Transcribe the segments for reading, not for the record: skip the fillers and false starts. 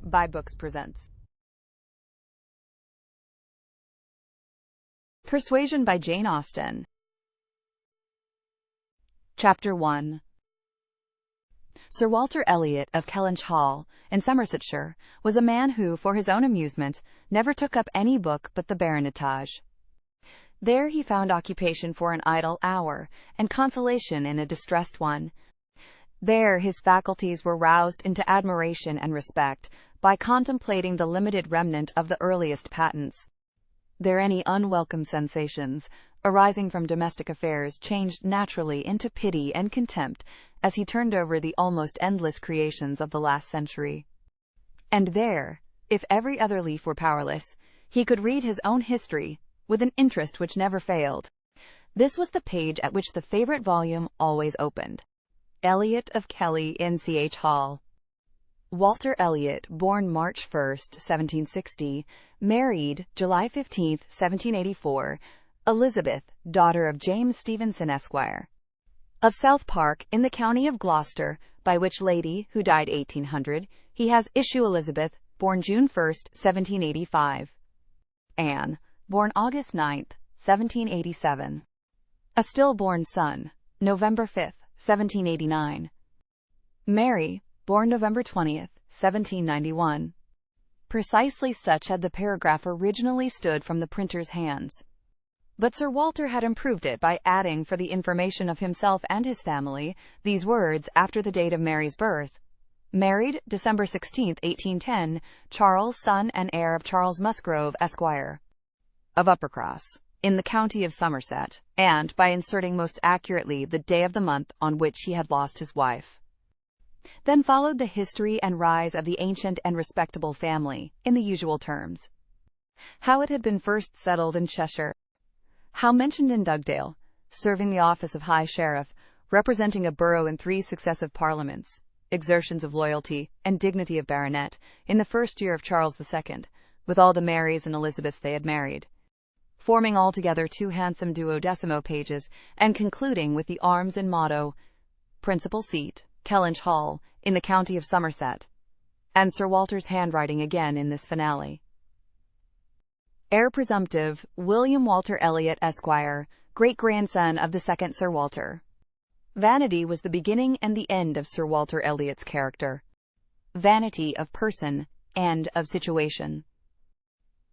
VIBeBooks presents Persuasion by Jane Austen. Chapter 1. Sir Walter Elliot of Kellynch Hall, in Somersetshire, was a man who, for his own amusement, never took up any book but the baronetage. There he found occupation for an idle hour, and consolation in a distressed one. There his faculties were roused into admiration and respect by contemplating the limited remnant of the earliest patents. There any unwelcome sensations, arising from domestic affairs, changed naturally into pity and contempt as he turned over the almost endless creations of the last century. And there, if every other leaf were powerless, he could read his own history with an interest which never failed. This was the page at which the favorite volume always opened. Elliot of Kelly in Ch. Hall. Walter Elliot, born March 1, 1760, married July 15, 1784, Elizabeth, daughter of James Stevenson, Esquire, of South Park, in the county of Gloucester, by which lady, who died 1800, he has issue Elizabeth, born June 1, 1785. Anne, born August 9, 1787. A stillborn son, November 5, 1789. Mary, born November 20, 1791. Precisely such had the paragraph originally stood from the printer's hands. But Sir Walter had improved it by adding, for the information of himself and his family, these words after the date of Mary's birth: married December 16, 1810, Charles, son and heir of Charles Musgrove, Esquire, of Uppercross, in the county of Somerset, and by inserting most accurately the day of the month on which he had lost his wife. Then followed the history and rise of the ancient and respectable family, in the usual terms. How it had been first settled in Cheshire, how mentioned in Dugdale, serving the office of High Sheriff, representing a borough in 3 successive parliaments, exertions of loyalty and dignity of baronet, in the first year of Charles II, with all the Marys and Elizabeths they had married, forming altogether 2 handsome 12mo pages, and concluding with the arms and motto, principal seat, Kellynch Hall, in the county of Somerset, and Sir Walter's handwriting again in this finale. Heir presumptive, William Walter Elliot, Esquire, great-grandson of the second Sir Walter. Vanity was the beginning and the end of Sir Walter Elliot's character. Vanity of person and of situation.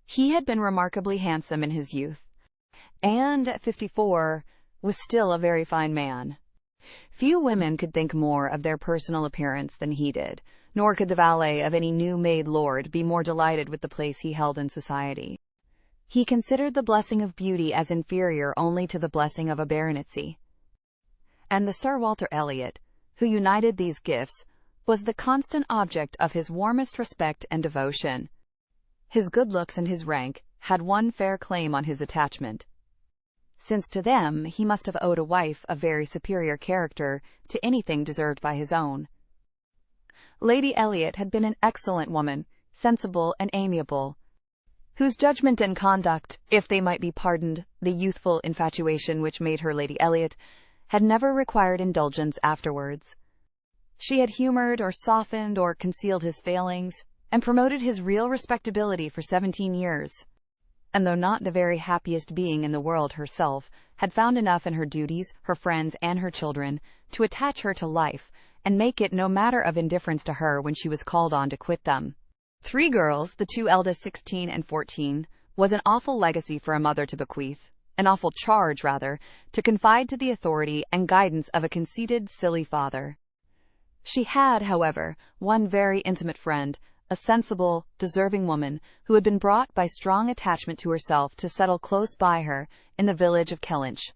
He had been remarkably handsome in his youth, and at 54 was still a very fine man. Few women could think more of their personal appearance than he did, nor could the valet of any new-made lord be more delighted with the place he held in society. He considered the blessing of beauty as inferior only to the blessing of a baronetcy. And the Sir Walter Elliot, who united these gifts, was the constant object of his warmest respect and devotion. His good looks and his rank had one fair claim on his attachment, since to them he must have owed a wife of very superior character to anything deserved by his own. Lady Elliot had been an excellent woman, sensible and amiable, whose judgment and conduct, if they might be pardoned the youthful infatuation which made her Lady Elliot, had never required indulgence afterwards. She had humored or softened or concealed his failings, and promoted his real respectability for 17 years. And though not the very happiest being in the world herself, had found enough in her duties, her friends, and her children, to attach her to life, and make it no matter of indifference to her when she was called on to quit them. 3 girls, the 2 eldest 16 and 14, was an awful legacy for a mother to bequeath, an awful charge, rather, to confide to the authority and guidance of a conceited, silly father. She had, however, one very intimate friend, a sensible, deserving woman, who had been brought by strong attachment to herself to settle close by her in the village of Kellynch.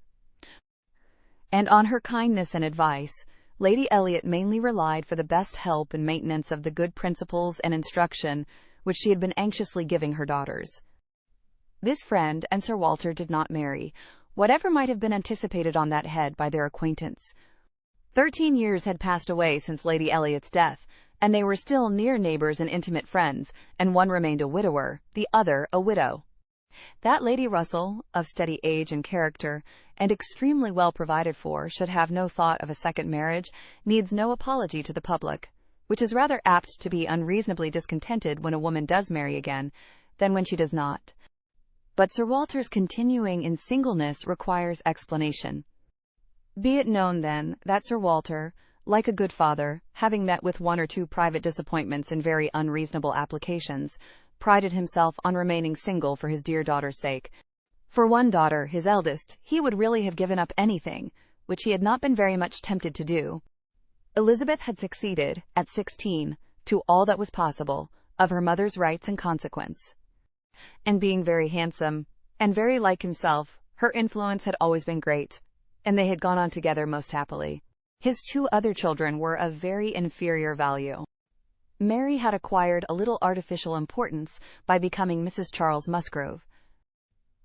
And on her kindness and advice, Lady Elliot mainly relied for the best help and maintenance of the good principles and instruction which she had been anxiously giving her daughters. This friend and Sir Walter did not marry, whatever might have been anticipated on that head by their acquaintance. 13 years had passed away since Lady Elliot's death, and they were still near neighbors and intimate friends, and one remained a widower, the other a widow. That Lady Russell, of steady age and character, and extremely well provided for, should have no thought of a second marriage, needs no apology to the public. which is rather apt to be unreasonably discontented when a woman does marry again, than when she does not. But Sir Walter's continuing in singleness requires explanation. Be it known, then, that Sir Walter, like a good father, having met with one or two private disappointments in very unreasonable applications, prided himself on remaining single for his dear daughter's sake. For one daughter, his eldest, he would really have given up anything, which he had not been very much tempted to do. Elizabeth had succeeded, at 16, to all that was possible, of her mother's rights and consequence. And being very handsome, and very like himself, her influence had always been great, and they had gone on together most happily. His two other children were of very inferior value. Mary had acquired a little artificial importance by becoming Mrs. Charles Musgrove.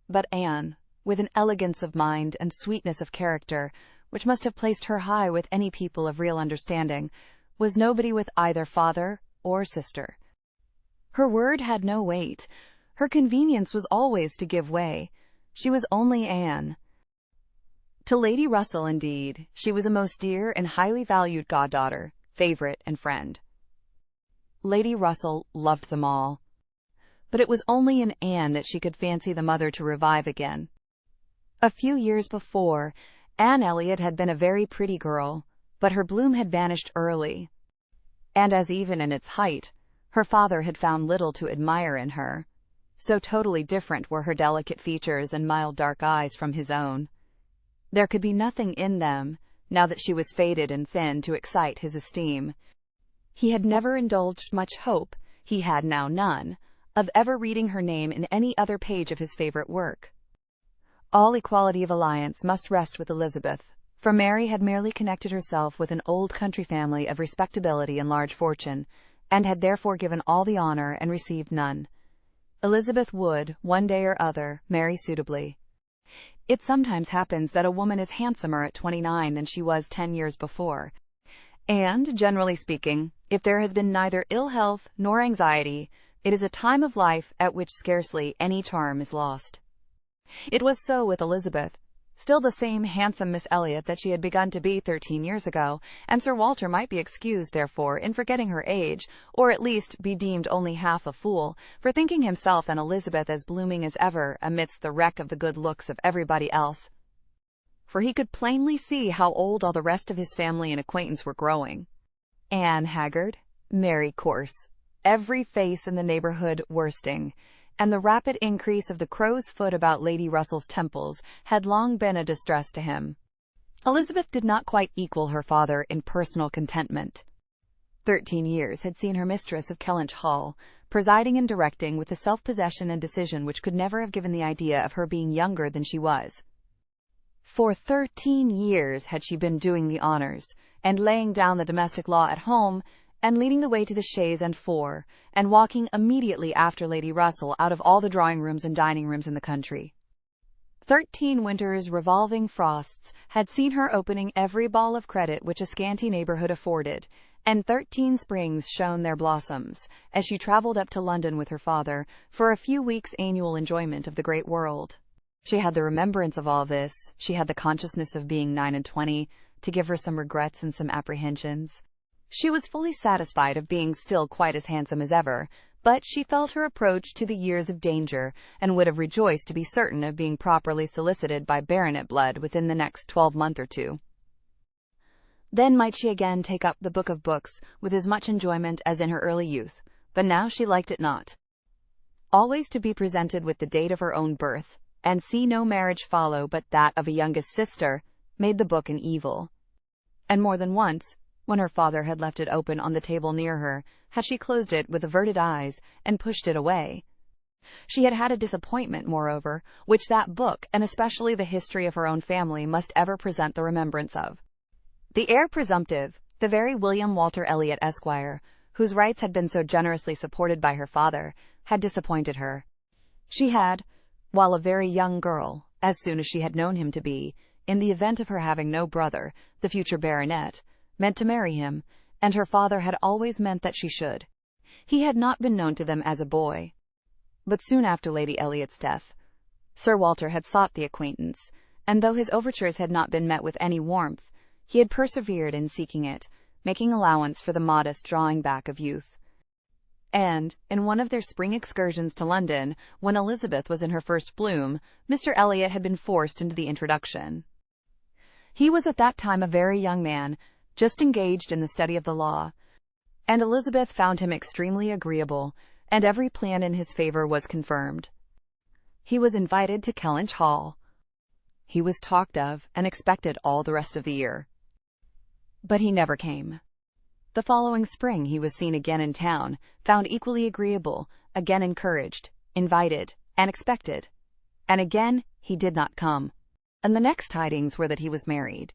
But Anne, with an elegance of mind and sweetness of character, which must have placed her high with any people of real understanding, was nobody with either father or sister. Her word had no weight. Her convenience was always to give way. She was only Anne. To Lady Russell, indeed, she was a most dear and highly valued goddaughter, favourite, and friend. Lady Russell loved them all. But it was only in Anne that she could fancy the mother to revive again. A few years before, Anne Elliot had been a very pretty girl, but her bloom had vanished early. And as even in its height, her father had found little to admire in her. So totally different were her delicate features and mild dark eyes from his own. There could be nothing in them, now that she was faded and thin, to excite his esteem. He had never indulged much hope, he had now none, of ever reading her name in any other page of his favourite work. All equality of alliance must rest with Elizabeth, for Mary had merely connected herself with an old country family of respectability and large fortune, and had therefore given all the honour and received none. Elizabeth would, one day or other, marry suitably. It sometimes happens that a woman is handsomer at 29 than she was 10 years before, and, generally speaking, if there has been neither ill health nor anxiety, it is a time of life at which scarcely any charm is lost. It was so with Elizabeth, still the same handsome Miss Elliot that she had begun to be 13 years ago, and Sir Walter might be excused, therefore, in forgetting her age, or at least be deemed only half a fool, for thinking himself and Elizabeth as blooming as ever amidst the wreck of the good looks of everybody else. For he could plainly see how old all the rest of his family and acquaintance were growing. Anne haggard, Mary coarse, every face in the neighbourhood worsting, and the rapid increase of the crow's foot about Lady Russell's temples had long been a distress to him. Elizabeth did not quite equal her father in personal contentment. 13 years had seen her mistress of Kellynch Hall, presiding and directing with a self-possession and decision which could never have given the idea of her being younger than she was. For 13 years had she been doing the honours, and laying down the domestic law at home, and leading the way to the chaise and four, and walking immediately after Lady Russell out of all the drawing-rooms and dining-rooms in the country. 13 winters' revolving frosts had seen her opening every ball of credit which a scanty neighbourhood afforded, and 13 springs shone their blossoms, as she travelled up to London with her father, for a few weeks' annual enjoyment of the great world. She had the remembrance of all this, she had the consciousness of being 29, to give her some regrets and some apprehensions. She was fully satisfied of being still quite as handsome as ever, but she felt her approach to the years of danger, and would have rejoiced to be certain of being properly solicited by baronet blood within the next 12 months or two. Then might she again take up the book of books with as much enjoyment as in her early youth, but now she liked it not. Always to be presented with the date of her own birth, and see no marriage follow but that of a youngest sister, made the book an evil. And more than once, when her father had left it open on the table near her, had she closed it with averted eyes and pushed it away. She had had a disappointment, moreover, which that book, and especially the history of her own family, must ever present the remembrance of. The heir presumptive, the very William Walter Elliot, Esquire, whose rights had been so generously supported by her father, had disappointed her. She had, while a very young girl, as soon as she had known him to be, in the event of her having no brother, the future baronet, meant to marry him, and her father had always meant that she should. He had not been known to them as a boy. But soon after Lady Elliot's death, Sir Walter had sought the acquaintance, and though his overtures had not been met with any warmth, he had persevered in seeking it, making allowance for the modest drawing back of youth. And, in one of their spring excursions to London, when Elizabeth was in her first bloom, Mr. Elliot had been forced into the introduction. He was at that time a very young man, just engaged in the study of the law, and Elizabeth found him extremely agreeable, and every plan in his favor was confirmed. He was invited to Kellynch Hall. He was talked of and expected all the rest of the year. But he never came. The following spring he was seen again in town, found equally agreeable, again encouraged, invited, and expected. And again he did not come. And the next tidings were that he was married.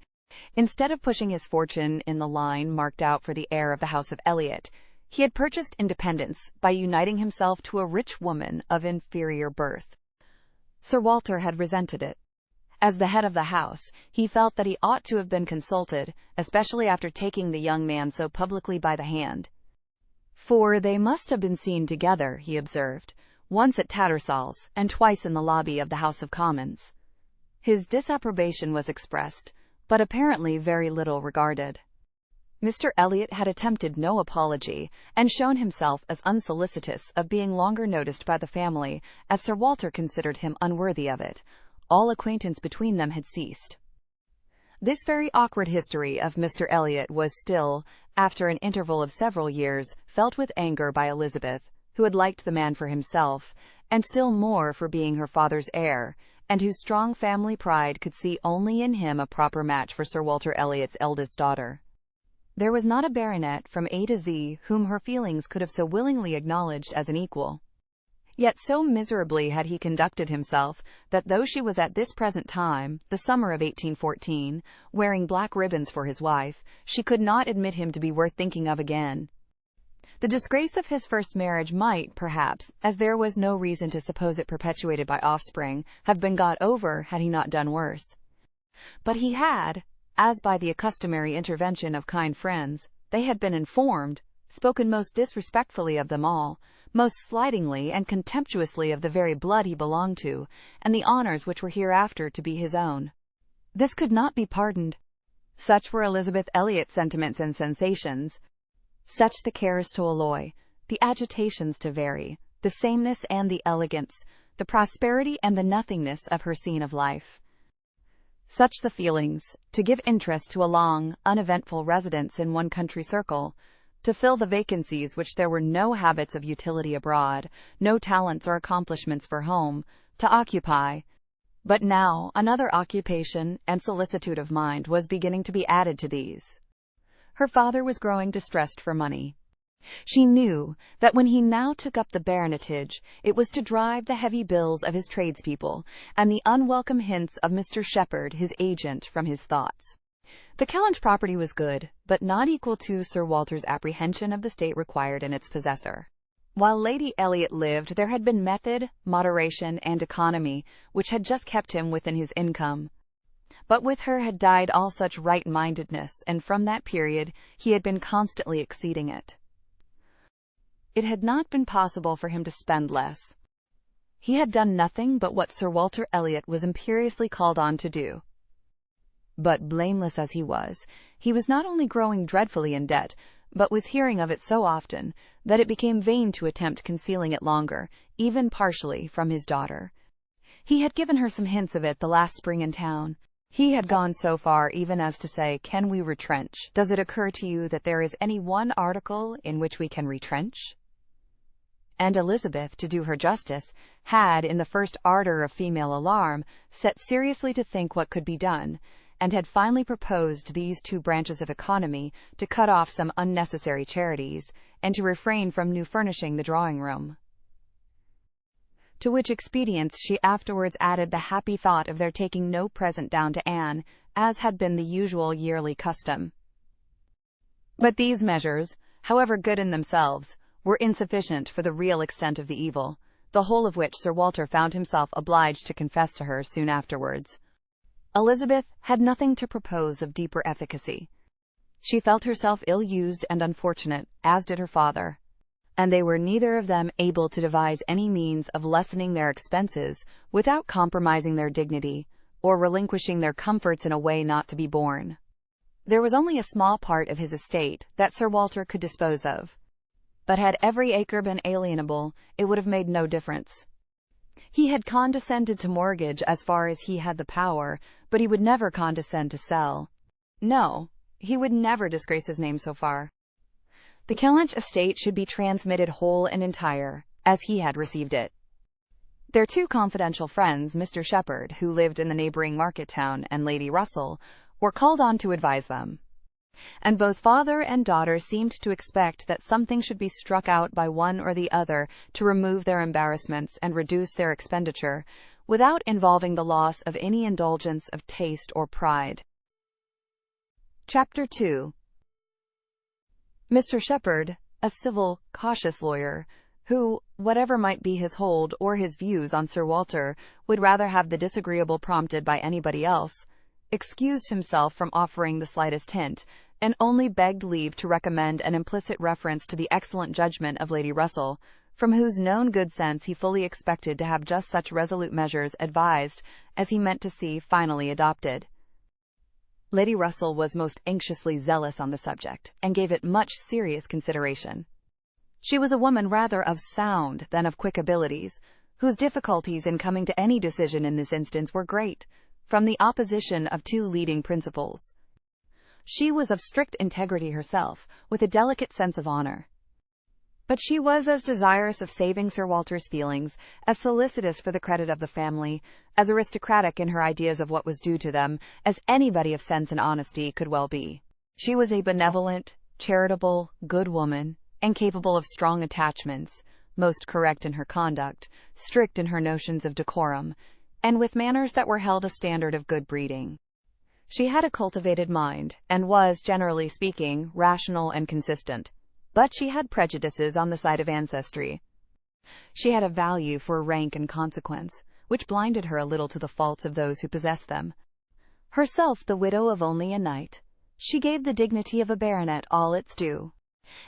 Instead of pushing his fortune in the line marked out for the heir of the house of Elliot, he had purchased independence by uniting himself to a rich woman of inferior birth. Sir Walter had resented it. As the head of the house, he felt that he ought to have been consulted, especially after taking the young man so publicly by the hand. For they must have been seen together, he observed, once at Tattersall's and twice in the lobby of the House of Commons. His disapprobation was expressed, but apparently very little regarded. Mr. Elliot had attempted no apology, and shown himself as unsolicitous of being longer noticed by the family, as Sir Walter considered him unworthy of it. All acquaintance between them had ceased. This very awkward history of Mr. Elliot was still, after an interval of several years, felt with anger by Elizabeth, who had liked the man for himself, and still more for being her father's heir, and whose strong family pride could see only in him a proper match for Sir Walter Elliot's eldest daughter. There was not a baronet from A to Z whom her feelings could have so willingly acknowledged as an equal. Yet so miserably had he conducted himself, that though she was at this present time, the summer of 1814, wearing black ribbons for his wife, she could not admit him to be worth thinking of again. The disgrace of his first marriage might, perhaps, as there was no reason to suppose it perpetuated by offspring, have been got over had he not done worse. But he had, as by the customary intervention of kind friends, they had been informed, spoken most disrespectfully of them all, most slightingly and contemptuously of the very blood he belonged to, and the honors which were hereafter to be his own. This could not be pardoned. Such were Elizabeth Elliot's sentiments and sensations, such the cares to alloy, the agitations to vary, the sameness and the elegance, the prosperity and the nothingness of her scene of life. Such the feelings, to give interest to a long, uneventful residence in one country circle, to fill the vacancies which there were no habits of utility abroad, no talents or accomplishments for home, to occupy. But now another occupation and solicitude of mind was beginning to be added to these. Her father was growing distressed for money. She knew that when he now took up the baronetage, it was to drive the heavy bills of his tradespeople and the unwelcome hints of Mr. Shepherd, his agent, from his thoughts. The Kellynch property was good, but not equal to Sir Walter's apprehension of the state required in its possessor. While Lady Elliot lived, there had been method, moderation, and economy, which had just kept him within his income. But with her had died all such right-mindedness, and from that period he had been constantly exceeding it. It had not been possible for him to spend less. He had done nothing but what Sir Walter Elliot was imperiously called on to do. But blameless as he was not only growing dreadfully in debt, but was hearing of it so often that it became vain to attempt concealing it longer, even partially, from his daughter. He had given her some hints of it the last spring in town. He had gone so far even as to say, "Can we retrench? Does it occur to you that there is any one article in which we can retrench?" And Elizabeth, to do her justice, had, in the first ardor of female alarm, set seriously to think what could be done, and had finally proposed these two branches of economy, to cut off some unnecessary charities, and to refrain from new furnishing the drawing-room. To which expedients she afterwards added the happy thought of their taking no present down to Anne, as had been the usual yearly custom. But these measures, however good in themselves, were insufficient for the real extent of the evil, the whole of which Sir Walter found himself obliged to confess to her soon afterwards. Elizabeth had nothing to propose of deeper efficacy. She felt herself ill-used and unfortunate, as did her father, and they were neither of them able to devise any means of lessening their expenses without compromising their dignity, or relinquishing their comforts in a way not to be borne. There was only a small part of his estate that Sir Walter could dispose of. But had every acre been alienable, it would have made no difference. He had condescended to mortgage as far as he had the power, but he would never condescend to sell. No, he would never disgrace his name so far. The Kellynch estate should be transmitted whole and entire, as he had received it. Their two confidential friends, Mr. Shepherd, who lived in the neighbouring market town, and Lady Russell, were called on to advise them. And both father and daughter seemed to expect that something should be struck out by one or the other to remove their embarrassments and reduce their expenditure, without involving the loss of any indulgence of taste or pride. Chapter 2. Mr. Shepherd, a civil, cautious lawyer, who, whatever might be his hold or his views on Sir Walter, would rather have the disagreeable prompted by anybody else, excused himself from offering the slightest hint, and only begged leave to recommend an implicit reference to the excellent judgment of Lady Russell, from whose known good sense he fully expected to have just such resolute measures advised as he meant to see finally adopted. Lady Russell was most anxiously zealous on the subject, and gave it much serious consideration. She was a woman rather of sound than of quick abilities, whose difficulties in coming to any decision in this instance were great, from the opposition of two leading principles. She was of strict integrity herself, with a delicate sense of honour. But she was as desirous of saving Sir Walter's feelings, as solicitous for the credit of the family, as aristocratic in her ideas of what was due to them, as anybody of sense and honesty could well be. She was a benevolent, charitable, good woman, and capable of strong attachments, most correct in her conduct, strict in her notions of decorum, and with manners that were held a standard of good breeding. She had a cultivated mind, and was, generally speaking, rational and consistent. But she had prejudices on the side of ancestry. She had a value for rank and consequence, which blinded her a little to the faults of those who possessed them. Herself the widow of only a knight, she gave the dignity of a baronet all its due.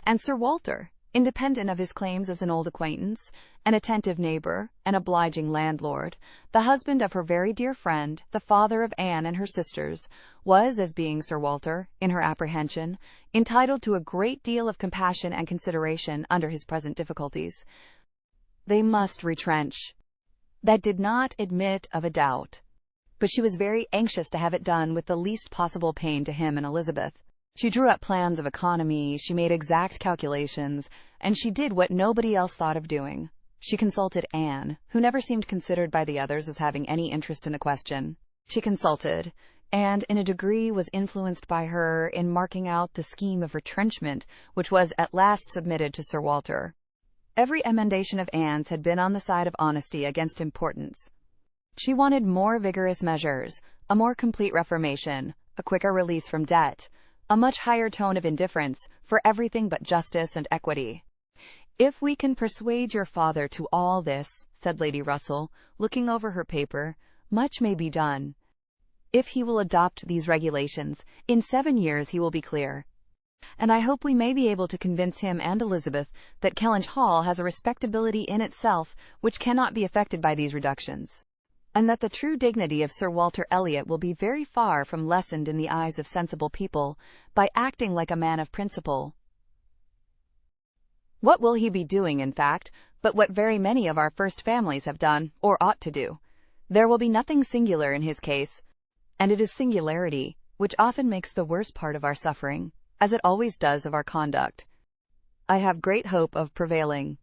And Sir Walter, independent of his claims as an old acquaintance, an attentive neighbour, an obliging landlord, the husband of her very dear friend, the father of Anne and her sisters, was, as being Sir Walter, in her apprehension, entitled to a great deal of compassion and consideration under his present difficulties. They must retrench. That did not admit of a doubt. But she was very anxious to have it done with the least possible pain to him and Elizabeth. She drew up plans of economy, she made exact calculations, and she did what nobody else thought of doing. She consulted Anne, who never seemed considered by the others as having any interest in the question. She consulted, and in a degree was influenced by her in marking out the scheme of retrenchment which was at last submitted to Sir Walter. Every emendation of Anne's had been on the side of honesty against importance. She wanted more vigorous measures, a more complete reformation, a quicker release from debt, a much higher tone of indifference for everything but justice and equity. "If we can persuade your father to all this," said Lady Russell, looking over her paper, "much may be done. If he will adopt these regulations, in 7 years he will be clear. And I hope we may be able to convince him and Elizabeth that Kellynch Hall has a respectability in itself which cannot be affected by these reductions, and that the true dignity of Sir Walter Elliot will be very far from lessened in the eyes of sensible people by acting like a man of principle. What will he be doing, in fact, but what very many of our first families have done, or ought to do? There will be nothing singular in his case, and it is singularity which often makes the worst part of our suffering, as it always does of our conduct. I have great hope of prevailing.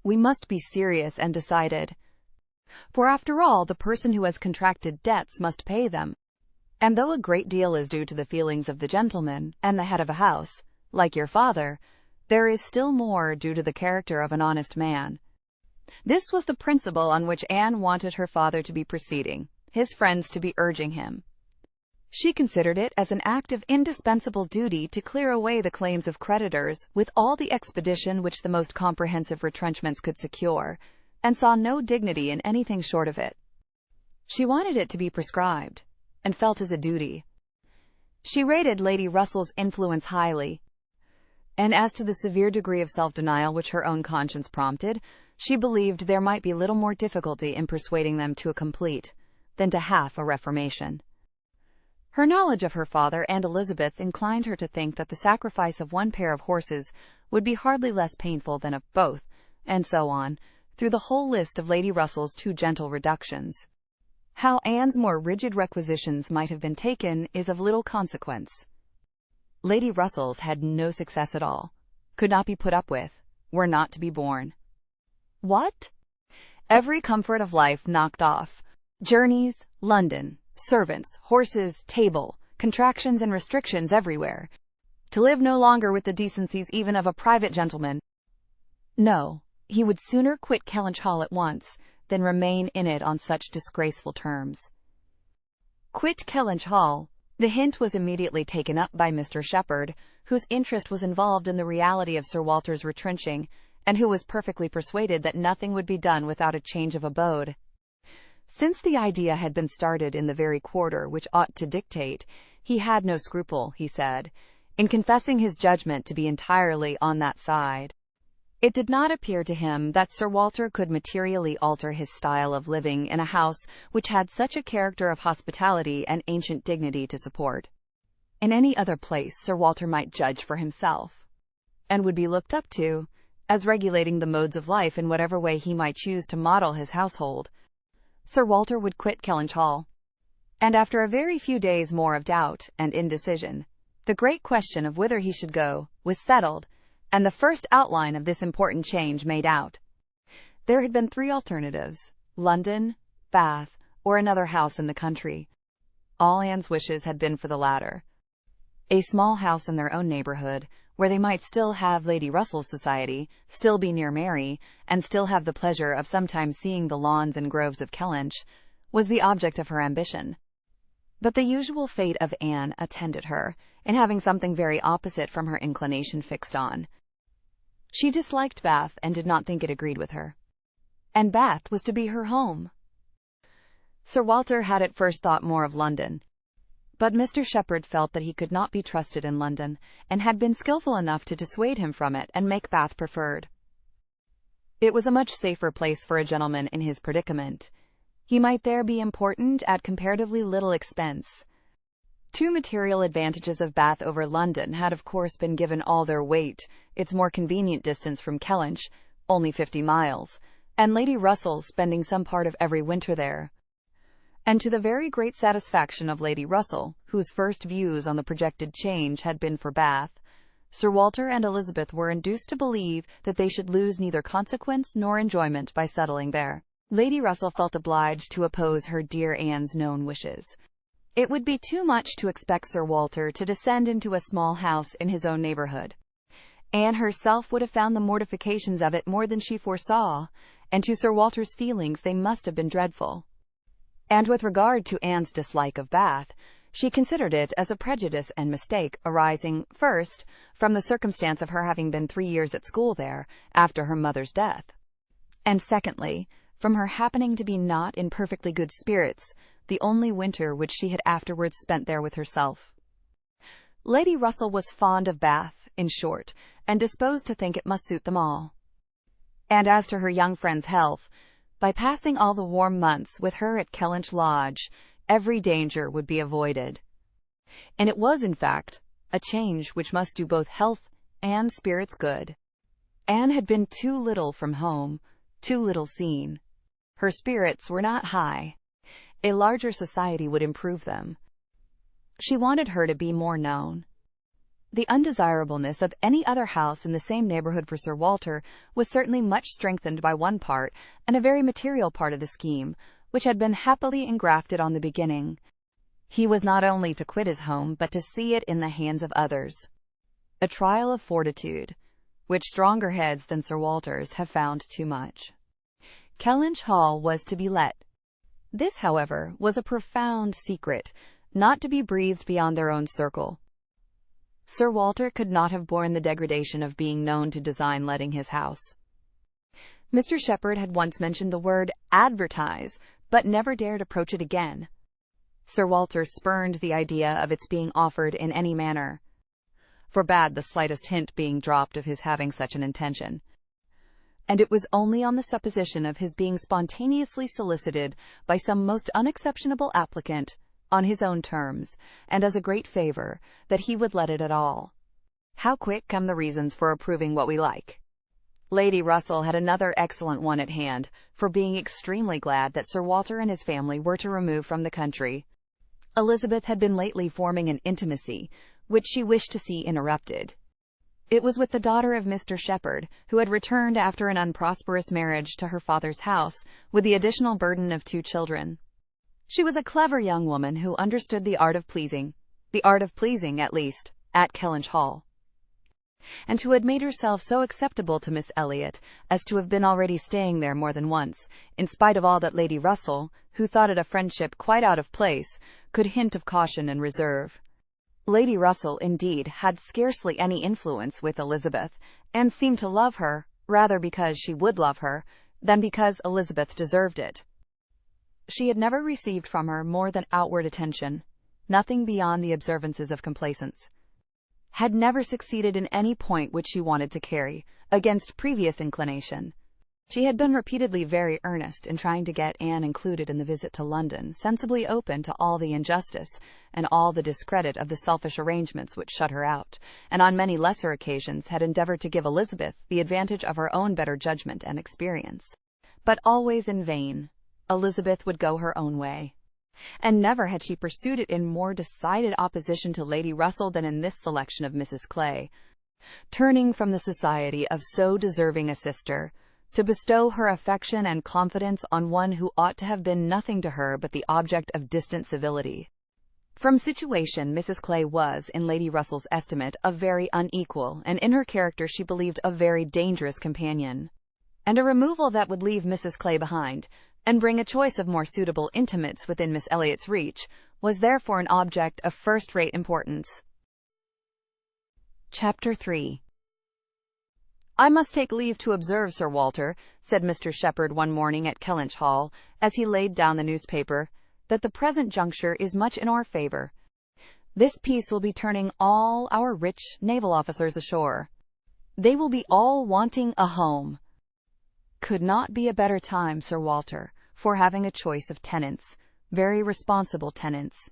We must be serious and decided. For after all, the person who has contracted debts must pay them. And though a great deal is due to the feelings of the gentleman and the head of a house, like your father, there is still more due to the character of an honest man. This was the principle on which Anne wanted her father to be proceeding, his friends to be urging him. She considered it as an act of indispensable duty to clear away the claims of creditors with all the expedition which the most comprehensive retrenchments could secure, and saw no dignity in anything short of it. She wanted it to be prescribed, and felt as a duty. She rated Lady Russell's influence highly, and as to the severe degree of self-denial which her own conscience prompted, she believed there might be little more difficulty in persuading them to a complete than to half a reformation. Her knowledge of her father and Elizabeth inclined her to think that the sacrifice of one pair of horses would be hardly less painful than of both, and so on, through the whole list of Lady Russell's too gentle reductions. How Anne's more rigid requisitions might have been taken is of little consequence. Lady Russell's had no success at all, could not be put up with, were not to be borne. What? Every comfort of life knocked off. Journeys, London, servants, horses, table, contractions and restrictions everywhere. To live no longer with the decencies even of a private gentleman. No, he would sooner quit Kellynch Hall at once than remain in it on such disgraceful terms. Quit Kellynch Hall. The hint was immediately taken up by Mr. Shepherd, whose interest was involved in the reality of Sir Walter's retrenching, and who was perfectly persuaded that nothing would be done without a change of abode. Since the idea had been started in the very quarter which ought to dictate, he had no scruple, he said, in confessing his judgment to be entirely on that side. It did not appear to him that Sir Walter could materially alter his style of living in a house which had such a character of hospitality and ancient dignity to support. In any other place Sir Walter might judge for himself, and would be looked up to, as regulating the modes of life in whatever way he might choose to model his household. Sir Walter would quit Kellynch Hall, and after a very few days more of doubt and indecision, the great question of whither he should go was settled, and the first outline of this important change made out. There had been 3 alternatives: London, Bath, or another house in the country. All Anne's wishes had been for the latter. A small house in their own neighbourhood, where they might still have Lady Russell's society, still be near Mary, and still have the pleasure of sometimes seeing the lawns and groves of Kellynch, was the object of her ambition. But the usual fate of Anne attended her, in having something very opposite from her inclination fixed on. She disliked Bath and did not think it agreed with her. And Bath was to be her home. Sir Walter had at first thought more of London, but Mr. Shepherd felt that he could not be trusted in London, and had been skilful enough to dissuade him from it and make Bath preferred. It was a much safer place for a gentleman in his predicament. He might there be important at comparatively little expense. 2 material advantages of Bath over London had of course been given all their weight: its more convenient distance from Kellynch, only 50 miles, and Lady Russell's spending some part of every winter there. And to the very great satisfaction of Lady Russell, whose first views on the projected change had been for Bath, Sir Walter and Elizabeth were induced to believe that they should lose neither consequence nor enjoyment by settling there. Lady Russell felt obliged to oppose her dear Anne's known wishes. It would be too much to expect Sir Walter to descend into a small house in his own neighbourhood. Anne herself would have found the mortifications of it more than she foresaw, and to Sir Walter's feelings they must have been dreadful. And with regard to Anne's dislike of Bath, she considered it as a prejudice and mistake arising, first, from the circumstance of her having been 3 years at school there, after her mother's death, and secondly, from her happening to be not in perfectly good spirits the only winter which she had afterwards spent there with herself. Lady Russell was fond of Bath, in short, and disposed to think it must suit them all. And as to her young friend's health, by passing all the warm months with her at Kellynch Lodge, every danger would be avoided. And it was, in fact, a change which must do both health and spirits good. Anne had been too little from home, too little seen. Her spirits were not high. A larger society would improve them. She wanted her to be more known. The undesirableness of any other house in the same neighbourhood for Sir Walter was certainly much strengthened by one part, and a very material part of the scheme, which had been happily engrafted on the beginning. He was not only to quit his home, but to see it in the hands of others. A trial of fortitude, which stronger heads than Sir Walter's have found too much. Kellynch Hall was to be let. This, however, was a profound secret, not to be breathed beyond their own circle. Sir Walter could not have borne the degradation of being known to design letting his house. Mr. Shepherd had once mentioned the word advertise, but never dared approach it again. Sir Walter spurned the idea of its being offered in any manner, forbade the slightest hint being dropped of his having such an intention, and it was only on the supposition of his being spontaneously solicited by some most unexceptionable applicant on his own terms, and as a great favor, that he would let it at all. How quick come the reasons for approving what we like! Lady Russell had another excellent one at hand, for being extremely glad that Sir Walter and his family were to remove from the country. Elizabeth had been lately forming an intimacy, which she wished to see interrupted. It was with the daughter of Mr. Shepherd, who had returned after an unprosperous marriage to her father's house, with the additional burden of 2 children. She was a clever young woman who understood the art of pleasing, at least, at Kellynch Hall, and who had made herself so acceptable to Miss Elliot as to have been already staying there more than once, in spite of all that Lady Russell, who thought it a friendship quite out of place, could hint of caution and reserve. Lady Russell, indeed, had scarcely any influence with Elizabeth, and seemed to love her, rather because she would love her, than because Elizabeth deserved it. She had never received from her more than outward attention, nothing beyond the observances of complaisance, had never succeeded in any point which she wanted to carry, against previous inclination. She had been repeatedly very earnest in trying to get Anne included in the visit to London, sensibly open to all the injustice and all the discredit of the selfish arrangements which shut her out, and on many lesser occasions had endeavored to give Elizabeth the advantage of her own better judgment and experience. But always in vain. Elizabeth would go her own way, and never had she pursued it in more decided opposition to Lady Russell than in this selection of Mrs. Clay, turning from the society of so deserving a sister, to bestow her affection and confidence on one who ought to have been nothing to her but the object of distant civility. From situation, Mrs. Clay was, in Lady Russell's estimate, a very unequal, and in her character she believed a very dangerous companion, and a removal that would leave Mrs. Clay behind, and bring a choice of more suitable intimates within Miss Elliot's reach, was therefore an object of first-rate importance. Chapter 3. "I must take leave to observe, Sir Walter," said Mr. Shepherd one morning at Kellynch Hall, as he laid down the newspaper, "that the present juncture is much in our favor. This peace will be turning all our rich naval officers ashore. They will be all wanting a home. Could not be a better time, Sir Walter, for having a choice of tenants, very responsible tenants.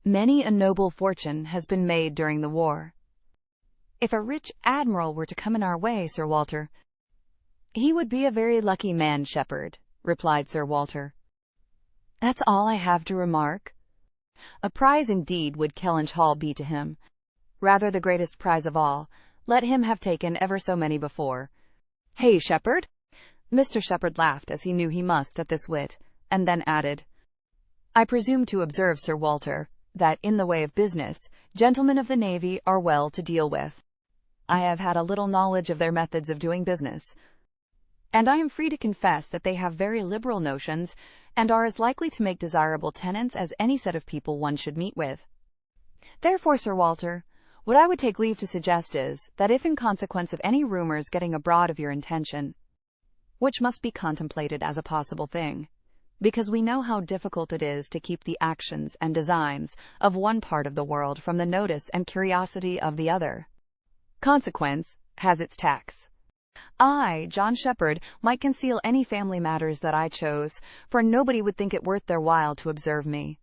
Many a noble fortune has been made during the war. If a rich admiral were to come in our way, Sir Walter—" "He would be a very lucky man, Shepherd," replied Sir Walter. "That's all I have to remark. A prize indeed would Kellynch Hall be to him, rather the greatest prize of all, let him have taken ever so many before. Hey, Shepherd?" Mr. Shepherd laughed, as he knew he must, at this wit, and then added, "I presume to observe, Sir Walter, that, in the way of business, gentlemen of the navy are well to deal with. I have had a little knowledge of their methods of doing business, and I am free to confess that they have very liberal notions, and are as likely to make desirable tenants as any set of people one should meet with. Therefore, Sir Walter, what I would take leave to suggest is, that if in consequence of any rumors getting abroad of your intention, which must be contemplated as a possible thing, because we know how difficult it is to keep the actions and designs of one part of the world from the notice and curiosity of the other, consequence has its tax. I, John Shepherd, might conceal any family matters that I chose, for nobody would think it worth their while to observe me.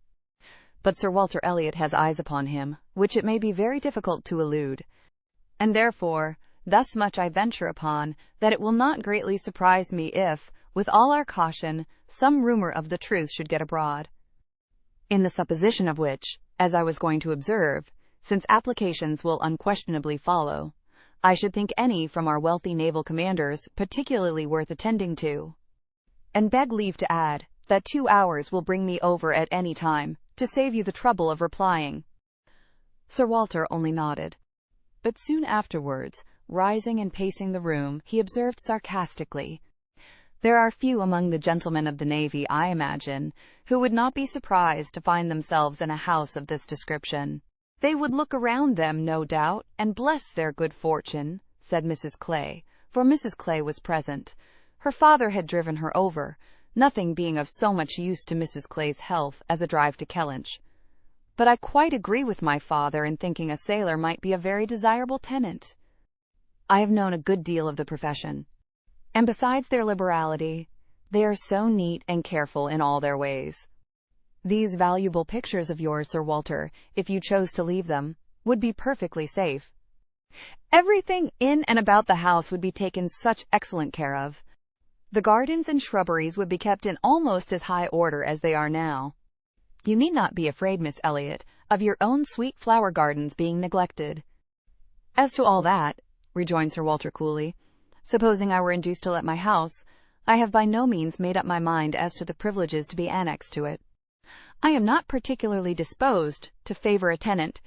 But Sir Walter Elliot has eyes upon him, which it may be very difficult to elude, and therefore, thus much I venture upon, that it will not greatly surprise me if, with all our caution, some rumor of the truth should get abroad. In the supposition of which, as I was going to observe, since applications will unquestionably follow, I should think any from our wealthy naval commanders particularly worth attending to, and beg leave to add, that 2 hours will bring me over at any time, to save you the trouble of replying." Sir Walter only nodded, but soon afterwards, rising and pacing the room, he observed sarcastically, "There are few among the gentlemen of the navy, I imagine, who would not be surprised to find themselves in a house of this description. They would look around them, no doubt, and bless their good fortune," said Mrs. Clay, for Mrs. Clay was present. Her father had driven her over, nothing being of so much use to Mrs. Clay's health as a drive to Kellynch. "But I quite agree with my father in thinking a sailor might be a very desirable tenant. I have known a good deal of the profession, and besides their liberality, they are so neat and careful in all their ways. These valuable pictures of yours, Sir Walter, if you chose to leave them, would be perfectly safe. Everything in and about the house would be taken such excellent care of. The gardens and shrubberies would be kept in almost as high order as they are now. You need not be afraid, Miss Elliot, of your own sweet flower gardens being neglected." "As to all that," rejoined Sir Walter coolly, "supposing I were induced to let my house, I have by no means made up my mind as to the privileges to be annexed to it. I am not particularly disposed to favor a tenant.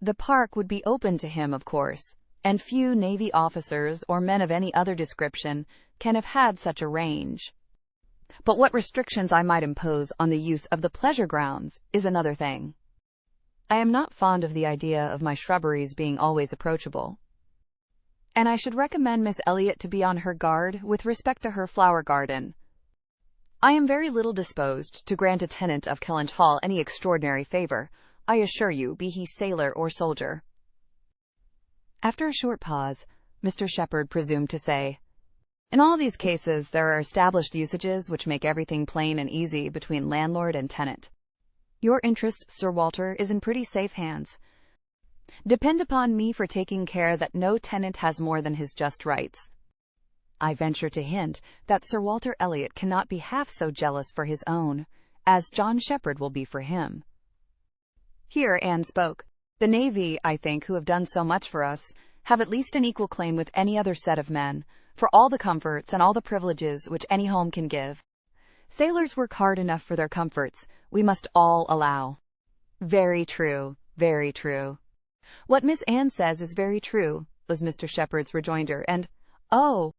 The park would be open to him, of course, and few Navy officers or men of any other description can have had such a range. But what restrictions I might impose on the use of the pleasure grounds is another thing. I am not fond of the idea of my shrubberies being always approachable, and I should recommend Miss Elliot to be on her guard with respect to her flower garden. I am very little disposed to grant a tenant of Kellynch Hall any extraordinary favor, I assure you, be he sailor or soldier." After a short pause, Mr. Shepherd presumed to say, "In all these cases there are established usages which make everything plain and easy between landlord and tenant. Your interest, Sir Walter, is in pretty safe hands. Depend upon me for taking care that no tenant has more than his just rights. I venture to hint that Sir Walter Elliot cannot be half so jealous for his own as John Shepherd will be for him." Here Anne spoke. "The Navy, I think, who have done so much for us, have at least an equal claim with any other set of men, for all the comforts and all the privileges which any home can give. Sailors work hard enough for their comforts, we must all allow." "Very true, very true." "What Miss Anne says is very true," was Mr. Shepherd's rejoinder, and, "Oh,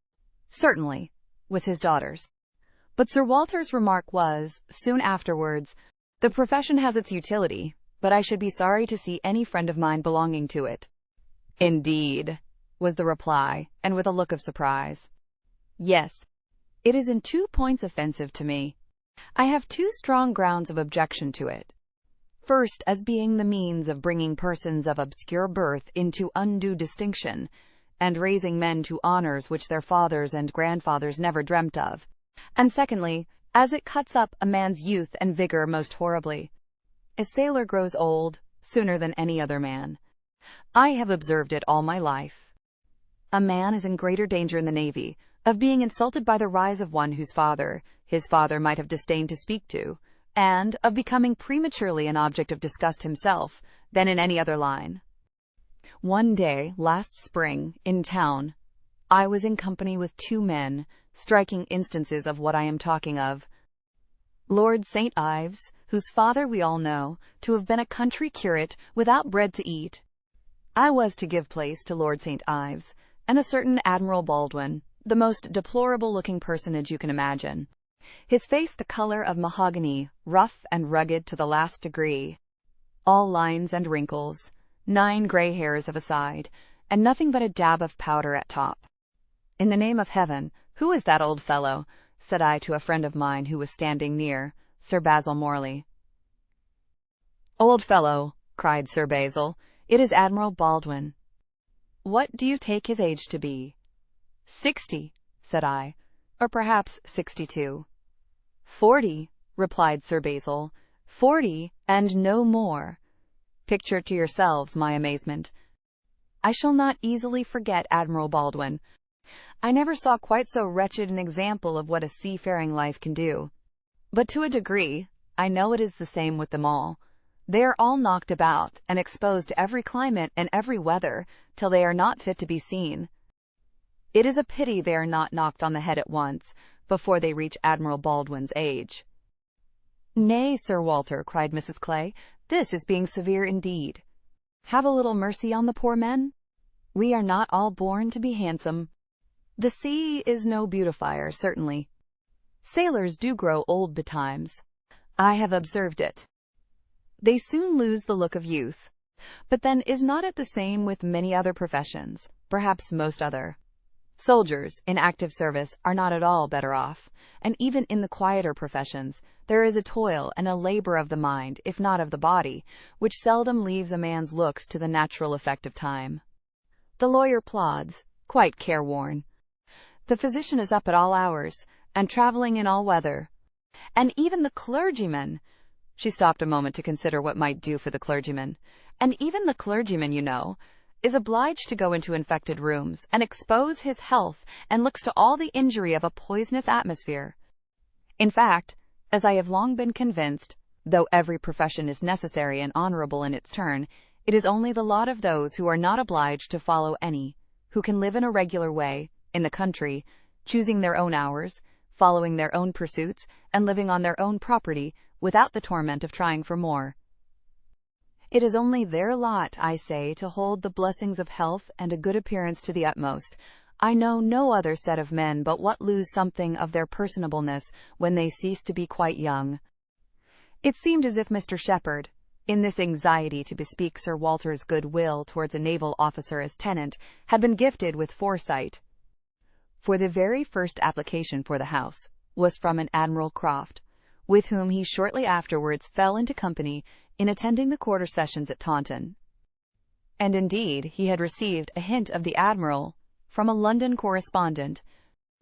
certainly," was his daughter's. But Sir Walter's remark was, soon afterwards, "The profession has its utility, but I should be sorry to see any friend of mine belonging to it." "Indeed," was the reply, and with a look of surprise. "Yes. It is in 2 points offensive to me. I have 2 strong grounds of objection to it. First, as being the means of bringing persons of obscure birth into undue distinction, and raising men to honors which their fathers and grandfathers never dreamt of. And secondly, as it cuts up a man's youth and vigor most horribly. A sailor grows old sooner than any other man. I have observed it all my life. A man is in greater danger in the Navy of being insulted by the rise of one whose father his father might have disdained to speak to, and of becoming prematurely an object of disgust himself, than in any other line. One day, last spring, in town, I was in company with 2 men, striking instances of what I am talking of. Lord St. Ives, whose father we all know to have been a country curate without bread to eat. I was to give place to Lord St. Ives, and a certain Admiral Baldwin, the most deplorable-looking personage you can imagine. His face the color of mahogany, rough and rugged to the last degree. All lines and wrinkles, 9 gray hairs of a side, and nothing but a dab of powder at top. "In the name of heaven, who is that old fellow?" said I to a friend of mine who was standing near, Sir Basil Morley. "Old fellow," cried Sir Basil, "it is Admiral Baldwin." "What do you take his age to be?" 60, said I, "or perhaps 62. 40, replied Sir Basil, 40, and no more. Picture to yourselves my amazement. I shall not easily forget Admiral Baldwin. I never saw quite so wretched an example of what a seafaring life can do. But to a degree, I know it is the same with them all. They are all knocked about and exposed to every climate and every weather, till they are not fit to be seen. It is a pity they are not knocked on the head at once, before they reach Admiral Baldwin's age." "Nay, Sir Walter," cried Mrs. Clay, "this is being severe indeed. Have a little mercy on the poor men. We are not all born to be handsome. The sea is no beautifier, certainly. Sailors do grow old betimes. I have observed it. They soon lose the look of youth. But then is not it the same with many other professions, perhaps most other? Soldiers in active service are not at all better off, and even in the quieter professions there is a toil and a labor of the mind, if not of the body, which seldom leaves a man's looks to the natural effect of time. The lawyer plods, quite careworn. The physician is up at all hours, and traveling in all weather. And even the clergyman, She stopped a moment to consider what might do for the clergyman. And even the clergyman, you know, is obliged to go into infected rooms and expose his health and looks to all the injury of a poisonous atmosphere. In fact, as I have long been convinced, though every profession is necessary and honorable in its turn, it is only the lot of those who are not obliged to follow any, who can live in a regular way, in the country, choosing their own hours, following their own pursuits, and living on their own property, without the torment of trying for more. It is only their lot, I say, to hold the blessings of health and a good appearance to the utmost. I know no other set of men but what lose something of their personableness when they cease to be quite young. It seemed as if Mr. Shepherd, in this anxiety to bespeak Sir Walter's good will towards a naval officer as tenant, had been gifted with foresight. For the very first application for the house was from an Admiral Croft, with whom he shortly afterwards fell into company in attending the quarter sessions at Taunton. And indeed he had received a hint of the Admiral from a London correspondent.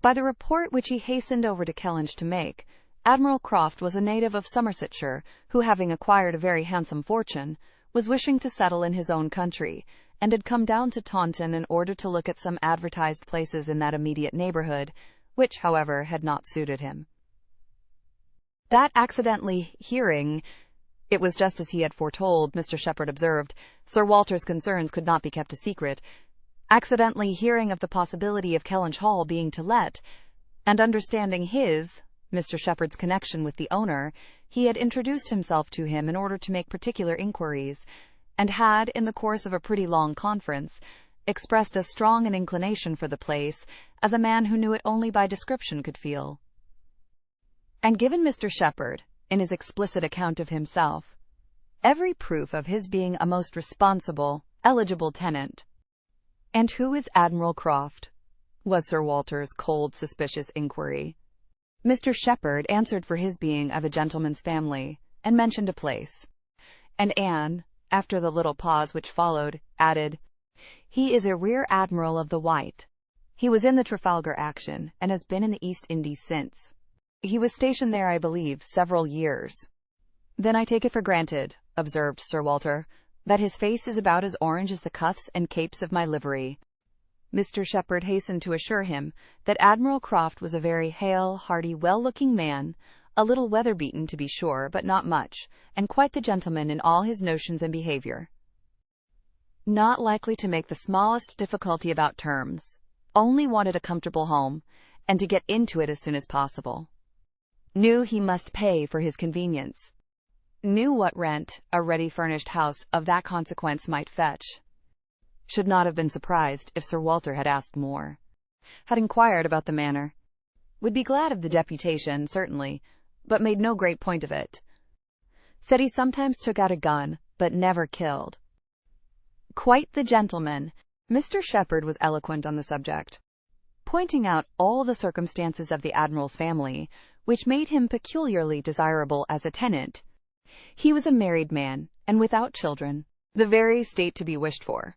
By the report which he hastened over to Kellynch to make, Admiral Croft was a native of Somersetshire, who, having acquired a very handsome fortune, was wishing to settle in his own country, and had come down to Taunton in order to look at some advertised places in that immediate neighbourhood, which, however, had not suited him. That accidentally hearing, it was just as he had foretold, Mr. Shepherd observed, Sir Walter's concerns could not be kept a secret, accidentally hearing of the possibility of Kellynch Hall being to let, and understanding his, Mr. Shepherd's connection with the owner, he had introduced himself to him in order to make particular inquiries, and had, in the course of a pretty long conference, expressed as strong an inclination for the place as a man who knew it only by description could feel, and given Mr. Shepherd, in his explicit account of himself, every proof of his being a most responsible, eligible tenant. "And who is Admiral Croft?" was Sir Walter's cold, suspicious inquiry. Mr. Shepherd answered for his being of a gentleman's family, and mentioned a place. And Anne, after the little pause which followed, added, "He is a rear admiral of the White. He was in the Trafalgar action, and has been in the East Indies since. He was stationed there, I believe, several years." "Then I take it for granted," observed Sir Walter, "that his face is about as orange as the cuffs and capes of my livery." Mr. Shepherd hastened to assure him that Admiral Croft was a very hale, hearty, well-looking man, a little weather-beaten to be sure, but not much, and quite the gentleman in all his notions and behaviour. Not likely to make the smallest difficulty about terms, only wanted a comfortable home, and to get into it as soon as possible. Knew he must pay for his convenience. Knew what rent a ready-furnished house of that consequence might fetch. Should not have been surprised if Sir Walter had asked more. Had inquired about the manor. Would be glad of the deputation, certainly, but made no great point of it. Said he sometimes took out a gun, but never killed. Quite the gentleman. Mr. Shepherd was eloquent on the subject, pointing out all the circumstances of the Admiral's family, which made him peculiarly desirable as a tenant. He was a married man, and without children, the very state to be wished for.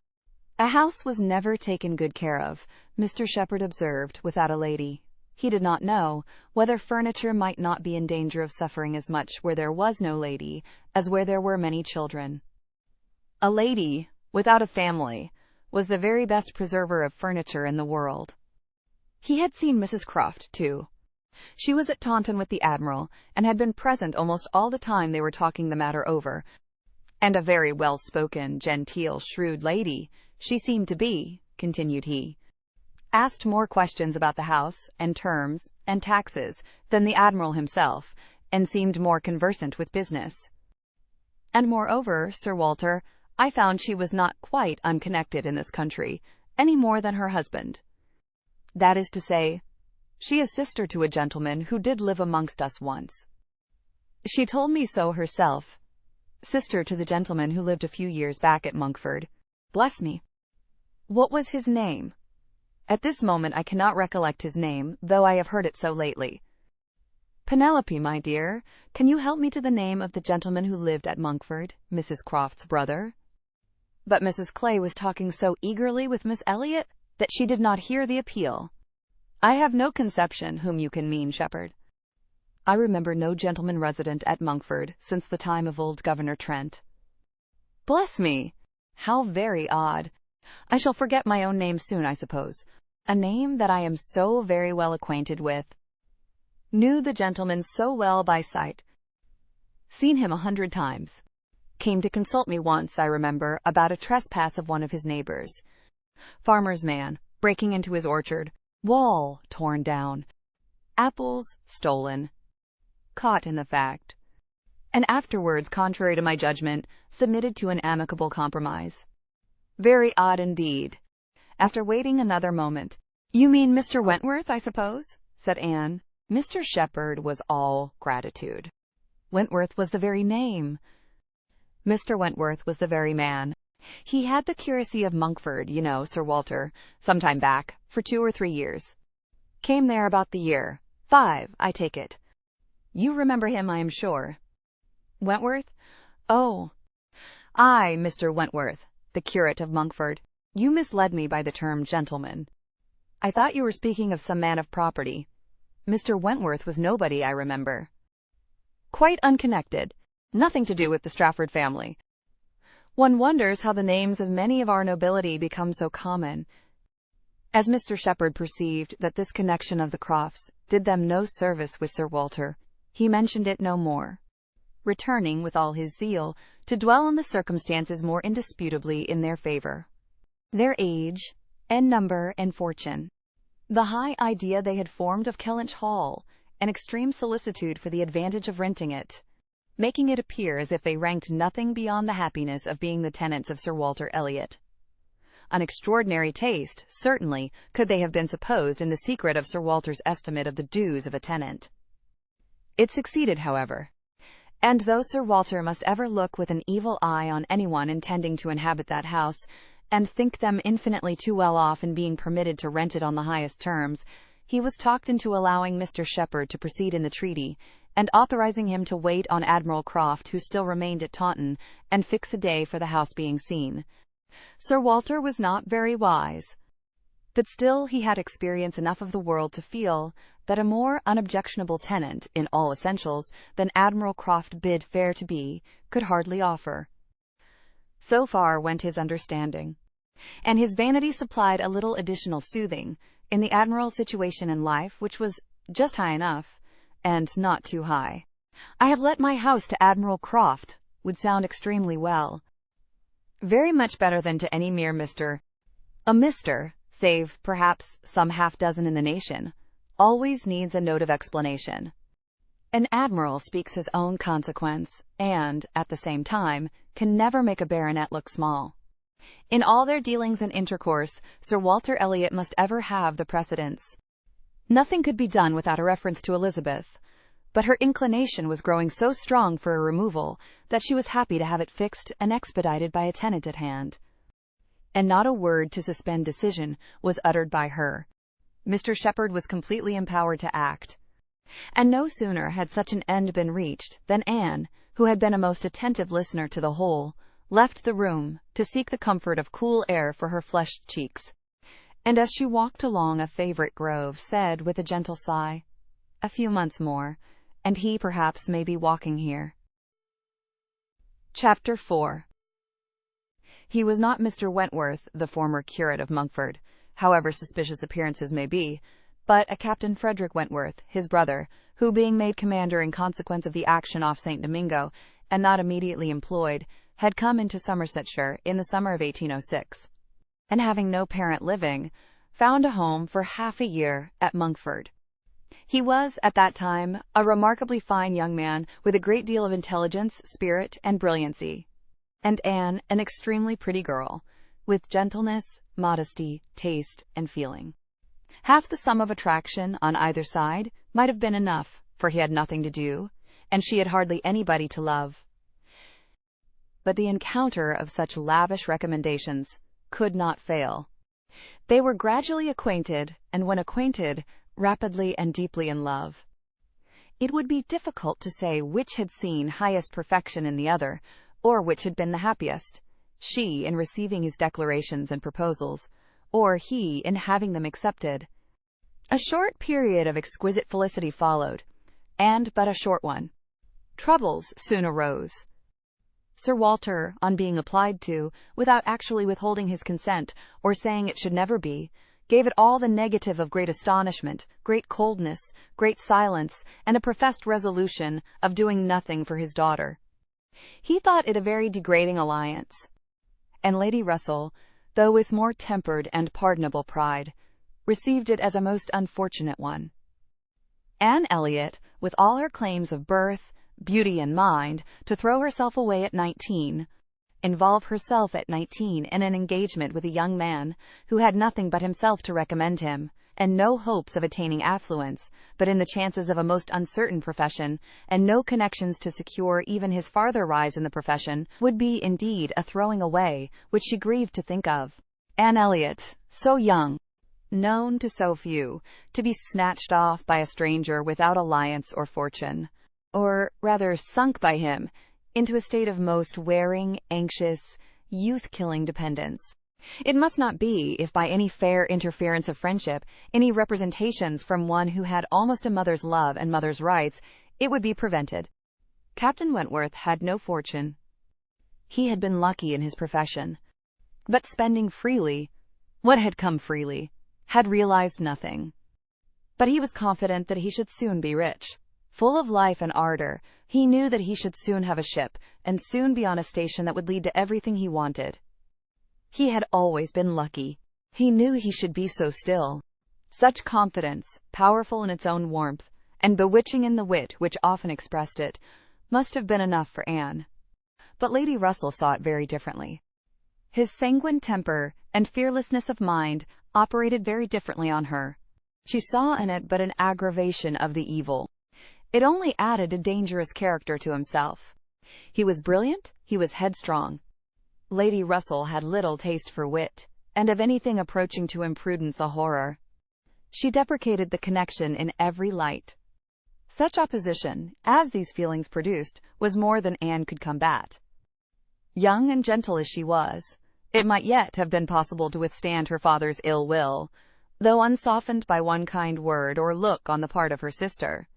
A house was never taken good care of, Mr. Shepherd observed, without a lady. He did not know whether furniture might not be in danger of suffering as much where there was no lady as where there were many children. A lady, without a family, was the very best preserver of furniture in the world. He had seen Mrs. Croft, too. She was at Taunton with the Admiral, and had been present almost all the time they were talking the matter over, and a very well-spoken, genteel, shrewd lady she seemed to be, continued he. Asked more questions about the house, and terms, and taxes, than the Admiral himself, and seemed more conversant with business. And moreover, Sir Walter, I found she was not quite unconnected in this country, any more than her husband. That is to say, she is sister to a gentleman who did live amongst us once. She told me so herself. Sister to the gentleman who lived a few years back at Monkford. Bless me! What was his name? At this moment I cannot recollect his name, though I have heard it so lately. Penelope, my dear, can you help me to the name of the gentleman who lived at Monkford, Mrs. Croft's brother? But Mrs. Clay was talking so eagerly with Miss Elliot that she did not hear the appeal. I have no conception whom you can mean, Shepherd. I remember no gentleman resident at Monkford since the time of old Governor Trent. Bless me! How very odd. I shall forget my own name soon, I suppose. A name that I am so very well acquainted with. Knew the gentleman so well by sight. Seen him 100 times. Came to consult me once, I remember, about a trespass of one of his neighbors. Farmer's man, breaking into his orchard. Wall torn down. Apples stolen. Caught in the fact. And afterwards, contrary to my judgment, submitted to an amicable compromise. Very odd indeed. After waiting another moment, "You mean Mr. Wentworth, I suppose?" said Anne. Mr. Shepherd was all gratitude. Wentworth was the very name. Mr. Wentworth was the very man. He had the curacy of Monkford, you know, Sir Walter, some time back, for 2 or 3 years. Came there about the year 5, I take it. You remember him, I am sure. Wentworth? Oh, I, Mr. Wentworth, the curate of Monkford. You misled me by the term gentleman. I thought you were speaking of some man of property. Mr. Wentworth was nobody, I remember. Quite unconnected. Nothing to do with the Strafford family. One wonders how the names of many of our nobility become so common. As Mr. Shepherd perceived that this connection of the Crofts did them no service with Sir Walter, he mentioned it no more, returning with all his zeal to dwell on the circumstances more indisputably in their favor. Their age, and number, and fortune. The high idea they had formed of Kellynch Hall, and extreme solicitude for the advantage of renting it, making it appear as if they ranked nothing beyond the happiness of being the tenants of Sir Walter Elliot. An extraordinary taste, certainly, could they have been supposed in the secret of Sir Walter's estimate of the dues of a tenant. It succeeded, however, and though Sir Walter must ever look with an evil eye on anyone intending to inhabit that house, and think them infinitely too well off in being permitted to rent it on the highest terms, he was talked into allowing Mr. Shepherd to proceed in the treaty, and authorizing him to wait on Admiral Croft, who still remained at Taunton, and fix a day for the house being seen. Sir Walter was not very wise, but still he had experience enough of the world to feel that a more unobjectionable tenant, in all essentials, than Admiral Croft bid fair to be, could hardly offer. So far went his understanding, and his vanity supplied a little additional soothing in the Admiral's situation in life, which was just high enough, and not too high. "I have let my house to Admiral Croft," would sound extremely well. Very much better than to any mere Mr. A Mr., save, perhaps, some half-dozen in the nation, always needs a note of explanation. An admiral speaks his own consequence, and, at the same time, can never make a baronet look small. In all their dealings and intercourse, Sir Walter Elliot must ever have the precedence. Nothing could be done without a reference to Elizabeth, but her inclination was growing so strong for a removal that she was happy to have it fixed and expedited by a tenant at hand. And not a word to suspend decision was uttered by her. Mr. Shepherd was completely empowered to act. And no sooner had such an end been reached than Anne, who had been a most attentive listener to the whole, left the room to seek the comfort of cool air for her flushed cheeks, and as she walked along a favourite grove, said with a gentle sigh, "A few months more, and he perhaps may be walking here." Chapter 4. He was not Mr. Wentworth, the former curate of Monkford, however suspicious appearances may be, but a Captain Frederick Wentworth, his brother, who, being made commander in consequence of the action off St. Domingo, and not immediately employed, had come into Somersetshire in the summer of 1806, and having no parent living, found a home for half a year at Monkford. He was, at that time, a remarkably fine young man, with a great deal of intelligence, spirit, and brilliancy, and Anne an extremely pretty girl, with gentleness, modesty, taste, and feeling. Half the sum of attraction on either side might have been enough, for he had nothing to do, and she had hardly anybody to love. But the encounter of such lavish recommendations could not fail. They were gradually acquainted, and when acquainted, rapidly and deeply in love. It would be difficult to say which had seen highest perfection in the other, or which had been the happiest, she in receiving his declarations and proposals, or he in having them accepted. A short period of exquisite felicity followed, and but a short one. Troubles soon arose. Sir Walter, on being applied to, without actually withholding his consent, or saying it should never be, gave it all the negative of great astonishment, great coldness, great silence, and a professed resolution of doing nothing for his daughter. He thought it a very degrading alliance. And Lady Russell, though with more tempered and pardonable pride, received it as a most unfortunate one. Anne Elliot, with all her claims of birth, beauty, and mind, to throw herself away at 19, involve herself at 19 in an engagement with a young man who had nothing but himself to recommend him, and no hopes of attaining affluence, but in the chances of a most uncertain profession, and no connections to secure even his farther rise in the profession, would be indeed a throwing away which she grieved to think of. Anne Elliot, so young, known to so few, to be snatched off by a stranger without alliance or fortune, or rather sunk by him into a state of most wearing, anxious, youth-killing dependence. It must not be if by any fair interference of friendship, any representations from one who had almost a mother's love and mother's rights, it would be prevented. Captain Wentworth had no fortune. He had been lucky in his profession, but spending freely what had come freely, had realized nothing. But he was confident that he should soon be rich. Full of life and ardor, he knew that he should soon have a ship, and soon be on a station that would lead to everything he wanted. He had always been lucky. He knew he should be so still. Such confidence, powerful in its own warmth, and bewitching in the wit which often expressed it, must have been enough for Anne. But Lady Russell saw it very differently. His sanguine temper and fearlessness of mind operated very differently on her. She saw in it but an aggravation of the evil. It only added a dangerous character to himself. He was brilliant, he was headstrong. Lady Russell had little taste for wit, and of anything approaching to imprudence a horror. She deprecated the connection in every light. Such opposition, as these feelings produced, was more than Anne could combat. Young and gentle as she was, it might yet have been possible to withstand her father's ill will, though unsoftened by one kind word or look on the part of her sister.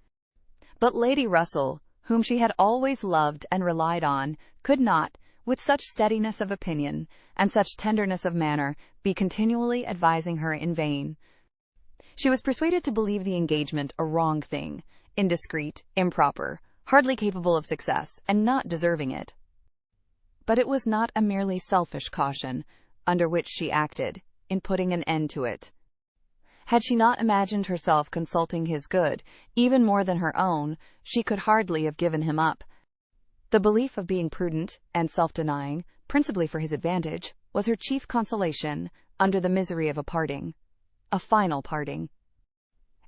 But Lady Russell, whom she had always loved and relied on, could not, with such steadiness of opinion and such tenderness of manner, be continually advising her in vain. She was persuaded to believe the engagement a wrong thing, indiscreet, improper, hardly capable of success, and not deserving it. But it was not a merely selfish caution under which she acted in putting an end to it. Had she not imagined herself consulting his good, even more than her own, she could hardly have given him up. The belief of being prudent and self-denying, principally for his advantage, was her chief consolation under the misery of a parting, a final parting.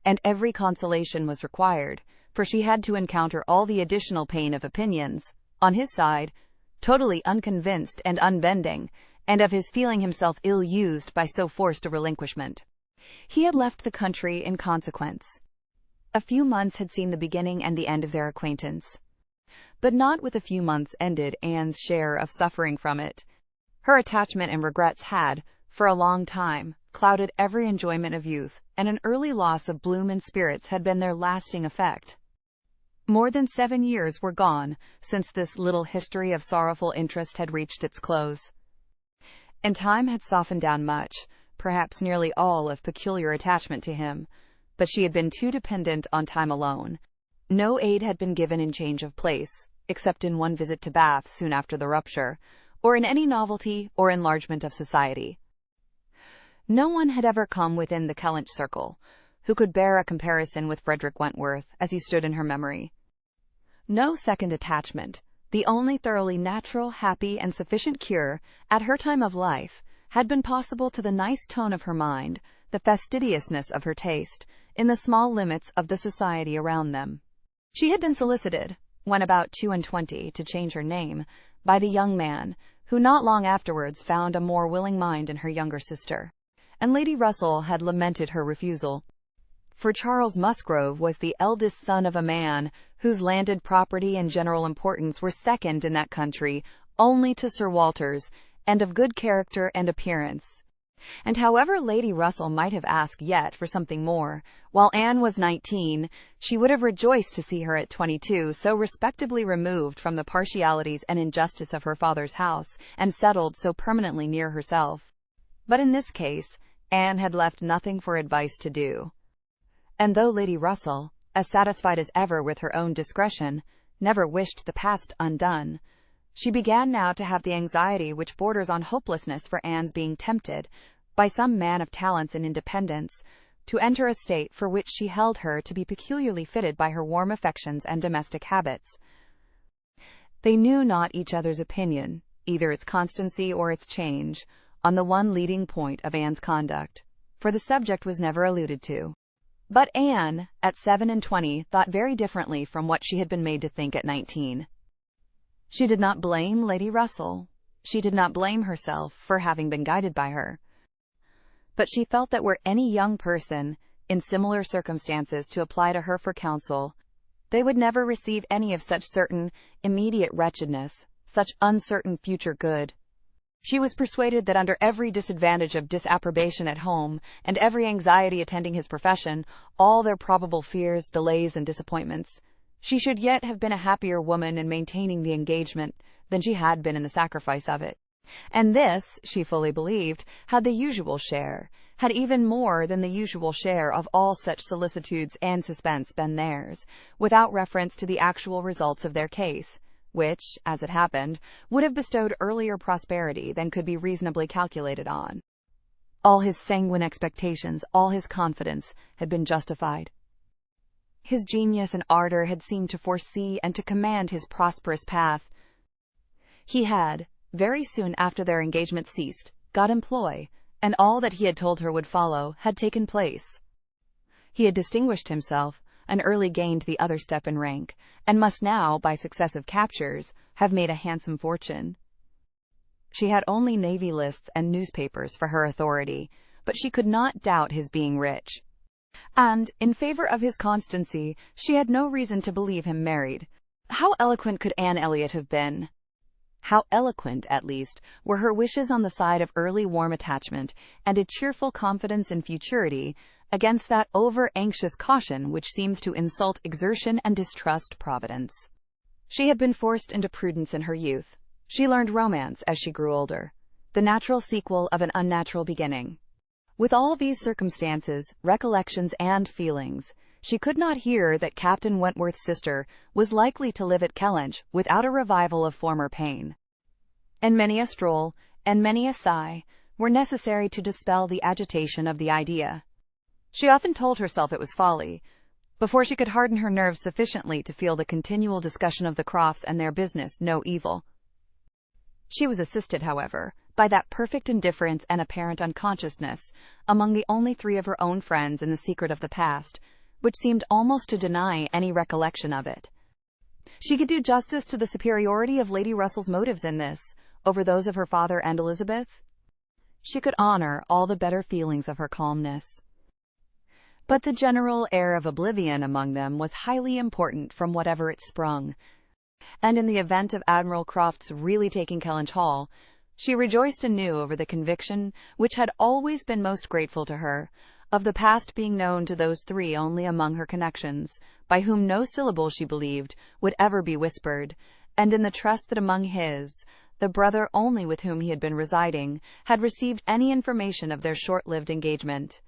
And every consolation was required, for she had to encounter all the additional pain of opinions, on his side, totally unconvinced and unbending, and of his feeling himself ill-used by so forced a relinquishment. He had left the country in consequence. A few months had seen the beginning and the end of their acquaintance. But not with a few months ended Anne's share of suffering from it. Her attachment and regrets had, for a long time, clouded every enjoyment of youth, and an early loss of bloom and spirits had been their lasting effect. More than 7 years were gone since this little history of sorrowful interest had reached its close. And time had softened down much, perhaps nearly all, of peculiar attachment to him, but she had been too dependent on time alone. No aid had been given in change of place, except in one visit to Bath soon after the rupture, or in any novelty or enlargement of society. No one had ever come within the Kellynch circle who could bear a comparison with Frederick Wentworth as he stood in her memory. No second attachment, the only thoroughly natural, happy, and sufficient cure, at her time of life, had been possible to the nice tone of her mind, the fastidiousness of her taste, in the small limits of the society around them. She had been solicited, when about 22, to change her name, by the young man, who not long afterwards found a more willing mind in her younger sister, and Lady Russell had lamented her refusal. For Charles Musgrove was the eldest son of a man whose landed property and general importance were second in that country only to Sir Walter's, and of good character and appearance. And however Lady Russell might have asked yet for something more, while Anne was 19, she would have rejoiced to see her at 22 so respectably removed from the partialities and injustice of her father's house, and settled so permanently near herself. But in this case, Anne had left nothing for advice to do. And though Lady Russell, as satisfied as ever with her own discretion, never wished the past undone, she began now to have the anxiety which borders on hopelessness for Anne's being tempted, by some man of talents and independence, to enter a state for which she held her to be peculiarly fitted by her warm affections and domestic habits. They knew not each other's opinion, either its constancy or its change, on the one leading point of Anne's conduct, for the subject was never alluded to. But Anne, at 27, thought very differently from what she had been made to think at 19. She did not blame Lady Russell. She did not blame herself for having been guided by her. But she felt that were any young person, in similar circumstances, to apply to her for counsel, they would never receive any of such certain, immediate wretchedness, such uncertain future good. She was persuaded that under every disadvantage of disapprobation at home, and every anxiety attending his profession, all their probable fears, delays, and disappointments, she should yet have been a happier woman in maintaining the engagement than she had been in the sacrifice of it. And this, she fully believed, had the usual share, had even more than the usual share of all such solicitudes and suspense been theirs, without reference to the actual results of their case, which, as it happened, would have bestowed earlier prosperity than could be reasonably calculated on. All his sanguine expectations, all his confidence, had been justified. His genius and ardor had seemed to foresee and to command his prosperous path. He had, very soon after their engagement ceased, got employ, and all that he had told her would follow had taken place. He had distinguished himself, and early gained the other step in rank, and must now, by successive captures, have made a handsome fortune. She had only navy lists and newspapers for her authority, but she could not doubt his being rich. And, in favor of his constancy, she had no reason to believe him married. How eloquent could Anne Elliot have been? How eloquent, at least, were her wishes on the side of early warm attachment and a cheerful confidence in futurity, against that over-anxious caution which seems to insult exertion and distrust Providence. She had been forced into prudence in her youth. She learned romance as she grew older, the natural sequel of an unnatural beginning. With all these circumstances, recollections, and feelings, she could not hear that Captain Wentworth's sister was likely to live at Kellynch without a revival of former pain. And many a stroll, and many a sigh, were necessary to dispel the agitation of the idea. She often told herself it was folly, before she could harden her nerves sufficiently to feel the continual discussion of the Crofts and their business no evil. She was assisted, however, by that perfect indifference and apparent unconsciousness, among the only three of her own friends in the secret of the past, which seemed almost to deny any recollection of it. She could do justice to the superiority of Lady Russell's motives in this, over those of her father and Elizabeth. She could honor all the better feelings of her calmness. But the general air of oblivion among them was highly important from whatever it sprung, and in the event of Admiral Croft's really taking Kellynch Hall, she rejoiced anew over the conviction, which had always been most grateful to her, of the past being known to those three only among her connections, by whom no syllable, she believed, would ever be whispered, and in the trust that among his, the brother only with whom he had been residing, had received any information of their short-lived engagement.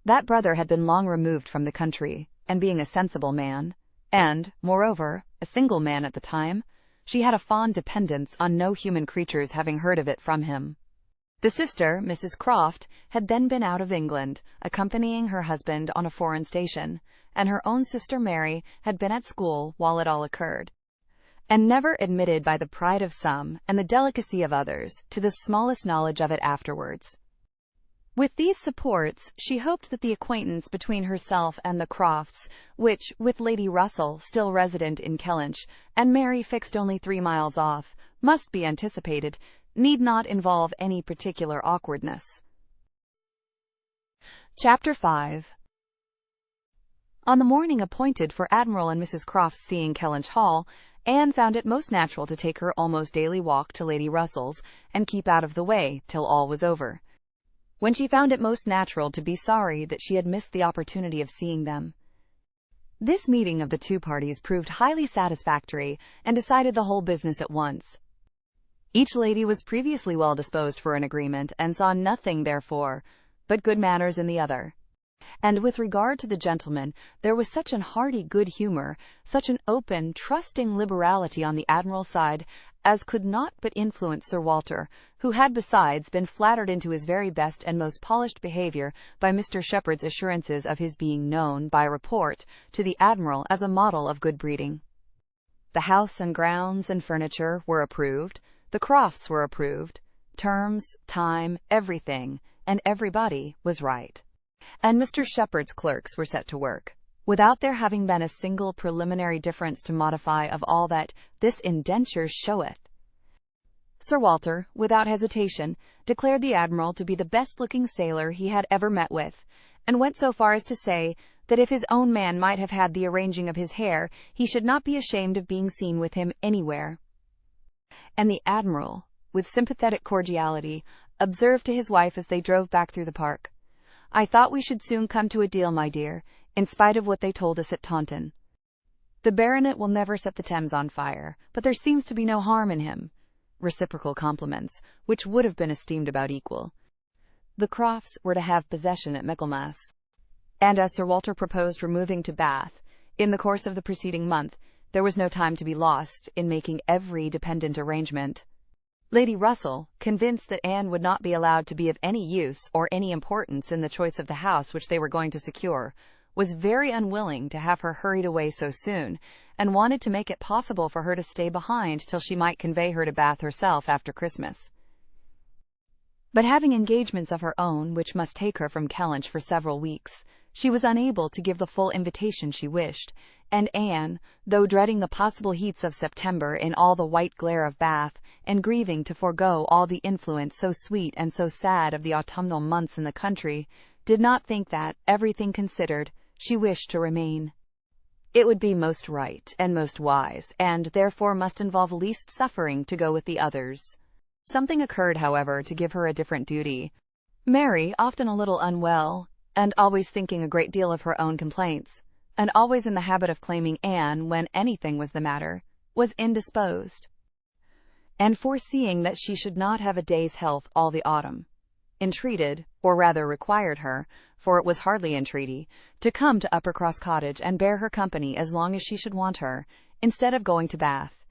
That brother had been long removed from the country, and being a sensible man, and, moreover, a single man at the time, she had a fond dependence on no human creature's having heard of it from him. The sister, Mrs. Croft, had then been out of England, accompanying her husband on a foreign station, and her own sister Mary had been at school while it all occurred, and never admitted by the pride of some and the delicacy of others to the smallest knowledge of it afterwards. With these supports, she hoped that the acquaintance between herself and the Crofts, which, with Lady Russell still resident in Kellynch, and Mary fixed only 3 miles off, must be anticipated, need not involve any particular awkwardness. Chapter 5. On the morning appointed for Admiral and Mrs. Croft's seeing Kellynch Hall, Anne found it most natural to take her almost daily walk to Lady Russell's, and keep out of the way till all was over. when she found it most natural to be sorry that she had missed the opportunity of seeing them. This meeting of the two parties proved highly satisfactory and decided the whole business at once. Each lady was previously well disposed for an agreement and saw nothing, therefore, but good manners in the other. And with regard to the gentleman, there was such an hearty good humor, such an open, trusting liberality on the Admiral's side, as could not but influence Sir Walter, who had besides been flattered into his very best and most polished behaviour by Mr. Shepherd's assurances of his being known, by report, to the Admiral as a model of good breeding. The house and grounds and furniture were approved, the Crofts were approved, terms, time, everything, and everybody was right. And Mr. Shepherd's clerks were set to work, without there having been a single preliminary difference to modify of all that this indenture showeth. Sir Walter, without hesitation, declared the Admiral to be the best-looking sailor he had ever met with, and went so far as to say that if his own man might have had the arranging of his hair, he should not be ashamed of being seen with him anywhere. And the Admiral, with sympathetic cordiality, observed to his wife as they drove back through the park, "I thought we should soon come to a deal, my dear, in spite of what they told us at Taunton. The baronet will never set the Thames on fire, but there seems to be no harm in him." Reciprocal compliments, which would have been esteemed about equal. The Crofts were to have possession at Michaelmas, and as Sir Walter proposed removing to Bath in the course of the preceding month, there was no time to be lost in making every dependent arrangement. Lady Russell, convinced that Anne would not be allowed to be of any use or any importance in the choice of the house which they were going to secure, was very unwilling to have her hurried away so soon, and wanted to make it possible for her to stay behind till she might convey her to Bath herself after Christmas. But having engagements of her own which must take her from Kellynch for several weeks, she was unable to give the full invitation she wished, and Anne, though dreading the possible heats of September in all the white glare of Bath, and grieving to forego all the influence so sweet and so sad of the autumnal months in the country, did not think that, everything considered, she wished to remain. It would be most right and most wise, and therefore must involve least suffering, to go with the others. Something occurred, however, to give her a different duty. Mary, often a little unwell, and always thinking a great deal of her own complaints, and always in the habit of claiming Anne when anything was the matter, was indisposed, and foreseeing that she should not have a day's health all the autumn, entreated, or rather required her, for it was hardly entreaty, to come to Uppercross Cottage and bear her company as long as she should want her, instead of going to Bath.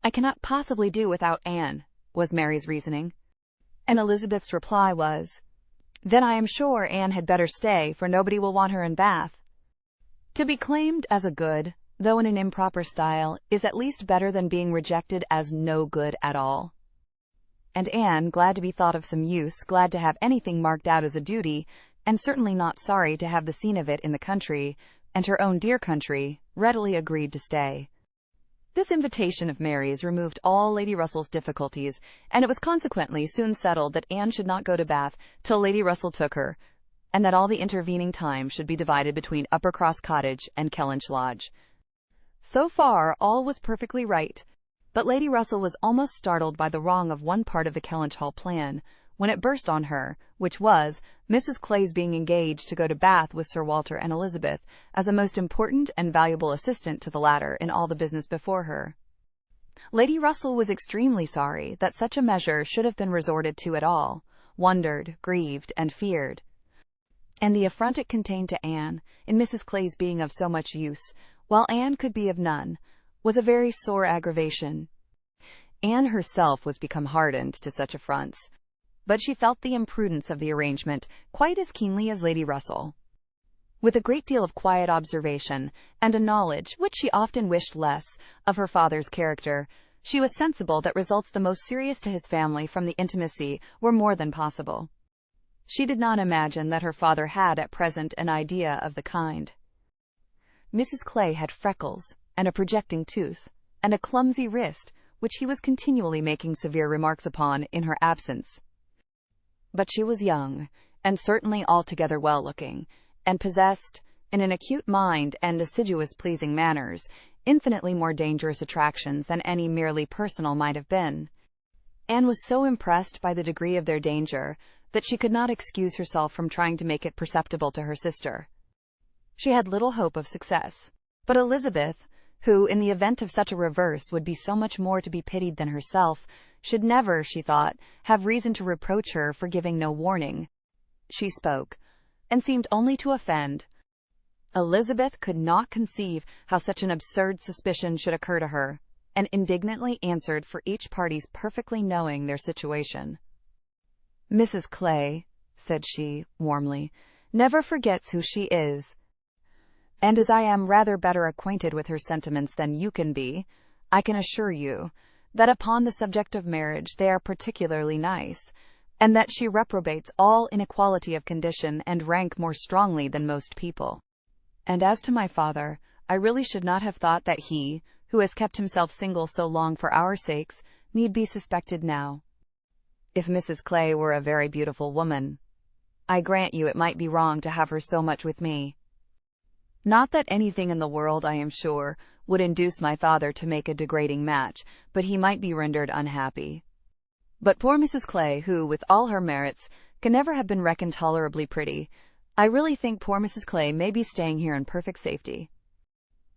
"I cannot possibly do without Anne," was Mary's reasoning, and Elizabeth's reply was, "Then I am sure Anne had better stay, for nobody will want her in Bath." To be claimed as a good, though in an improper style, is at least better than being rejected as no good at all. And Anne, glad to be thought of some use, glad to have anything marked out as a duty, and certainly not sorry to have the scene of it in the country, and her own dear country, readily agreed to stay. This invitation of Mary's removed all Lady Russell's difficulties, and it was consequently soon settled that Anne should not go to Bath till Lady Russell took her, and that all the intervening time should be divided between Uppercross Cottage and Kellynch Lodge. So far all was perfectly right, but Lady Russell was almost startled by the wrong of one part of the Kellynch Hall plan, when it burst on her, which was Mrs. Clay's being engaged to go to Bath with Sir Walter and Elizabeth, as a most important and valuable assistant to the latter in all the business before her. Lady Russell was extremely sorry that such a measure should have been resorted to at all, wondered, grieved, and feared. And the affront it contained to Anne, in Mrs. Clay's being of so much use, while Anne could be of none, was a very sore aggravation. Anne herself was become hardened to such affronts, but she felt the imprudence of the arrangement quite as keenly as Lady Russell. With a great deal of quiet observation, and a knowledge, which she often wished less, of her father's character, she was sensible that results the most serious to his family from the intimacy were more than possible. She did not imagine that her father had at present an idea of the kind. Mrs. Clay had freckles, and a projecting tooth, and a clumsy wrist, which he was continually making severe remarks upon in her absence. But she was young, and certainly altogether well-looking, and possessed, in an acute mind and assiduous pleasing manners, infinitely more dangerous attractions than any merely personal might have been. Anne was so impressed by the degree of their danger, that she could not excuse herself from trying to make it perceptible to her sister. She had little hope of success. But Elizabeth, who, in the event of such a reverse, would be so much more to be pitied than herself, should never, she thought, have reason to reproach her for giving no warning. She spoke, and seemed only to offend. Elizabeth could not conceive how such an absurd suspicion should occur to her, and indignantly answered for each party's perfectly knowing their situation. "Mrs. Clay," said she, warmly, "never forgets who she is, and as I am rather better acquainted with her sentiments than you can be, I can assure you that upon the subject of marriage they are particularly nice, and that she reprobates all inequality of condition and rank more strongly than most people. And as to my father, I really should not have thought that he, who has kept himself single so long for our sakes, need be suspected now. If Mrs. Clay were a very beautiful woman, I grant you it might be wrong to have her so much with me. Not that anything in the world, I am sure, would induce my father to make a degrading match, but he might be rendered unhappy. But poor Mrs. Clay, who, with all her merits, can never have been reckoned tolerably pretty, I really think poor Mrs. Clay may be staying here in perfect safety.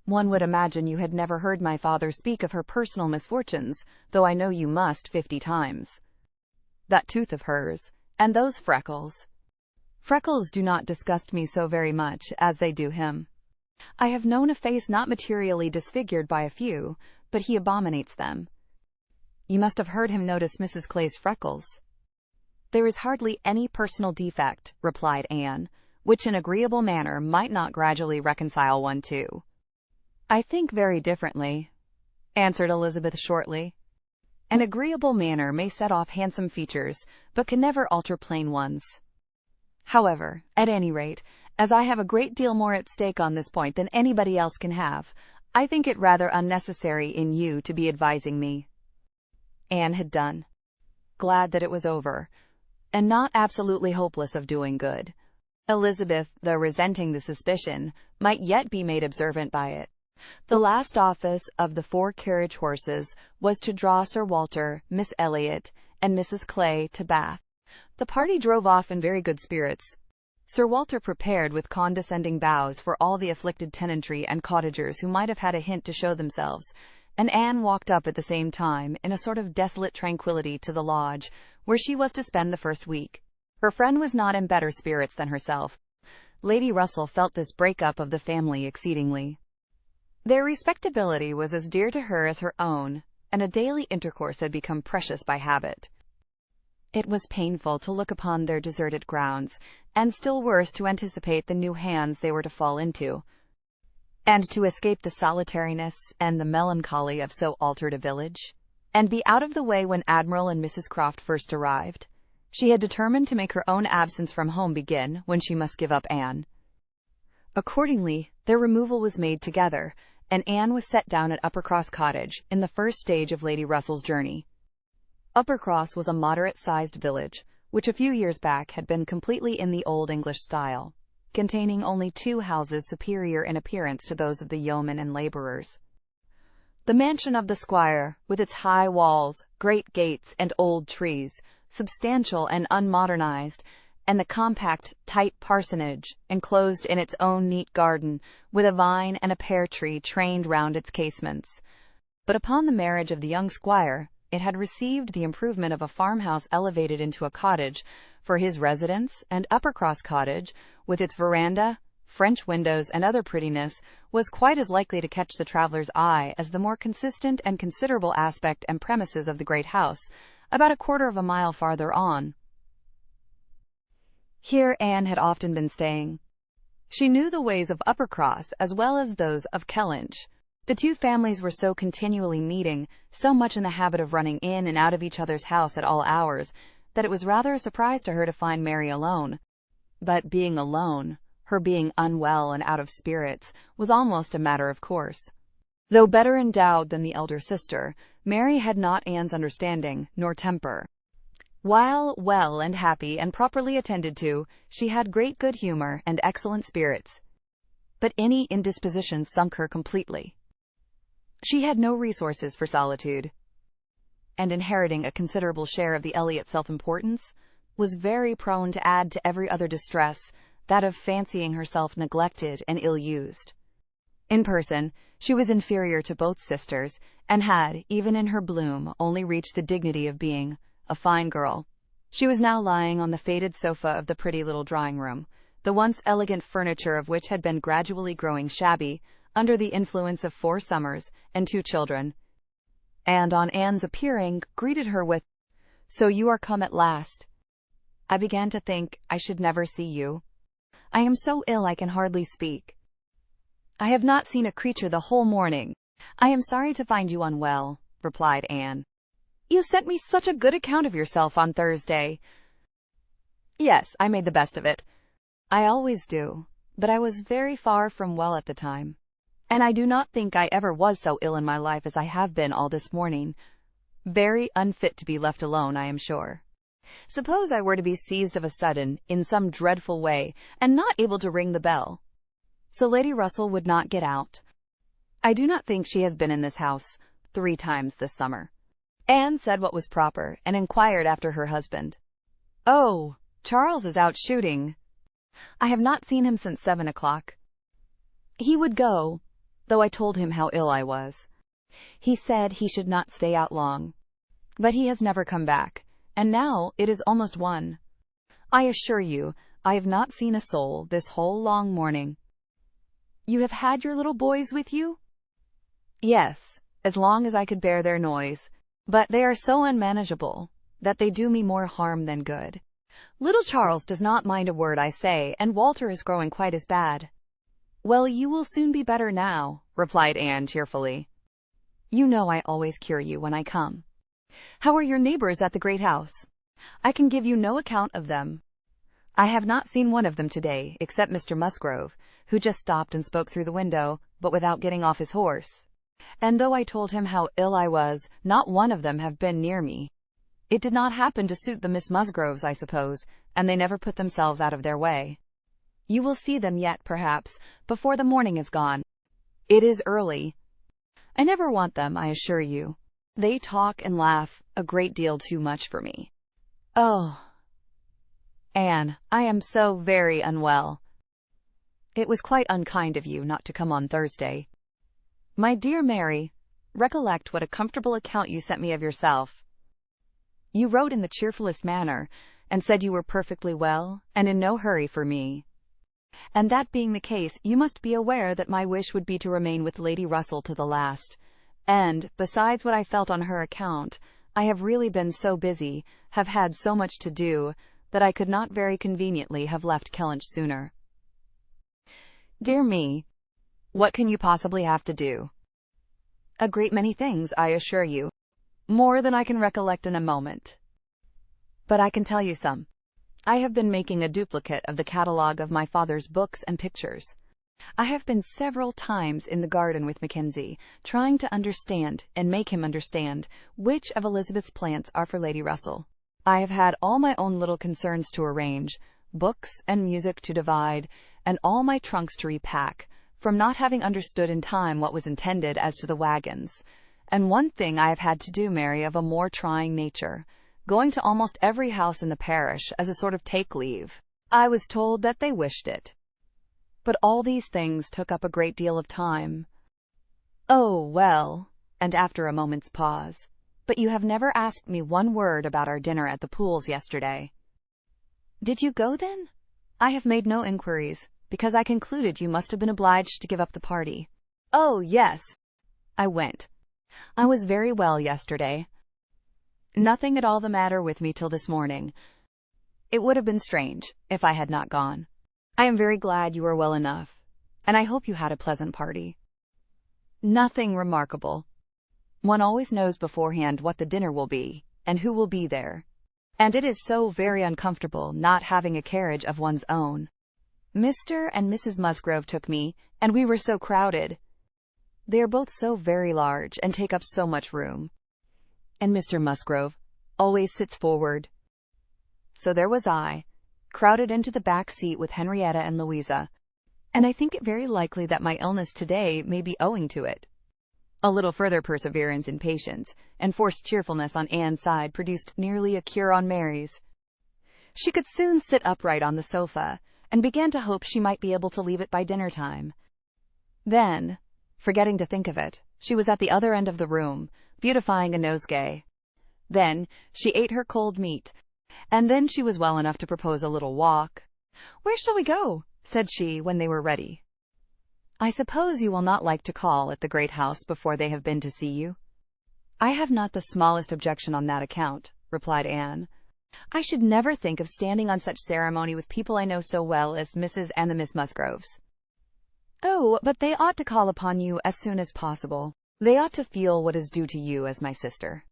One would imagine you had never heard my father speak of her personal misfortunes, though I know you must 50 times. That tooth of hers, and those freckles. Freckles do not disgust me so very much as they do him. I have known a face not materially disfigured by a few, but he abominates them. You must have heard him notice Mrs. Clay's freckles." "There is hardly any personal defect," replied Anne, "which an agreeable manner might not gradually reconcile one to." "I think very differently," answered Elizabeth shortly. "An agreeable manner may set off handsome features, but can never alter plain ones. However, at any rate, as I have a great deal more at stake on this point than anybody else can have, I think it rather unnecessary in you to be advising me." Anne had done. Glad that it was over, and not absolutely hopeless of doing good. Elizabeth, though resenting the suspicion, might yet be made observant by it. The last office of the 4 carriage horses was to draw Sir Walter, Miss Elliot, and Mrs. Clay to Bath. The party drove off in very good spirits. Sir Walter prepared with condescending bows for all the afflicted tenantry and cottagers who might have had a hint to show themselves, and Anne walked up at the same time in a sort of desolate tranquillity to the lodge, where she was to spend the first week. Her friend was not in better spirits than herself. Lady Russell felt this break-up of the family exceedingly. Their respectability was as dear to her as her own, and a daily intercourse had become precious by habit. It was painful to look upon their deserted grounds, and still worse to anticipate the new hands they were to fall into, and to escape the solitariness and the melancholy of so altered a village, and be out of the way when Admiral and Mrs. Croft first arrived. She had determined to make her own absence from home begin when she must give up Anne. Accordingly, their removal was made together, and Anne was set down at Uppercross Cottage in the first stage of Lady Russell's journey. Uppercross was a moderate-sized village, which a few years back had been completely in the old English style, containing only 2 houses superior in appearance to those of the yeomen and labourers. The mansion of the squire, with its high walls, great gates, and old trees, substantial and unmodernized, and the compact, tight parsonage, enclosed in its own neat garden, with a vine and a pear tree trained round its casements. But upon the marriage of the young squire, it had received the improvement of a farmhouse elevated into a cottage for his residence, and Uppercross Cottage, with its veranda, French windows, and other prettiness, was quite as likely to catch the traveller's eye as the more consistent and considerable aspect and premises of the great house, about a quarter of a mile farther on. Here Anne had often been staying. She knew the ways of Uppercross as well as those of Kellynch. The 2 families were so continually meeting, so much in the habit of running in and out of each other's house at all hours, that it was rather a surprise to her to find Mary alone. But being alone, her being unwell and out of spirits, was almost a matter of course. Though better endowed than the elder sister, Mary had not Anne's understanding, nor temper. While well and happy and properly attended to, she had great good humour and excellent spirits. But any indisposition sunk her completely. She had no resources for solitude, and inheriting a considerable share of the Elliot self-importance, was very prone to add to every other distress, that of fancying herself neglected and ill-used. In person, she was inferior to both sisters, and had, even in her bloom, only reached the dignity of being a fine girl. She was now lying on the faded sofa of the pretty little drawing-room, the once elegant furniture of which had been gradually growing shabby under the influence of 4 summers and 2 children, and on Anne's appearing, greeted her with, "So you are come at last. I began to think I should never see you. I am so ill I can hardly speak. I have not seen a creature the whole morning. I am sorry to find you unwell," replied Anne. "You sent me such a good account of yourself on Thursday." "Yes, I made the best of it. I always do, but I was very far from well at the time, and I do not think I ever was so ill in my life as I have been all this morning. Very unfit to be left alone, I am sure. Suppose I were to be seized of a sudden, in some dreadful way, and not able to ring the bell. So Lady Russell would not get out. I do not think she has been in this house 3 times this summer." Anne said what was proper, and inquired after her husband. "Oh, Charles is out shooting. I have not seen him since 7 o'clock. He would go, though I told him how ill I was. He said he should not stay out long, but he has never come back, and now it is almost 1. I assure you, I have not seen a soul this whole long morning." "You have had your little boys with you?" "Yes, as long as I could bear their noise, but they are so unmanageable that they do me more harm than good. Little Charles does not mind a word I say, and Walter is growing quite as bad." "Well, you will soon be better now," replied Anne cheerfully. "You know I always cure you when I come. How are your neighbors at the great house? I can give you no account of them. I have not seen one of them today, except Mr. Musgrove, who just stopped and spoke through the window, but without getting off his horse. And though I told him how ill I was, not one of them have been near me. It did not happen to suit the Miss Musgroves, I suppose, and they never put themselves out of their way. You will see them yet, perhaps, before the morning is gone. It is early. I never want them, I assure you. They talk and laugh a great deal too much for me. Oh, Anne, I am so very unwell. It was quite unkind of you not to come on Thursday. My dear Mary, recollect what a comfortable account you sent me of yourself. You wrote in the cheerfulest manner, and said you were perfectly well, and in no hurry for me. And that being the case, you must be aware that my wish would be to remain with Lady Russell to the last. And, besides what I felt on her account, I have really been so busy, have had so much to do, that I could not very conveniently have left Kellynch sooner. Dear me, what can you possibly have to do? A great many things, I assure you. More than I can recollect in a moment. But I can tell you some. I have been making a duplicate of the catalogue of my father's books and pictures. I have been several times in the garden with Mackenzie, trying to understand and make him understand which of Elizabeth's plants are for Lady Russell. I have had all my own little concerns to arrange, books and music to divide, and all my trunks to repack, from not having understood in time what was intended as to the wagons. And one thing I have had to do, Mary, of a more trying nature, going to almost every house in the parish as a sort of take-leave. I was told that they wished it. But all these things took up a great deal of time. Oh, well, and after a moment's pause, but you have never asked me one word about our dinner at the Pools yesterday. Did you go, then? I have made no inquiries, because I concluded you must have been obliged to give up the party. Oh, yes, I went. I was very well yesterday. Nothing at all the matter with me till this morning. It would have been strange if I had not gone. I am very glad you are well enough, and I hope you had a pleasant party. Nothing remarkable. One always knows beforehand what the dinner will be, and who will be there. And it is so very uncomfortable not having a carriage of one's own. Mr. and Mrs. Musgrove took me, and we were so crowded. They are both so very large and take up so much room. And Mr. Musgrove always sits forward. So there was I, crowded into the back seat with Henrietta and Louisa, and I think it very likely that my illness today may be owing to it. A little further perseverance in patience and forced cheerfulness on Anne's side produced nearly a cure on Mary's. She could soon sit upright on the sofa, and began to hope she might be able to leave it by dinner time. Then, forgetting to think of it, she was at the other end of the room, beautifying a nosegay. Then she ate her cold meat, and then she was well enough to propose a little walk. "Where shall we go?" said she when they were ready. "I suppose you will not like to call at the great house before they have been to see you?" "I have not the smallest objection on that account," replied Anne. "I should never think of standing on such ceremony with people I know so well as Mrs. and the Miss Musgroves." "Oh, but they ought to call upon you as soon as possible. They ought to feel what is due to you as my sister.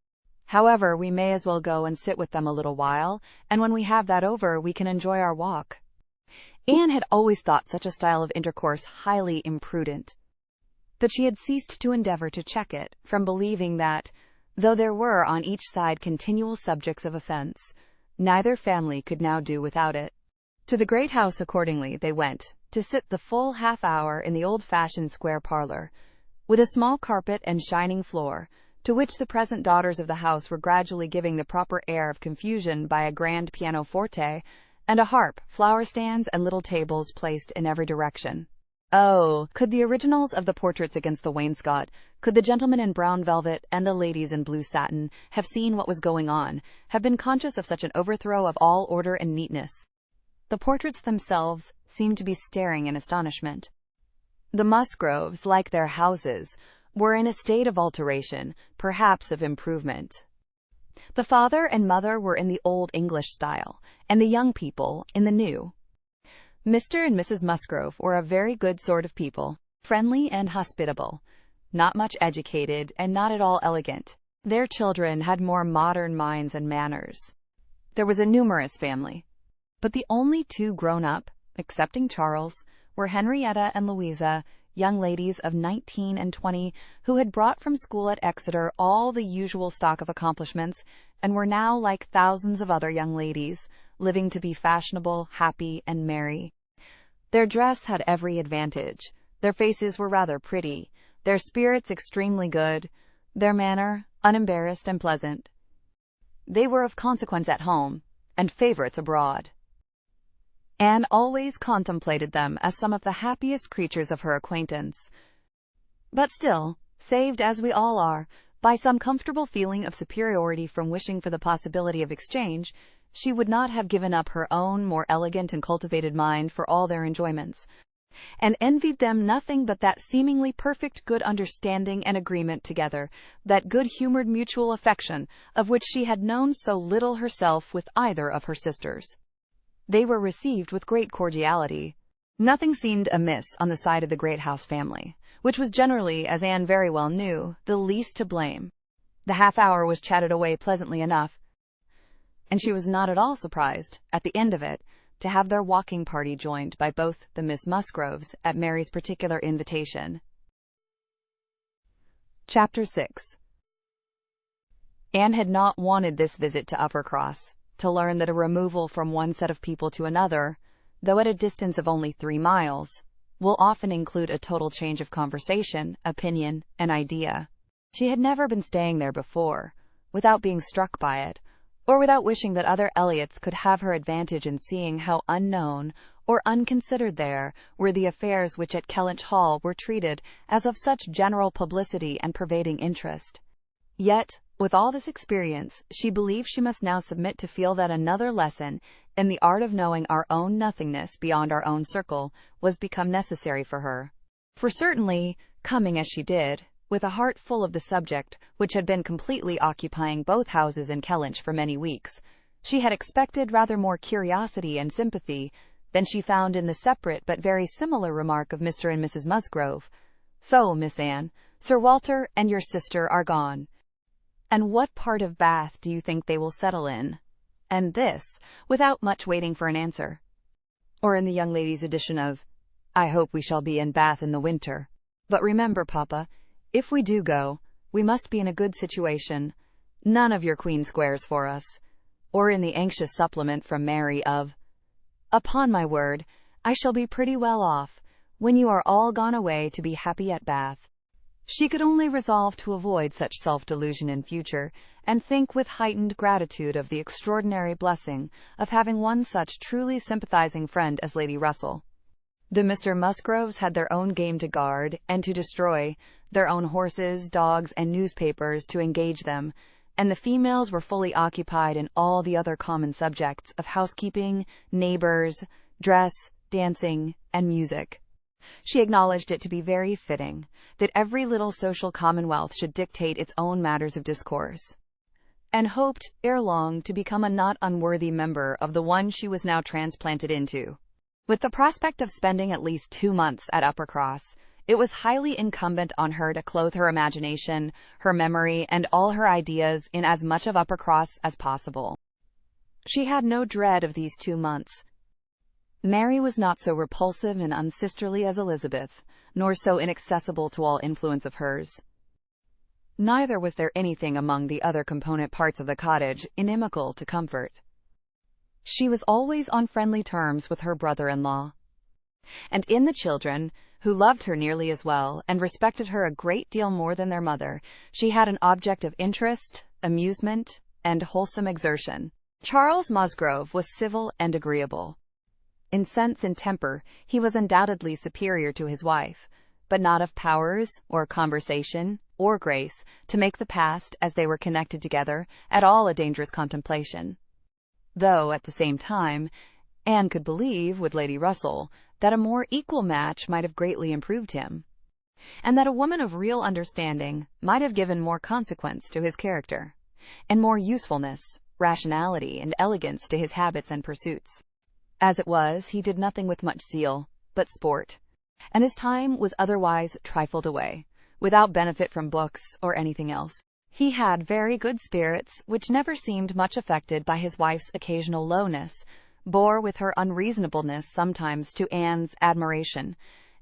However, we may as well go and sit with them a little while, and when we have that over, we can enjoy our walk." Anne had always thought such a style of intercourse highly imprudent, but she had ceased to endeavor to check it, from believing that, though there were on each side continual subjects of offense, neither family could now do without it. To the great house, accordingly, they went, to sit the full half-hour in the old-fashioned square parlor, with a small carpet and shining floor, to which the present daughters of the house were gradually giving the proper air of confusion by a grand pianoforte, and a harp, flower-stands, and little tables placed in every direction. Oh, could the originals of the portraits against the wainscot, could the gentlemen in brown velvet and the ladies in blue satin have seen what was going on, have been conscious of such an overthrow of all order and neatness. The portraits themselves seemed to be staring in astonishment. The Musgroves, like their houses, were in a state of alteration, perhaps of improvement. The father and mother were in the old English style, and the young people in the new. Mr. and Mrs. Musgrove were a very good sort of people, friendly and hospitable, not much educated and not at all elegant. Their children had more modern minds and manners. There was a numerous family, but the only two grown up, excepting Charles, were Henrietta and Louisa, young ladies of 19 and 20, who had brought from school at Exeter all the usual stock of accomplishments, and were now, like thousands of other young ladies, living to be fashionable, happy, and merry. Their dress had every advantage. Their faces were rather pretty, their spirits extremely good, their manner unembarrassed and pleasant. They were of consequence at home, and favorites abroad. Anne always contemplated them as some of the happiest creatures of her acquaintance. But still, saved as we all are, by some comfortable feeling of superiority from wishing for the possibility of exchange, she would not have given up her own more elegant and cultivated mind for all their enjoyments, and envied them nothing but that seemingly perfect good understanding and agreement together, that good-humored mutual affection, of which she had known so little herself with either of her sisters. They were received with great cordiality. Nothing seemed amiss on the side of the great house family, which was generally, as Anne very well knew, the least to blame. The half-hour was chatted away pleasantly enough, and she was not at all surprised, at the end of it, to have their walking party joined by both the Miss Musgroves at Mary's particular invitation. Chapter 6. Anne had not wanted this visit to Uppercross, to learn that a removal from one set of people to another, though at a distance of only 3 miles, will often include a total change of conversation, opinion, and idea. She had never been staying there before, without being struck by it, or without wishing that other Elliots could have her advantage in seeing how unknown or unconsidered there were the affairs which at Kellynch Hall were treated as of such general publicity and pervading interest. Yet, with all this experience, she believed she must now submit to feel that another lesson in the art of knowing our own nothingness beyond our own circle was become necessary for her. For certainly, coming as she did, with a heart full of the subject which had been completely occupying both houses in Kellynch for many weeks, she had expected rather more curiosity and sympathy than she found in the separate but very similar remark of Mr. and Mrs. Musgrove. "So, Miss Anne, Sir Walter and your sister are gone. And what part of Bath do you think they will settle in?" And this, without much waiting for an answer. Or in the young lady's edition of, "I hope we shall be in Bath in the winter. But remember, Papa, if we do go, we must be in a good situation. None of your Queen Squares for us." Or in the anxious supplement from Mary of, "Upon my word, I shall be pretty well off, when you are all gone away to be happy at Bath." She could only resolve to avoid such self-delusion in future, and think with heightened gratitude of the extraordinary blessing of having one such truly sympathizing friend as Lady Russell. The Mr. Musgroves had their own game to guard and to destroy, their own horses, dogs, and newspapers to engage them, and the females were fully occupied in all the other common subjects of housekeeping, neighbors, dress, dancing, and music. She acknowledged it to be very fitting that every little social commonwealth should dictate its own matters of discourse, and hoped, ere long, to become a not unworthy member of the one she was now transplanted into. With the prospect of spending at least 2 months at Uppercross, it was highly incumbent on her to clothe her imagination, her memory, and all her ideas in as much of Uppercross as possible. She had no dread of these 2 months. Mary was not so repulsive and unsisterly as Elizabeth, nor so inaccessible to all influence of hers. Neither was there anything among the other component parts of the cottage inimical to comfort. She was always on friendly terms with her brother-in-law. And in the children, who loved her nearly as well and respected her a great deal more than their mother, she had an object of interest, amusement, and wholesome exertion. Charles Musgrove was civil and agreeable. In sense and temper, he was undoubtedly superior to his wife, but not of powers, or conversation, or grace, to make the past, as they were connected together, at all a dangerous contemplation. Though, at the same time, Anne could believe, with Lady Russell, that a more equal match might have greatly improved him, and that a woman of real understanding might have given more consequence to his character, and more usefulness, rationality, and elegance to his habits and pursuits. As it was, he did nothing with much zeal, but sport, and his time was otherwise trifled away, without benefit from books or anything else. He had very good spirits, which never seemed much affected by his wife's occasional lowness, bore with her unreasonableness sometimes to Anne's admiration,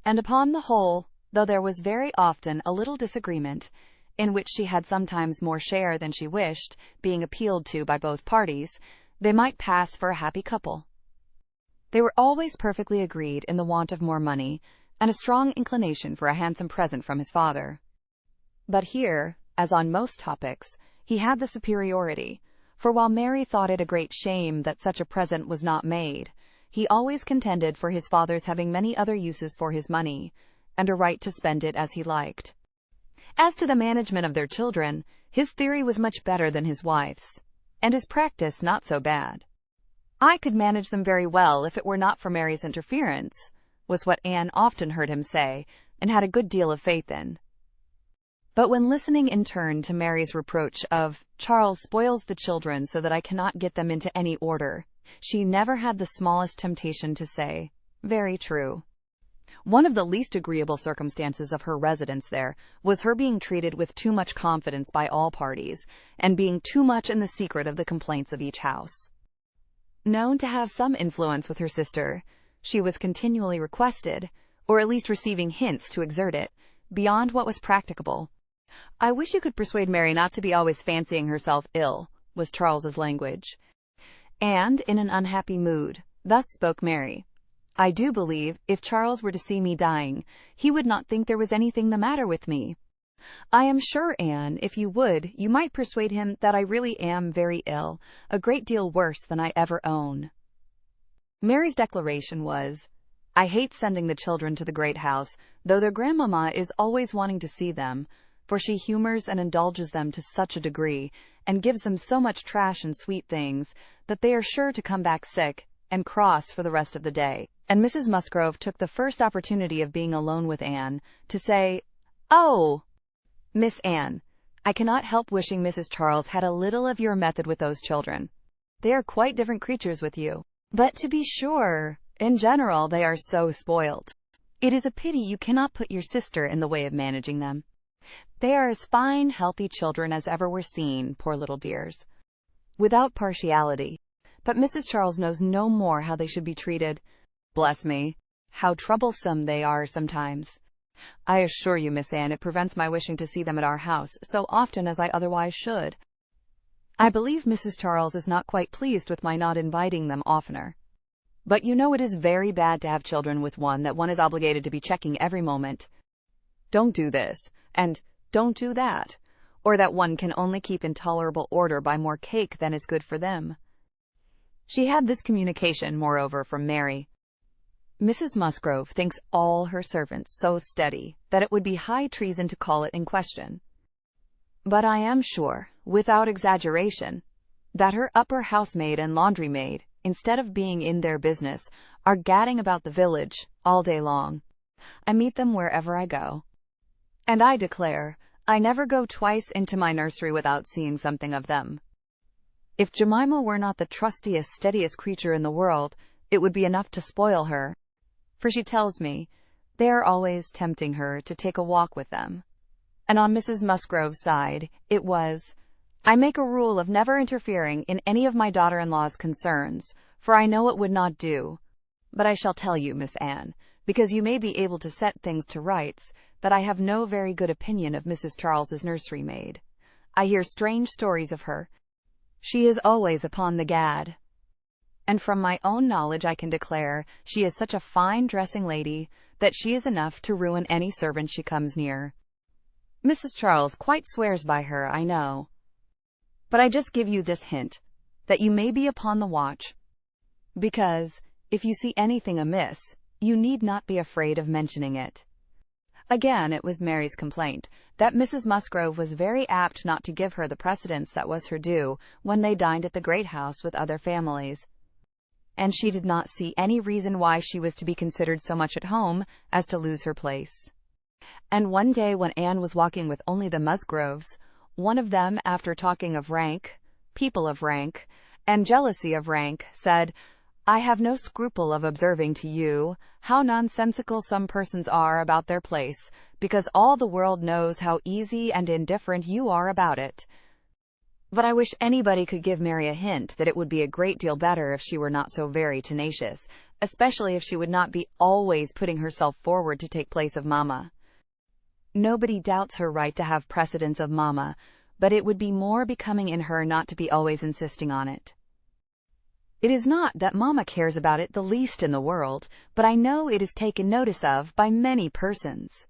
and upon the whole, though there was very often a little disagreement, in which she had sometimes more share than she wished, being appealed to by both parties, they might pass for a happy couple. They were always perfectly agreed in the want of more money, and a strong inclination for a handsome present from his father. But here, as on most topics, he had the superiority, for while Mary thought it a great shame that such a present was not made, he always contended for his father's having many other uses for his money, and a right to spend it as he liked. As to the management of their children, his theory was much better than his wife's, and his practice not so bad. "I could manage them very well if it were not for Mary's interference," was what Anne often heard him say, and had a good deal of faith in. But when listening in turn to Mary's reproach of "Charles spoils the children so that I cannot get them into any order," she never had the smallest temptation to say, "Very true." One of the least agreeable circumstances of her residence there was her being treated with too much confidence by all parties, and being too much in the secret of the complaints of each house. Known to have some influence with her sister, she was continually requested, or at least receiving hints to exert it, beyond what was practicable. "I wish you could persuade Mary not to be always fancying herself ill," was Charles's language. And, in an unhappy mood, thus spoke Mary: "I do believe, if Charles were to see me dying, he would not think there was anything the matter with me. I am sure, Anne, if you would, you might persuade him that I really am very ill, a great deal worse than I ever own." Mary's declaration was, "I hate sending the children to the great house, though their grandmamma is always wanting to see them, for she humors and indulges them to such a degree, and gives them so much trash and sweet things, that they are sure to come back sick and cross for the rest of the day." And Mrs. Musgrove took the first opportunity of being alone with Anne to say, "Oh, Miss Anne, I cannot help wishing Mrs. Charles had a little of your method with those children. They are quite different creatures with you. But to be sure, in general, they are so spoilt. It is a pity you cannot put your sister in the way of managing them. They are as fine, healthy children as ever were seen, poor little dears," without partiality. "But Mrs. Charles knows no more how they should be treated. Bless me, how troublesome they are sometimes. I assure you, Miss Anne, it prevents my wishing to see them at our house so often as I otherwise should. I believe Mrs. Charles is not quite pleased with my not inviting them oftener. But you know it is very bad to have children with one that one is obligated to be checking every moment. Don't do this. and "don't do that," or that one can only keep in tolerable order by more cake than is good for them. She had this communication, moreover, from Mary. "Mrs. Musgrove thinks all her servants so steady that it would be high treason to call it in question. But I am sure, without exaggeration, that her upper housemaid and laundry maid, instead of being in their business, are gadding about the village all day long. I meet them wherever I go. And I declare, I never go twice into my nursery without seeing something of them. If Jemima were not the trustiest, steadiest creature in the world, it would be enough to spoil her, for she tells me they are always tempting her to take a walk with them." And on Mrs. Musgrove's side, it was, "I make a rule of never interfering in any of my daughter-in-law's concerns, for I know it would not do. But I shall tell you, Miss Anne, because you may be able to set things to rights, that I have no very good opinion of Mrs. Charles's nursery maid. I hear strange stories of her. She is always upon the gad. And from my own knowledge I can declare she is such a fine dressing lady that she is enough to ruin any servant she comes near. Mrs. Charles quite swears by her, I know. But I just give you this hint, that you may be upon the watch, because, if you see anything amiss, you need not be afraid of mentioning it." Again, it was Mary's complaint that Mrs. Musgrove was very apt not to give her the precedence that was her due when they dined at the great house with other families, and she did not see any reason why she was to be considered so much at home as to lose her place. And one day when Anne was walking with only the Musgroves, one of them, after talking of rank, people of rank, and jealousy of rank, said, "I have no scruple of observing to you how nonsensical some persons are about their place, because all the world knows how easy and indifferent you are about it." But I wish anybody could give Mary a hint that it would be a great deal better if she were not so very tenacious, especially if she would not be always putting herself forward to take place of Mamma. Nobody doubts her right to have precedence of Mamma, but it would be more becoming in her not to be always insisting on it. It is not that Mamma cares about it the least in the world, but I know it is taken notice of by many persons.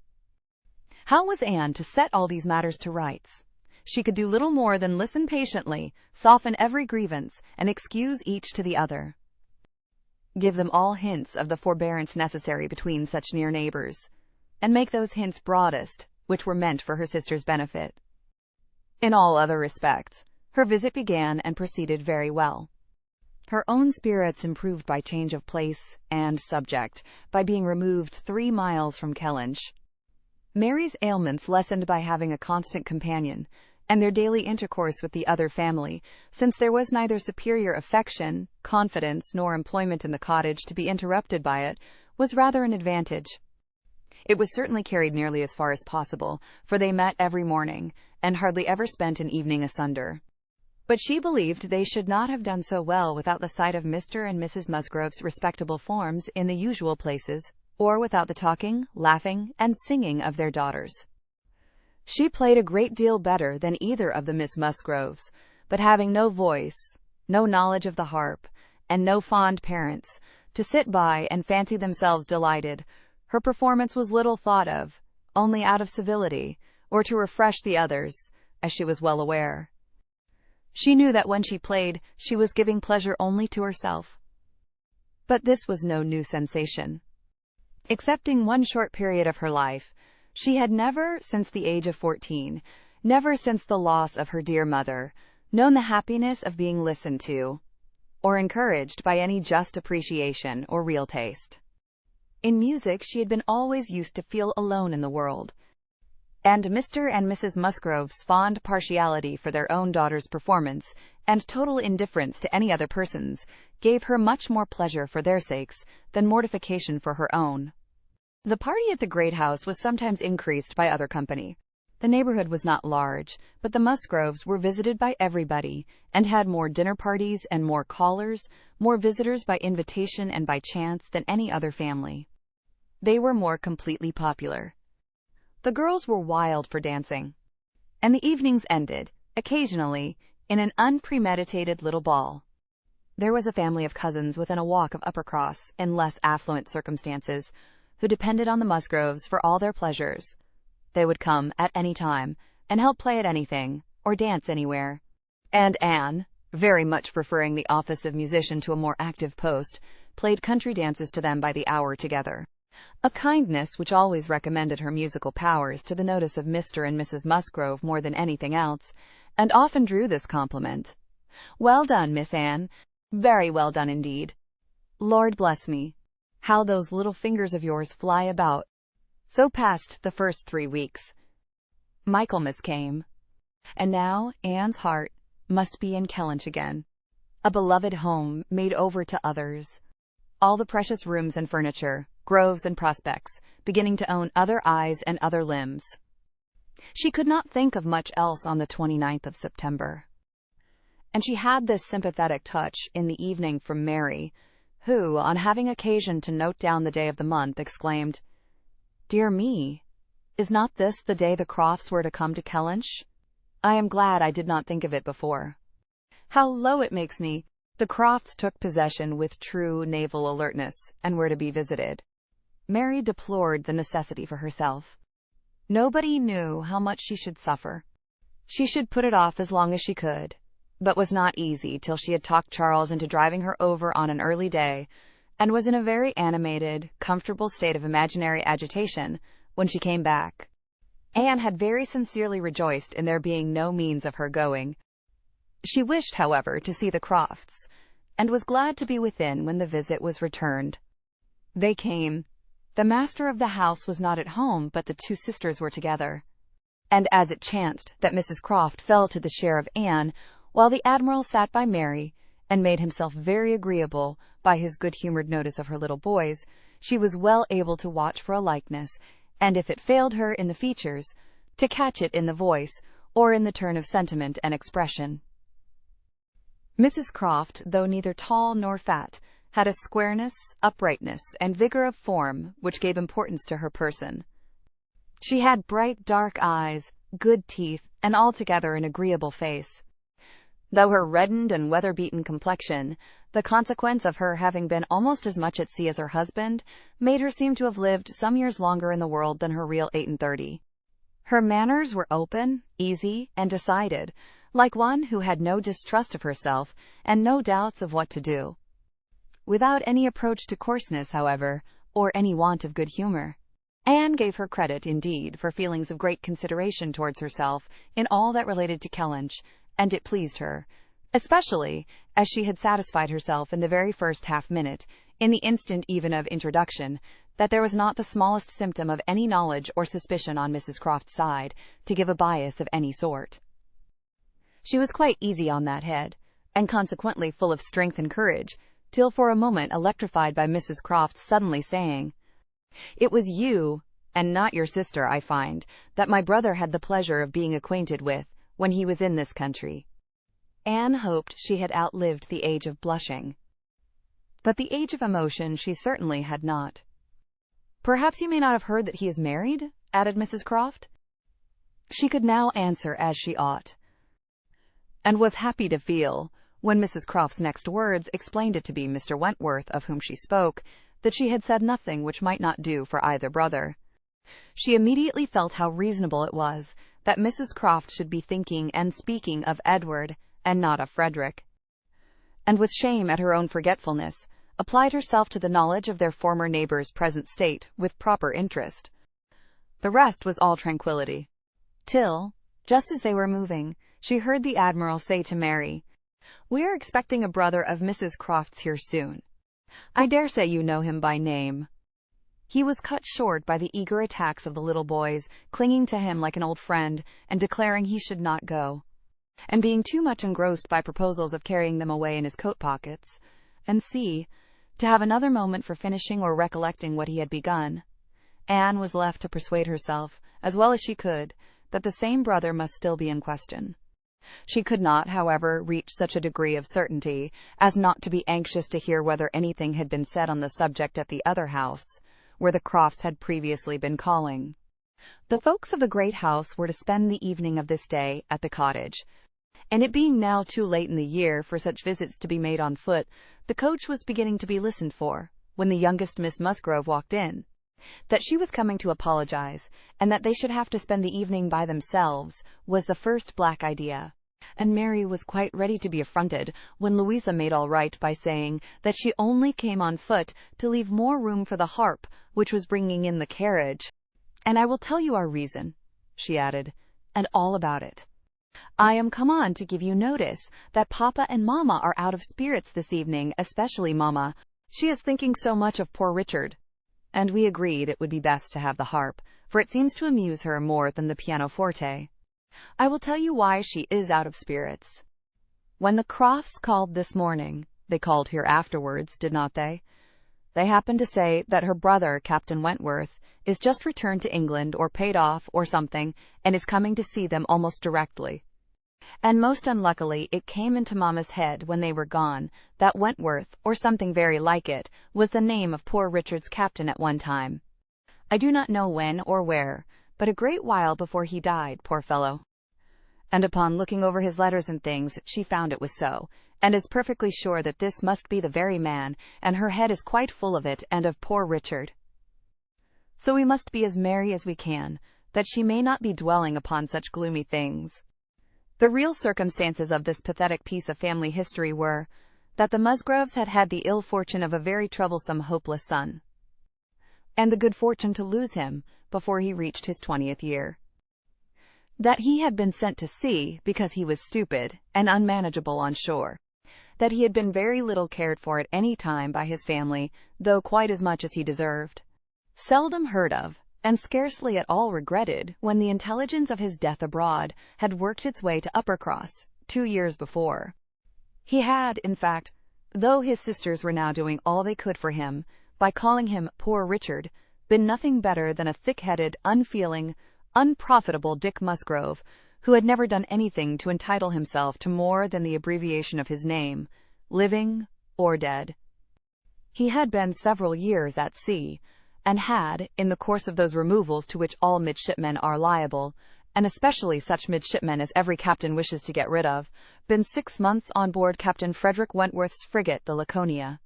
How was Anne to set all these matters to rights? She could do little more than listen patiently, soften every grievance, and excuse each to the other. Give them all hints of the forbearance necessary between such near neighbors, and make those hints broadest, which were meant for her sister's benefit. In all other respects, her visit began and proceeded very well. Her own spirits improved by change of place and subject, by being removed 3 miles from Kellynch. Mary's ailments lessened by having a constant companion, and their daily intercourse with the other family, since there was neither superior affection, confidence, nor employment in the cottage to be interrupted by it, was rather an advantage. It was certainly carried nearly as far as possible, for they met every morning, and hardly ever spent an evening asunder. But she believed they should not have done so well without the sight of Mr. and Mrs. Musgrove's respectable forms in the usual places, or without the talking, laughing, and singing of their daughters. She played a great deal better than either of the Miss Musgroves, but having no voice, no knowledge of the harp, and no fond parents to sit by and fancy themselves delighted, her performance was little thought of, only out of civility, or to refresh the others, as she was well aware. She knew that when she played, she was giving pleasure only to herself. But this was no new sensation. Excepting one short period of her life, she had never, since the age of 14, never since the loss of her dear mother, known the happiness of being listened to, or encouraged by any just appreciation or real taste. In music she had been always used to feel alone in the world, and Mr. and Mrs. Musgrove's fond partiality for their own daughter's performance, and total indifference to any other person's, gave her much more pleasure for their sakes than mortification for her own. The party at the great house was sometimes increased by other company. The neighborhood was not large, but the Musgroves were visited by everybody, and had more dinner parties and more callers, more visitors by invitation and by chance than any other family. They were more completely popular. The girls were wild for dancing, and the evenings ended, occasionally, in an unpremeditated little ball. There was a family of cousins within a walk of Uppercross, in less affluent circumstances, who depended on the Musgroves for all their pleasures. they would come at any time and help play at anything or dance anywhere. And Anne, very much preferring the office of musician to a more active post, played country dances to them by the hour together. A kindness which always recommended her musical powers to the notice of Mr. and Mrs. Musgrove more than anything else, and often drew this compliment. "Well done, Miss Anne. Very well done indeed. Lord bless me, how those little fingers of yours fly about." So passed the first 3 weeks. Michaelmas came, and now Anne's heart must be in Kellynch again, a beloved home made over to others. All the precious rooms and furniture, groves and prospects, beginning to own other eyes and other limbs. She could not think of much else on the 29th of September. And she had this sympathetic touch in the evening from Mary, who, on having occasion to note down the day of the month, exclaimed, "Dear me, is not this the day the Crofts were to come to Kellynch? I am glad I did not think of it before. How low it makes me! The Crofts took possession with true naval alertness, and were to be visited." Mary deplored the necessity for herself. Nobody knew how much she should suffer. She should put it off as long as she could, but was not easy till she had talked Charles into driving her over on an early day, and was in a very animated, comfortable state of imaginary agitation when she came back. Anne had very sincerely rejoiced in there being no means of her going. She wished, however, to see the Crofts, and was glad to be within when the visit was returned. They came. The master of the house was not at home, but the 2 sisters were together. And as it chanced that Mrs. Croft fell to the share of Anne, while the Admiral sat by Mary, and made himself very agreeable by his good-humoured notice of her little boys, she was well able to watch for a likeness, and if it failed her in the features, to catch it in the voice, or in the turn of sentiment and expression. Mrs. Croft, though neither tall nor fat, had a squareness, uprightness, and vigor of form which gave importance to her person. She had bright dark eyes, good teeth, and altogether an agreeable face. Though her reddened and weather-beaten complexion, the consequence of her having been almost as much at sea as her husband, made her seem to have lived some years longer in the world than her real 38. Her manners were open, easy, and decided, like one who had no distrust of herself and no doubts of what to do. Without any approach to coarseness, however, or any want of good humour. Anne gave her credit, indeed, for feelings of great consideration towards herself in all that related to Kellynch, and it pleased her, especially as she had satisfied herself in the very first half-minute, in the instant even of introduction, that there was not the smallest symptom of any knowledge or suspicion on Mrs. Croft's side to give a bias of any sort. She was quite easy on that head, and consequently full of strength and courage, till for a moment electrified by Mrs. Croft's suddenly saying, "It was you, and not your sister, I find, that my brother had the pleasure of being acquainted with when he was in this country." Anne hoped she had outlived the age of blushing, but the age of emotion she certainly had not. "Perhaps you may not have heard that he is married?" added Mrs. Croft. She could now answer as she ought, and was happy to feel, when Mrs. Croft's next words explained it to be Mr. Wentworth of whom she spoke, that she had said nothing which might not do for either brother. She immediately felt how reasonable it was that Mrs. Croft should be thinking and speaking of Edward, and not of Frederick, and with shame at her own forgetfulness, applied herself to the knowledge of their former neighbour's present state with proper interest. The rest was all tranquillity, till, just as they were moving, she heard the Admiral say to Mary, "We are expecting a brother of Mrs. Croft's here soon. I dare say you know him by name." He was cut short by the eager attacks of the little boys, clinging to him like an old friend, and declaring he should not go, and being too much engrossed by proposals of carrying them away in his coat pockets, and to have another moment for finishing or recollecting what he had begun. Anne was left to persuade herself, as well as she could, that the same brother must still be in question. She could not, however, reach such a degree of certainty as not to be anxious to hear whether anything had been said on the subject at the other house, where the Crofts had previously been calling. The folks of the great house were to spend the evening of this day at the cottage, and it being now too late in the year for such visits to be made on foot, the coach was beginning to be listened for, when the youngest Miss Musgrove walked in. That she was coming to apologize, and that they should have to spend the evening by themselves, was the first black idea. And Mary was quite ready to be affronted when Louisa made all right by saying that she only came on foot to leave more room for the harp, which was bringing in the carriage. "And I will tell you our reason," she added, "and all about it. I am come on to give you notice that Papa and Mamma are out of spirits this evening, especially Mamma. She is thinking so much of poor Richard." And we agreed it would be best to have the harp, for it seems to amuse her more than the pianoforte. I will tell you why she is out of spirits. When the Crofts called this morning, they called here afterwards, did not they? They happened to say that her brother, Captain Wentworth, is just returned to England or paid off or something, and is coming to see them almost directly. And most unluckily it came into Mamma's head when they were gone that Wentworth, or something very like it, was the name of poor Richard's captain at one time. I do not know when or where, but a great while before he died, poor fellow. And upon looking over his letters and things, she found it was so, and is perfectly sure that this must be the very man, and her head is quite full of it and of poor Richard. So we must be as merry as we can, that she may not be dwelling upon such gloomy things. The real circumstances of this pathetic piece of family history were, that the Musgroves had had the ill fortune of a very troublesome, hopeless son, and the good fortune to lose him before he reached his 20th year. That he had been sent to sea because he was stupid and unmanageable on shore. That he had been very little cared for at any time by his family, though quite as much as he deserved. Seldom heard of, and scarcely at all regretted, when the intelligence of his death abroad had worked its way to Uppercross 2 years before. He had, in fact, though his sisters were now doing all they could for him, by calling him poor Richard, been nothing better than a thick-headed, unfeeling, unprofitable Dick Musgrove, who had never done anything to entitle himself to more than the abbreviation of his name, living or dead. He had been several years at sea, and had, in the course of those removals to which all midshipmen are liable, and especially such midshipmen as every captain wishes to get rid of, been 6 months on board Captain Frederick Wentworth's frigate, the Laconia.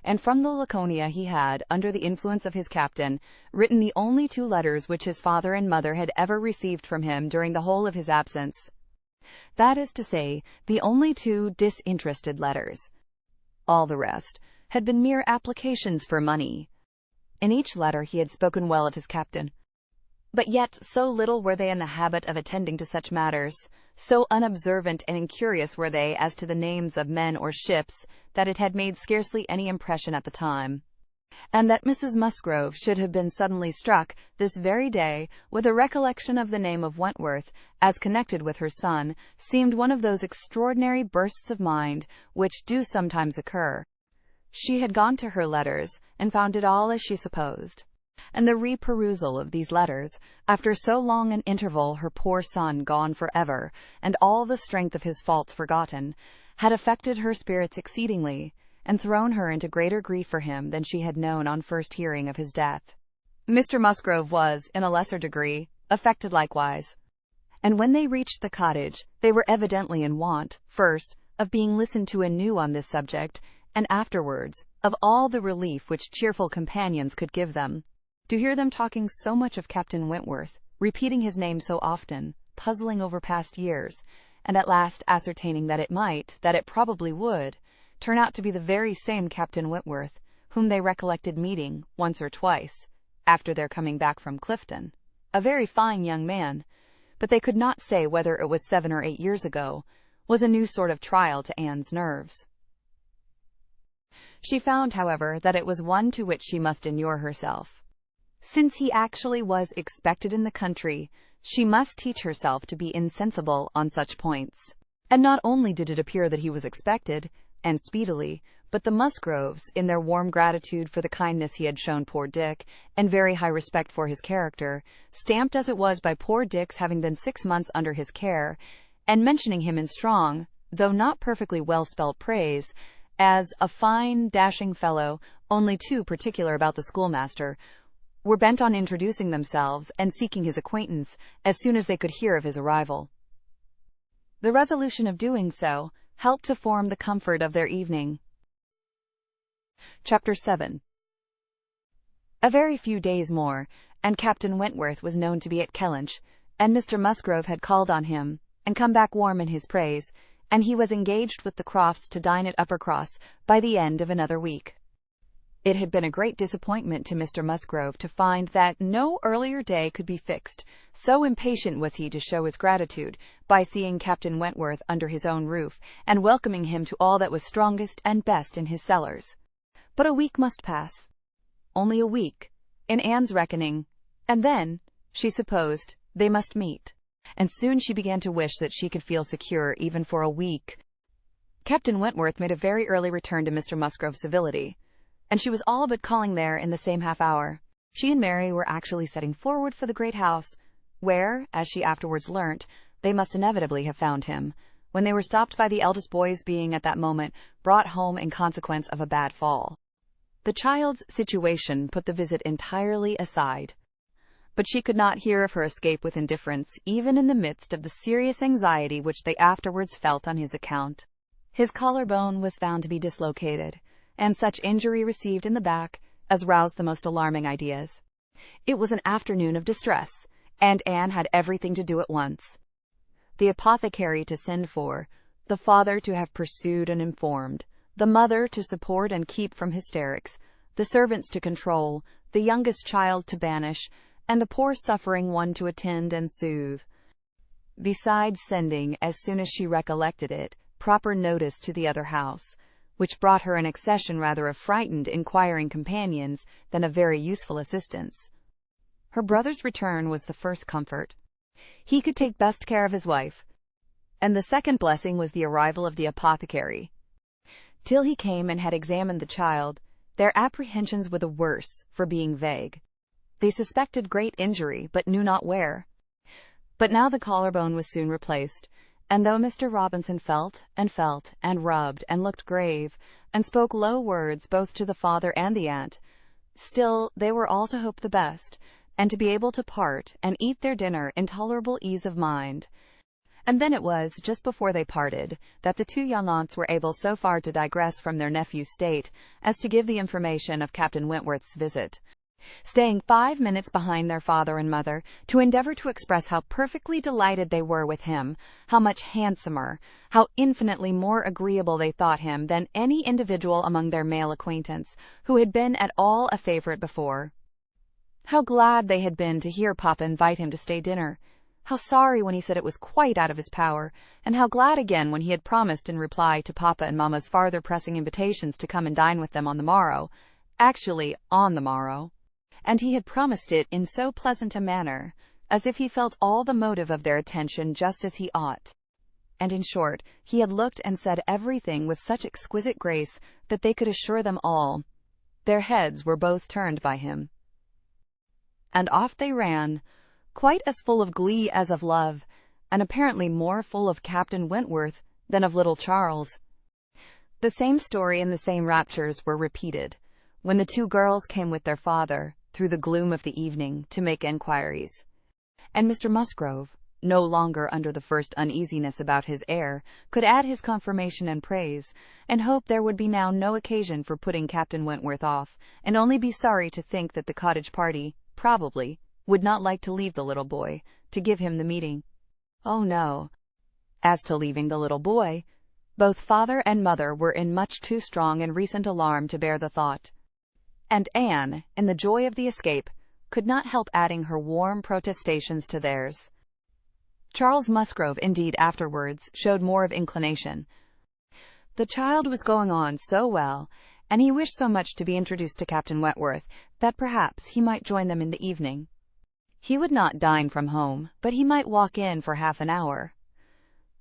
And from the Laconia he had, under the influence of his captain, written the only 2 letters which his father and mother had ever received from him during the whole of his absence. That is to say, the only 2 disinterested letters. All the rest had been mere applications for money. In each letter he had spoken well of his captain, but yet so little were they in the habit of attending to such matters, so unobservant and incurious were they as to the names of men or ships, that it had made scarcely any impression at the time. And that Mrs. Musgrove should have been suddenly struck, this very day, with a recollection of the name of Wentworth, as connected with her son, seemed one of those extraordinary bursts of mind which do sometimes occur. She had gone to her letters, and found it all as she supposed. And the re-perusal of these letters, after so long an interval, her poor son gone for ever, and all the strength of his faults forgotten, had affected her spirits exceedingly, and thrown her into greater grief for him than she had known on first hearing of his death. Mr. Musgrove was, in a lesser degree, affected likewise. And when they reached the cottage, they were evidently in want, first, of being listened to anew on this subject, and afterwards, of all the relief which cheerful companions could give them. To hear them talking so much of Captain Wentworth, repeating his name so often, puzzling over past years, and at last ascertaining that it probably would, turn out to be the very same Captain Wentworth, whom they recollected meeting, once or twice, after their coming back from Clifton, a very fine young man, but they could not say whether it was 7 or 8 years ago, was a new sort of trial to Anne's nerves. She found, however, that it was one to which she must inure herself. Since he actually was expected in the country, she must teach herself to be insensible on such points. And not only did it appear that he was expected, and speedily, but the Musgroves, in their warm gratitude for the kindness he had shown poor Dick, and very high respect for his character, stamped as it was by poor Dick's having been 6 months under his care, and mentioning him in strong, though not perfectly well-spelt praise, as a fine, dashing fellow, only too particular about the schoolmaster, were bent on introducing themselves and seeking his acquaintance as soon as they could hear of his arrival. The resolution of doing so helped to form the comfort of their evening. Chapter 7. A very few days more, and Captain Wentworth was known to be at Kellynch, and Mr. Musgrove had called on him, and come back warm in his praise, and he was engaged with the Crofts to dine at Uppercross by the end of another week. It had been a great disappointment to Mr. Musgrove to find that no earlier day could be fixed, so impatient was he to show his gratitude by seeing Captain Wentworth under his own roof, and welcoming him to all that was strongest and best in his cellars. But a week must pass. Only a week, in Anne's reckoning, and then, she supposed, they must meet, and soon she began to wish that she could feel secure even for a week. Captain Wentworth made a very early return to Mr. Musgrove's civility, and she was all but calling there in the same half-hour. She and Mary were actually setting forward for the great house, where, as she afterwards learnt, they must inevitably have found him, when they were stopped by the eldest boy's being at that moment brought home in consequence of a bad fall. The child's situation put the visit entirely aside, but she could not hear of her escape with indifference, even in the midst of the serious anxiety which they afterwards felt on his account. His collarbone was found to be dislocated, and such injury received in the back as roused the most alarming ideas. It was an afternoon of distress, and Anne had everything to do at once. The apothecary to send for, the father to have pursued and informed, the mother to support and keep from hysterics, the servants to control, the youngest child to banish, and the poor suffering one to attend and soothe. Besides sending, as soon as she recollected it, proper notice to the other house, which brought her an accession rather of frightened, inquiring companions than of very useful assistance. Her brother's return was the first comfort. He could take best care of his wife, and the second blessing was the arrival of the apothecary. Till he came and had examined the child, their apprehensions were the worse for being vague. They suspected great injury, but knew not where. But now the collarbone was soon replaced, and though Mr. Robinson felt, and rubbed, and looked grave, and spoke low words both to the father and the aunt, still they were all to hope the best, and to be able to part and eat their dinner in tolerable ease of mind. And then it was just before they parted that the two young aunts were able so far to digress from their nephew's state as to give the information of Captain Wentworth's visit, staying 5 minutes behind their father and mother to endeavor to express how perfectly delighted they were with him, how much handsomer, how infinitely more agreeable they thought him than any individual among their male acquaintance who had been at all a favorite before. How glad they had been to hear Papa invite him to stay dinner, how sorry when he said it was quite out of his power, and how glad again when he had promised in reply to Papa and Mamma's farther pressing invitations to come and dine with them on the morrow, actually on the morrow, and he had promised it in so pleasant a manner, as if he felt all the motive of their attention just as he ought. And in short, he had looked and said everything with such exquisite grace that they could assure them all their heads were both turned by him. And off they ran, quite as full of glee as of love, and apparently more full of Captain Wentworth than of little Charles. The same story and the same raptures were repeated when the two girls came with their father through the gloom of the evening to make enquiries, and Mr. Musgrove, no longer under the first uneasiness about his heir, could add his confirmation and praise, and hope there would be now no occasion for putting Captain Wentworth off, and only be sorry to think that the cottage party, probably, would not like to leave the little boy, to give him the meeting. Oh, no. As to leaving the little boy, both father and mother were in much too strong and recent alarm to bear the thought. And Anne, in the joy of the escape, could not help adding her warm protestations to theirs. Charles Musgrove, indeed, afterwards, showed more of inclination. The child was going on so well, and he wished so much to be introduced to Captain Wentworth, that perhaps he might join them in the evening. He would not dine from home, but he might walk in for half an hour.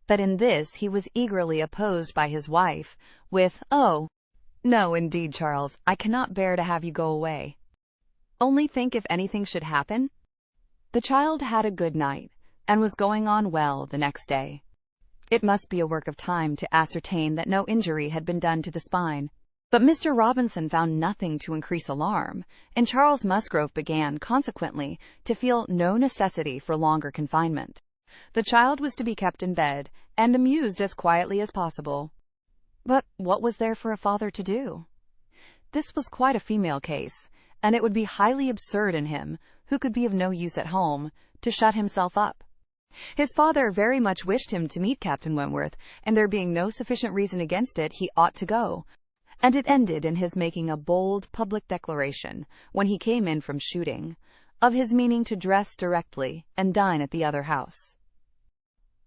But in this he was eagerly opposed by his wife, with, "Oh, no, indeed, Charles, I cannot bear to have you go away. Only think if anything should happen." The child had a good night, and was going on well the next day. It must be a work of time to ascertain that no injury had been done to the spine. But Mr. Robinson found nothing to increase alarm, and Charles Musgrove began, consequently, to feel no necessity for longer confinement. The child was to be kept in bed, and amused as quietly as possible. But what was there for a father to do? This was quite a female case, and it would be highly absurd in him, who could be of no use at home, to shut himself up. His father very much wished him to meet Captain Wentworth, and there being no sufficient reason against it, he ought to go. And it ended in his making a bold public declaration, when he came in from shooting, of his meaning to dress directly and dine at the other house.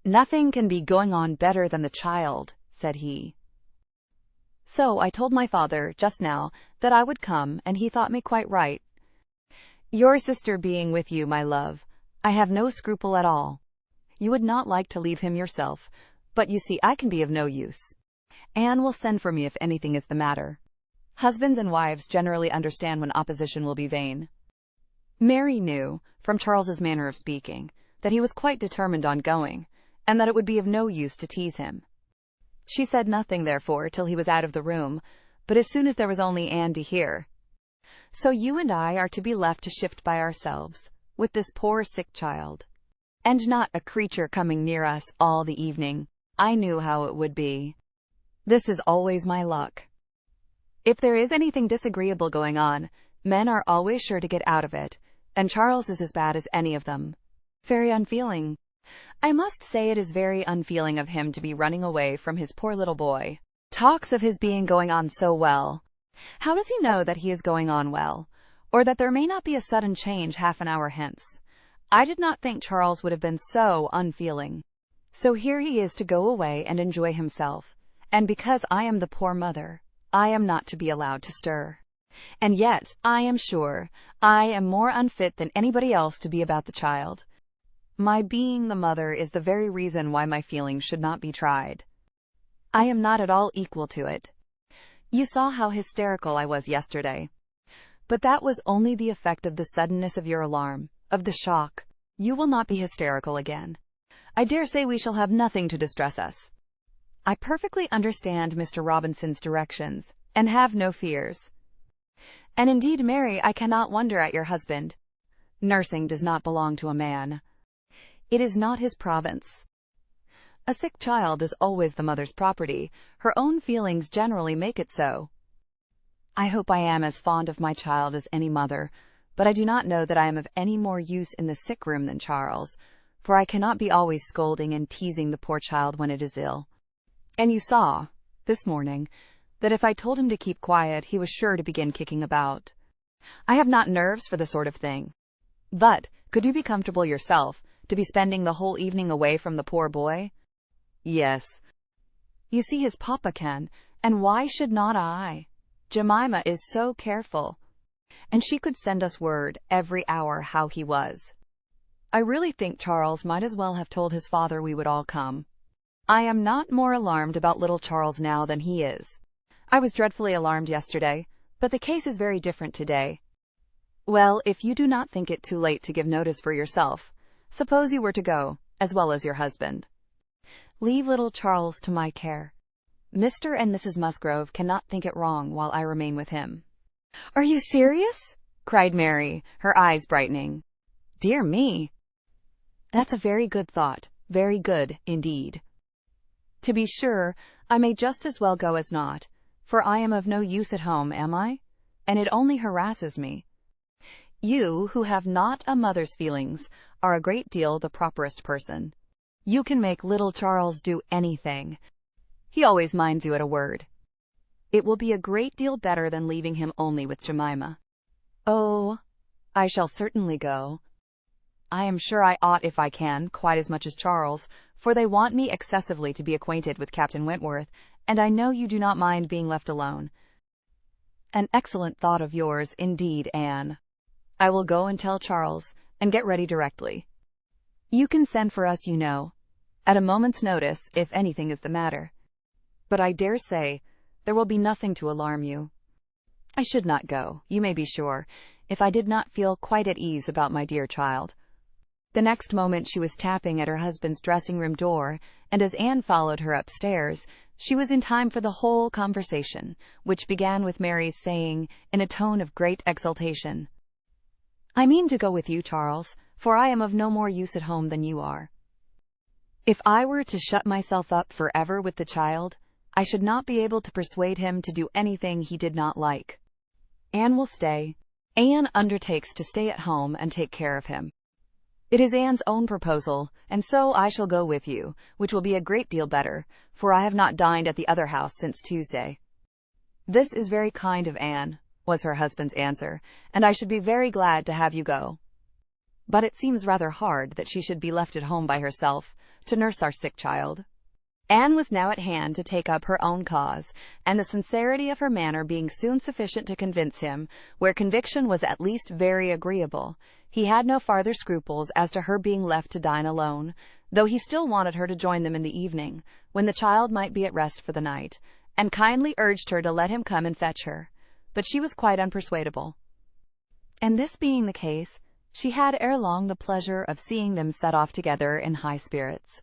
"Nothing can be going on better than the child," said he. "So I told my father, just now, that I would come, and he thought me quite right. Your sister being with you, my love, I have no scruple at all. You would not like to leave him yourself, but you see I can be of no use. Anne will send for me if anything is the matter. Husbands and wives generally understand when opposition will be vain." Mary knew, from Charles's manner of speaking, that he was quite determined on going, and that it would be of no use to tease him. She said nothing, therefore, till he was out of the room, but as soon as there was only Anne to hear, "So you and I are to be left to shift by ourselves, with this poor sick child, and not a creature coming near us all the evening. I knew how it would be. This is always my luck. If there is anything disagreeable going on, men are always sure to get out of it, and Charles is as bad as any of them. Very unfeeling. I must say it is very unfeeling of him to be running away from his poor little boy. Talks of his being going on so well. How does he know that he is going on well, or that there may not be a sudden change half an hour hence? I did not think Charles would have been so unfeeling. So here he is to go away and enjoy himself, and because I am the poor mother, I am not to be allowed to stir. And yet, I am sure, I am more unfit than anybody else to be about the child. My being the mother is the very reason why my feelings should not be tried. I am not at all equal to it. You saw how hysterical I was yesterday. But that was only the effect of the suddenness of your alarm, of the shock. You will not be hysterical again. I dare say we shall have nothing to distress us. I perfectly understand Mr. Robinson's directions, and have no fears. And indeed, Mary, I cannot wonder at your husband. Nursing does not belong to a man. It is not his province. A sick child is always the mother's property. Her own feelings generally make it so. I hope I am as fond of my child as any mother, but I do not know that I am of any more use in the sick room than Charles, for I cannot be always scolding and teasing the poor child when it is ill. And you saw, this morning, that if I told him to keep quiet, he was sure to begin kicking about. I have not nerves for the sort of thing. But, could you be comfortable yourself, to be spending the whole evening away from the poor boy? Yes. You see his papa can, and why should not I? Jemima is so careful, and she could send us word every hour how he was. I really think Charles might as well have told his father we would all come. I am not more alarmed about little Charles now than he is. I was dreadfully alarmed yesterday, but the case is very different today. Well, if you do not think it too late to give notice for yourself, suppose you were to go, as well as your husband. Leave little Charles to my care. Mr. and Mrs. Musgrove cannot think it wrong while I remain with him. Are you serious? Cried Mary, her eyes brightening. Dear me! That's a very good thought, very good indeed. To be sure, I may just as well go as not, for I am of no use at home, am I? And it only harasses me. You, who have not a mother's feelings, are a great deal the properest person. You can make little Charles do anything. He always minds you at a word. It will be a great deal better than leaving him only with Jemima. Oh, I shall certainly go. I am sure I ought, if I can, quite as much as Charles, for they want me excessively to be acquainted with Captain Wentworth, and I know you do not mind being left alone. An excellent thought of yours, indeed, Anne. I will go and tell Charles, and get ready directly. You can send for us, you know, at a moment's notice, if anything is the matter. But I dare say there will be nothing to alarm you. I should not go, you may be sure, if I did not feel quite at ease about my dear child. The next moment she was tapping at her husband's dressing-room door, and as Anne followed her upstairs, she was in time for the whole conversation, which began with Mary's saying, in a tone of great exultation, I mean to go with you, Charles, for I am of no more use at home than you are. If I were to shut myself up forever with the child, I should not be able to persuade him to do anything he did not like. Anne will stay. Anne undertakes to stay at home and take care of him. It is Anne's own proposal, and so I shall go with you, which will be a great deal better, for I have not dined at the other house since Tuesday. This is very kind of Anne, was her husband's answer, and I should be very glad to have you go. But it seems rather hard that she should be left at home by herself, to nurse our sick child. Anne was now at hand to take up her own cause, and the sincerity of her manner being soon sufficient to convince him, where conviction was at least very agreeable, he had no farther scruples as to her being left to dine alone, though he still wanted her to join them in the evening, when the child might be at rest for the night, and kindly urged her to let him come and fetch her. But she was quite unpersuadable. And this being the case, she had ere long the pleasure of seeing them set off together in high spirits.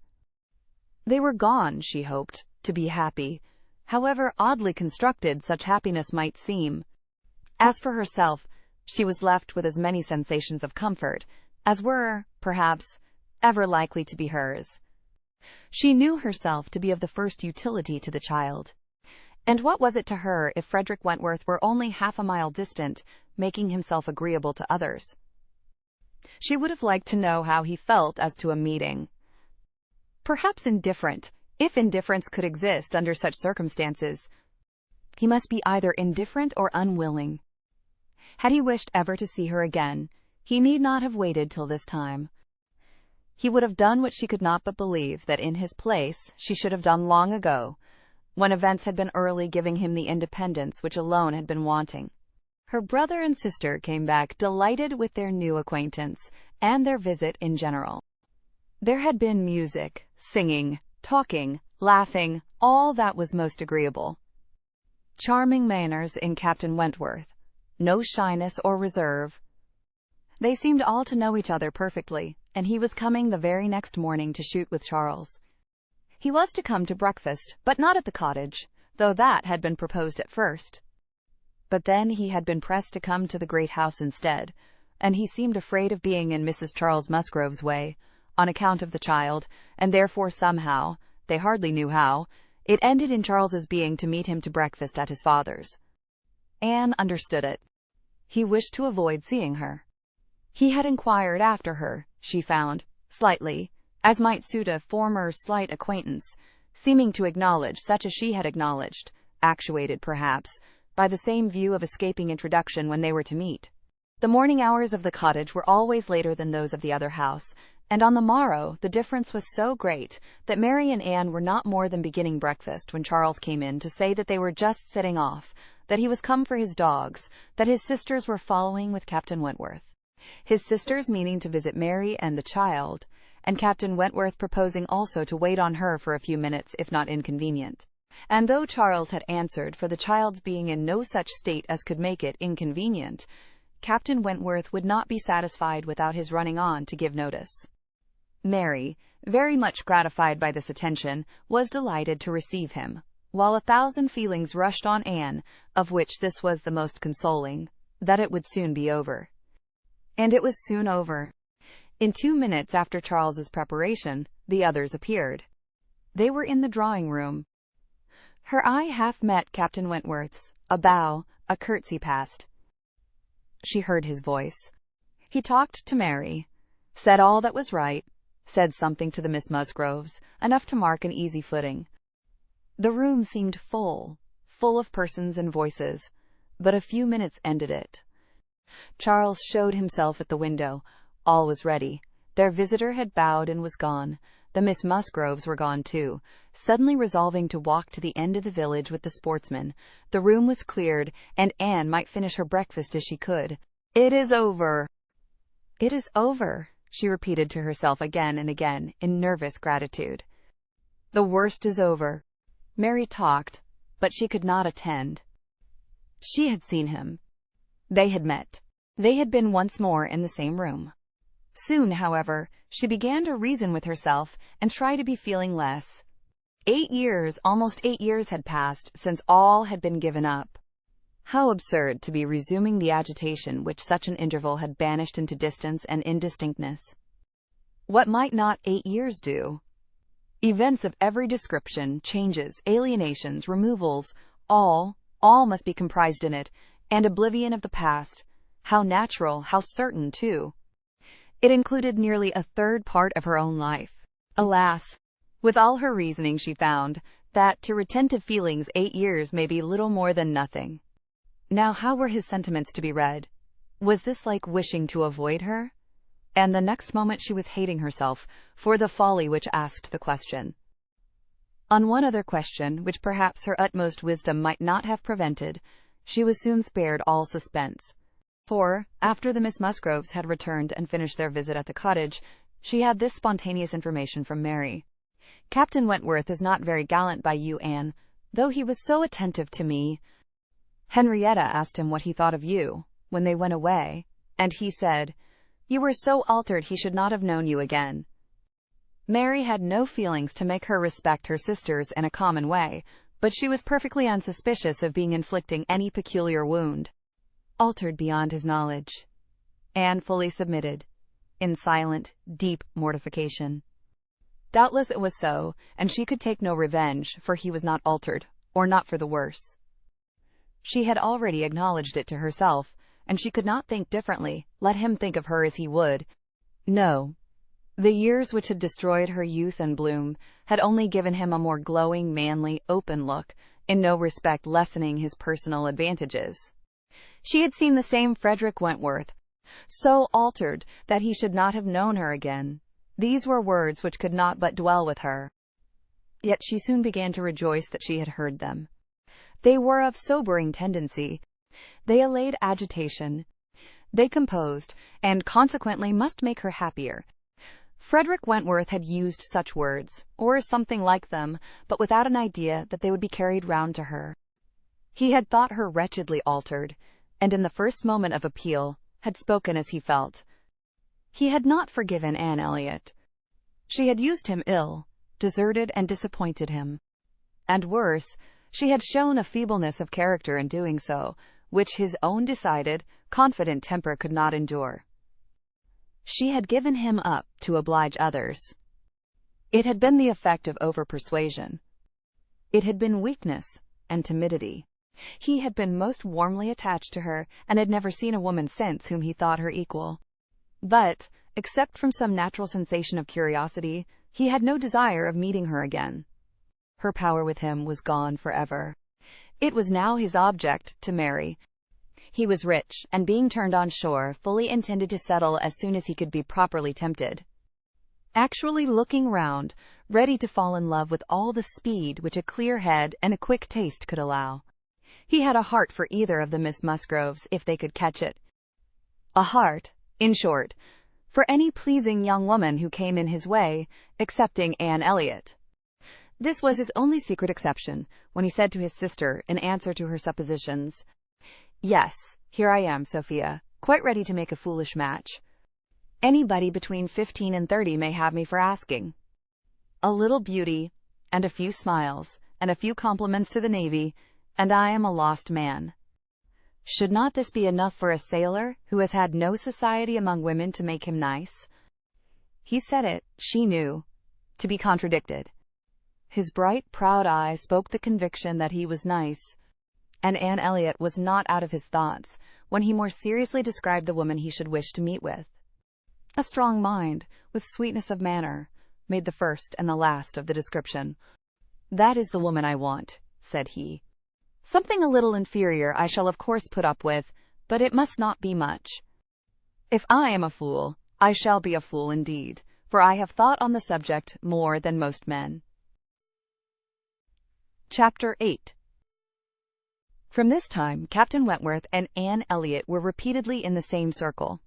They were gone, she hoped, to be happy, however oddly constructed such happiness might seem. As for herself, she was left with as many sensations of comfort as were, perhaps, ever likely to be hers. She knew herself to be of the first utility to the child. And what was it to her if Frederick Wentworth were only half a mile distant, making himself agreeable to others? She would have liked to know how he felt as to a meeting. Perhaps indifferent, if indifference could exist under such circumstances. He must be either indifferent or unwilling. Had he wished ever to see her again, he need not have waited till this time. He would have done what she could not but believe that in his place she should have done long ago, when events had been early giving him the independence which alone had been wanting. Her brother and sister came back delighted with their new acquaintance and their visit in general. There had been music, singing, talking, laughing, all that was most agreeable. Charming manners in Captain Wentworth, no shyness or reserve. They seemed all to know each other perfectly, and he was coming the very next morning to shoot with Charles. He was to come to breakfast, but not at the cottage, though that had been proposed at first. But then he had been pressed to come to the great house instead, and he seemed afraid of being in Mrs. Charles Musgrove's way, on account of the child, and therefore somehow, they hardly knew how, it ended in Charles's being to meet him to breakfast at his father's. Anne understood it. He wished to avoid seeing her. He had inquired after her, she found, slightly, as might suit a former slight acquaintance, seeming to acknowledge such as she had acknowledged, actuated, perhaps, by the same view of escaping introduction when they were to meet. The morning hours of the cottage were always later than those of the other house, and on the morrow the difference was so great that Mary and Anne were not more than beginning breakfast when Charles came in to say that they were just setting off, that he was come for his dogs, that his sisters were following with Captain Wentworth. His sisters meaning to visit Mary and the child, and Captain Wentworth proposing also to wait on her for a few minutes if not inconvenient. And though Charles had answered for the child's being in no such state as could make it inconvenient, Captain Wentworth would not be satisfied without his running on to give notice. Mary, very much gratified by this attention, was delighted to receive him, while 1,000 feelings rushed on Anne, of which this was the most consoling, that it would soon be over. And it was soon over. In 2 minutes after Charles's preparation, the others appeared. They were in the drawing-room. Her eye half met Captain Wentworth's, a bow, a curtsy passed. She heard his voice. He talked to Mary, said all that was right, said something to the Miss Musgroves, enough to mark an easy footing. The room seemed full of persons and voices, but a few minutes ended it. Charles showed himself at the window. All was ready. Their visitor had bowed and was gone. The Miss Musgroves were gone too, suddenly resolving to walk to the end of the village with the sportsmen. The room was cleared, and Anne might finish her breakfast as she could. "It is over. It is over," she repeated to herself again and again, in nervous gratitude. The worst is over. Mary talked, but she could not attend. She had seen him. They had met. They had been once more in the same room. Soon, however, she began to reason with herself and try to be feeling less. 8 years, almost 8 years had passed since all had been given up. How absurd to be resuming the agitation which such an interval had banished into distance and indistinctness. What might not 8 years do? Events of every description, changes, alienations, removals, all must be comprised in it, and oblivion of the past. How natural, how certain, too. It included nearly a third part of her own life. Alas, with all her reasoning she found that to retentive feelings 8 years may be little more than nothing. Now how were his sentiments to be read? Was this like wishing to avoid her? And the next moment she was hating herself for the folly which asked the question. On one other question, which perhaps her utmost wisdom might not have prevented, she was soon spared all suspense. For, after the Miss Musgroves had returned and finished their visit at the cottage, she had this spontaneous information from Mary. "Captain Wentworth is not very gallant by you, Anne, though he was so attentive to me. Henrietta asked him what he thought of you, when they went away, and he said, 'You were so altered he should not have known you again.'" Mary had no feelings to make her respect her sisters in a common way, but she was perfectly unsuspicious of being inflicting any peculiar wound. Altered beyond his knowledge. Anne fully submitted, in silent, deep mortification. Doubtless it was so, and she could take no revenge, for he was not altered, or not for the worse. She had already acknowledged it to herself, and she could not think differently, let him think of her as he would. No. The years which had destroyed her youth and bloom had only given him a more glowing, manly, open look, in no respect lessening his personal advantages. She had seen the same Frederick Wentworth, so altered that he should not have known her again. These were words which could not but dwell with her. Yet she soon began to rejoice that she had heard them. They were of sobering tendency. They allayed agitation. They composed, and consequently must make her happier. Frederick Wentworth had used such words, or something like them, but without an idea that they would be carried round to her. He had thought her wretchedly altered, and in the first moment of appeal, had spoken as he felt. He had not forgiven Anne Elliot. She had used him ill, deserted and disappointed him. And worse, she had shown a feebleness of character in doing so, which his own decided, confident temper could not endure. She had given him up to oblige others. It had been the effect of over-persuasion. It had been weakness and timidity. He had been most warmly attached to her, and had never seen a woman since whom he thought her equal. But, except from some natural sensation of curiosity, he had no desire of meeting her again. Her power with him was gone forever. It was now his object to marry. He was rich, and being turned on shore, fully intended to settle as soon as he could be properly tempted. Actually looking round, ready to fall in love with all the speed which a clear head and a quick taste could allow. He had a heart for either of the Miss Musgroves, if they could catch it. A heart, in short, for any pleasing young woman who came in his way, excepting Anne Elliot. This was his only secret exception, when he said to his sister, in answer to her suppositions, "Yes, here I am, Sophia, quite ready to make a foolish match. Anybody between 15 and 30 may have me for asking. A little beauty, and a few smiles, and a few compliments to the navy, and I am a lost man. Should not this be enough for a sailor who has had no society among women to make him nice?" He said it, she knew, to be contradicted. His bright, proud eye spoke the conviction that he was nice, and Anne Elliot was not out of his thoughts when he more seriously described the woman he should wish to meet with. A strong mind, with sweetness of manner, made the first and the last of the description. "That is the woman I want," said he. "Something a little inferior I shall of course put up with, but it must not be much. If I am a fool, I shall be a fool indeed, for I have thought on the subject more than most men." Chapter 8. From this time, Captain Wentworth and Anne Elliot were repeatedly in the same circle.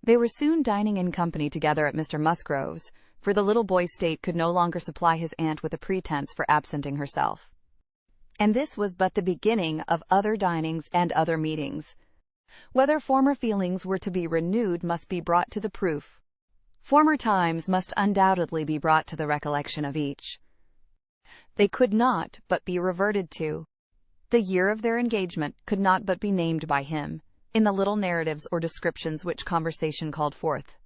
They were soon dining in company together at Mr. Musgrove's, for the little boy's state could no longer supply his aunt with a pretence for absenting herself. And this was but the beginning of other dinings and other meetings. Whether former feelings were to be renewed must be brought to the proof. Former times must undoubtedly be brought to the recollection of each. They could not but be reverted to. The year of their engagement could not but be named by him, in the little narratives or descriptions which conversation called forth.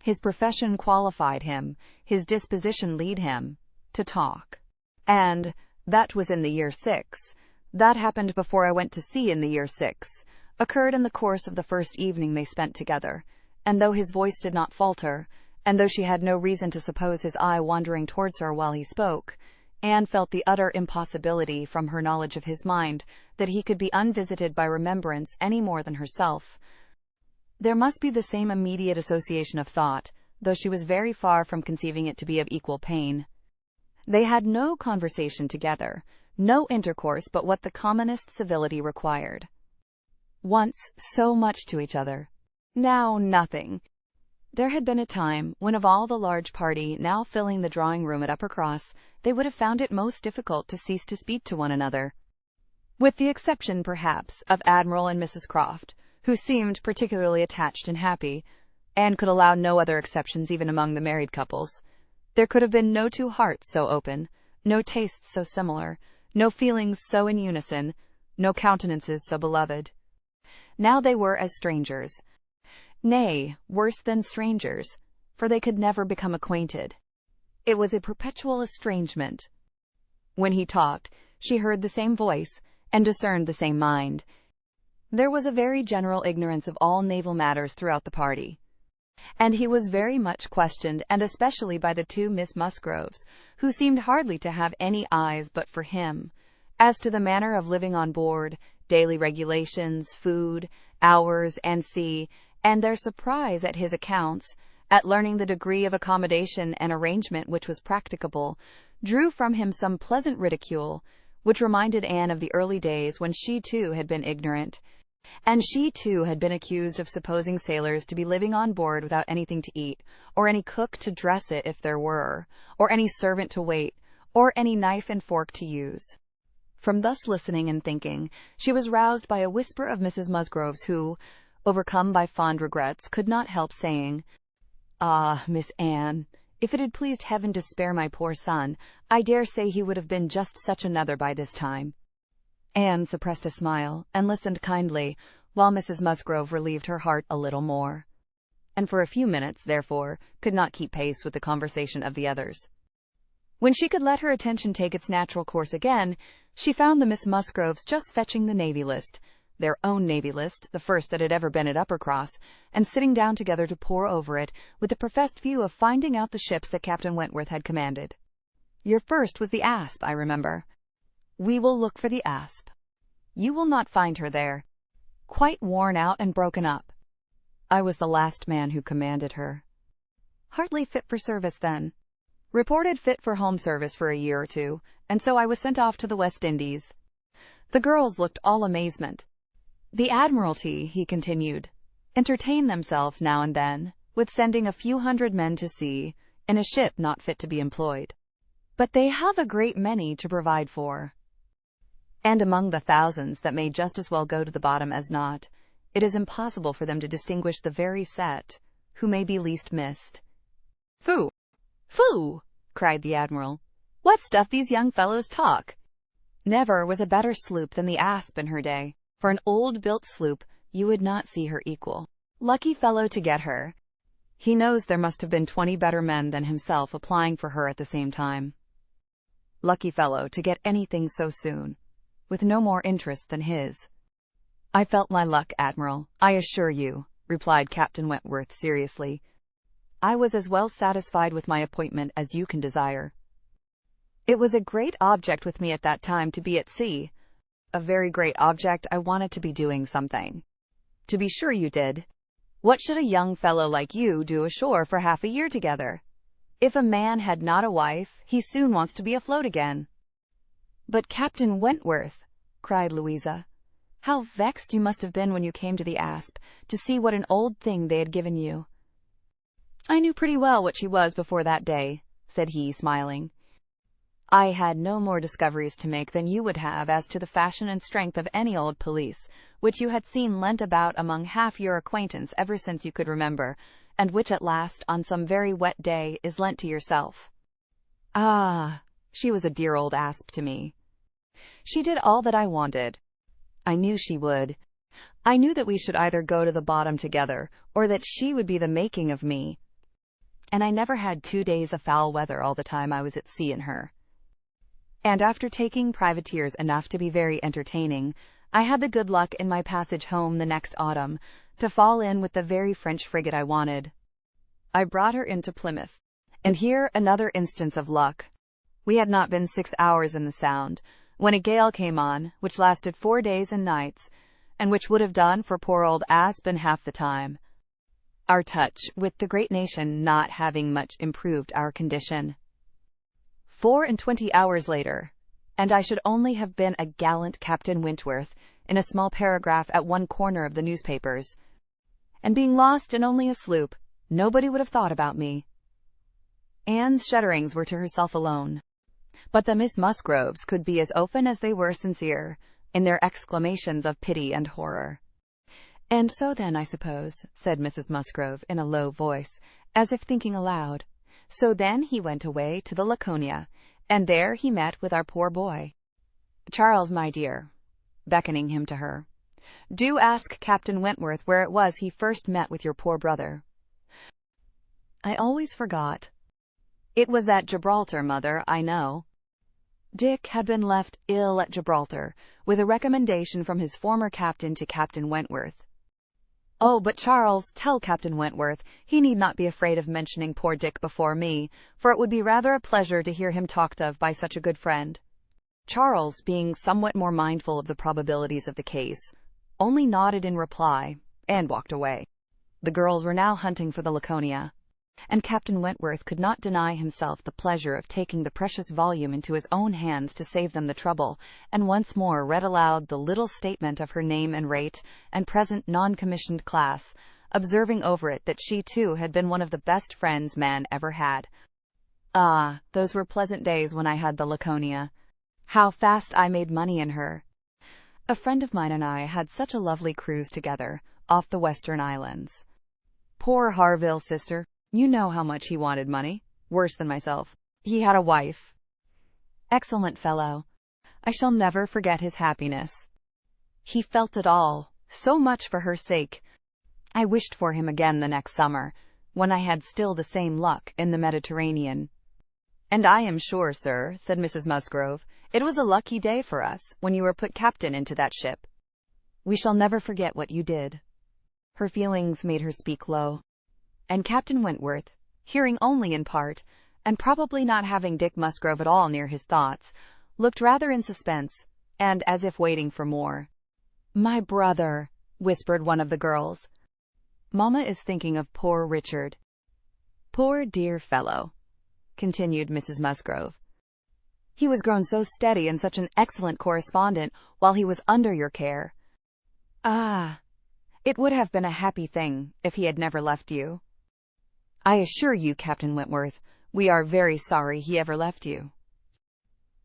His profession qualified him, his disposition lead him, to talk. And that was in the year 6. That happened before I went to sea in the year 6. occurred in the course of the first evening they spent together, and though his voice did not falter, and though she had no reason to suppose his eye wandering towards her while he spoke, Anne felt the utter impossibility from her knowledge of his mind that he could be unvisited by remembrance any more than herself. There must be the same immediate association of thought, though she was very far from conceiving it to be of equal pain. They had no conversation together, no intercourse but what the commonest civility required. Once so much to each other, now nothing. There had been a time when of all the large party now filling the drawing-room at Uppercross, they would have found it most difficult to cease to speak to one another. With the exception, perhaps, of Admiral and Mrs. Croft, who seemed particularly attached and happy, and could allow no other exceptions even among the married couples. There could have been no two hearts so open, no tastes so similar, no feelings so in unison, no countenances so beloved. Now they were as strangers. Nay, worse than strangers, for they could never become acquainted. It was a perpetual estrangement. When he talked, she heard the same voice, and discerned the same mind. There was a very general ignorance of all naval matters throughout the party, and he was very much questioned, and especially by the two Miss Musgroves, who seemed hardly to have any eyes but for him, as to the manner of living on board, daily regulations, food, hours, and sea, and their surprise at his accounts, at learning the degree of accommodation and arrangement which was practicable, drew from him some pleasant ridicule, which reminded Anne of the early days when she too had been ignorant, and she too had been accused of supposing sailors to be living on board without anything to eat, or any cook to dress it if there were, or any servant to wait, or any knife and fork to use. From thus listening and thinking, she was roused by a whisper of Mrs. Musgrove's, who, overcome by fond regrets, could not help saying, "Ah, Miss Anne, if it had pleased heaven to spare my poor son, I dare say he would have been just such another by this time." Anne suppressed a smile, and listened kindly, while Mrs. Musgrove relieved her heart a little more, and for a few minutes, therefore, could not keep pace with the conversation of the others. When she could let her attention take its natural course again, she found the Miss Musgroves just fetching the Navy List, their own Navy List, the first that had ever been at Uppercross, and sitting down together to pore over it, with the professed view of finding out the ships that Captain Wentworth had commanded. "Your first was the Asp, I remember." "We will look for the Asp." "You will not find her there. Quite worn out and broken up." "I was the last man who commanded her." "Hardly fit for service then." "Reported fit for home service for a year or two, and so I was sent off to the West Indies." The girls looked all amazement. "The Admiralty," he continued, "entertain themselves now and then with sending a few hundred men to sea in a ship not fit to be employed. But they have a great many to provide for. And among the thousands that may just as well go to the bottom as not, it is impossible for them to distinguish the very set who may be least missed." "Phoo! Phoo!" cried the Admiral. "What stuff these young fellows talk! Never was a better sloop than the Asp in her day. For an old-built sloop, you would not see her equal. Lucky fellow to get her. He knows there must have been 20 better men than himself applying for her at the same time. Lucky fellow to get anything so soon, with no more interest than his." "I felt my luck, Admiral, I assure you," replied Captain Wentworth seriously. "I was as well satisfied with my appointment as you can desire. It was a great object with me at that time to be at sea. A very great object. I wanted to be doing something." "To be sure you did. What should a young fellow like you do ashore for half a year together? If a man had not a wife, he soon wants to be afloat again." "But Captain Wentworth," cried Louisa, "how vexed you must have been when you came to the Asp, to see what an old thing they had given you." "I knew pretty well what she was before that day," said he, smiling. "I had no more discoveries to make than you would have as to the fashion and strength of any old pelisse, which you had seen lent about among half your acquaintance ever since you could remember, and which at last, on some very wet day, is lent to yourself. Ah, she was a dear old Asp to me. She did all that I wanted. I knew she would. I knew that we should either go to the bottom together, or that she would be the making of me. And I never had 2 days of foul weather all the time I was at sea in her. And after taking privateers enough to be very entertaining, I had the good luck in my passage home the next autumn to fall in with the very French frigate I wanted. I brought her into Plymouth. And here another instance of luck. We had not been 6 hours in the Sound when a gale came on, which lasted 4 days and nights, and which would have done for poor old Aspen half the time. Our touch with the great nation not having much improved our condition. 24 hours later, and I should only have been a gallant Captain Wentworth in a small paragraph at one corner of the newspapers. And being lost in only a sloop, nobody would have thought about me. Anne's shudderings were to herself alone. But the Miss Musgroves could be as open as they were sincere in their exclamations of pity and horror. "And so then, I suppose," said Mrs. Musgrove in a low voice, as if thinking aloud, "so then he went away to the Laconia, and there he met with our poor boy. Charles, my dear," beckoning him to her, "do ask Captain Wentworth where it was he first met with your poor brother." "I always forgot." "It was at Gibraltar, mother, I know." Dick had been left ill at Gibraltar, with a recommendation from his former captain to Captain Wentworth. "Oh, but Charles, tell Captain Wentworth he need not be afraid of mentioning poor Dick before me, for it would be rather a pleasure to hear him talked of by such a good friend." Charles, being somewhat more mindful of the probabilities of the case, only nodded in reply, and walked away. The girls were now hunting for the Laconia, and Captain Wentworth could not deny himself the pleasure of taking the precious volume into his own hands to save them the trouble, and once more read aloud the little statement of her name and rate and present non-commissioned class, observing over it that she too had been one of the best friends man ever had. Ah, those were pleasant days when I had the Laconia. How fast I made money in her! A friend of mine and I had such a lovely cruise together, off the Western Islands. Poor Harville, sister, you know how much he wanted money. Worse than myself. He had a wife. Excellent fellow. I shall never forget his happiness. He felt it all, so much for her sake. I wished for him again the next summer, when I had still the same luck in the Mediterranean. "And I am sure, sir," said Mrs. Musgrove, "it was a lucky day for us, when you were put captain into that ship. We shall never forget what you did." Her feelings made her speak low. And Captain Wentworth, hearing only in part, and probably not having Dick Musgrove at all near his thoughts, looked rather in suspense, and as if waiting for more. "My brother," whispered one of the girls. "Mamma is thinking of poor Richard." "Poor dear fellow," continued Mrs. Musgrove. "He was grown so steady and such an excellent correspondent while he was under your care. Ah, it would have been a happy thing if he had never left you. I assure you, Captain Wentworth, we are very sorry he ever left you."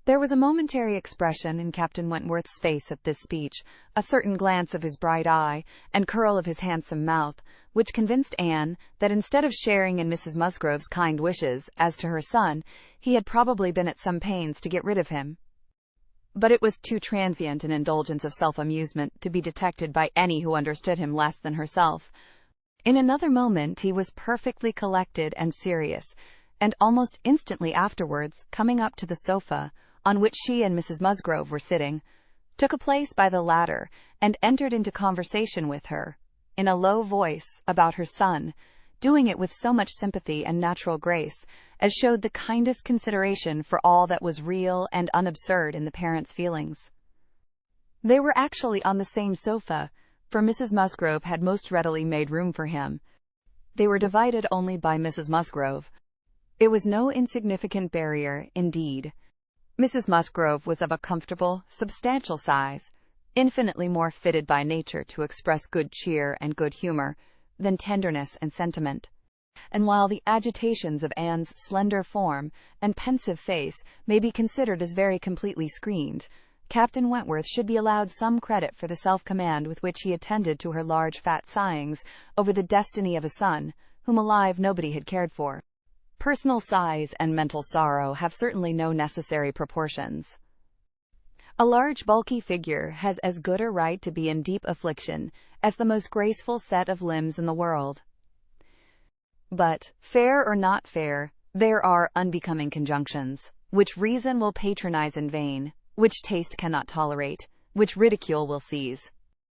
There was a momentary expression in Captain Wentworth's face at this speech, a certain glance of his bright eye, and curl of his handsome mouth, which convinced Anne that instead of sharing in Mrs. Musgrove's kind wishes as to her son, he had probably been at some pains to get rid of him. But it was too transient an indulgence of self-amusement to be detected by any who understood him less than herself. In another moment he was perfectly collected and serious, and almost instantly afterwards, coming up to the sofa, on which she and Mrs. Musgrove were sitting, took a place by the latter, and entered into conversation with her, in a low voice, about her son, doing it with so much sympathy and natural grace, as showed the kindest consideration for all that was real and unabsurd in the parent's feelings. They were actually on the same sofa, for Mrs. Musgrove had most readily made room for him. They were divided only by Mrs. Musgrove. It was no insignificant barrier, indeed. Mrs. Musgrove was of a comfortable, substantial size, infinitely more fitted by nature to express good cheer and good humor than tenderness and sentiment. And while the agitations of Anne's slender form and pensive face may be considered as very completely screened, Captain Wentworth should be allowed some credit for the self-command with which he attended to her large fat sighings over the destiny of a son, whom alive nobody had cared for. Personal sighs and mental sorrow have certainly no necessary proportions. A large bulky figure has as good a right to be in deep affliction as the most graceful set of limbs in the world. But, fair or not fair, there are unbecoming conjunctions, which reason will patronize in vain, which taste cannot tolerate, which ridicule will seize.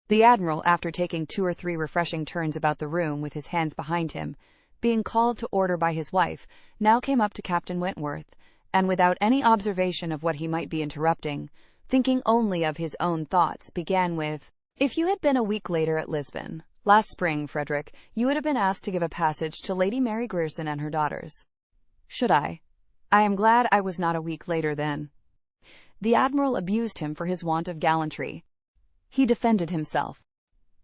The Admiral, after taking 2 or 3 refreshing turns about the room with his hands behind him, being called to order by his wife, now came up to Captain Wentworth, and without any observation of what he might be interrupting, thinking only of his own thoughts, began with, "If you had been a week later at Lisbon, last spring, Frederick, you would have been asked to give a passage to Lady Mary Grierson and her daughters." "Should I? I am glad I was not a week later then." The Admiral abused him for his want of gallantry. He defended himself,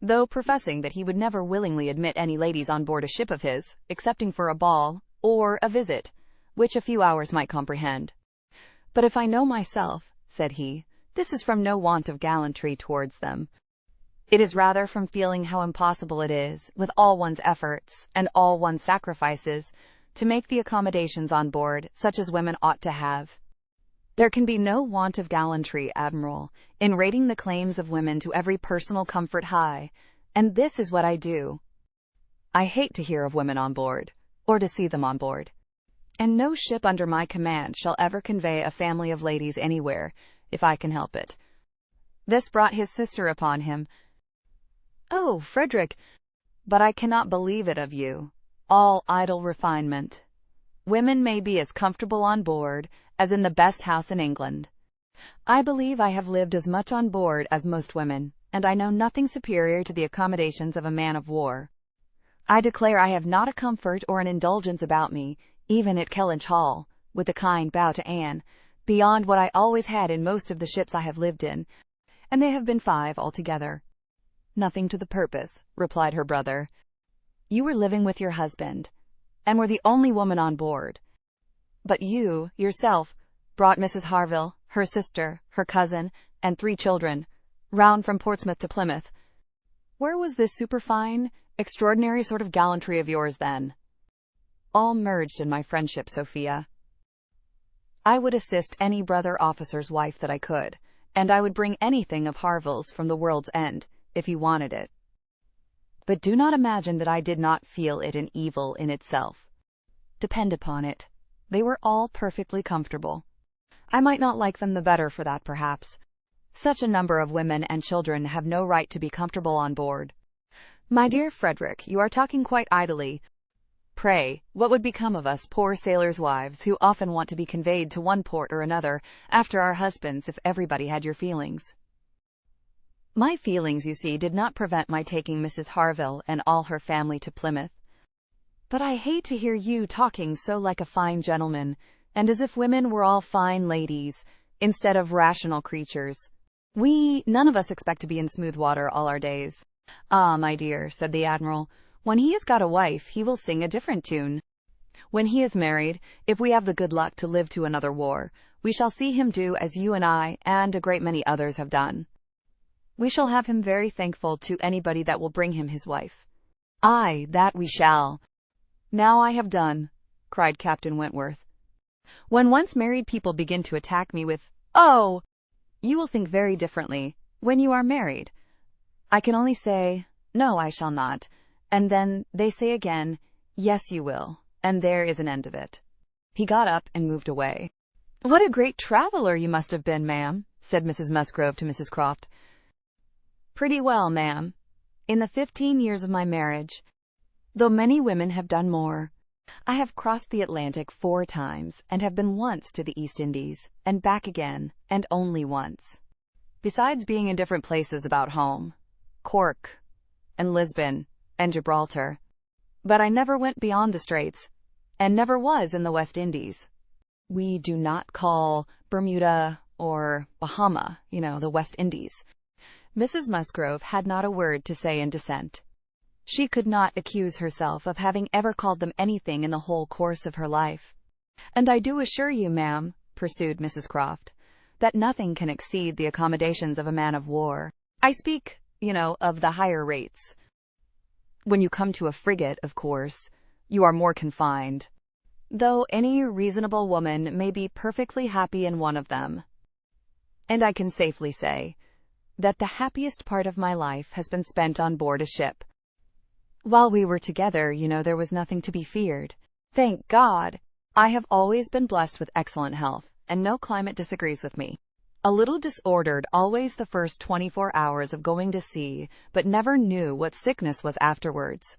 though professing that he would never willingly admit any ladies on board a ship of his, excepting for a ball, or a visit, which a few hours might comprehend. "But if I know myself," said he, "this is from no want of gallantry towards them. It is rather from feeling how impossible it is, with all one's efforts, and all one's sacrifices, to make the accommodations on board such as women ought to have. There can be no want of gallantry, Admiral, in rating the claims of women to every personal comfort high, and this is what I do. I hate to hear of women on board, or to see them on board, and no ship under my command shall ever convey a family of ladies anywhere, if I can help it." This brought his sister upon him. "Oh, Frederick, but I cannot believe it of you. All idle refinement. Women may be as comfortable on board as in the best house in England. I believe I have lived as much on board as most women, and I know nothing superior to the accommodations of a man of war. I declare I have not a comfort or an indulgence about me, even at XXIII, with a kind bow to Anne, beyond what I always had in most of the ships I have lived in, and they have been 5 altogether." "Nothing to the purpose," replied her brother. "You were living with your husband, and were the only woman on board. But you, yourself, brought Mrs. Harville, her sister, her cousin, and 3 children, round from Portsmouth to Plymouth. Where was this superfine, extraordinary sort of gallantry of yours then?" "All merged in my friendship, Sophia. I would assist any brother officer's wife that I could, and I would bring anything of Harville's from the world's end, if he wanted it. But do not imagine that I did not feel it an evil in itself. Depend upon it, they were all perfectly comfortable. I might not like them the better for that, perhaps. Such a number of women and children have no right to be comfortable on board." "My dear Frederick, you are talking quite idly. Pray, what would become of us poor sailors' wives, who often want to be conveyed to one port or another after our husbands, if everybody had your feelings?" "My feelings, you see, did not prevent my taking Mrs. Harville and all her family to Plymouth. But I hate to hear you talking so like a fine gentleman, and as if women were all fine ladies, instead of rational creatures. We none of us expect to be in smooth water all our days." "Ah, my dear," said the Admiral, "when he has got a wife, he will sing a different tune. When he is married, if we have the good luck to live to another war, we shall see him do as you and I, and a great many others, have done. We shall have him very thankful to anybody that will bring him his wife." "Aye, that we shall." "Now I have done," cried Captain Wentworth. "When once married people begin to attack me with, 'Oh!' you will think very differently when you are married. I can only say, 'No, I shall not,' and then they say again, 'Yes, you will,' and there is an end of it." He got up and moved away. "What a great traveller you must have been, ma'am," said Mrs. Musgrove to Mrs. Croft. "Pretty well, ma'am, in the 15 years of my marriage, though many women have done more. I have crossed the Atlantic 4 times, and have been once to the East Indies, and back again, and only once. Besides being in different places about home, Cork, and Lisbon, and Gibraltar. But I never went beyond the Straits, and never was in the West Indies. We do not call Bermuda or Bahama, the West Indies." Mrs. Musgrove had not a word to say in dissent. She could not accuse herself of having ever called them anything in the whole course of her life. "And I do assure you, ma'am," pursued Mrs. Croft, "that nothing can exceed the accommodations of a man of war. I speak, of the higher rates. When you come to a frigate, of course, you are more confined, though any reasonable woman may be perfectly happy in one of them. And I can safely say that the happiest part of my life has been spent on board a ship. While we were together, there was nothing to be feared. Thank God! I have always been blessed with excellent health, and no climate disagrees with me. A little disordered always the first 24 hours of going to sea, but never knew what sickness was afterwards.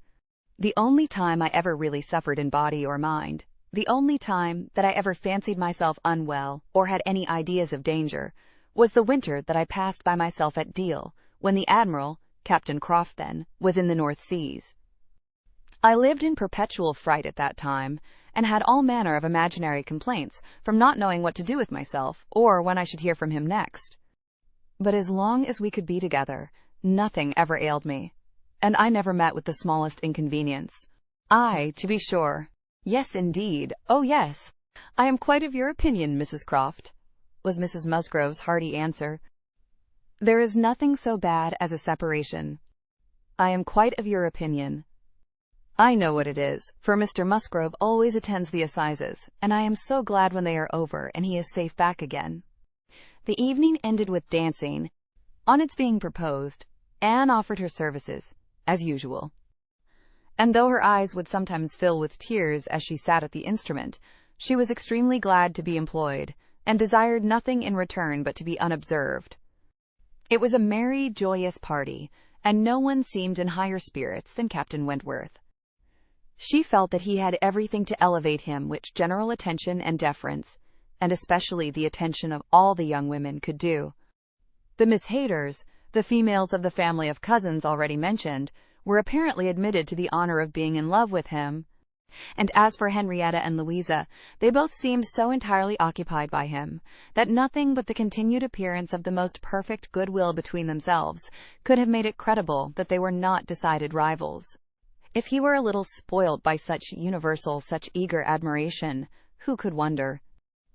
The only time I ever really suffered in body or mind, the only time that I ever fancied myself unwell or had any ideas of danger, was the winter that I passed by myself at Deal, when the Admiral, Captain Croft then, was in the North Seas. I lived in perpetual fright at that time, and had all manner of imaginary complaints from not knowing what to do with myself, or when I should hear from him next. But as long as we could be together, nothing ever ailed me, and I never met with the smallest inconvenience. I, to be sure. Yes, indeed. Oh, yes. I am quite of your opinion, Mrs. Croft, was Mrs. Musgrove's hearty answer. There is nothing so bad as a separation. I am quite of your opinion. I know what it is, for Mr. Musgrove always attends the assizes, and I am so glad when they are over and he is safe back again. The evening ended with dancing. On its being proposed, Anne offered her services, as usual. And though her eyes would sometimes fill with tears as she sat at the instrument, she was extremely glad to be employed, and desired nothing in return but to be unobserved. It was a merry, joyous party, and no one seemed in higher spirits than Captain Wentworth. She felt that he had everything to elevate him which general attention and deference, and especially the attention of all the young women, could do. The Miss Hayters, the females of the family of cousins already mentioned, were apparently admitted to the honor of being in love with him, and as for Henrietta and Louisa, they both seemed so entirely occupied by him, that nothing but the continued appearance of the most perfect goodwill between themselves could have made it credible that they were not decided rivals. If he were a little spoilt by such universal, such eager admiration, who could wonder?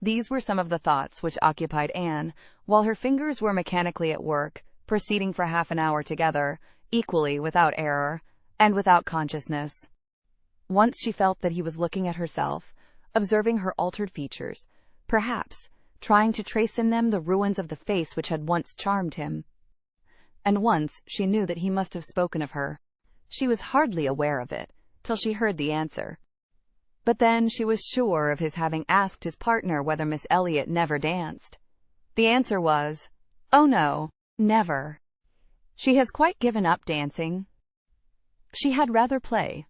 These were some of the thoughts which occupied Anne, while her fingers were mechanically at work, proceeding for half an hour together, equally without error, and without consciousness. Once she felt that he was looking at herself, observing her altered features, perhaps trying to trace in them the ruins of the face which had once charmed him. And once she knew that he must have spoken of her. She was hardly aware of it, till she heard the answer. But then she was sure of his having asked his partner whether Miss Elliot never danced. The answer was, "Oh no, never. She has quite given up dancing. She had rather play.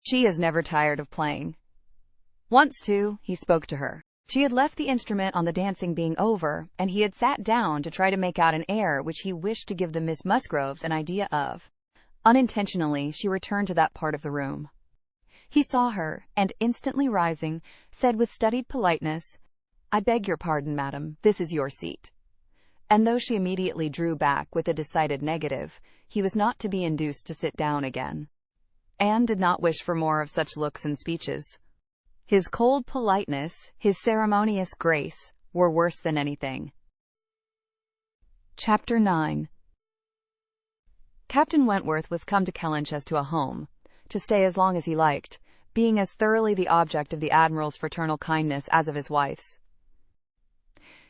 She is never tired of playing." Once, too, he spoke to her. She had left the instrument on the dancing being over, and he had sat down to try to make out an air which he wished to give the Miss Musgroves an idea of. Unintentionally, she returned to that part of the room. He saw her, and instantly rising, said with studied politeness, "I beg your pardon, madam, this is your seat." And though she immediately drew back with a decided negative, he was not to be induced to sit down again. Anne did not wish for more of such looks and speeches. His cold politeness, his ceremonious grace, were worse than anything. Chapter 9. Captain Wentworth was come to Kellynch as to a home, to stay as long as he liked, being as thoroughly the object of the Admiral's fraternal kindness as of his wife's.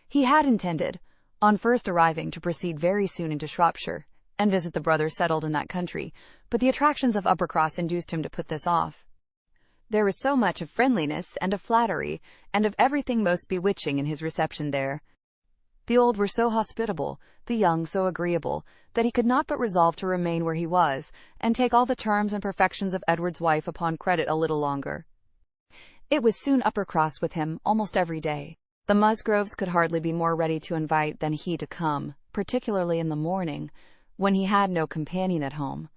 He had intended, on first arriving, to proceed very soon into Shropshire, and visit the brothers settled in that country, but the attractions of Uppercross induced him to put this off. There was so much of friendliness and of flattery, and of everything most bewitching in his reception there. The old were so hospitable, the young so agreeable, that he could not but resolve to remain where he was, and take all the charms and perfections of Edward's wife upon credit a little longer. It was soon Uppercross with him almost every day. The Musgroves could hardly be more ready to invite than he to come, particularly in the morning, when he had no companion at home,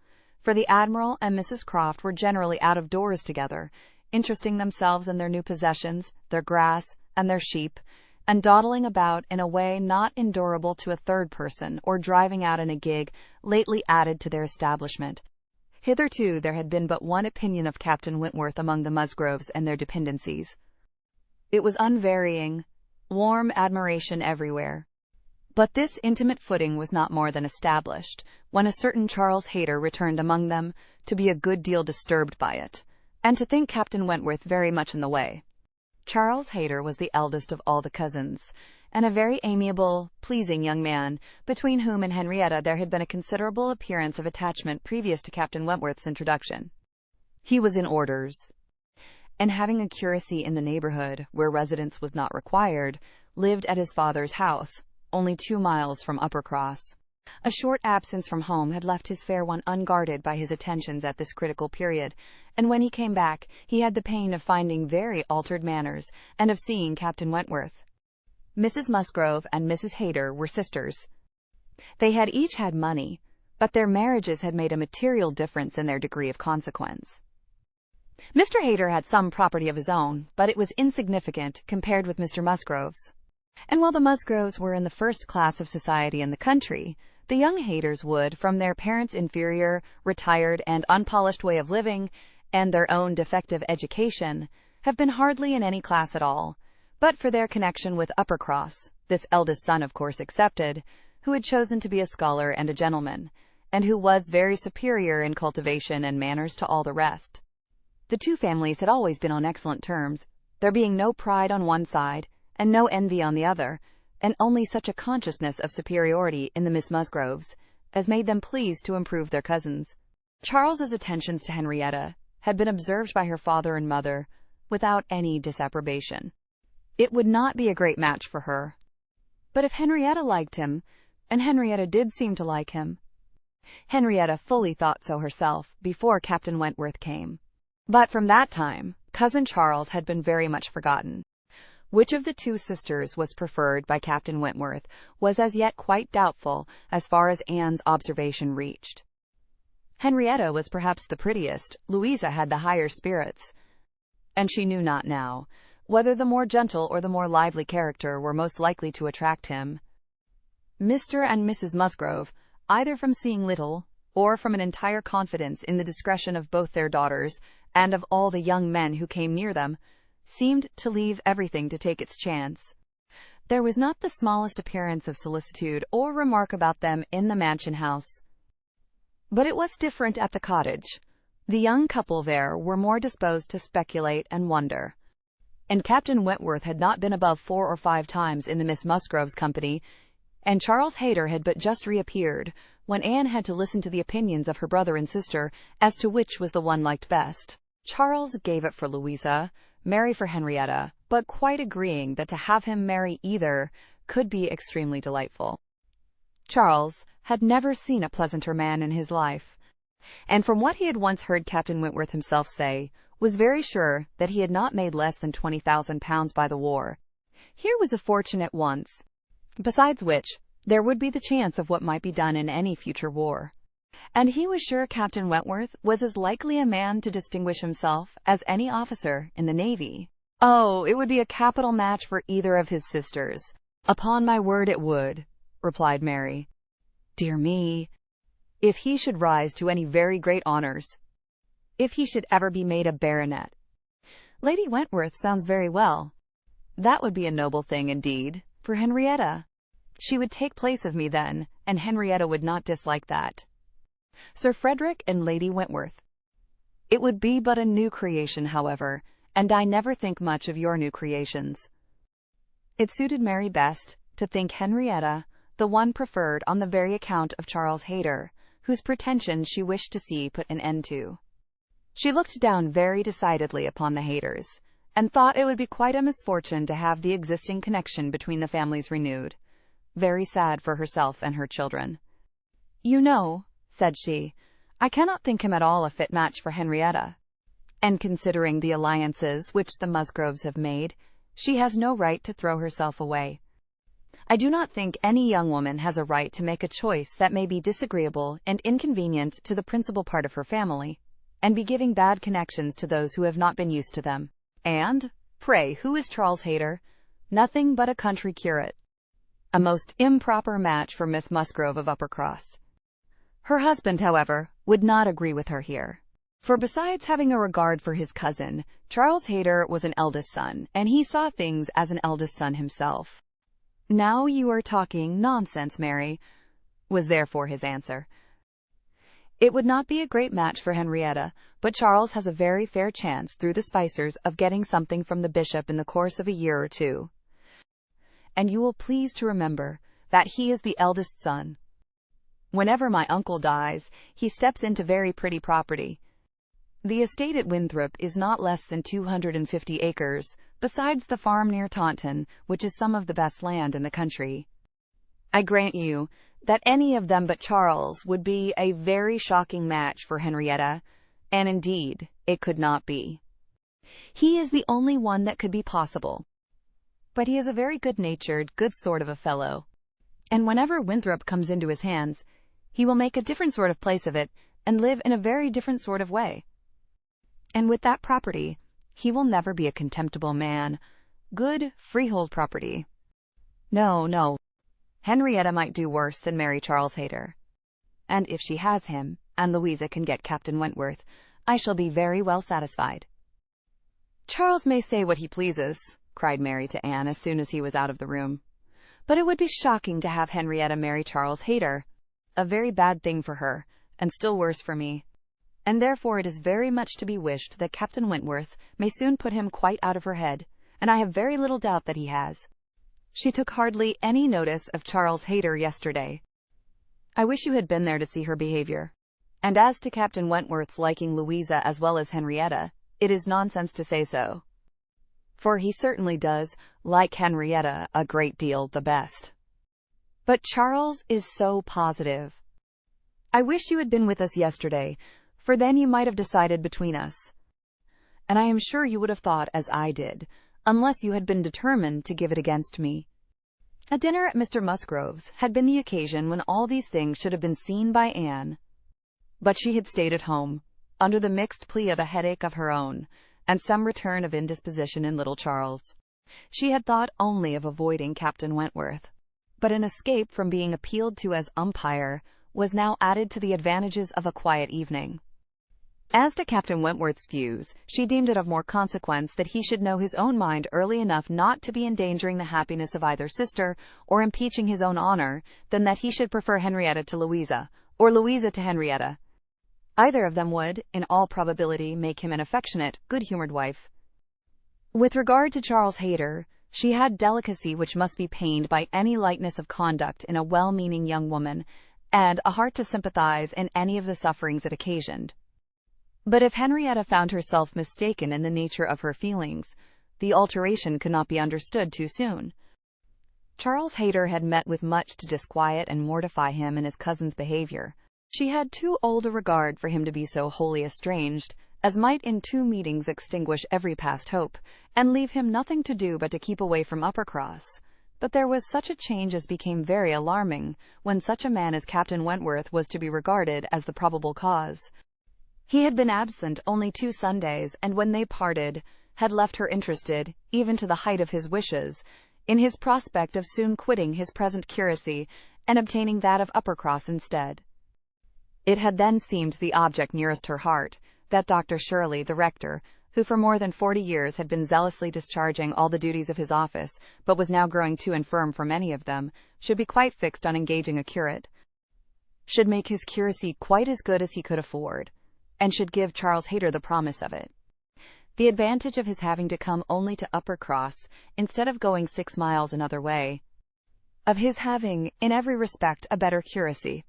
for the Admiral and Mrs. Croft were generally out of doors together, interesting themselves in their new possessions, their grass, and their sheep, and dawdling about in a way not endurable to a third person, or driving out in a gig lately added to their establishment. Hitherto there had been but one opinion of Captain Wentworth among the Musgroves and their dependencies. It was unvarying, warm admiration everywhere. But this intimate footing was not more than established, when a certain Charles Hayter returned among them, to be a good deal disturbed by it, and to think Captain Wentworth very much in the way. Charles Hayter was the eldest of all the cousins, and a very amiable, pleasing young man, between whom and Henrietta there had been a considerable appearance of attachment previous to Captain Wentworth's introduction. He was in orders, and having a curacy in the neighbourhood, where residence was not required, lived at his father's house, only 2 miles from Uppercross. A short absence from home had left his fair one unguarded by his attentions at this critical period, and when he came back, he had the pain of finding very altered manners, and of seeing Captain Wentworth. Mrs. Musgrove and Mrs. Hayter were sisters. They had each had money, but their marriages had made a material difference in their degree of consequence. Mr. Hayter had some property of his own, but it was insignificant compared with Mr. Musgrove's. And while the Musgroves were in the first class of society in the country, the young Hayters would, from their parents' inferior, retired, and unpolished way of living, and their own defective education, have been hardly in any class at all, but for their connection with Uppercross, this eldest son of course excepted, who had chosen to be a scholar and a gentleman, and who was very superior in cultivation and manners to all the rest. The two families had always been on excellent terms, there being no pride on one side, and no envy on the other, and only such a consciousness of superiority in the Miss Musgroves as made them pleased to improve their cousins. Charles's attentions to Henrietta had been observed by her father and mother without any disapprobation. It would not be a great match for her. But if Henrietta liked him, and Henrietta did seem to like him, Henrietta fully thought so herself before Captain Wentworth came. But from that time, cousin Charles had been very much forgotten. Which of the two sisters was preferred by Captain Wentworth was as yet quite doubtful as far as Anne's observation reached. Henrietta was perhaps the prettiest, Louisa had the higher spirits, and she knew not now whether the more gentle or the more lively character were most likely to attract him. Mr. and Mrs. Musgrove, either from seeing little, or from an entire confidence in the discretion of both their daughters, and of all the young men who came near them, seemed to leave everything to take its chance. There was not the smallest appearance of solicitude or remark about them in the mansion house. But it was different at the cottage. The young couple there were more disposed to speculate and wonder, and Captain Wentworth had not been above 4 or 5 times in the Miss Musgroves' company, and Charles Hayter had but just reappeared, when Anne had to listen to the opinions of her brother and sister as to which was the one liked best. Charles gave it for Louisa, Mary for Henrietta, but quite agreeing that to have him marry either could be extremely delightful. Charles had never seen a pleasanter man in his life, and from what he had once heard Captain Wentworth himself say, was very sure that he had not made less than £20,000 by the war. Here was a fortune at once, besides which there would be the chance of what might be done in any future war. And he was sure Captain Wentworth was as likely a man to distinguish himself as any officer in the Navy. Oh, it would be a capital match for either of his sisters. Upon my word it would, replied Mary. Dear me, if he should rise to any very great honours, if he should ever be made a baronet. Lady Wentworth sounds very well. That would be a noble thing indeed, for Henrietta. She would take place of me then, and Henrietta would not dislike that. Sir Frederick and Lady Wentworth. It would be but a new creation, however, and I never think much of your new creations. It suited Mary best to think Henrietta the one preferred on the very account of Charles Hayter, whose pretensions she wished to see put an end to. She looked down very decidedly upon the Hayters, and thought it would be quite a misfortune to have the existing connection between the families renewed. Very sad for herself and her children. You know, said she, I cannot think him at all a fit match for Henrietta. And considering the alliances which the Musgroves have made, she has no right to throw herself away. I do not think any young woman has a right to make a choice that may be disagreeable and inconvenient to the principal part of her family, and be giving bad connections to those who have not been used to them. And, pray, who is Charles Hayter? Nothing but a country curate. A most improper match for Miss Musgrove of Uppercross. Her husband, however, would not agree with her here. For besides having a regard for his cousin, Charles Hayter was an eldest son, and he saw things as an eldest son himself. Now you are talking nonsense, Mary, was therefore his answer. It would not be a great match for Henrietta, but Charles has a very fair chance through the Spicers of getting something from the bishop in the course of a year or two. And you will please to remember that he is the eldest son. Whenever my uncle dies, he steps into very pretty property. The estate at Winthrop is not less than 250 acres, besides the farm near Taunton, which is some of the best land in the country. I grant you that any of them but Charles would be a very shocking match for Henrietta, and indeed it could not be. He is the only one that could be possible. But he is a very good-natured, good sort of a fellow, and whenever Winthrop comes into his hands, he will make a different sort of place of it and live in a very different sort of way. And with that property, he will never be a contemptible man. Good freehold property. No, no. Henrietta might do worse than marry Charles Hayter. And if she has him, and Louisa can get Captain Wentworth, I shall be very well satisfied. Charles may say what he pleases, cried Mary to Anne as soon as he was out of the room. But it would be shocking to have Henrietta marry Charles Hayter. A very bad thing for her, and still worse for me. And therefore it is very much to be wished that Captain Wentworth may soon put him quite out of her head, and I have very little doubt that he has. She took hardly any notice of Charles Hayter yesterday. I wish you had been there to see her behavior. And as to Captain Wentworth's liking Louisa as well as Henrietta, it is nonsense to say so. For he certainly does like Henrietta a great deal the best. But Charles is so positive. I wish you had been with us yesterday, for then you might have decided between us. And I am sure you would have thought as I did, unless you had been determined to give it against me. A dinner at Mr. Musgrove's had been the occasion when all these things should have been seen by Anne. But she had stayed at home, under the mixed plea of a headache of her own, and some return of indisposition in little Charles. She had thought only of avoiding Captain Wentworth, but an escape from being appealed to as umpire was now added to the advantages of a quiet evening. As to Captain Wentworth's views, she deemed it of more consequence that he should know his own mind early enough not to be endangering the happiness of either sister, or impeaching his own honor, than that he should prefer Henrietta to Louisa, or Louisa to Henrietta. Either of them would, in all probability, make him an affectionate, good-humored wife. With regard to Charles Hayter, she had delicacy which must be pained by any lightness of conduct in a well-meaning young woman, and a heart to sympathize in any of the sufferings it occasioned. But if Henrietta found herself mistaken in the nature of her feelings, the alteration could not be understood too soon. Charles Hayter had met with much to disquiet and mortify him in his cousin's behavior. She had too old a regard for him to be so wholly estranged, as might in 2 meetings extinguish every past hope, and leave him nothing to do but to keep away from Uppercross. But there was such a change as became very alarming, when such a man as Captain Wentworth was to be regarded as the probable cause. He had been absent only 2 Sundays, and when they parted, had left her interested, even to the height of his wishes, in his prospect of soon quitting his present curacy, and obtaining that of Uppercross instead. It had then seemed the object nearest her heart, that Dr. Shirley, the rector, who for more than 40 years had been zealously discharging all the duties of his office, but was now growing too infirm for many of them, should be quite fixed on engaging a curate, should make his curacy quite as good as he could afford, and should give Charles Hayter the promise of it. The advantage of his having to come only to Uppercross, instead of going 6 miles another way, of his having, in every respect, a better curacy,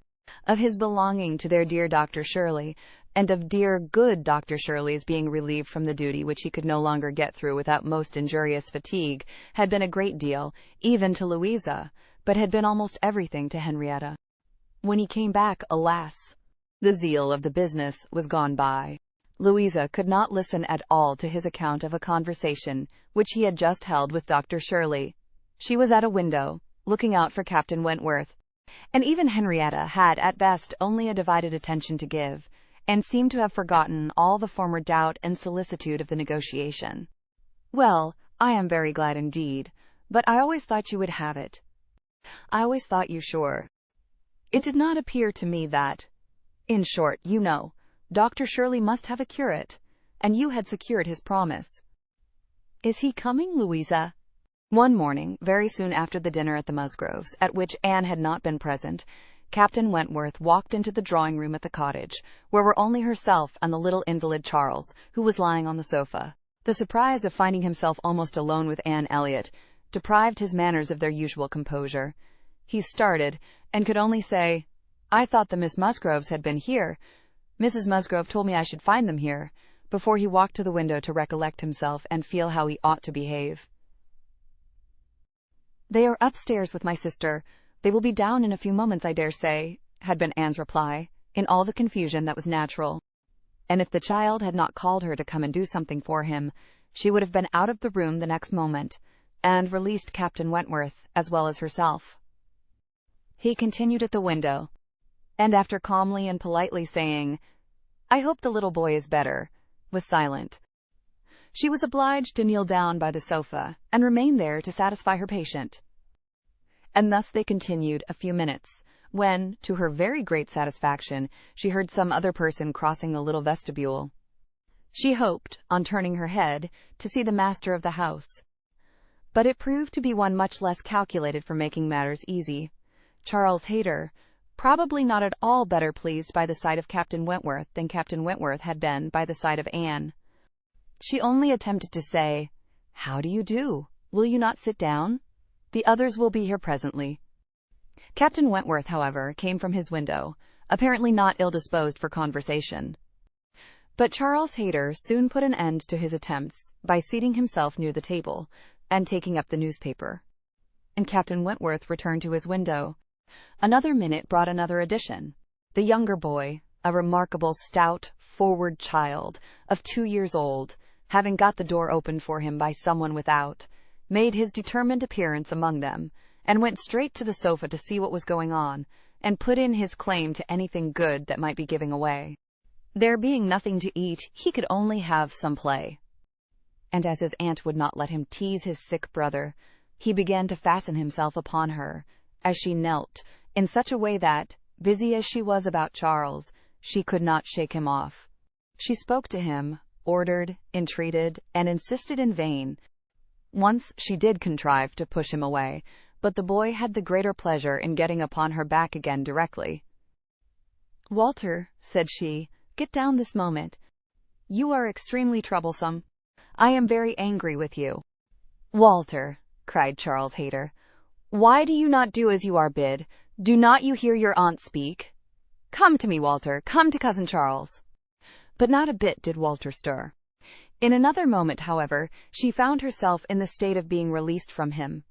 of his belonging to their dear Dr. Shirley, and of dear good Dr. Shirley's being relieved from the duty which he could no longer get through without most injurious fatigue, had been a great deal, even to Louisa, but had been almost everything to Henrietta. When he came back, alas! The zeal of the business was gone by. Louisa could not listen at all to his account of a conversation which he had just held with Dr. Shirley. She was at a window, looking out for Captain Wentworth, and even Henrietta had at best only a divided attention to give, and seemed to have forgotten all the former doubt and solicitude of the negotiation. "Well, I am very glad indeed, but I always thought you would have it. I always thought you sure. It did not appear to me that... In short, you know, Dr. Shirley must have a curate, and you had secured his promise." "Is he coming, Louisa?" One morning, very soon after the dinner at the Musgroves, at which Anne had not been present, Captain Wentworth walked into the drawing-room at the cottage, where were only herself and the little invalid Charles, who was lying on the sofa. The surprise of finding himself almost alone with Anne Elliot deprived his manners of their usual composure. He started, and could only say, "I thought the Miss Musgroves had been here. Mrs. Musgrove told me I should find them here," before he walked to the window to recollect himself and feel how he ought to behave. "They are upstairs with my sister. "They will be down in a few moments, I dare say," had been Anne's reply, in all the confusion that was natural. And if the child had not called her to come and do something for him, she would have been out of the room the next moment, and released Captain Wentworth as well as herself. He continued at the window, and after calmly and politely saying, "I hope the little boy is better," was silent. She was obliged to kneel down by the sofa and remain there to satisfy her patient. And thus they continued a few minutes, when, to her very great satisfaction, she heard some other person crossing the little vestibule. She hoped, on turning her head, to see the master of the house. But it proved to be one much less calculated for making matters easy. Charles Hayter, probably not at all better pleased by the sight of Captain Wentworth than Captain Wentworth had been by the sight of Anne. She only attempted to say, "How do you do? Will you not sit down? The others will be here presently." Captain Wentworth, however, came from his window, apparently not ill-disposed for conversation. But Charles Hayter soon put an end to his attempts by seating himself near the table and taking up the newspaper. And Captain Wentworth returned to his window. Another minute brought another addition. The younger boy, a remarkable stout, forward child of 2 years old, having got the door opened for him by someone without, made his determined appearance among them, and went straight to the sofa to see what was going on, and put in his claim to anything good that might be giving away. There being nothing to eat, he could only have some play. And as his aunt would not let him tease his sick brother, he began to fasten himself upon her, as she knelt, in such a way that, busy as she was about Charles, she could not shake him off. She spoke to him, ordered, entreated, and insisted in vain. Once she did contrive to push him away, but the boy had the greater pleasure in getting upon her back again directly. "Walter," said she, "get down this moment. You are extremely troublesome. I am very angry with you." "Walter," cried Charles Hayter, "why do you not do as you are bid? Do not you hear your aunt speak? Come to me, Walter, come to Cousin Charles." But not a bit did Walter stir. In another moment, however, she found herself in the state of being released from him.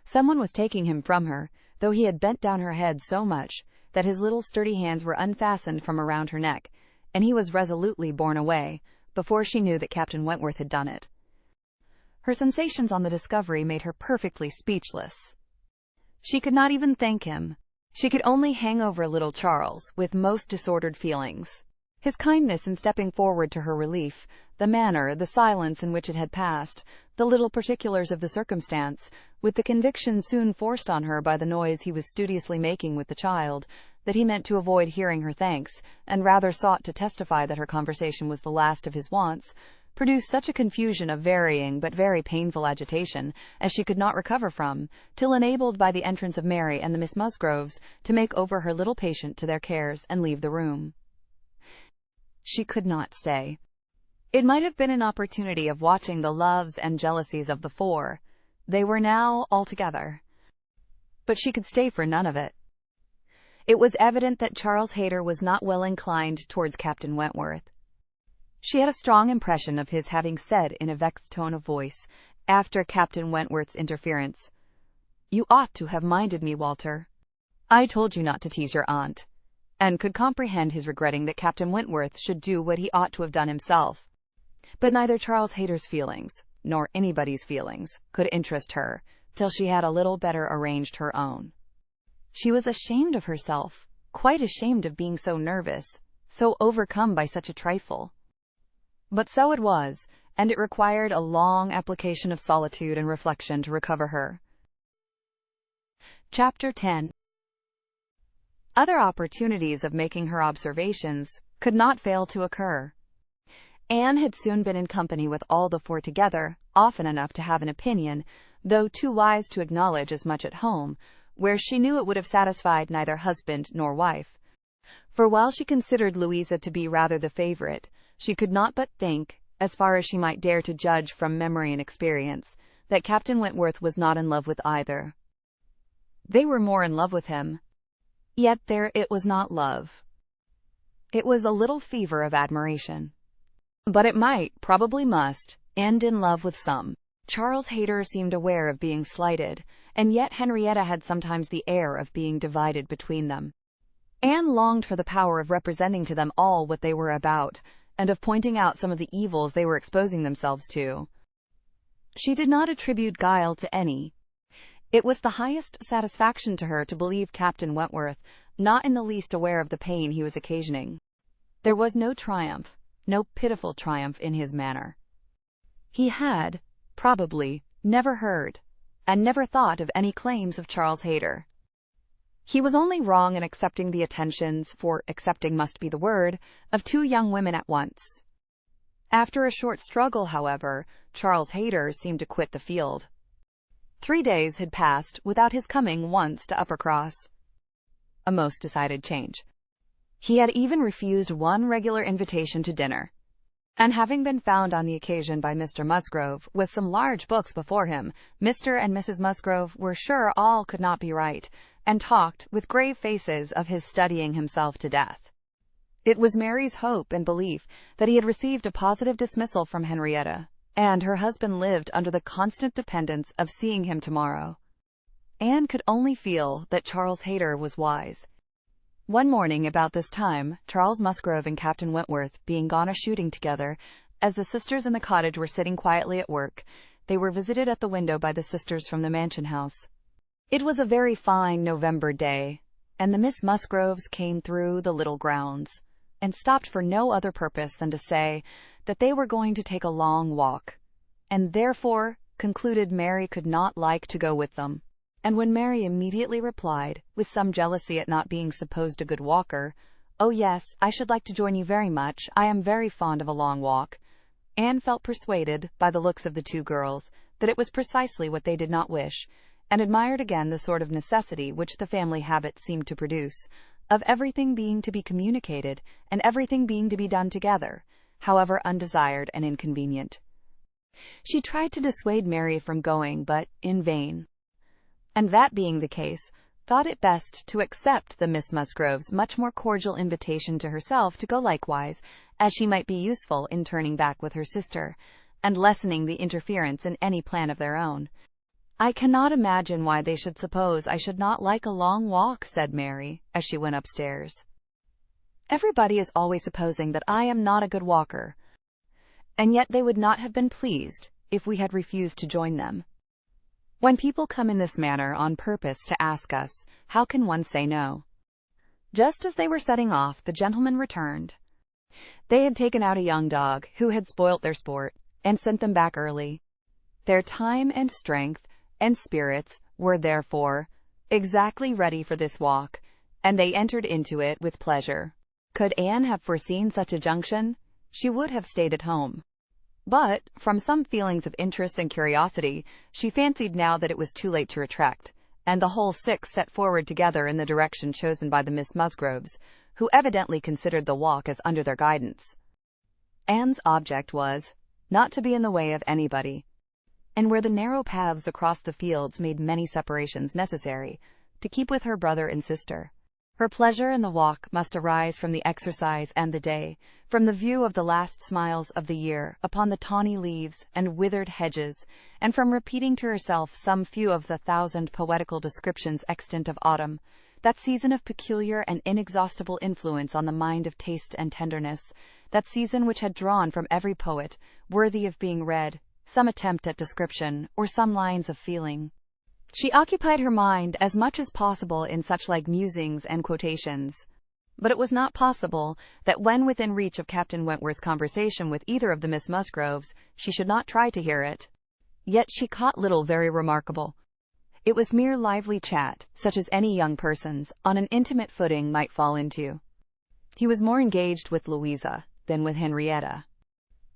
Someone was taking him from her, though he had bent down her head so much that his little sturdy hands were unfastened from around her neck, and he was resolutely borne away, before she knew that Captain Wentworth had done it. Her sensations on the discovery made her perfectly speechless. She could not even thank him. She could only hang over little Charles with most disordered feelings. His kindness in stepping forward to her relief, the manner, the silence in which it had passed, the little particulars of the circumstance, with the conviction soon forced on her by the noise he was studiously making with the child, that he meant to avoid hearing her thanks, and rather sought to testify that her conversation was the last of his wants, produced such a confusion of varying but very painful agitation as she could not recover from, till enabled by the entrance of Mary and the Miss Musgroves to make over her little patient to their cares and leave the room. She could not stay. It might have been an opportunity of watching the loves and jealousies of the four. They were now all together. But she could stay for none of it. It was evident that Charles Hayter was not well inclined towards Captain Wentworth. She had a strong impression of his having said in a vexed tone of voice, after Captain Wentworth's interference, "You ought to have minded me, Walter. I told you not to tease your aunt," and could comprehend his regretting that Captain Wentworth should do what he ought to have done himself. But neither Charles Hayter's feelings, nor anybody's feelings, could interest her, till she had a little better arranged her own. She was ashamed of herself, quite ashamed of being so nervous, so overcome by such a trifle. But so it was, and it required a long application of solitude and reflection to recover her. Chapter 10. Other opportunities of making her observations could not fail to occur. Anne had soon been in company with all the four together, often enough to have an opinion, though too wise to acknowledge as much at home, where she knew it would have satisfied neither husband nor wife. For while she considered Louisa to be rather the favorite, she could not but think, as far as she might dare to judge from memory and experience, that Captain Wentworth was not in love with either. They were more in love with him. Yet there it was not love. It was a little fever of admiration. But it might, probably must, end in love with some. Charles Hayter seemed aware of being slighted, and yet Henrietta had sometimes the air of being divided between them. Anne longed for the power of representing to them all what they were about, and of pointing out some of the evils they were exposing themselves to. She did not attribute guile to any. It was the highest satisfaction to her to believe Captain Wentworth not in the least aware of the pain he was occasioning. There was no triumph, no pitiful triumph in his manner. He had, probably, never heard, and never thought of any claims of Charles Hayter. He was only wrong in accepting the attentions, for accepting must be the word, of two young women at once. After a short struggle, however, Charles Hayter seemed to quit the field. 3 days had passed without his coming once to Uppercross. A most decided change. He had even refused one regular invitation to dinner. And having been found on the occasion by Mr. Musgrove with some large books before him, Mr. and Mrs. Musgrove were sure all could not be right, and talked with grave faces of his studying himself to death. It was Mary's hope and belief that he had received a positive dismissal from Henrietta, and her husband lived under the constant dependence of seeing him tomorrow. Anne could only feel that Charles Hayter was wise. One morning about this time, Charles Musgrove and Captain Wentworth being gone a-shooting together, as the sisters in the cottage were sitting quietly at work, they were visited at the window by the sisters from the mansion house. It was a very fine November day, and the Miss Musgroves came through the little grounds, and stopped for no other purpose than to say that they were going to take a long walk, and therefore concluded Mary could not like to go with them. And when Mary immediately replied, with some jealousy at not being supposed a good walker, "Oh yes, I should like to join you very much. I am very fond of a long walk," Anne felt persuaded, by the looks of the two girls, that it was precisely what they did not wish, and admired again the sort of necessity which the family habit seemed to produce, of everything being to be communicated, and everything being to be done together, however undesired and inconvenient. She tried to dissuade Mary from going, but in vain. And that being the case, thought it best to accept the Miss Musgrove's much more cordial invitation to herself to go likewise, as she might be useful in turning back with her sister, and lessening the interference in any plan of their own. "I cannot imagine why they should suppose I should not like a long walk," said Mary, as she went upstairs. "Everybody is always supposing that I am not a good walker, and yet they would not have been pleased if we had refused to join them. When people come in this manner on purpose to ask us, how can one say no?" Just as they were setting off, the gentlemen returned. They had taken out a young dog, who had spoilt their sport, and sent them back early. Their time and strength and spirits were, therefore, exactly ready for this walk, and they entered into it with pleasure. Could Anne have foreseen such a junction, she would have stayed at home. But, from some feelings of interest and curiosity, she fancied now that it was too late to retract, and the whole 6 set forward together in the direction chosen by the Miss Musgroves, who evidently considered the walk as under their guidance. Anne's object was, not to be in the way of anybody, and where the narrow paths across the fields made many separations necessary, to keep with her brother and sister. Her pleasure in the walk must arise from the exercise and the day, from the view of the last smiles of the year upon the tawny leaves and withered hedges, and from repeating to herself some few of the 1,000 poetical descriptions extant of autumn, that season of peculiar and inexhaustible influence on the mind of taste and tenderness, that season which had drawn from every poet, worthy of being read, some attempt at description, or some lines of feeling. She occupied her mind as much as possible in such like musings and quotations. But it was not possible that when within reach of Captain Wentworth's conversation with either of the Miss Musgroves, she should not try to hear it. Yet she caught little very remarkable. It was mere lively chat, such as any young persons, on an intimate footing, might fall into. He was more engaged with Louisa than with Henrietta.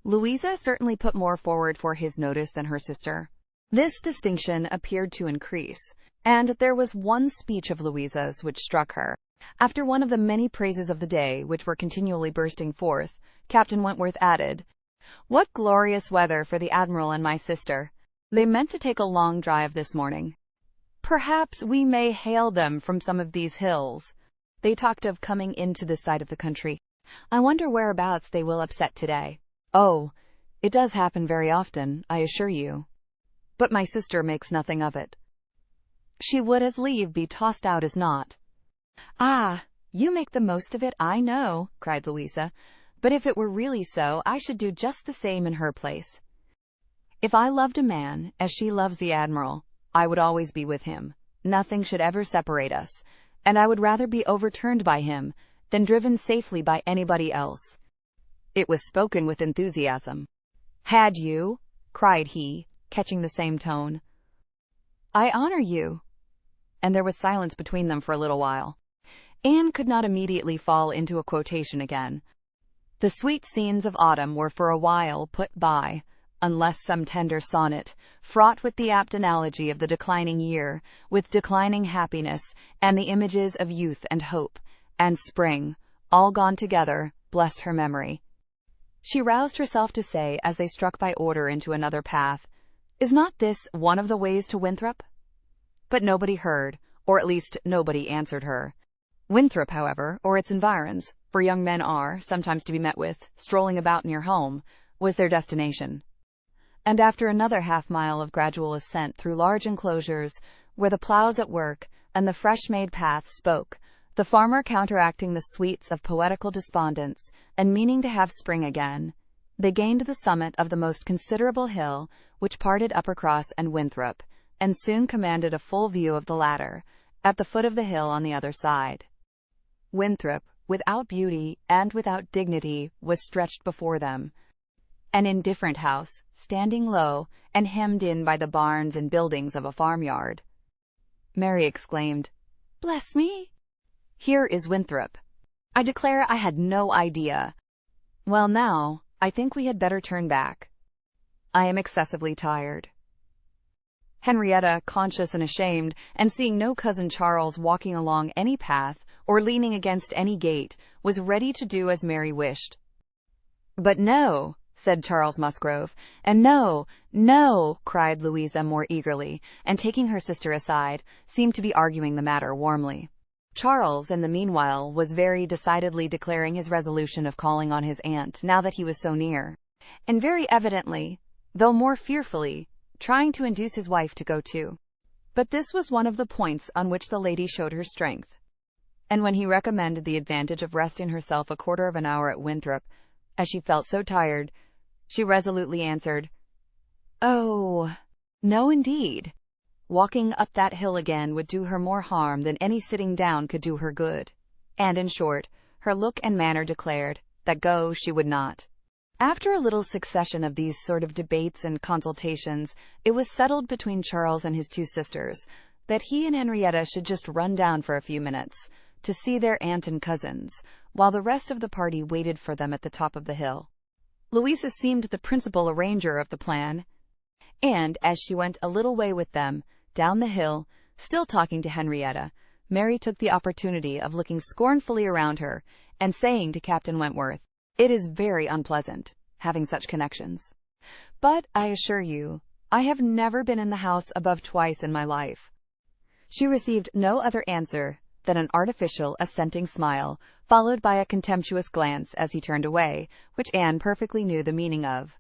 Louisa certainly put more forward for his notice than her sister. This distinction appeared to increase, and there was one speech of Louisa's which struck her. After one of the many praises of the day which were continually bursting forth, Captain Wentworth added, "What glorious weather for the Admiral and my sister! They meant to take a long drive this morning. Perhaps we may hail them from some of these hills. They talked of coming into this side of the country. I wonder whereabouts they will upset today. Oh, it does happen very often, I assure you." but my sister makes nothing of it. She would as lieve be tossed out as not. Ah, you make the most of it, I know, cried Louisa, but if it were really so, I should do just the same in her place. If I loved a man, as she loves the Admiral, I would always be with him. Nothing should ever separate us, and I would rather be overturned by him than driven safely by anybody else. It was spoken with enthusiasm. Had you? Cried he, catching the same tone. I honor you. And there was silence between them for a little while. Anne could not immediately fall into a quotation again. The sweet scenes of autumn were for a while put by, unless some tender sonnet, fraught with the apt analogy of the declining year, with declining happiness, and the images of youth and hope, and spring, all gone together, blessed her memory. She roused herself to say, as they struck by order into another path, Is not this one of the ways to Winthrop? But nobody heard, or at least nobody answered her. Winthrop, however, or its environs, for young men are, sometimes to be met with, strolling about near home, was their destination. And after another half-mile of gradual ascent through large enclosures, where the ploughs at work and the fresh-made paths spoke, the farmer counteracting the sweets of poetical despondence, and meaning to have spring again, they gained the summit of the most considerable hill which parted Uppercross and Winthrop, and soon commanded a full view of the latter, at the foot of the hill on the other side. Winthrop, without beauty and without dignity, was stretched before them, an indifferent house, standing low and hemmed in by the barns and buildings of a farmyard. Mary exclaimed, Bless me! Here is Winthrop. I declare I had no idea. Well now, I think we had better turn back. I am excessively tired. Henrietta, conscious and ashamed, and seeing no cousin Charles walking along any path or leaning against any gate, was ready to do as Mary wished. But no, said Charles Musgrove, and no, no, cried Louisa more eagerly, and taking her sister aside, seemed to be arguing the matter warmly. Charles, in the meanwhile, was very decidedly declaring his resolution of calling on his aunt, now that he was so near, and very evidently, though more fearfully, trying to induce his wife to go too. But this was one of the points on which the lady showed her strength, and when he recommended the advantage of resting herself a quarter of an hour at Winthrop, as she felt so tired, she resolutely answered, Oh, no indeed. Walking up that hill again would do her more harm than any sitting down could do her good. And, in short, her look and manner declared that go she would not. After a little succession of these sort of debates and consultations, it was settled between Charles and his two sisters that he and Henrietta should just run down for a few minutes to see their aunt and cousins, while the rest of the party waited for them at the top of the hill. Louisa seemed the principal arranger of the plan, and, as she went a little way with them, down the hill, still talking to Henrietta, Mary took the opportunity of looking scornfully around her, and saying to Captain Wentworth, It is very unpleasant, having such connections. But, I assure you, I have never been in the house above twice in my life. She received no other answer than an artificial, assenting smile, followed by a contemptuous glance as he turned away, which Anne perfectly knew the meaning of.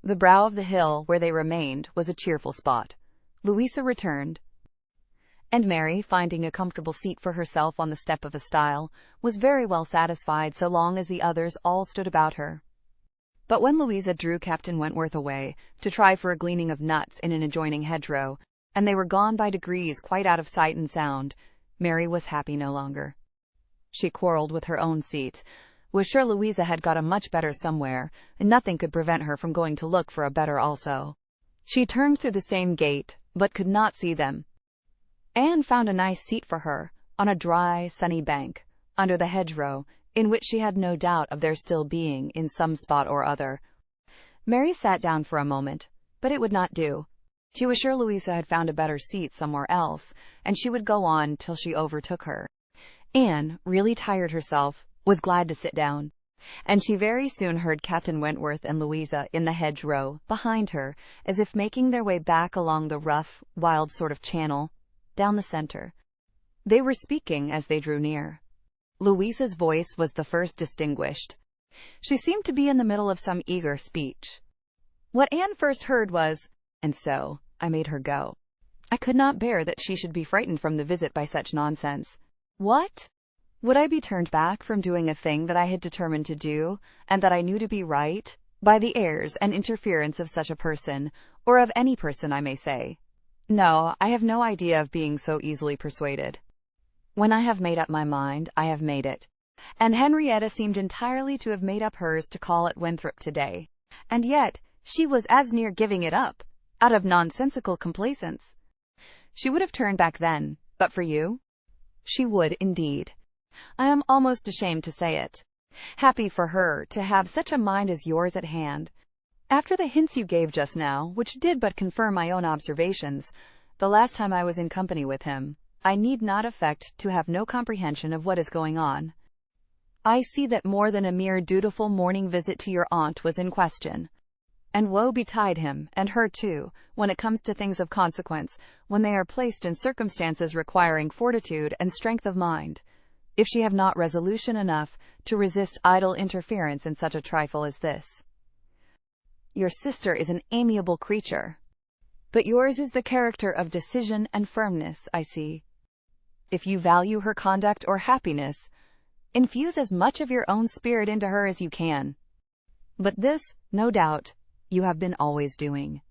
The brow of the hill where they remained was a cheerful spot. Louisa returned, and Mary, finding a comfortable seat for herself on the step of a stile, was very well satisfied so long as the others all stood about her. But when Louisa drew Captain Wentworth away to try for a gleaning of nuts in an adjoining hedgerow, and they were gone by degrees quite out of sight and sound, Mary was happy no longer. She quarrelled with her own seat, was sure Louisa had got a much better somewhere, and nothing could prevent her from going to look for a better also. She turned through the same gate, but could not see them. Anne found a nice seat for her, on a dry, sunny bank, under the hedgerow, in which she had no doubt of their still being in some spot or other. Mary sat down for a moment, but it would not do. She was sure Louisa had found a better seat somewhere else, and she would go on till she overtook her. Anne, really tired herself, was glad to sit down, and she very soon heard Captain Wentworth and Louisa in the hedgerow behind her, as if making their way back along the rough, wild sort of channel, down the centre. They were speaking as they drew near. Louisa's voice was the first distinguished. She seemed to be in the middle of some eager speech. What Anne first heard was, "And so, I made her go. I could not bear that she should be frightened from the visit by such nonsense. What? Would I be turned back from doing a thing that I had determined to do, and that I knew to be right, by the airs and interference of such a person, or of any person, I may say? No, I have no idea of being so easily persuaded. When I have made up my mind, I have made it. And Henrietta seemed entirely to have made up hers to call at Winthrop today. And yet, she was as near giving it up, out of nonsensical complaisance. She would have turned back then, but for you? She would, indeed. I am almost ashamed to say it. Happy for her to have such a mind as yours at hand. After the hints you gave just now, which did but confirm my own observations, the last time I was in company with him, I need not affect to have no comprehension of what is going on. I see that more than a mere dutiful morning visit to your aunt was in question. And woe betide him, and her too, when it comes to things of consequence, when they are placed in circumstances requiring fortitude and strength of mind, if she have not resolution enough to resist idle interference in such a trifle as this. Your sister is an amiable creature, but yours is the character of decision and firmness, I see. If you value her conduct or happiness, infuse as much of your own spirit into her as you can. But this, no doubt, you have been always doing.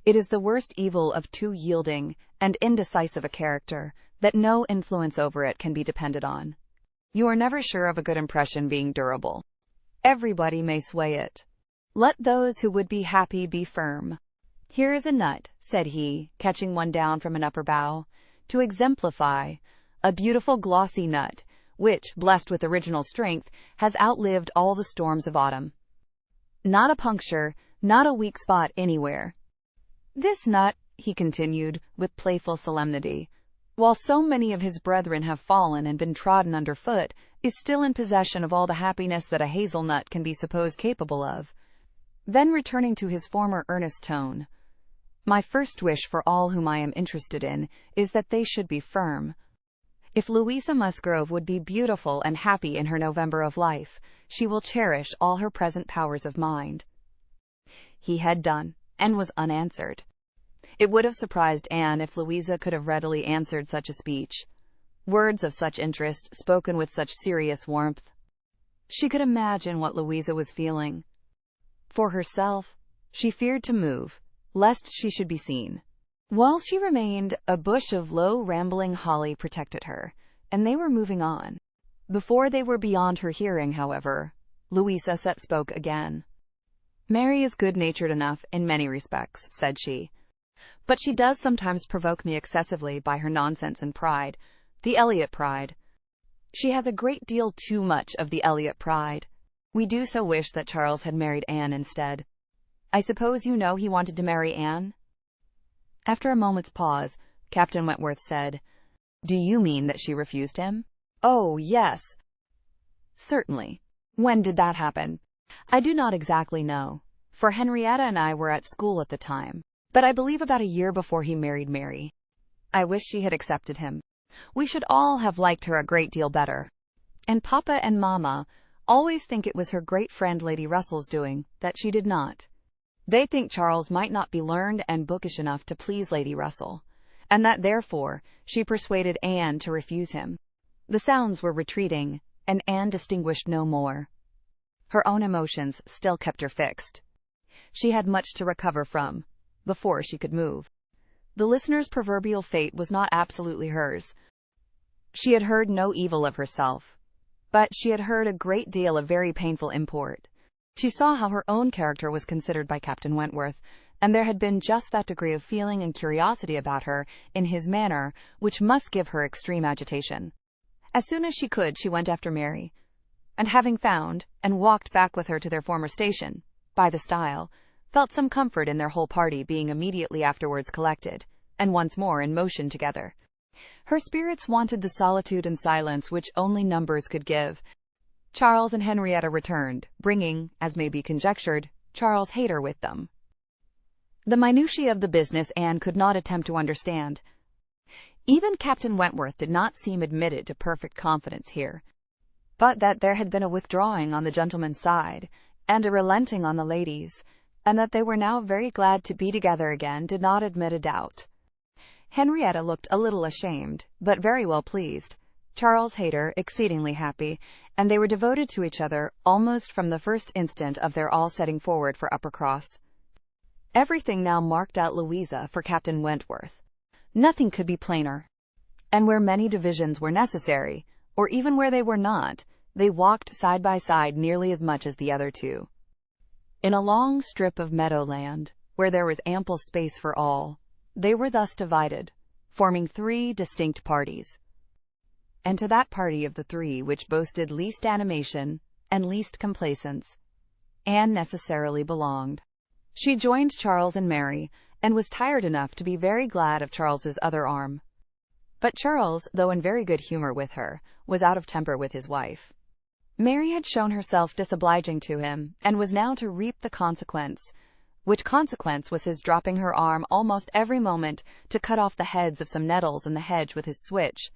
It is the worst evil of too yielding and indecisive a character, that no influence over it can be depended on. You are never sure of a good impression being durable. Everybody may sway it. Let those who would be happy be firm. Here is a nut, said he, catching one down from an upper bough, to exemplify, a beautiful glossy nut, which, blessed with original strength, has outlived all the storms of autumn. Not a puncture, not a weak spot anywhere. This nut, he continued, with playful solemnity, while so many of his brethren have fallen and been trodden under foot, is still in possession of all the happiness that a hazelnut can be supposed capable of. Then returning to his former earnest tone, my first wish for all whom I am interested in is that they should be firm. If Louisa Musgrove would be beautiful and happy in her November of life, she will cherish all her present powers of mind. He had done, and was unanswered. It would have surprised Anne if Louisa could have readily answered such a speech. Words of such interest, spoken with such serious warmth. She could imagine what Louisa was feeling. For herself, she feared to move, lest she should be seen. While she remained, a bush of low rambling holly protected her, and they were moving on. Before they were beyond her hearing, however, Louisa spoke again. Mary is good-natured enough in many respects, said she, but she does sometimes provoke me excessively by her nonsense and pride, the Elliot pride. She has a great deal too much of the Elliot pride. We do so wish that Charles had married Anne instead. I suppose you know he wanted to marry Anne? After a moment's pause, Captain Wentworth said, Do you mean that she refused him? Oh, yes. Certainly. When did that happen? I do not exactly know, for Henrietta and I were at school at the time, but I believe about a year before he married Mary. I wish she had accepted him. We should all have liked her a great deal better. And Papa and Mamma always think it was her great friend Lady Russell's doing that she did not. They think Charles might not be learned and bookish enough to please Lady Russell, and that therefore she persuaded Anne to refuse him. The sounds were retreating, and Anne distinguished no more. Her own emotions still kept her fixed. She had much to recover from, before she could move. The listener's proverbial fate was not absolutely hers. She had heard no evil of herself, but she had heard a great deal of very painful import. She saw how her own character was considered by Captain Wentworth, and there had been just that degree of feeling and curiosity about her in his manner which must give her extreme agitation. As soon as she could, she went after Mary, and having found, and walked back with her to their former station, by the stile, felt some comfort in their whole party being immediately afterwards collected, and once more in motion together. Her spirits wanted the solitude and silence which only numbers could give. Charles and Henrietta returned, bringing, as may be conjectured, Charles Hayter with them. The minutiae of the business Anne could not attempt to understand. Even Captain Wentworth did not seem admitted to perfect confidence here, but that there had been a withdrawing on the gentleman's side, and a relenting on the lady's, and that they were now very glad to be together again did not admit a doubt. Henrietta looked a little ashamed, but very well pleased. Charles Hayter exceedingly happy, and they were devoted to each other almost from the first instant of their all setting forward for Uppercross. Everything now marked out Louisa for Captain Wentworth. Nothing could be plainer. And where many divisions were necessary, or even where they were not, they walked side by side nearly as much as the other two. In a long strip of meadowland, where there was ample space for all, they were thus divided, forming 3 distinct parties. And to that party of the 3 which boasted least animation and least complaisance, Anne necessarily belonged. She joined Charles and Mary, and was tired enough to be very glad of Charles's other arm. But Charles, though in very good humor with her, was out of temper with his wife. Mary had shown herself disobliging to him, and was now to reap the consequence, which consequence was his dropping her arm almost every moment to cut off the heads of some nettles in the hedge with his switch.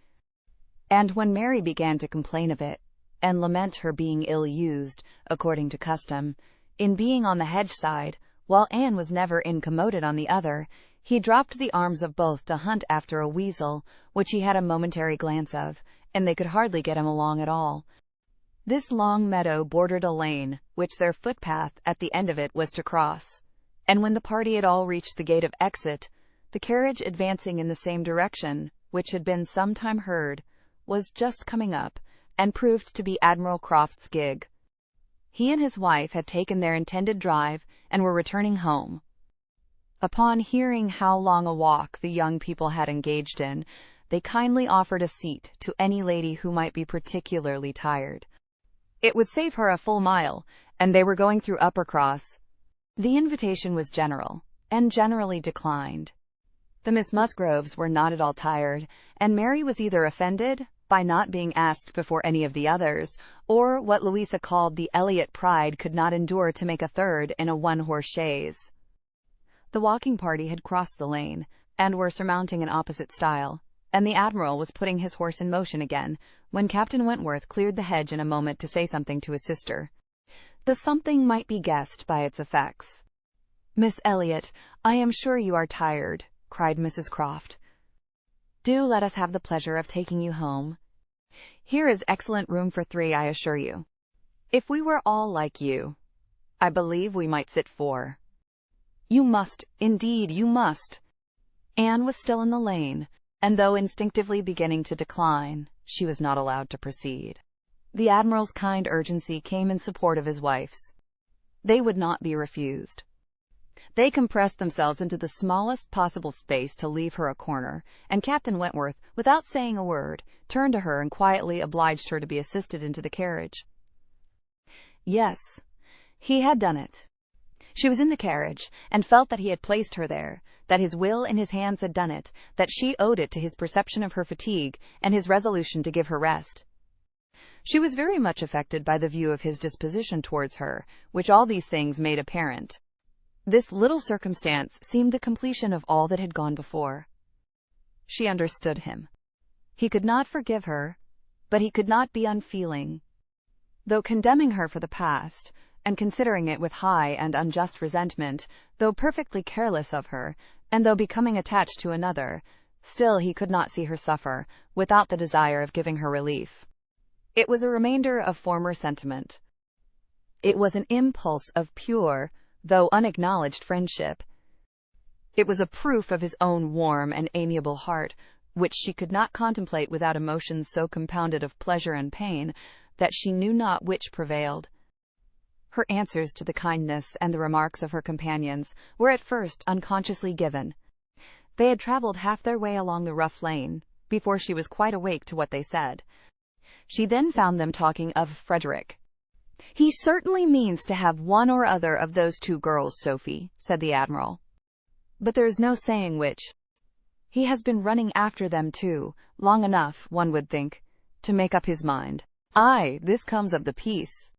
And when Mary began to complain of it, and lament her being ill-used, according to custom, in being on the hedge side, while Anne was never incommoded on the other, he dropped the arms of both to hunt after a weasel, which he had a momentary glance of, and they could hardly get him along at all. This long meadow bordered a lane, which their footpath at the end of it was to cross, and when the party had all reached the gate of exit, the carriage advancing in the same direction, which had been some time heard, was just coming up, and proved to be Admiral Croft's gig. He and his wife had taken their intended drive, and were returning home. Upon hearing how long a walk the young people had engaged in, they kindly offered a seat to any lady who might be particularly tired. It would save her a full mile, and they were going through Uppercross. The invitation was general, and generally declined. The Miss Musgroves were not at all tired, and Mary was either offended by not being asked before any of the others, or what Louisa called the Elliot pride could not endure to make a third in a one-horse chaise. The walking party had crossed the lane, and were surmounting an opposite stile, and the Admiral was putting his horse in motion again, when Captain Wentworth cleared the hedge in a moment to say something to his sister. The something might be guessed by its effects. "Miss Elliot, I am sure you are tired," cried Mrs. Croft. "Do let us have the pleasure of taking you home. Here is excellent room for 3, I assure you. If we were all like you, I believe we might sit 4. You must, indeed you must." Anne was still in the lane, and though instinctively beginning to decline, she was not allowed to proceed. The Admiral's kind urgency came in support of his wife's. They would not be refused. They compressed themselves into the smallest possible space to leave her a corner, and Captain Wentworth, without saying a word, turned to her and quietly obliged her to be assisted into the carriage. Yes, he had done it. She was in the carriage, and felt that he had placed her there, that his will in his hands had done it, that she owed it to his perception of her fatigue and his resolution to give her rest. She was very much affected by the view of his disposition towards her, which all these things made apparent. This little circumstance seemed the completion of all that had gone before. She understood him. He could not forgive her, but he could not be unfeeling. Though condemning her for the past, and considering it with high and unjust resentment, though perfectly careless of her, and though becoming attached to another, still he could not see her suffer, without the desire of giving her relief. It was a remainder of former sentiment. It was an impulse of pure, though unacknowledged friendship. It was a proof of his own warm and amiable heart, which she could not contemplate without emotions so compounded of pleasure and pain, that she knew not which prevailed. Her answers to the kindness and the remarks of her companions were at first unconsciously given. They had travelled half their way along the rough lane, before she was quite awake to what they said. She then found them talking of Frederick. "He certainly means to have one or other of those 2 girls, Sophie," said the Admiral. "But there is no saying which. He has been running after them, too, long enough, one would think, to make up his mind. Aye, this comes of the peace.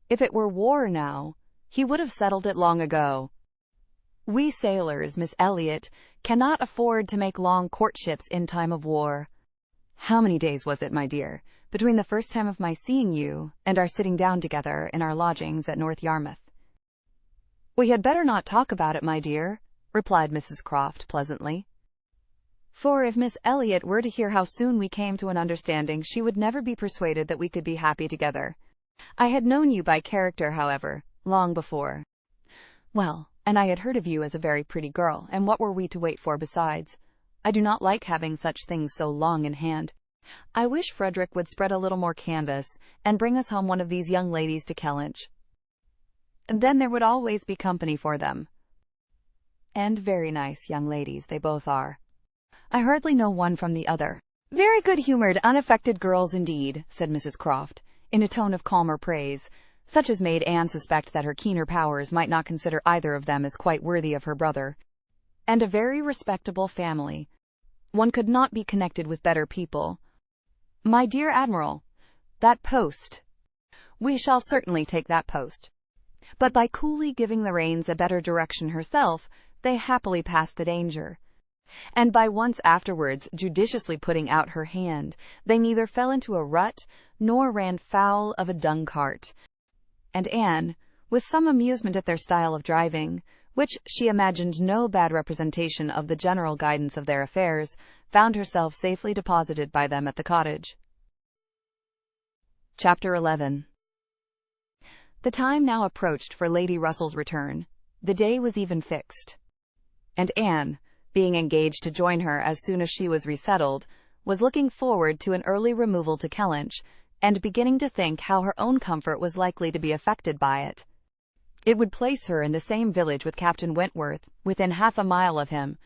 If it were war now, he would have settled it long ago. We sailors, Miss Elliot, cannot afford to make long courtships in time of war. How many days was it, my dear, between the first time of my seeing you and our sitting down together in our lodgings at North Yarmouth?" "We had better not talk about it, my dear," replied Mrs. Croft pleasantly. "For if Miss Elliot were to hear how soon we came to an understanding, she would never be persuaded that we could be happy together. I had known you by character, however, long before. Well, and I had heard of you as a very pretty girl, and what were we to wait for besides? I do not like having such things so long in hand. I wish Frederick would spread a little more canvas, and bring us home one of these young ladies to Kellynch. Then there would always be company for them. And very nice young ladies they both are. I hardly know one from the other." "Very good-humoured, unaffected girls indeed," said Mrs. Croft, in a tone of calmer praise, such as made Anne suspect that her keener powers might not consider either of them as quite worthy of her brother. "And a very respectable family. One could not be connected with better people. My dear Admiral, that post. We shall certainly take that post." But by coolly giving the reins a better direction herself, they happily passed the danger. And by once afterwards judiciously putting out her hand, they neither fell into a rut nor ran foul of a dung cart. And Anne, with some amusement at their style of driving, which she imagined no bad representation of the general guidance of their affairs, found herself safely deposited by them at the cottage. Chapter 11. The time now approached for Lady Russell's return. The day was even fixed, and Anne, being engaged to join her as soon as she was resettled, was looking forward to an early removal to Kellynch, and beginning to think how her own comfort was likely to be affected by it. It would place her in the same village with Captain Wentworth, within half a mile of him.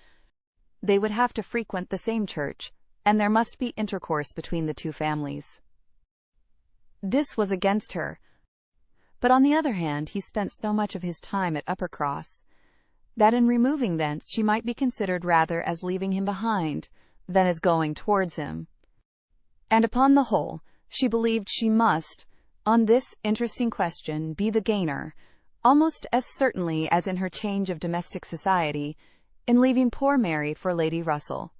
They would have to frequent the same church, and there must be intercourse between the two families. This was against her, but on the other hand he spent so much of his time at Uppercross, that in removing thence she might be considered rather as leaving him behind than as going towards him. And upon the whole, she believed she must, on this interesting question, be the gainer, almost as certainly as in her change of domestic society, in leaving poor Mary for Lady Russell.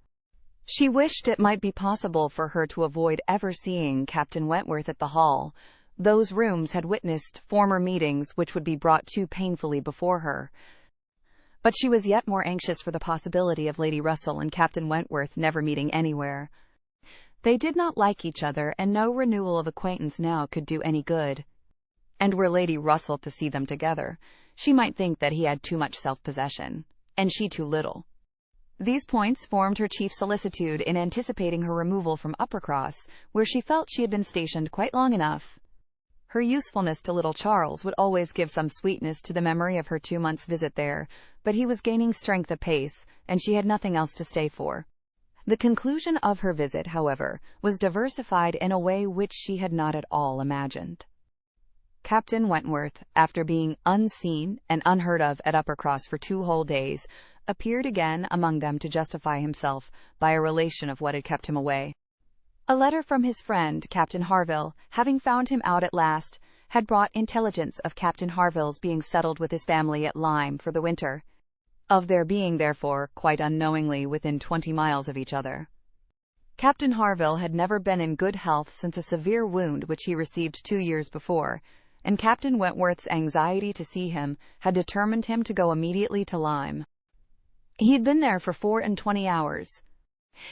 She wished it might be possible for her to avoid ever seeing Captain Wentworth at the Hall. Those rooms had witnessed former meetings which would be brought too painfully before her. But she was yet more anxious for the possibility of Lady Russell and Captain Wentworth never meeting anywhere. They did not like each other, and no renewal of acquaintance now could do any good. And were Lady Russell to see them together, she might think that he had too much self-possession, and she too little. These points formed her chief solicitude in anticipating her removal from Uppercross, where she felt she had been stationed quite long enough. Her usefulness to little Charles would always give some sweetness to the memory of her 2 months' visit there, but he was gaining strength apace, and she had nothing else to stay for. The conclusion of her visit, however, was diversified in a way which she had not at all imagined. Captain Wentworth, after being unseen and unheard of at Uppercross for 2 whole days, appeared again among them to justify himself by a relation of what had kept him away. A letter from his friend, Captain Harville, having found him out at last, had brought intelligence of Captain Harville's being settled with his family at Lyme for the winter, of their being, therefore, quite unknowingly within 20 miles of each other. Captain Harville had never been in good health since a severe wound which he received 2 years before, and Captain Wentworth's anxiety to see him had determined him to go immediately to Lyme. He had been there for 24 hours.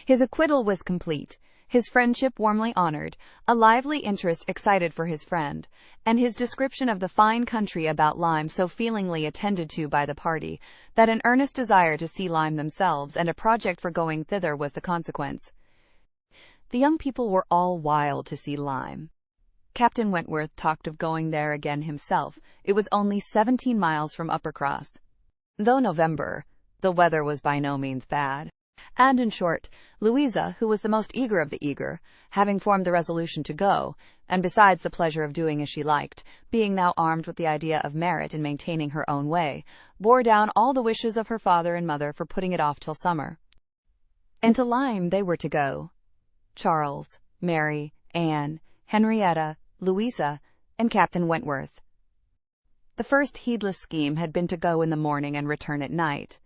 His acquittal was complete, his friendship warmly honored, a lively interest excited for his friend, and his description of the fine country about Lyme so feelingly attended to by the party, that an earnest desire to see Lyme themselves and a project for going thither was the consequence. The young people were all wild to see Lyme. Captain Wentworth talked of going there again himself. It was only 17 miles from Uppercross. Though November, the weather was by no means bad. And in short, Louisa, who was the most eager of the eager, having formed the resolution to go, and besides the pleasure of doing as she liked, being now armed with the idea of merit in maintaining her own way, bore down all the wishes of her father and mother for putting it off till summer. And to Lyme they were to go. Charles, Mary, Anne, Henrietta, Louisa, and Captain Wentworth. The first heedless scheme had been to go in the morning and return at night.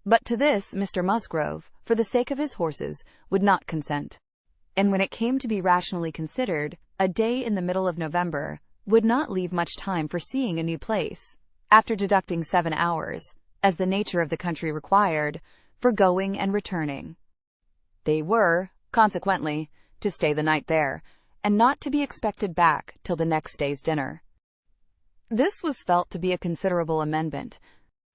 But to this Mr. Musgrove, for the sake of his horses, would not consent. And when it came to be rationally considered, a day in the middle of November would not leave much time for seeing a new place, after deducting 7 hours, as the nature of the country required, for going and returning. They were, consequently, to stay the night there, and not to be expected back till the next day's dinner. This was felt to be a considerable amendment,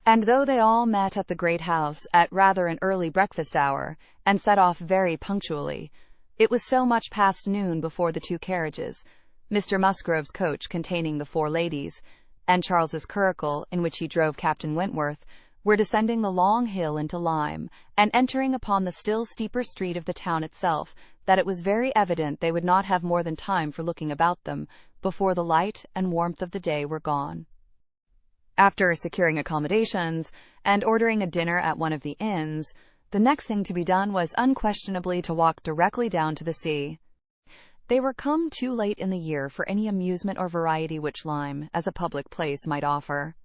and though they all met at the great house at rather an early breakfast hour, and set off very punctually, it was so much past noon before the 2 carriages, Mr. Musgrove's coach containing the 4 ladies, and Charles's curricle in which he drove Captain Wentworth, were descending the long hill into Lyme, and entering upon the still steeper street of the town itself, that it was very evident they would not have more than time for looking about them before the light and warmth of the day were gone. After securing accommodations and ordering a dinner at one of the inns, the next thing to be done was unquestionably to walk directly down to the sea. They were come too late in the year for any amusement or variety which Lyme, as a public place, might offer.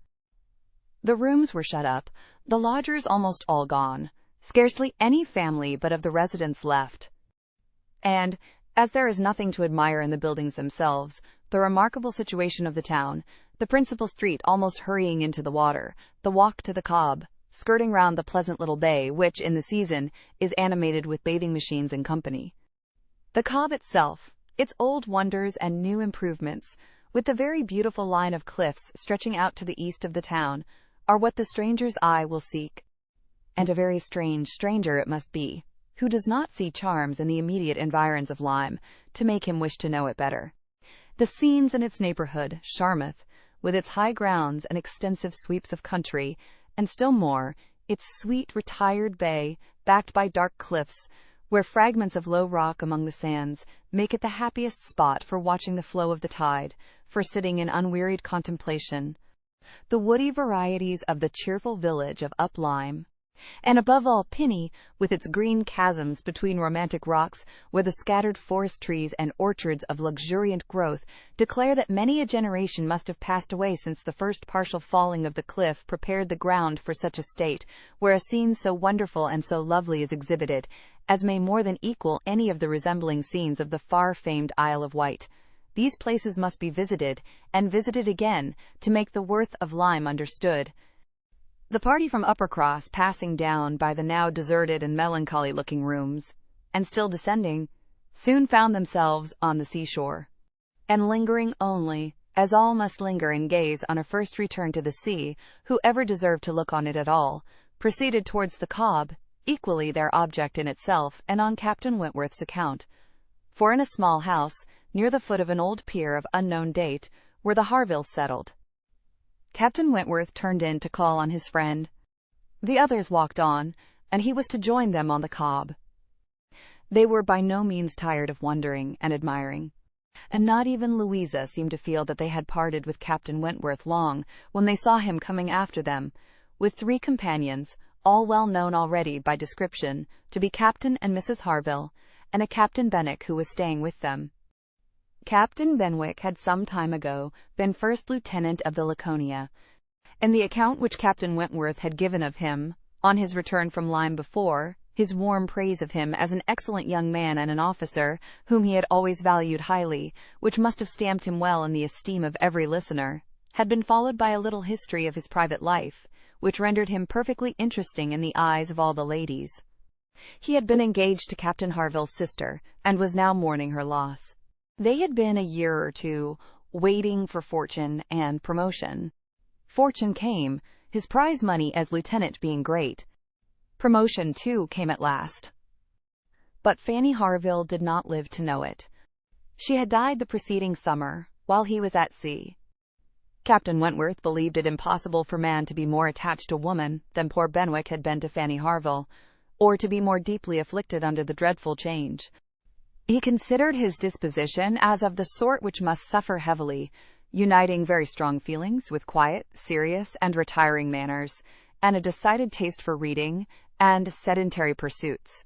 The rooms were shut up, the lodgers almost all gone, scarcely any family but of the residents left. And, as there is nothing to admire in the buildings themselves, the remarkable situation of the town, the principal street almost hurrying into the water, the walk to the Cobb, skirting round the pleasant little bay which, in the season, is animated with bathing machines and company. The Cobb itself, its old wonders and new improvements, with the very beautiful line of cliffs stretching out to the east of the town, are what the stranger's eye will seek. And a very strange stranger it must be, who does not see charms in the immediate environs of Lyme, to make him wish to know it better. The scenes in its neighborhood, Charmouth, with its high grounds and extensive sweeps of country, and still more, its sweet retired bay, backed by dark cliffs, where fragments of low rock among the sands make it the happiest spot for watching the flow of the tide, for sitting in unwearied contemplation. The woody varieties of the cheerful village of Up Lyme, and above all Pinny, with its green chasms between romantic rocks, where the scattered forest trees and orchards of luxuriant growth declare that many a generation must have passed away since the first partial falling of the cliff prepared the ground for such a state, where a scene so wonderful and so lovely is exhibited, as may more than equal any of the resembling scenes of the far-famed Isle of Wight. These places must be visited, and visited again, to make the worth of Lyme understood. The party from Uppercross, passing down by the now deserted and melancholy-looking rooms, and still descending, soon found themselves on the seashore, and lingering only, as all must linger and gaze on a first return to the sea, who ever deserved to look on it at all, proceeded towards the Cobb, equally their object in itself and on Captain Wentworth's account. For in a small house, near the foot of an old pier of unknown date, were the Harvilles settled. Captain Wentworth turned in to call on his friend. The others walked on, and he was to join them on the Cobb. They were by no means tired of wondering and admiring, and not even Louisa seemed to feel that they had parted with Captain Wentworth long when they saw him coming after them, with 3 companions, all well known already by description to be Captain and Mrs. Harville, and a Captain Benwick who was staying with them. Captain Benwick had some time ago been first lieutenant of the Laconia, and the account which Captain Wentworth had given of him, on his return from Lyme before, his warm praise of him as an excellent young man and an officer, whom he had always valued highly, which must have stamped him well in the esteem of every listener, had been followed by a little history of his private life, which rendered him perfectly interesting in the eyes of all the ladies. He had been engaged to Captain Harville's sister, and was now mourning her loss. They had been a year or 2 waiting for fortune and promotion. Fortune came, his prize money as lieutenant being great. Promotion, too, came at last. But Fanny Harville did not live to know it. She had died the preceding summer, while he was at sea. Captain Wentworth believed it impossible for man to be more attached to woman than poor Benwick had been to Fanny Harville, or to be more deeply afflicted under the dreadful change. He considered his disposition as of the sort which must suffer heavily, uniting very strong feelings with quiet, serious, and retiring manners, and a decided taste for reading and sedentary pursuits.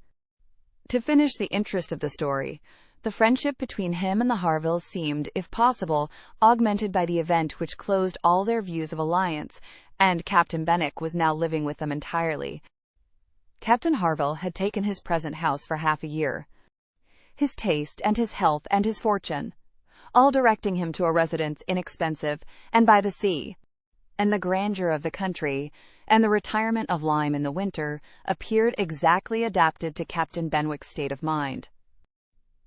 To finish the interest of the story, the friendship between him and the Harvilles seemed, if possible, augmented by the event which closed all their views of alliance, and Captain Benwick was now living with them entirely. Captain Harville had taken his present house for half a year. His taste and his health and his fortune, all directing him to a residence inexpensive and by the sea, and the grandeur of the country, and the retirement of Lyme in the winter, appeared exactly adapted to Captain Benwick's state of mind.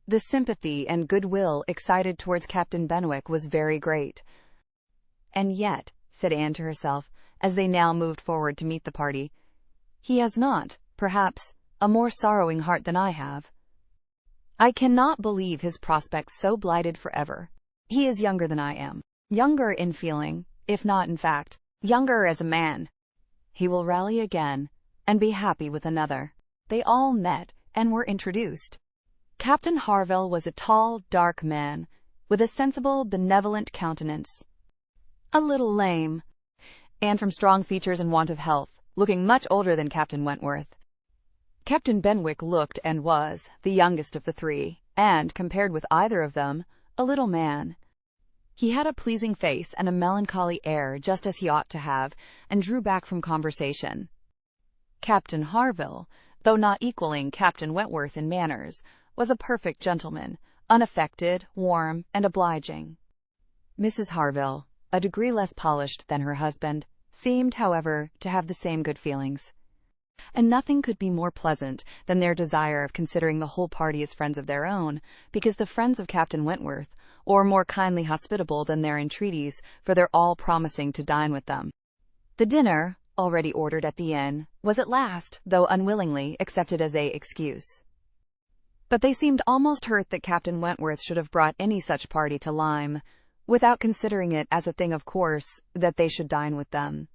The sympathy and goodwill excited towards Captain Benwick was very great. "And yet," said Anne to herself, as they now moved forward to meet the party, "he has not, perhaps, a more sorrowing heart than I have. I cannot believe his prospects so blighted forever. He is younger than I am, younger in feeling, if not in fact, younger as a man. He will rally again, and be happy with another." They all met, and were introduced. Captain Harville was a tall, dark man, with a sensible, benevolent countenance. A little lame, and from strong features and want of health, looking much older than Captain Wentworth. Captain Benwick looked and was the youngest of the three, and, compared with either of them, a little man. He had a pleasing face and a melancholy air, just as he ought to have, and drew back from conversation. Captain Harville, though not equaling Captain Wentworth in manners, was a perfect gentleman, unaffected, warm, and obliging. Mrs. Harville, a degree less polished than her husband, seemed, however, to have the same good feelings. And nothing could be more pleasant than their desire of considering the whole party as friends of their own, because the friends of Captain Wentworth, or more kindly hospitable than their entreaties, for their all promising to dine with them. The dinner, already ordered at the inn, was at last, though unwillingly, accepted as a excuse. But they seemed almost hurt that Captain Wentworth should have brought any such party to Lyme, without considering it as a thing of course that they should dine with them.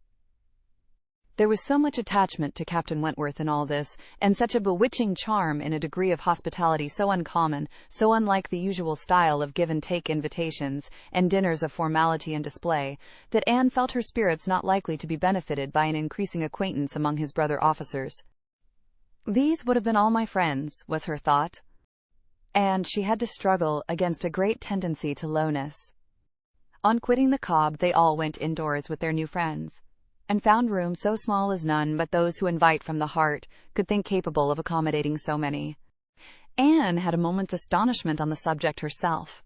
There was so much attachment to Captain Wentworth in all this, and such a bewitching charm in a degree of hospitality so uncommon, so unlike the usual style of give-and-take invitations, and dinners of formality and display, that Anne felt her spirits not likely to be benefited by an increasing acquaintance among his brother officers. "These would have been all my friends," was her thought, and she had to struggle against a great tendency to lowness. On quitting the Cobb, they all went indoors with their new friends, and found room so small as none but those who invite from the heart could think capable of accommodating so many. Anne had a moment's astonishment on the subject herself,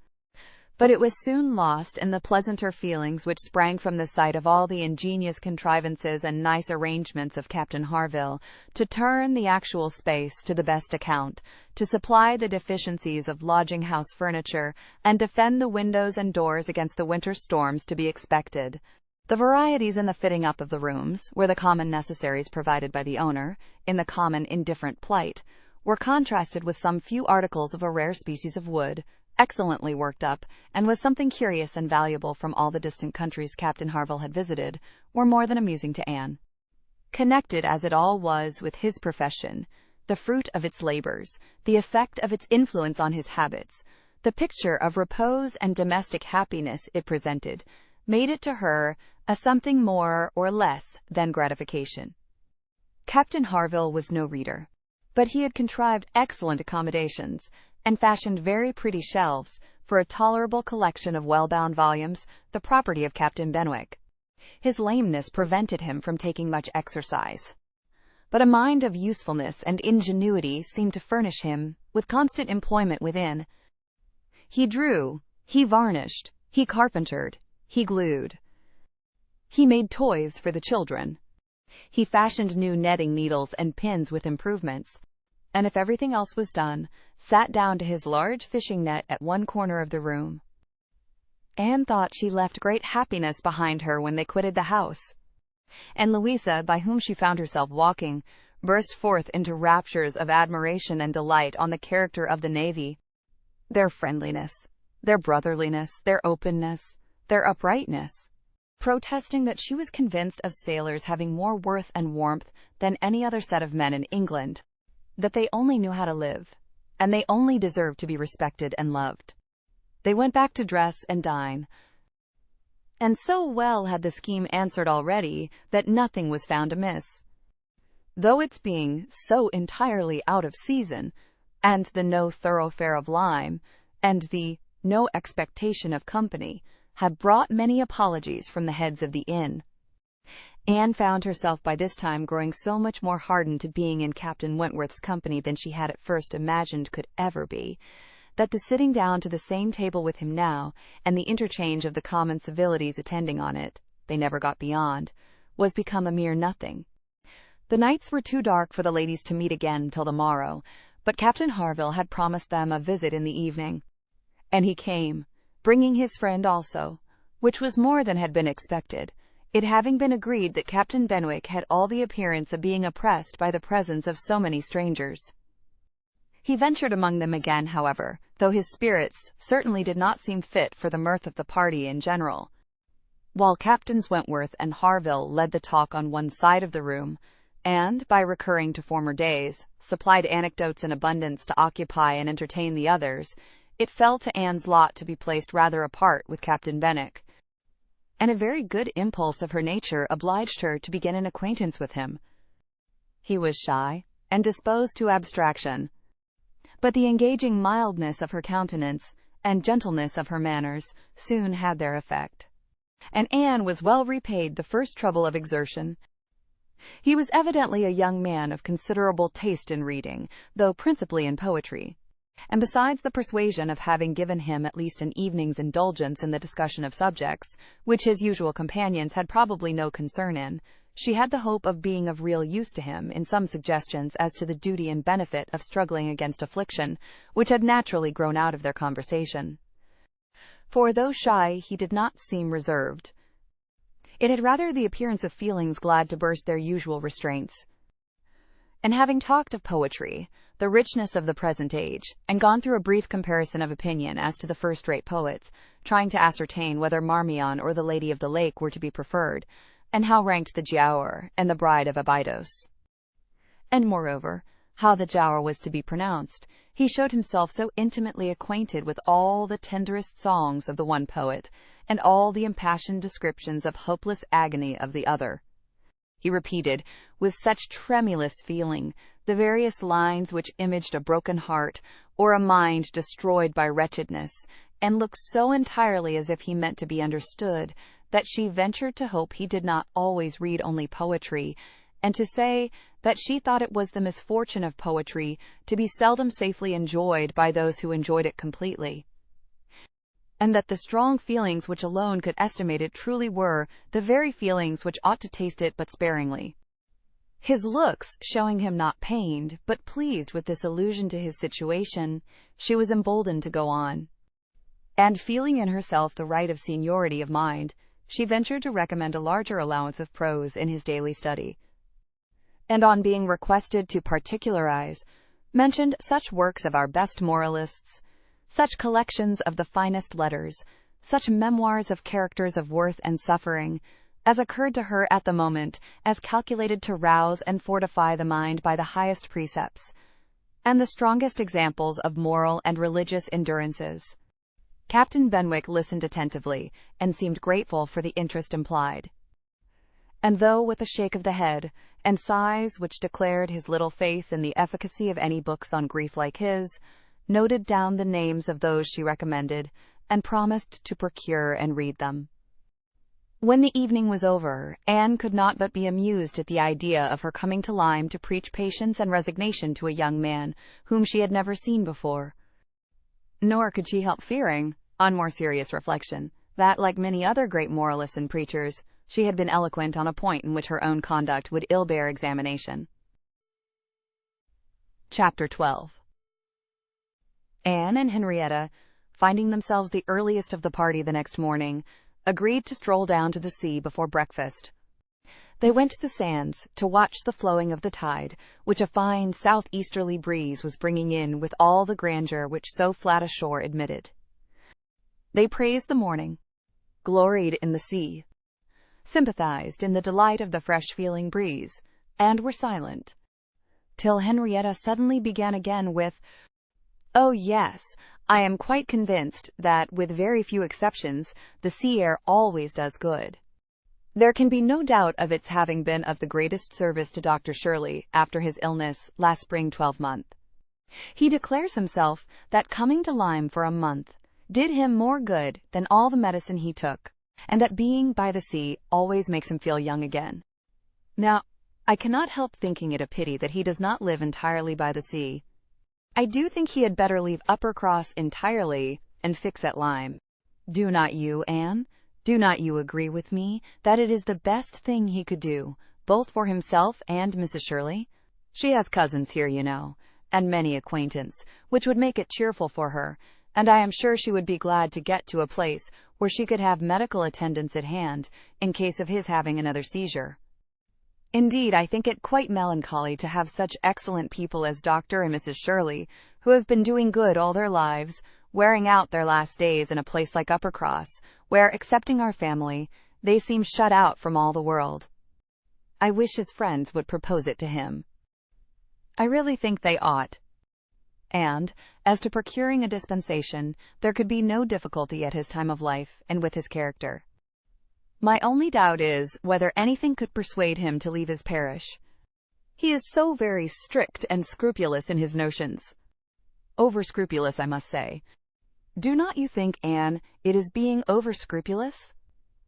but it was soon lost in the pleasanter feelings which sprang from the sight of all the ingenious contrivances and nice arrangements of Captain Harville to turn the actual space to the best account, to supply the deficiencies of lodging-house furniture, and defend the windows and doors against the winter storms to be expected. The varieties in the fitting up of the rooms, where the common necessaries provided by the owner, in the common indifferent plight, were contrasted with some few articles of a rare species of wood, excellently worked up, and with something curious and valuable from all the distant countries Captain Harville had visited, were more than amusing to Anne. Connected as it all was with his profession, the fruit of its labors, the effect of its influence on his habits, the picture of repose and domestic happiness it presented, made it to her a something more or less than gratification. Captain Harville was no reader, but he had contrived excellent accommodations, and fashioned very pretty shelves for a tolerable collection of well-bound volumes, the property of Captain Benwick. His lameness prevented him from taking much exercise, but a mind of usefulness and ingenuity seemed to furnish him with constant employment within. He drew, he varnished, he carpentered, he glued. He made toys for the children. He fashioned new netting needles and pins with improvements, and if everything else was done, sat down to his large fishing net at one corner of the room. Anne thought she left great happiness behind her when they quitted the house, and Louisa, by whom she found herself walking, burst forth into raptures of admiration and delight on the character of the navy, their friendliness, their brotherliness, their openness, their uprightness, protesting that she was convinced of sailors having more worth and warmth than any other set of men in England, that they only knew how to live, and they only deserved to be respected and loved. They went back to dress and dine, and so well had the scheme answered already that nothing was found amiss. Though its being so entirely out of season, and the no thoroughfare of Lyme, and the no expectation of company, had brought many apologies from the heads of the inn, Anne found herself by this time growing so much more hardened to being in Captain Wentworth's company than she had at first imagined could ever be, that the sitting down to the same table with him now, and the interchange of the common civilities attending on it, they never got beyond, was become a mere nothing. The nights were too dark for the ladies to meet again till the morrow, but Captain Harville had promised them a visit in the evening. And he came, bringing his friend also, which was more than had been expected, it having been agreed that Captain Benwick had all the appearance of being oppressed by the presence of so many strangers. He ventured among them again, however, though his spirits certainly did not seem fit for the mirth of the party in general. While Captains Wentworth and Harville led the talk on one side of the room, and, by recurring to former days, supplied anecdotes in abundance to occupy and entertain the others, it fell to Anne's lot to be placed rather apart with Captain Benwick, and a very good impulse of her nature obliged her to begin an acquaintance with him. He was shy, and disposed to abstraction, but the engaging mildness of her countenance and gentleness of her manners soon had their effect, and Anne was well repaid the first trouble of exertion. He was evidently a young man of considerable taste in reading, though principally in poetry, and besides the persuasion of having given him at least an evening's indulgence in the discussion of subjects, which his usual companions had probably no concern in, she had the hope of being of real use to him in some suggestions as to the duty and benefit of struggling against affliction, which had naturally grown out of their conversation. For though shy, he did not seem reserved. It had rather the appearance of feelings glad to burst their usual restraints. And having talked of poetry, the richness of the present age, and gone through a brief comparison of opinion as to the first-rate poets, trying to ascertain whether Marmion or the Lady of the Lake were to be preferred, and how ranked the Giaour and the Bride of Abydos, and moreover, how the Giaour was to be pronounced, he showed himself so intimately acquainted with all the tenderest songs of the one poet, and all the impassioned descriptions of hopeless agony of the other. He repeated, with such tremulous feeling, the various lines which imaged a broken heart, or a mind destroyed by wretchedness, and looked so entirely as if he meant to be understood, that she ventured to hope he did not always read only poetry, and to say that she thought it was the misfortune of poetry to be seldom safely enjoyed by those who enjoyed it completely, and that the strong feelings which alone could estimate it truly were the very feelings which ought to taste it but sparingly. His looks showing him not pained, but pleased with this allusion to his situation, she was emboldened to go on, and feeling in herself the right of seniority of mind, she ventured to recommend a larger allowance of prose in his daily study, and on being requested to particularize, mentioned such works of our best moralists, such collections of the finest letters, such memoirs of characters of worth and suffering, as occurred to her at the moment, as calculated to rouse and fortify the mind by the highest precepts, and the strongest examples of moral and religious endurances. Captain Benwick listened attentively, and seemed grateful for the interest implied, and though with a shake of the head, and sighs which declared his little faith in the efficacy of any books on grief like his, noted down the names of those she recommended, and promised to procure and read them. When the evening was over, Anne could not but be amused at the idea of her coming to Lyme to preach patience and resignation to a young man whom she had never seen before. Nor could she help fearing, on more serious reflection, that, like many other great moralists and preachers, she had been eloquent on a point in which her own conduct would ill bear examination. Chapter 12. Anne and Henrietta, finding themselves the earliest of the party the next morning, agreed to stroll down to the sea before breakfast. They went to the sands to watch the flowing of the tide, which a fine southeasterly breeze was bringing in with all the grandeur which so flat a shore admitted. They praised the morning, gloried in the sea, sympathized in the delight of the fresh-feeling breeze, and were silent, till Henrietta suddenly began again with, "Oh, yes, I am quite convinced that, with very few exceptions, the sea air always does good. There can be no doubt of its having been of the greatest service to Dr. Shirley after his illness last spring 12-month. He declares himself that coming to Lyme for a month did him more good than all the medicine he took, and that being by the sea always makes him feel young again. Now, I cannot help thinking it a pity that he does not live entirely by the sea. I do think he had better leave Uppercross entirely and fix at Lyme. Do not you, Anne? Do not you agree with me that it is the best thing he could do, both for himself and Mrs. Shirley? She has cousins here, you know, and many acquaintance, which would make it cheerful for her, and I am sure she would be glad to get to a place where she could have medical attendance at hand in case of his having another seizure. Indeed, I think it quite melancholy to have such excellent people as Dr. and Mrs. Shirley, who have been doing good all their lives, wearing out their last days in a place like Uppercross, where, excepting our family, they seem shut out from all the world. I wish his friends would propose it to him. I really think they ought. And, as to procuring a dispensation, there could be no difficulty at his time of life and with his character. My only doubt is whether anything could persuade him to leave his parish. He is so very strict and scrupulous in his notions. Over-scrupulous, I must say. Do not you think, Anne, it is being over-scrupulous?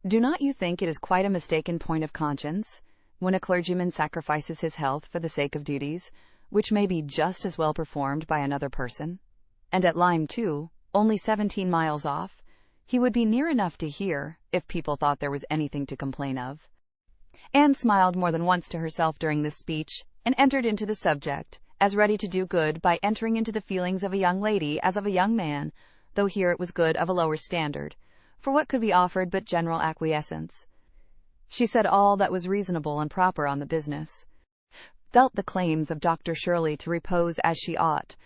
Do not you think it is quite a mistaken point of conscience, when a clergyman sacrifices his health for the sake of duties, which may be just as well performed by another person? And at Lyme, too, only 17 miles off, he would be near enough to hear, if people thought there was anything to complain of. Anne smiled more than once to herself during this speech, and entered into the subject, as ready to do good by entering into the feelings of a young lady as of a young man, though here it was good of a lower standard, for what could be offered but general acquiescence? She said all that was reasonable and proper on the business, felt the claims of Dr. Shirley to repose as she ought,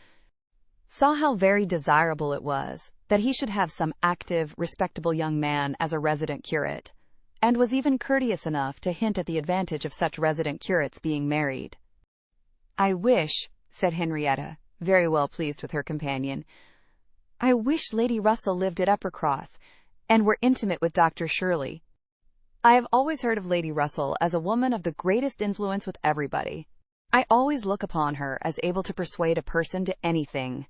saw how very desirable it was that he should have some active, respectable young man as a resident curate, and was even courteous enough to hint at the advantage of such resident curates being married. "I wish," said Henrietta, very well pleased with her companion, "I wish Lady Russell lived at Uppercross, and were intimate with Dr. Shirley. I have always heard of Lady Russell as a woman of the greatest influence with everybody. I always look upon her as able to persuade a person to anything.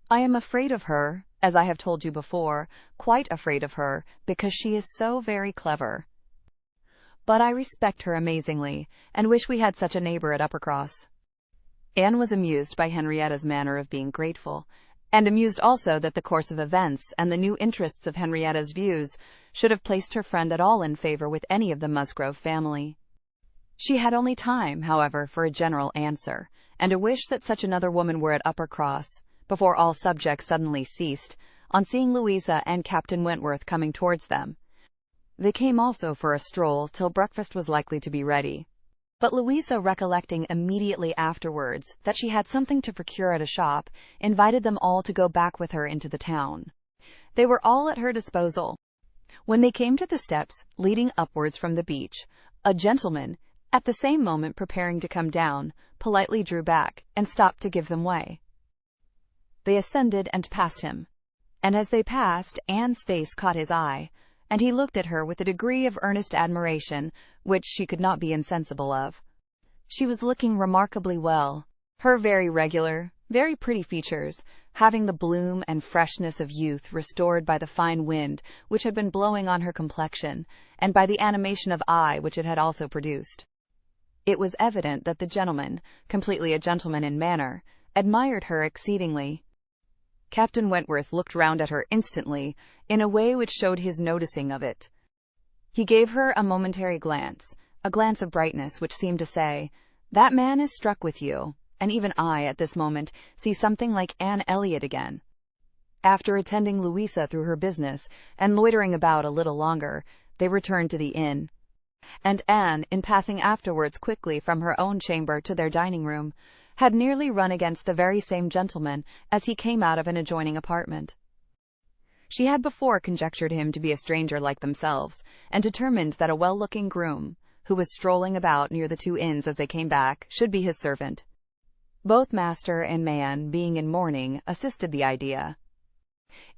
I am afraid of her, as I have told you before, quite afraid of her, because she is so very clever. But I respect her amazingly, and wish we had such a neighbor at Uppercross." Anne was amused by Henrietta's manner of being grateful, and amused also that the course of events and the new interests of Henrietta's views should have placed her friend at all in favor with any of the Musgrove family. She had only time, however, for a general answer, and a wish that such another woman were at Uppercross, before all subject suddenly ceased, on seeing Louisa and Captain Wentworth coming towards them. They came also for a stroll till breakfast was likely to be ready. But Louisa, recollecting immediately afterwards that she had something to procure at a shop, invited them all to go back with her into the town. They were all at her disposal. When they came to the steps leading upwards from the beach, a gentleman, at the same moment preparing to come down, politely drew back and stopped to give them way. They ascended and passed him, and as they passed, Anne's face caught his eye, and he looked at her with a degree of earnest admiration which she could not be insensible of. She was looking remarkably well, her very regular, very pretty features, having the bloom and freshness of youth restored by the fine wind which had been blowing on her complexion, and by the animation of eye which it had also produced. It was evident that the gentleman, completely a gentleman in manner, admired her exceedingly. Captain Wentworth looked round at her instantly, in a way which showed his noticing of it. He gave her a momentary glance, a glance of brightness which seemed to say, "That man is struck with you, and even I, at this moment, see something like Anne Elliot again." After attending Louisa through her business, and loitering about a little longer, they returned to the inn, and Anne, in passing afterwards quickly from her own chamber to their dining-room, had nearly run against the very same gentleman as he came out of an adjoining apartment. She had before conjectured him to be a stranger like themselves, and determined that a well-looking groom, who was strolling about near the two inns as they came back, should be his servant. Both master and man, being in mourning, assisted the idea.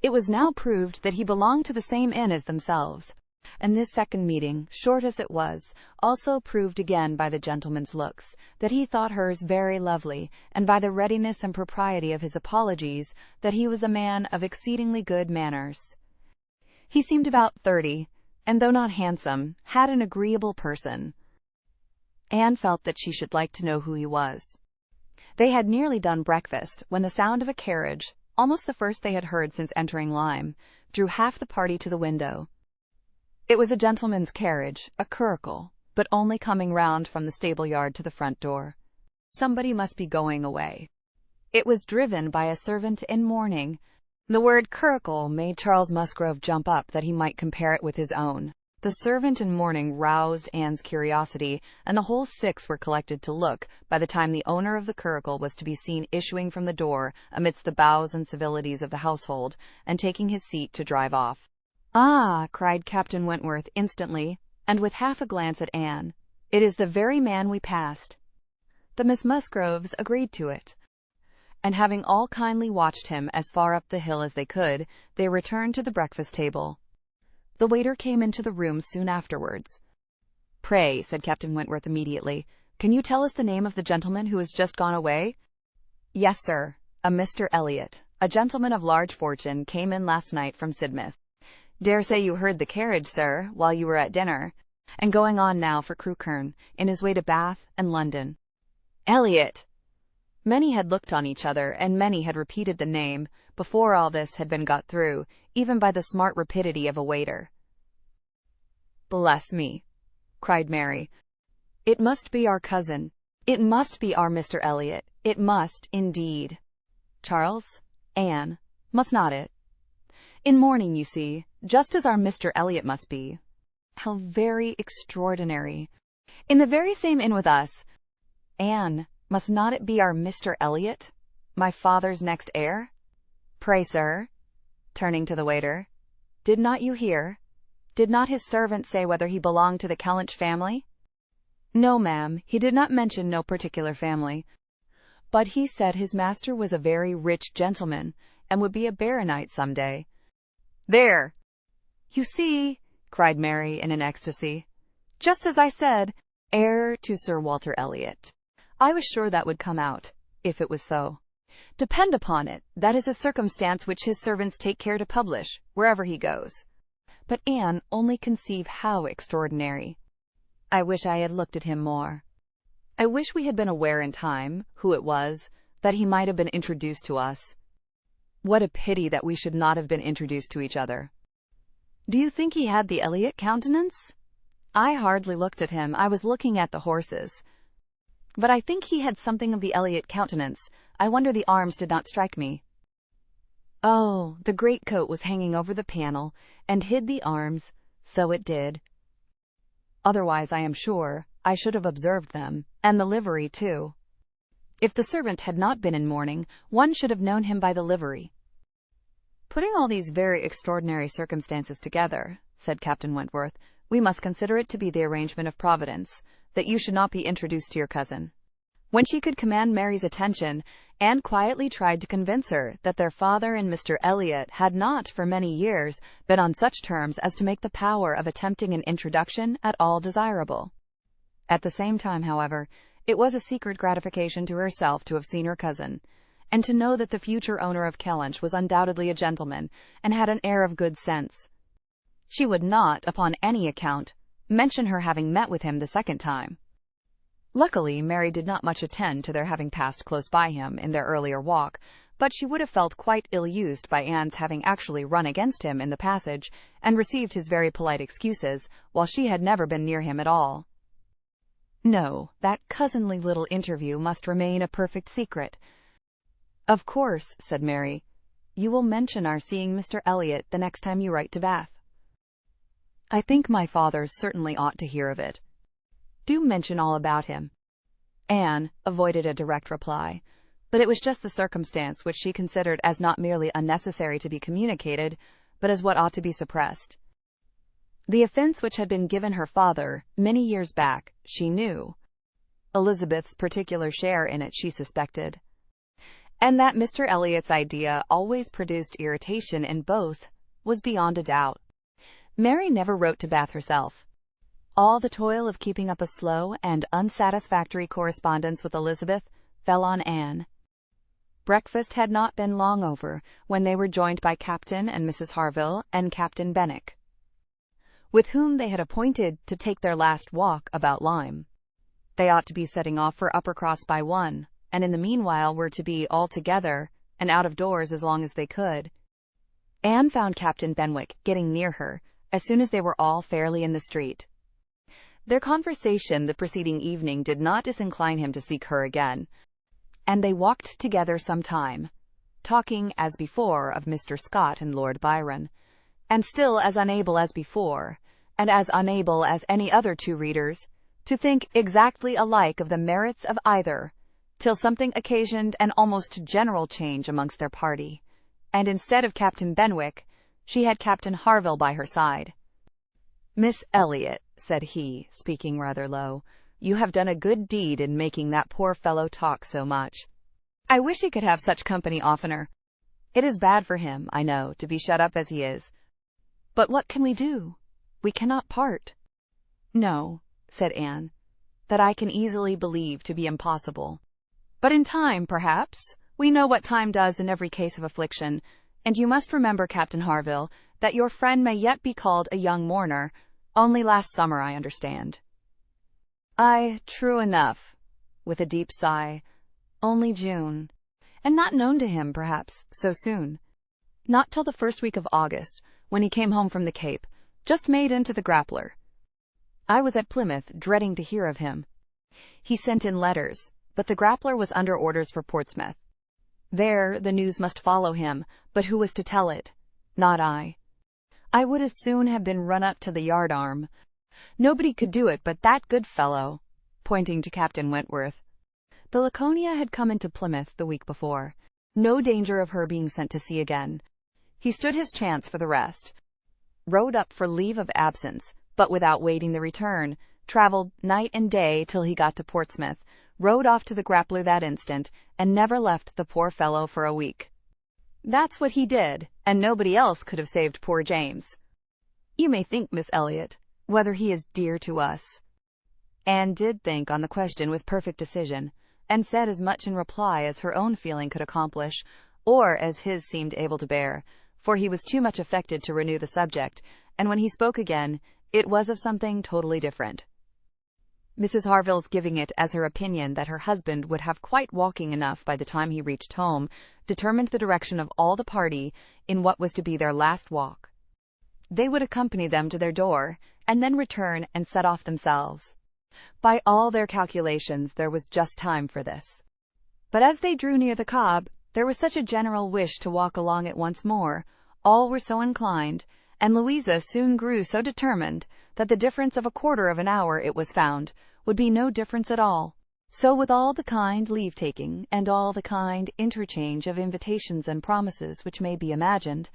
It was now proved that he belonged to the same inn as themselves, and this second meeting, short as it was, also proved again by the gentleman's looks that he thought hers very lovely, and by the readiness and propriety of his apologies that he was a man of exceedingly good manners. He seemed about 30, and though not handsome, had an agreeable person. Anne felt that she should like to know who he was. They had nearly done breakfast when the sound of a carriage, almost the first they had heard since entering Lyme, drew half the party to the window. It was a gentleman's carriage, a curricle, but only coming round from the stable-yard to the front door. Somebody must be going away. It was driven by a servant in mourning. The word curricle made Charles Musgrove jump up that he might compare it with his own. The servant in mourning roused Anne's curiosity, and the whole six were collected to look, by the time the owner of the curricle was to be seen issuing from the door amidst the bows and civilities of the household, and taking his seat to drive off. "Ah!" cried Captain Wentworth instantly, and with half a glance at Anne. "It is the very man we passed." The Miss Musgroves agreed to it, and having all kindly watched him as far up the hill as they could, they returned to the breakfast table. The waiter came into the room soon afterwards. "Pray," said Captain Wentworth immediately, "can you tell us the name of the gentleman who has just gone away?" "Yes, sir. A Mr. Elliot, a gentleman of large fortune, came in last night from Sidmouth. Dare say you heard the carriage, sir, while you were at dinner, and going on now for Crewkerne, in his way to Bath and London." Elliot! Many had looked on each other, and many had repeated the name, before all this had been got through, even by the smart rapidity of a waiter. "Bless me!" cried Mary. "It must be our cousin. It must be our Mr. Elliot. It must, indeed. Charles, Anne, must not it? In mourning, you see, just as our Mr. Elliot must be. How very extraordinary! In the very same inn with us. Anne, must not it be our Mr. Elliot, my father's next heir? Pray, sir," turning to the waiter, "did not you hear? Did not his servant say whether he belonged to the Kellynch family?" "No, ma'am, he did not mention no particular family, but he said his master was a very rich gentleman, and would be a baronet some day." "There! You see," cried Mary in an ecstasy, "just as I said, heir to Sir Walter Elliot. I was sure that would come out, if it was so. Depend upon it, that is a circumstance which his servants take care to publish, wherever he goes. But Anne, only conceive how extraordinary. I wish I had looked at him more. I wish we had been aware in time who it was, that he might have been introduced to us. What a pity that we should not have been introduced to each other. Do you think he had the Elliot countenance? I hardly looked at him. I was looking at the horses. But I think he had something of the Elliot countenance. I wonder the arms did not strike me." "Oh, the greatcoat was hanging over the panel, and hid the arms, so it did. Otherwise, I am sure, I should have observed them, and the livery too. If the servant had not been in mourning, one should have known him by the livery." "Putting all these very extraordinary circumstances together," said Captain Wentworth, "we must consider it to be the arrangement of Providence, that you should not be introduced to your cousin." When she could command Mary's attention, Anne quietly tried to convince her that their father and Mr. Elliot had not, for many years, been on such terms as to make the power of attempting an introduction at all desirable. At the same time, however, it was a secret gratification to herself to have seen her cousin, and to know that the future owner of Kellynch was undoubtedly a gentleman, and had an air of good sense. She would not, upon any account, mention her having met with him the second time. Luckily, Mary did not much attend to their having passed close by him in their earlier walk, but she would have felt quite ill-used by Anne's having actually run against him in the passage, and received his very polite excuses, while she had never been near him at all. No, that cousinly little interview must remain a perfect secret. "Of course," said Mary, "you will mention our seeing Mr. Elliot the next time you write to Bath." "I think my father certainly ought to hear of it. Do mention all about him." Anne avoided a direct reply, but it was just the circumstance which she considered as not merely unnecessary to be communicated, but as what ought to be suppressed. The offence which had been given her father, many years back, she knew. Elizabeth's particular share in it she suspected. And that Mr. Elliot's idea always produced irritation in both was beyond a doubt. Mary never wrote to Bath herself. All the toil of keeping up a slow and unsatisfactory correspondence with Elizabeth fell on Anne. Breakfast had not been long over when they were joined by Captain and Mrs. Harville and Captain Benwick, with whom they had appointed to take their last walk about Lyme. They ought to be setting off for Uppercross by 1, and in the meanwhile were to be all together and out of doors as long as they could. Anne found Captain Benwick getting near her, as soon as they were all fairly in the street. Their conversation the preceding evening did not disincline him to seek her again, and they walked together some time, talking as before of Mr. Scott and Lord Byron, and still as unable as before, and as unable as any other two readers, to think exactly alike of the merits of either, till something occasioned an almost general change amongst their party, and instead of Captain Benwick, she had Captain Harville by her side. "Miss Elliot," said he, speaking rather low, "you have done a good deed in making that poor fellow talk so much. I wish he could have such company oftener. It is bad for him, I know, to be shut up as he is. But what can we do? We cannot part." "No," said Anne, "that I can easily believe to be impossible. But in time, perhaps. We know what time does in every case of affliction, and you must remember, Captain Harville, that your friend may yet be called a young mourner. Only last summer, I understand." "Aye, true enough," with a deep sigh. "Only June. And not known to him, perhaps, so soon. Not till the first week of August, when he came home from the Cape, just made into the Grappler. I was at Plymouth, dreading to hear of him. He sent in letters, but the Grappler was under orders for Portsmouth. There the news must follow him, but who was to tell it? Not I. I would as soon have been run up to the yardarm. Nobody could do it but that good fellow," pointing to Captain Wentworth. The Laconia had come into Plymouth the week before. No danger of her being sent to sea again. He stood his chance for the rest. Rode up for leave of absence, but without waiting the return, travelled night and day till he got to Portsmouth, rode off to the Grappler that instant, and never left the poor fellow for a week. That's what he did, and nobody else could have saved poor James. You may think, Miss Elliot, whether he is dear to us." Anne did think on the question with perfect decision, and said as much in reply as her own feeling could accomplish, or as his seemed able to bear, for he was too much affected to renew the subject, and when he spoke again, it was of something totally different. Mrs. Harville's giving it as her opinion that her husband would have quite walking enough by the time he reached home, determined the direction of all the party in what was to be their last walk. They would accompany them to their door, and then return and set off themselves. By all their calculations, there was just time for this. But as they drew near the Cobb, there was such a general wish to walk along it once more, all were so inclined, and Louisa soon grew so determined that the difference of a quarter of an hour, it was found, would be no difference at all. So with all the kind leave-taking, and all the kind interchange of invitations and promises which may be imagined,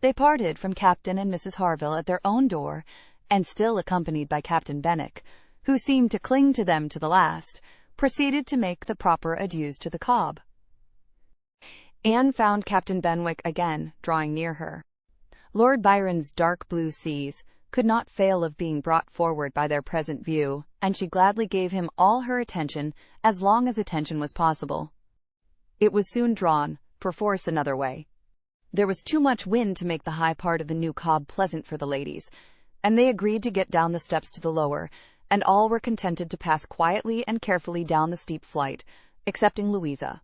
they parted from Captain and Mrs. Harville at their own door, and still accompanied by Captain Benwick, who seemed to cling to them to the last, proceeded to make the proper adieus to the Cobb. Anne found Captain Benwick again, drawing near her. Lord Byron's dark blue seas could not fail of being brought forward by their present view, and she gladly gave him all her attention as long as attention was possible. It was soon drawn, perforce another way. There was too much wind to make the high part of the new Cobb pleasant for the ladies, and they agreed to get down the steps to the lower, and all were contented to pass quietly and carefully down the steep flight, excepting Louisa.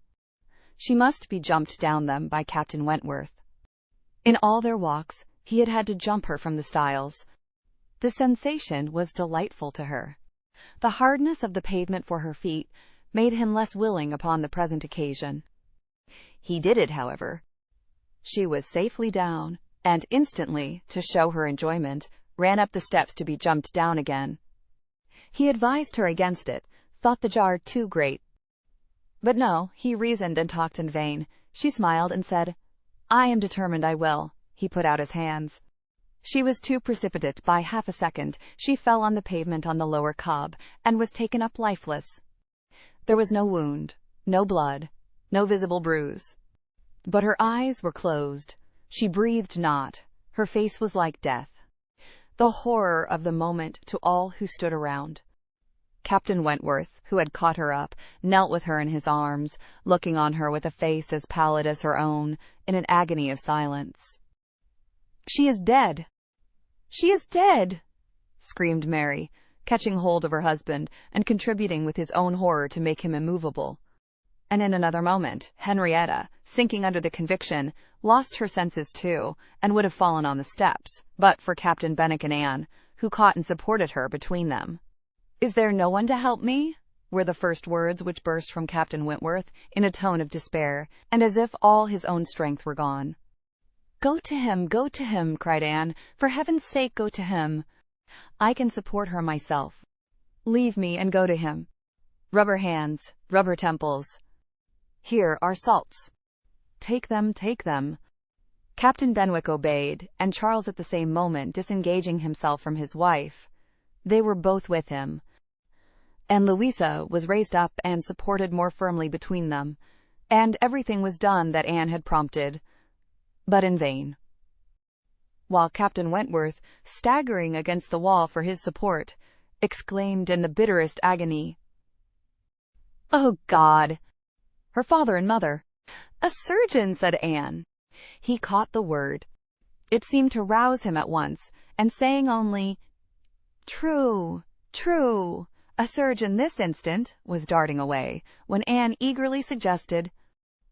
She must be jumped down them by Captain Wentworth. In all their walks, he had had to jump her from the stiles. The sensation was delightful to her. The hardness of the pavement for her feet made him less willing upon the present occasion. He did it, however. She was safely down, and instantly, to show her enjoyment, ran up the steps to be jumped down again. He advised her against it, thought the jar too great. But no, he reasoned and talked in vain. She smiled and said, "I am determined I will." He put out his hands. She was too precipitate. By half a second, she fell on the pavement on the lower Cobb, and was taken up lifeless. There was no wound, no blood, no visible bruise. But her eyes were closed. She breathed not. Her face was like death. The horror of the moment to all who stood around. Captain Wentworth, who had caught her up, knelt with her in his arms, looking on her with a face as pallid as her own, in an agony of silence. "She is dead! She is dead!" screamed Mary, catching hold of her husband, and contributing with his own horror to make him immovable. And in another moment, Henrietta, sinking under the conviction, lost her senses too, and would have fallen on the steps, but for Captain Benwick and Anne, who caught and supported her between them. "Is there no one to help me?" were the first words which burst from Captain Wentworth, in a tone of despair, and as if all his own strength were gone. Go to him, cried Anne. "For heaven's sake, go to him. I can support her myself. Leave me and go to him. Rub her hands, rub her temples. Here are salts. Take them, take them." Captain Benwick obeyed, and Charles at the same moment disengaging himself from his wife. They were both with him, and Louisa was raised up and supported more firmly between them, and everything was done that Anne had prompted, but in vain. While Captain Wentworth, staggering against the wall for his support, exclaimed in the bitterest agony, "Oh, God! Her father and mother!" "A surgeon," said Anne. He caught the word. It seemed to rouse him at once, and saying only, "True, true, a surgeon this instant," was darting away, when Anne eagerly suggested,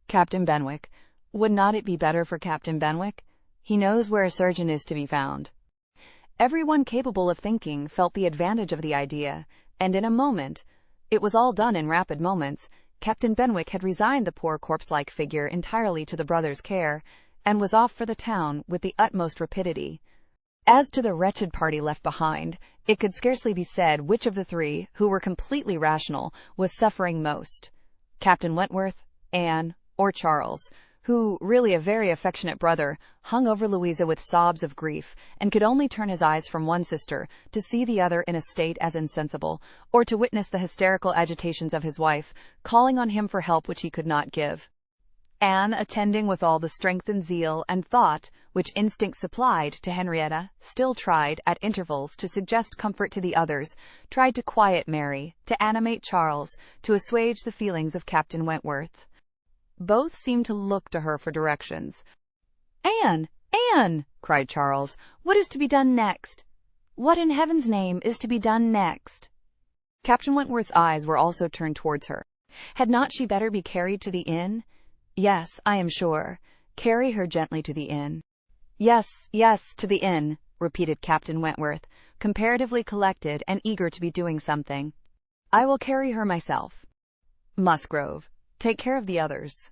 "Captain Benwick. Would not it be better for Captain Benwick? He knows where a surgeon is to be found." Everyone capable of thinking felt the advantage of the idea, and in a moment, it was all done in rapid moments, Captain Benwick had resigned the poor corpse-like figure entirely to the brothers' care, and was off for the town with the utmost rapidity. As to the wretched party left behind, it could scarcely be said which of the three, who were completely rational, was suffering most, Captain Wentworth, Anne, or Charles, who, really a very affectionate brother, hung over Louisa with sobs of grief, and could only turn his eyes from one sister to see the other in a state as insensible, or to witness the hysterical agitations of his wife, calling on him for help which he could not give. Anne, attending with all the strength and zeal and thought which instinct supplied to Henrietta, still tried, at intervals, to suggest comfort to the others, tried to quiet Mary, to animate Charles, to assuage the feelings of Captain Wentworth. Both seemed to look to her for directions. "Anne! Anne!" cried Charles. "What is to be done next? What in heaven's name is to be done next?" Captain Wentworth's eyes were also turned towards her. Had not she better be carried to the inn? "Yes, I am sure. Carry her gently to the inn." "Yes, yes, to the inn," repeated Captain Wentworth, comparatively collected and eager to be doing something. "I will carry her myself. Musgrove, take care of the others."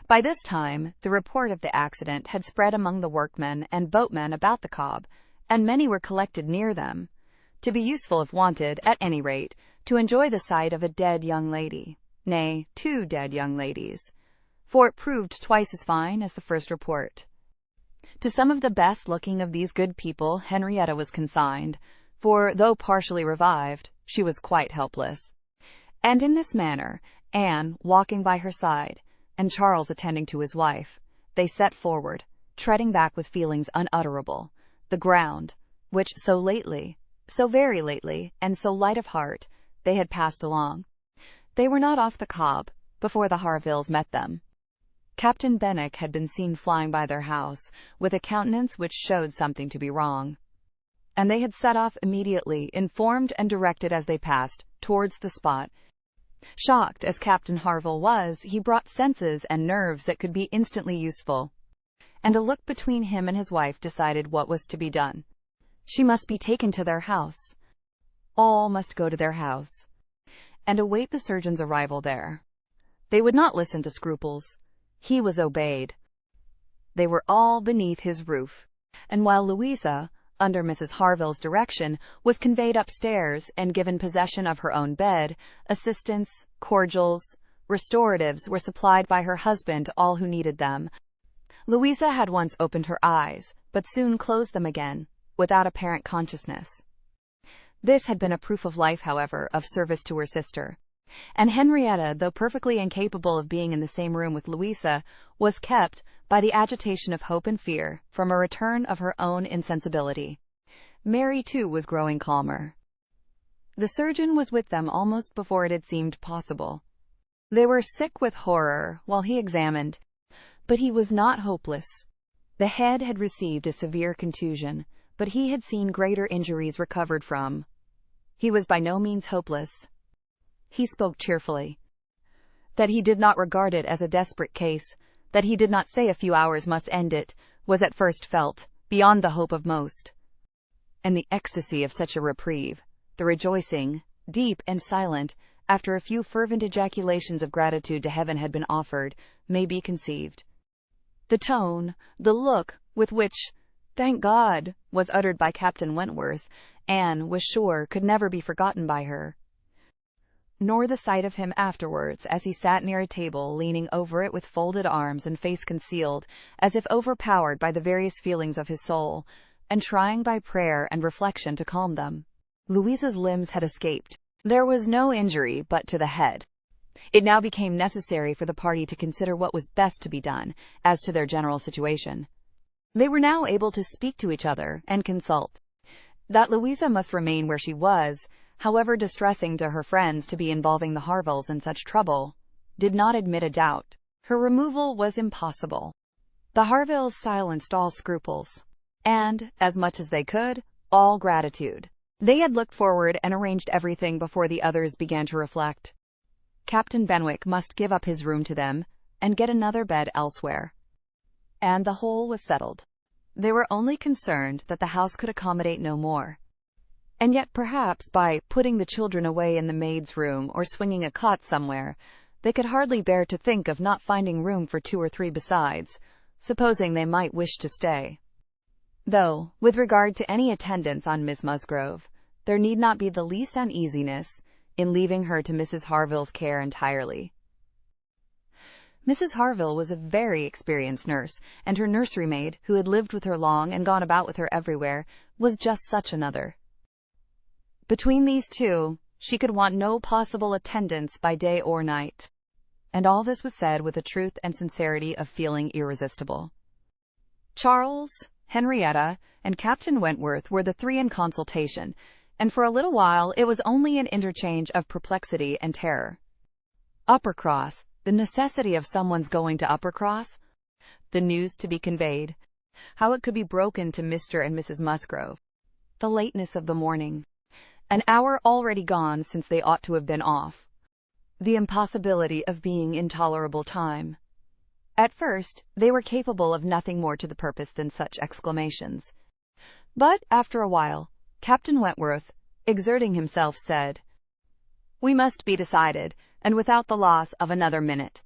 By this time, the report of the accident had spread among the workmen and boatmen about the Cobb, and many were collected near them, to be useful if wanted, at any rate, to enjoy the sight of a dead young lady, nay, 2 dead young ladies, for it proved twice as fine as the first report. To some of the best-looking of these good people Henrietta was consigned, for, though partially revived, she was quite helpless. And in this manner, Anne walking by her side, and Charles attending to his wife, they set forward, treading back with feelings unutterable, the ground, which so lately, so very lately, and so light of heart, they had passed along. They were not off the Cobb before the Harvilles met them. Captain Benwick had been seen flying by their house, with a countenance which showed something to be wrong, and they had set off immediately, informed and directed as they passed, towards the spot. Shocked as Captain Harville was, he brought senses and nerves that could be instantly useful, and a look between him and his wife decided what was to be done. She must be taken to their house. All must go to their house, and await the surgeon's arrival there. They would not listen to scruples. He was obeyed. They were all beneath his roof, and while Louisa, under Mrs. Harville's direction, was conveyed upstairs and given possession of her own bed, assistance, cordials, restoratives were supplied by her husband to all who needed them. Louisa had once opened her eyes, but soon closed them again, without apparent consciousness. This had been a proof of life, however, of service to her sister. And Henrietta, though perfectly incapable of being in the same room with Louisa, was kept, by the agitation of hope and fear, from a return of her own insensibility. Mary, too, was growing calmer. The surgeon was with them almost before it had seemed possible. They were sick with horror while he examined, but he was not hopeless. The head had received a severe contusion, but he had seen greater injuries recovered from. He was by no means hopeless. He spoke cheerfully. That he did not regard it as a desperate case, that he did not say a few hours must end it, was at first felt, beyond the hope of most. And the ecstasy of such a reprieve, the rejoicing, deep and silent, after a few fervent ejaculations of gratitude to heaven had been offered, may be conceived. The tone, the look with which, "Thank God," was uttered by Captain Wentworth, Anne was sure could never be forgotten by her. Nor the sight of him afterwards, as he sat near a table, leaning over it with folded arms and face concealed, as if overpowered by the various feelings of his soul, and trying by prayer and reflection to calm them. Louisa's limbs had escaped. There was no injury but to the head. It now became necessary for the party to consider what was best to be done, as to their general situation. They were now able to speak to each other and consult. That Louisa must remain where she was, however distressing to her friends to be involving the Harvilles in such trouble, did not admit a doubt. Her removal was impossible. The Harvilles silenced all scruples, and, as much as they could, all gratitude. They had looked forward and arranged everything before the others began to reflect. Captain Benwick must give up his room to them, and get another bed elsewhere. And the whole was settled. They were only concerned that the house could accommodate no more. And yet perhaps by putting the children away in the maid's room or swinging a cot somewhere, they could hardly bear to think of not finding room for 2 or 3 besides, supposing they might wish to stay. Though, with regard to any attendance on Miss Musgrove, there need not be the least uneasiness in leaving her to Mrs. Harville's care entirely. Mrs. Harville was a very experienced nurse, and her nursery maid, who had lived with her long and gone about with her everywhere, was just such another. Between these two, she could want no possible attendance by day or night. And all this was said with a truth and sincerity of feeling irresistible. Charles, Henrietta, and Captain Wentworth were the 3 in consultation, and for a little while it was only an interchange of perplexity and terror. Uppercross, the necessity of someone's going to Uppercross, the news to be conveyed, how it could be broken to Mr. and Mrs. Musgrove, the lateness of the morning, an hour already gone since they ought to have been off, the impossibility of being in tolerable time. At first, they were capable of nothing more to the purpose than such exclamations. But, after a while, Captain Wentworth, exerting himself, said, "We must be decided, and without the loss of another minute.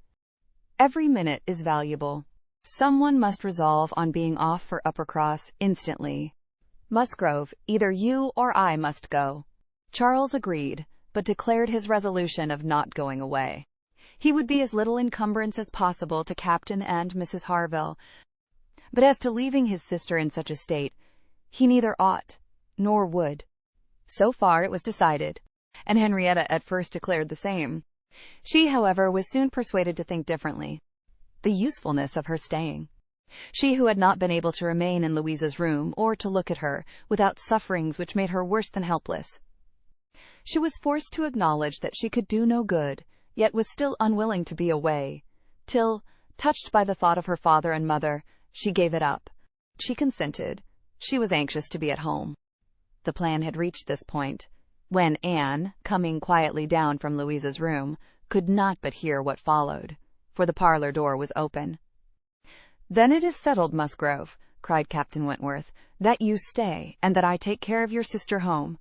Every minute is valuable. Someone must resolve on being off for Uppercross instantly. Musgrove, either you or I must go." Charles agreed, but declared his resolution of not going away. He would be as little encumbrance as possible to Captain and Mrs. Harville, but as to leaving his sister in such a state, he neither ought nor would. So far it was decided, and Henrietta at first declared the same. She, however, was soon persuaded to think differently. The usefulness of her staying. She who had not been able to remain in Louisa's room, or to look at her, without sufferings which made her worse than helpless. She was forced to acknowledge that she could do no good, yet was still unwilling to be away, till, touched by the thought of her father and mother, she gave it up. She consented. She was anxious to be at home. The plan had reached this point, when Anne, coming quietly down from Louisa's room, could not but hear what followed, for the parlor door was open. "Then it is settled, Musgrove," cried Captain Wentworth, "that you stay, and that I take care of your sister home.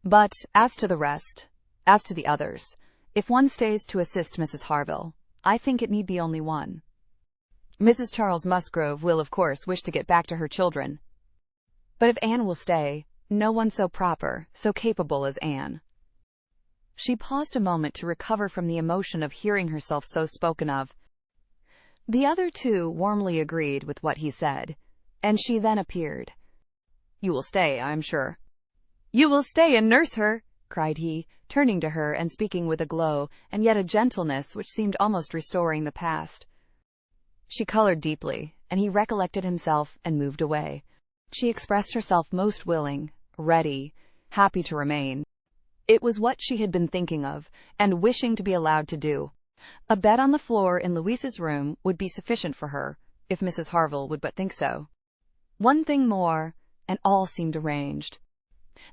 But as to the rest, as to the others, if one stays to assist Mrs. Harville, I think it need be only one. Mrs. Charles Musgrove will, of course, wish to get back to her children. But if Anne will stay, no one so proper, so capable as Anne." She paused a moment to recover from the emotion of hearing herself so spoken of. The other 2 warmly agreed with what he said, and she then appeared. "You will stay, I am sure." "You will stay and nurse her," cried he, turning to her and speaking with a glow and yet a gentleness which seemed almost restoring the past. She colored deeply, and he recollected himself and moved away. She expressed herself most willing, ready, happy to remain. It was what she had been thinking of, and wishing to be allowed to do. A bed on the floor in Louisa's room would be sufficient for her, if Mrs. Harville would but think so. One thing more, and all seemed arranged.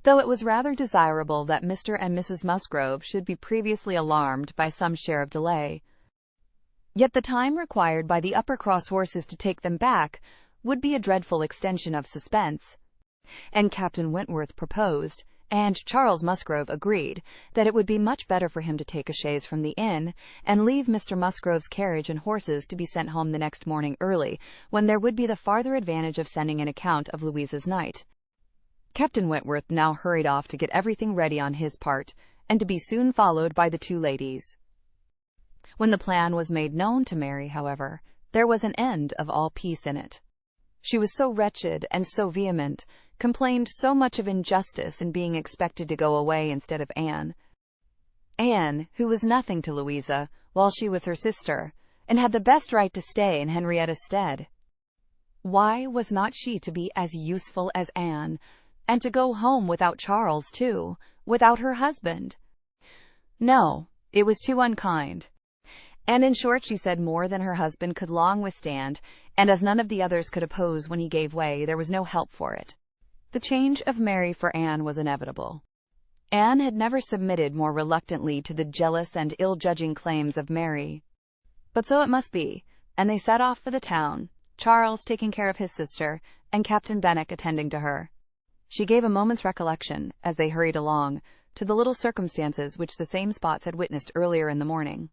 Though it was rather desirable that Mr. and Mrs. Musgrove should be previously alarmed by some share of delay, Yet the time required by the Uppercross horses to take them back would be a dreadful extension of suspense. And Captain Wentworth proposed, and Charles Musgrove agreed, that it would be much better for him to take a chaise from the inn, and leave Mr. Musgrove's carriage and horses to be sent home the next morning early, when there would be the farther advantage of sending an account of Louisa's night. Captain Wentworth now hurried off to get everything ready on his part, and to be soon followed by the two ladies. When the plan was made known to Mary, however, there was an end of all peace in it. She was so wretched and so vehement, complained so much of injustice in being expected to go away instead of Anne. Anne, who was nothing to Louisa, while she was her sister, and had the best right to stay in Henrietta's stead. Why was not she to be as useful as Anne, and to go home without Charles, too, without her husband? No, it was too unkind. And in short, she said more than her husband could long withstand, and as none of the others could oppose when he gave way, there was no help for it. The change of Mary for Anne was inevitable. Anne had never submitted more reluctantly to the jealous and ill-judging claims of Mary. But so it must be, and they set off for the town, Charles taking care of his sister, and Captain Benwick attending to her. She gave a moment's recollection, as they hurried along, to the little circumstances which the same spots had witnessed earlier in the morning.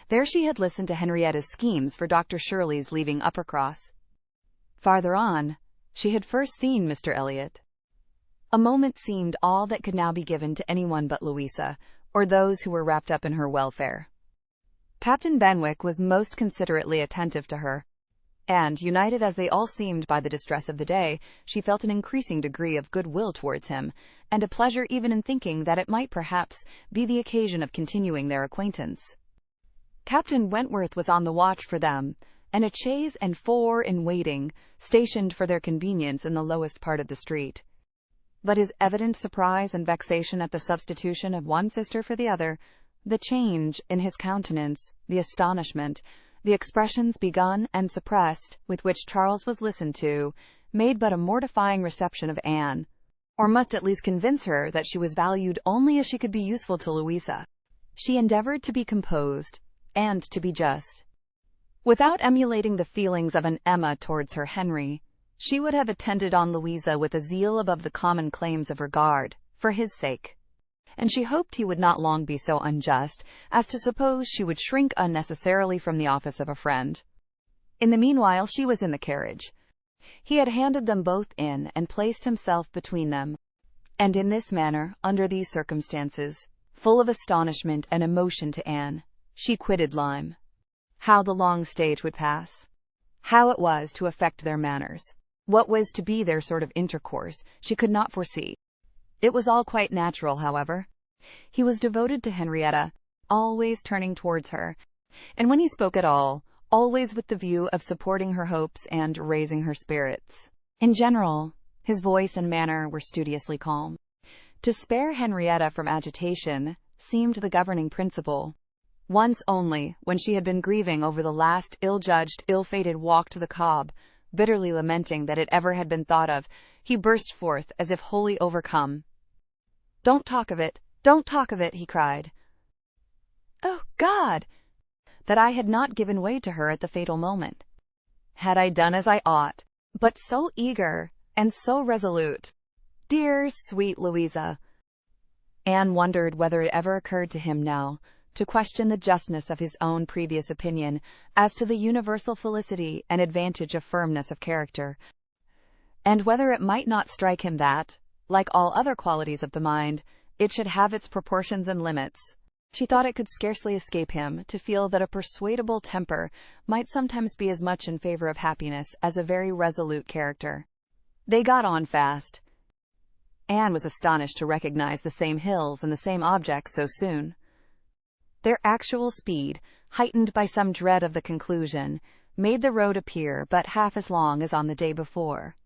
There she had listened to Henrietta's schemes for Dr. Shirley's leaving Uppercross. Farther on, she had first seen Mr. Elliot. A moment seemed all that could now be given to anyone but Louisa, or those who were wrapped up in her welfare. Captain Benwick was most considerately attentive to her, and, united as they all seemed by the distress of the day, she felt an increasing degree of good-will towards him, and a pleasure even in thinking that it might perhaps be the occasion of continuing their acquaintance. Captain Wentworth was on the watch for them, and a chaise and four in waiting, stationed for their convenience in the lowest part of the street. But his evident surprise and vexation at the substitution of one sister for the other, the change in his countenance, the astonishment, the expressions begun and suppressed with which Charles was listened to, made but a mortifying reception of Anne, or must at least convince her that she was valued only as she could be useful to Louisa. She endeavored to be composed, and to be just. Without emulating the feelings of an Emma towards her Henry, she would have attended on Louisa with a zeal above the common claims of regard, for his sake. And she hoped he would not long be so unjust as to suppose she would shrink unnecessarily from the office of a friend. In the meanwhile she was in the carriage. He had handed them both in and placed himself between them, and in this manner, under these circumstances, full of astonishment and emotion to Anne, she quitted Lyme. How the long stage would pass, how it was to affect their manners, what was to be their sort of intercourse, she could not foresee. It was all quite natural, however. He was devoted to Henrietta, always turning towards her, and when he spoke at all, always with the view of supporting her hopes and raising her spirits. In general, his voice and manner were studiously calm. To spare Henrietta from agitation seemed the governing principle. Once only, when she had been grieving over the last ill-judged, ill-fated walk to the Cobb, bitterly lamenting that it ever had been thought of, he burst forth as if wholly overcome. "Don't talk of it! Don't talk of it!" he cried. "Oh, God! That I had not given way to her at the fatal moment! Had I done as I ought! But so eager, and so resolute! Dear, sweet Louisa!" Anne wondered whether it ever occurred to him now to question the justness of his own previous opinion as to the universal felicity and advantage of firmness of character, and whether it might not strike him that, like all other qualities of the mind, it should have its proportions and limits. She thought it could scarcely escape him to feel that a persuadable temper might sometimes be as much in favor of happiness as a very resolute character. They got on fast. Anne was astonished to recognize the same hills and the same objects so soon. Their actual speed, heightened by some dread of the conclusion, made the road appear but half as long as on the day before.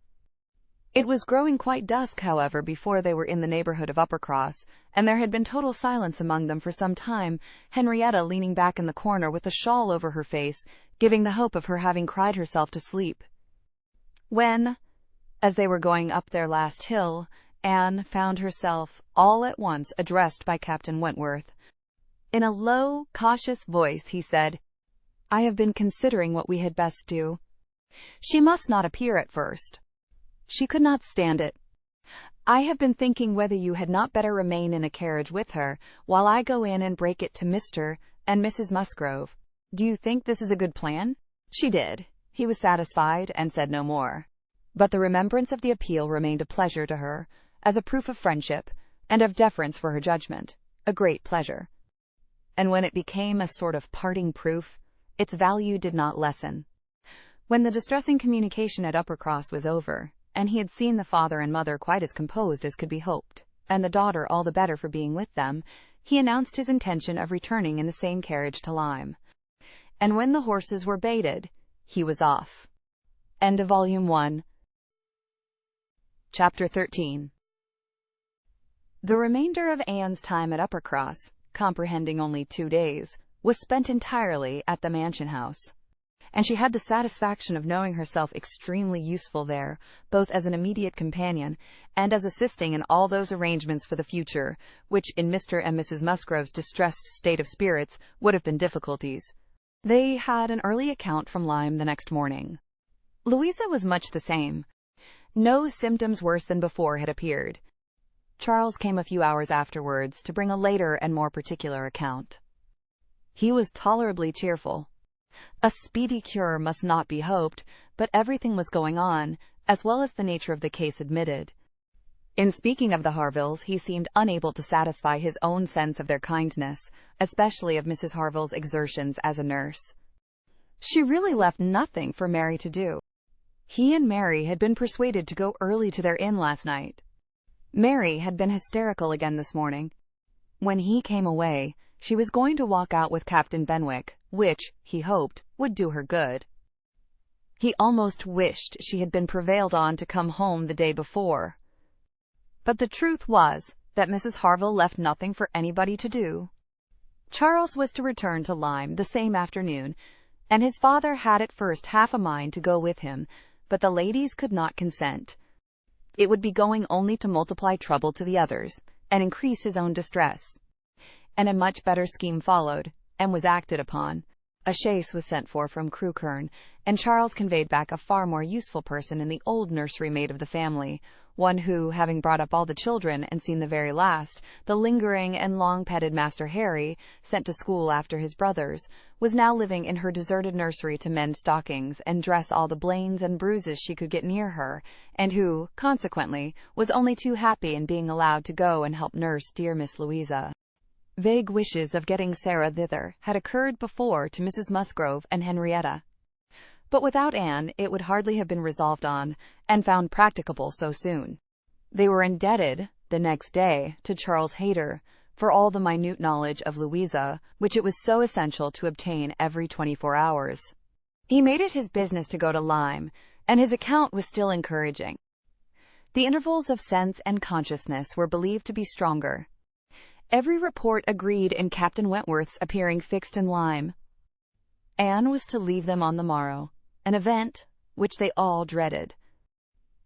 It was growing quite dusk, however, before they were in the neighborhood of Uppercross, and there had been total silence among them for some time, Henrietta leaning back in the corner with a shawl over her face, giving the hope of her having cried herself to sleep. When, as they were going up their last hill, Anne found herself all at once addressed by Captain Wentworth. In a low, cautious voice he said, I have been considering what we had best do. She must not appear at first. She could not stand it. I have been thinking whether you had not better remain in the carriage with her, while I go in and break it to Mr. and Mrs. Musgrove. Do you think this is a good plan?" She did. He was satisfied and said no more. But the remembrance of the appeal remained a pleasure to her, as a proof of friendship, and of deference for her judgment, a great pleasure. And when it became a sort of parting proof, its value did not lessen. When the distressing communication at Uppercross was over, and he had seen the father and mother quite as composed as could be hoped, and the daughter all the better for being with them, he announced his intention of returning in the same carriage to Lyme. And when the horses were baited, he was off. End of Volume 1. Chapter 13. The remainder of Anne's time at Uppercross, comprehending only 2 days, was spent entirely at the mansion house, and she had the satisfaction of knowing herself extremely useful there, both as an immediate companion and as assisting in all those arrangements for the future, which, in Mr. and Mrs. Musgrove's distressed state of spirits, would have been difficulties. They had an early account from Lyme the next morning. Louisa was much the same. No symptoms worse than before had appeared. Charles came a few hours afterwards to bring a later and more particular account. He was tolerably cheerful. A speedy cure must not be hoped, but everything was going on, as well as the nature of the case admitted. In speaking of the Harvilles, he seemed unable to satisfy his own sense of their kindness, especially of Mrs. Harville's exertions as a nurse. She really left nothing for Mary to do. He and Mary had been persuaded to go early to their inn last night. Mary had been hysterical again this morning. When he came away, she was going to walk out with Captain Benwick, which, he hoped, would do her good. He almost wished she had been prevailed on to come home the day before. But the truth was that Mrs. Harville left nothing for anybody to do. Charles was to return to Lyme the same afternoon, and his father had at first half a mind to go with him, but the ladies could not consent. It would be going only to multiply trouble to the others, and increase his own distress. And a much better scheme followed, and was acted upon. A chaise was sent for from Crewkerne, and Charles conveyed back a far more useful person in the old nursery maid of the family, one who, having brought up all the children and seen the very last, the lingering and long-petted Master Harry, sent to school after his brothers, was now living in her deserted nursery to mend stockings and dress all the blains and bruises she could get near her, and who, consequently, was only too happy in being allowed to go and help nurse dear Miss Louisa. Vague wishes of getting Sarah thither had occurred before to Mrs. Musgrove and Henrietta, but without Anne it would hardly have been resolved on, and found practicable so soon. They were indebted, the next day, to Charles Hayter, for all the minute knowledge of Louisa, which it was so essential to obtain every 24 hours. He made it his business to go to Lyme, and his account was still encouraging. The intervals of sense and consciousness were believed to be stronger. Every report agreed in Captain Wentworth's appearing fixed in Lyme. Anne was to leave them on the morrow, an event which they all dreaded.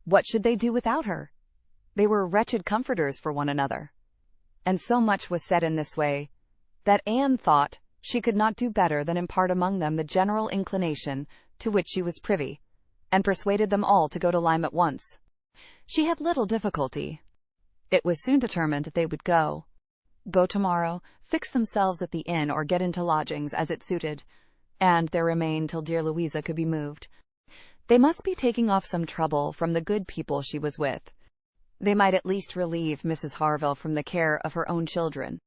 What should they do without her? They were wretched comforters for one another. And so much was said in this way, that Anne thought she could not do better than impart among them the general inclination to which she was privy, and persuaded them all to go to Lyme at once. She had little difficulty. It was soon determined that they would go tomorrow, fix themselves at the inn or get into lodgings as it suited, and there remain till dear Louisa could be moved. They must be taking off some trouble from the good people she was with. They might at least relieve Mrs. Harville from the care of her own children.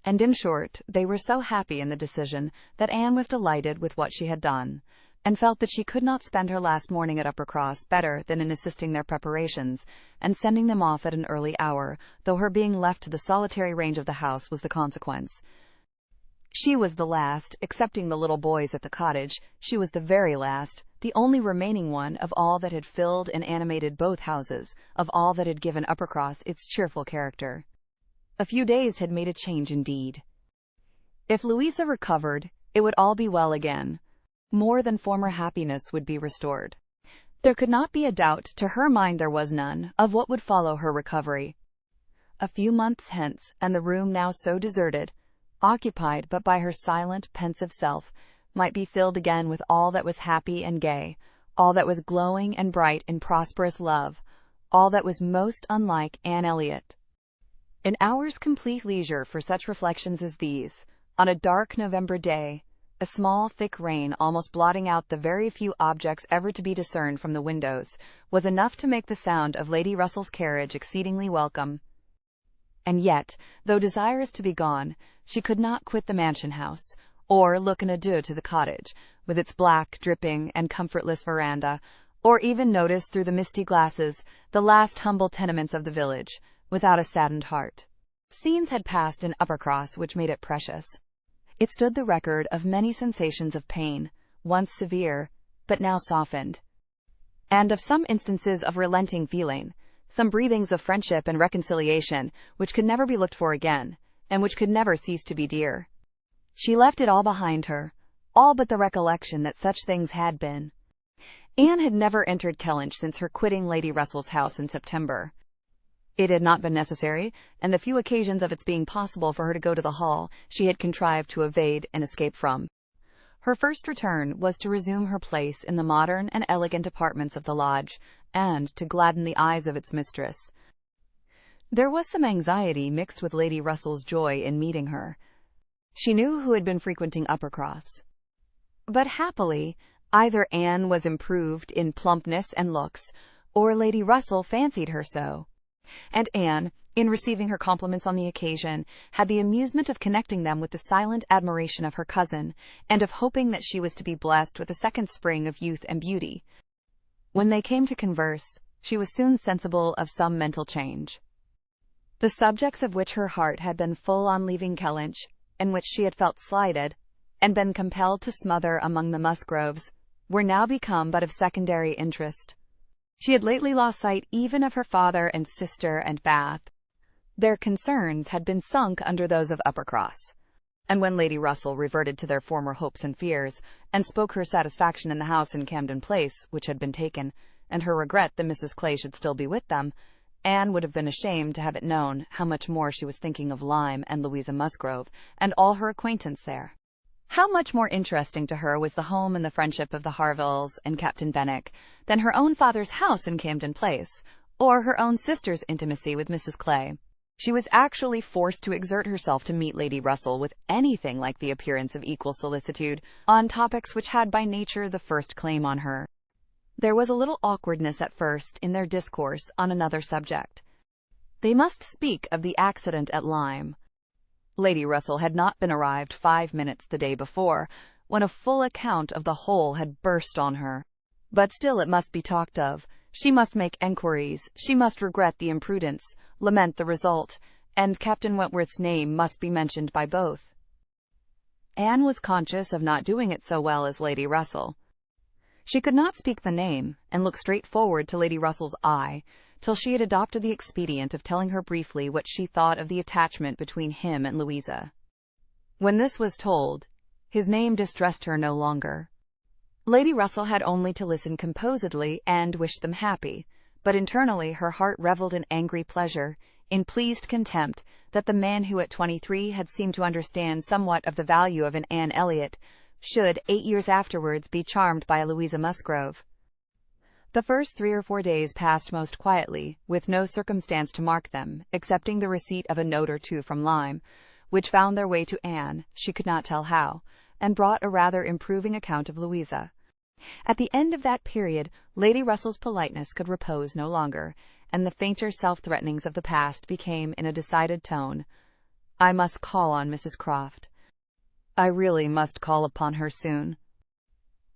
And in short, they were so happy in the decision that Anne was delighted with what she had done, and felt that she could not spend her last morning at Uppercross better than in assisting their preparations, and sending them off at an early hour, though her being left to the solitary range of the house was the consequence. She was the last, excepting the little boys at the cottage, she was the very last, the only remaining one of all that had filled and animated both houses, of all that had given Uppercross its cheerful character. A few days had made a change indeed. If Louisa recovered, it would all be well again. More than former happiness would be restored. There could not be a doubt, to her mind there was none, of what would follow her recovery. A few months hence, and the room now so deserted, occupied but by her silent, pensive self, might be filled again with all that was happy and gay, all that was glowing and bright in prosperous love, all that was most unlike Anne Elliot. An hour's complete leisure for such reflections as these, on a dark November day, a small, thick rain almost blotting out the very few objects ever to be discerned from the windows, was enough to make the sound of Lady Russell's carriage exceedingly welcome. And yet, though desirous to be gone, she could not quit the mansion house, or look an adieu to the cottage, with its black, dripping, and comfortless veranda, or even notice through the misty glasses the last humble tenements of the village, without a saddened heart. Scenes had passed in Uppercross which made it precious. It stood the record of many sensations of pain, once severe, but now softened, and of some instances of relenting feeling, some breathings of friendship and reconciliation which could never be looked for again, and which could never cease to be dear. She left it all behind her, all but the recollection that such things had been. Anne had never entered Kellynch since her quitting Lady Russell's house in September. It had not been necessary, and the few occasions of its being possible for her to go to the Hall she had contrived to evade and escape from. Her first return was to resume her place in the modern and elegant apartments of the lodge, and to gladden the eyes of its mistress. There was some anxiety mixed with Lady Russell's joy in meeting her. She knew who had been frequenting Uppercross. But happily, either Anne was improved in plumpness and looks, or Lady Russell fancied her so. And Anne, in receiving her compliments on the occasion, had the amusement of connecting them with the silent admiration of her cousin, and of hoping that she was to be blessed with a second spring of youth and beauty. When they came to converse, she was soon sensible of some mental change. The subjects of which her heart had been full on leaving Kellynch, and which she had felt slighted, and been compelled to smother among the Musgroves, were now become but of secondary interest. She had lately lost sight even of her father and sister and Bath. Their concerns had been sunk under those of Uppercross, and when Lady Russell reverted to their former hopes and fears, and spoke her satisfaction in the house in Camden Place which had been taken, and her regret that Mrs. Clay should still be with them, Anne would have been ashamed to have it known how much more she was thinking of Lyme and Louisa Musgrove, and all her acquaintance there. How much more interesting to her was the home and the friendship of the Harvilles and Captain Benwick than her own father's house in Camden Place, or her own sister's intimacy with Mrs. Clay. She was actually forced to exert herself to meet Lady Russell with anything like the appearance of equal solicitude on topics which had by nature the first claim on her. There was a little awkwardness at first in their discourse on another subject. They must speak of the accident at Lyme. Lady Russell had not been arrived 5 minutes the day before, when a full account of the whole had burst on her. But still it must be talked of. She must make enquiries, she must regret the imprudence, lament the result, and Captain Wentworth's name must be mentioned by both. Anne was conscious of not doing it so well as Lady Russell. She could not speak the name, and look straight forward to Lady Russell's eye, till she had adopted the expedient of telling her briefly what she thought of the attachment between him and Louisa. When this was told, his name distressed her no longer. Lady Russell had only to listen composedly and wish them happy, but internally her heart revelled in angry pleasure, in pleased contempt that the man who at 23 had seemed to understand somewhat of the value of an Anne Elliot should 8 years afterwards be charmed by a Louisa Musgrove. The first 3 or 4 days passed most quietly, with no circumstance to mark them, excepting the receipt of a note or two from Lyme, which found their way to Anne, she could not tell how, and brought a rather improving account of Louisa. At the end of that period, Lady Russell's politeness could repose no longer, and the fainter self-threatenings of the past became in a decided tone, "I must call on Mrs. Croft. I really must call upon her soon.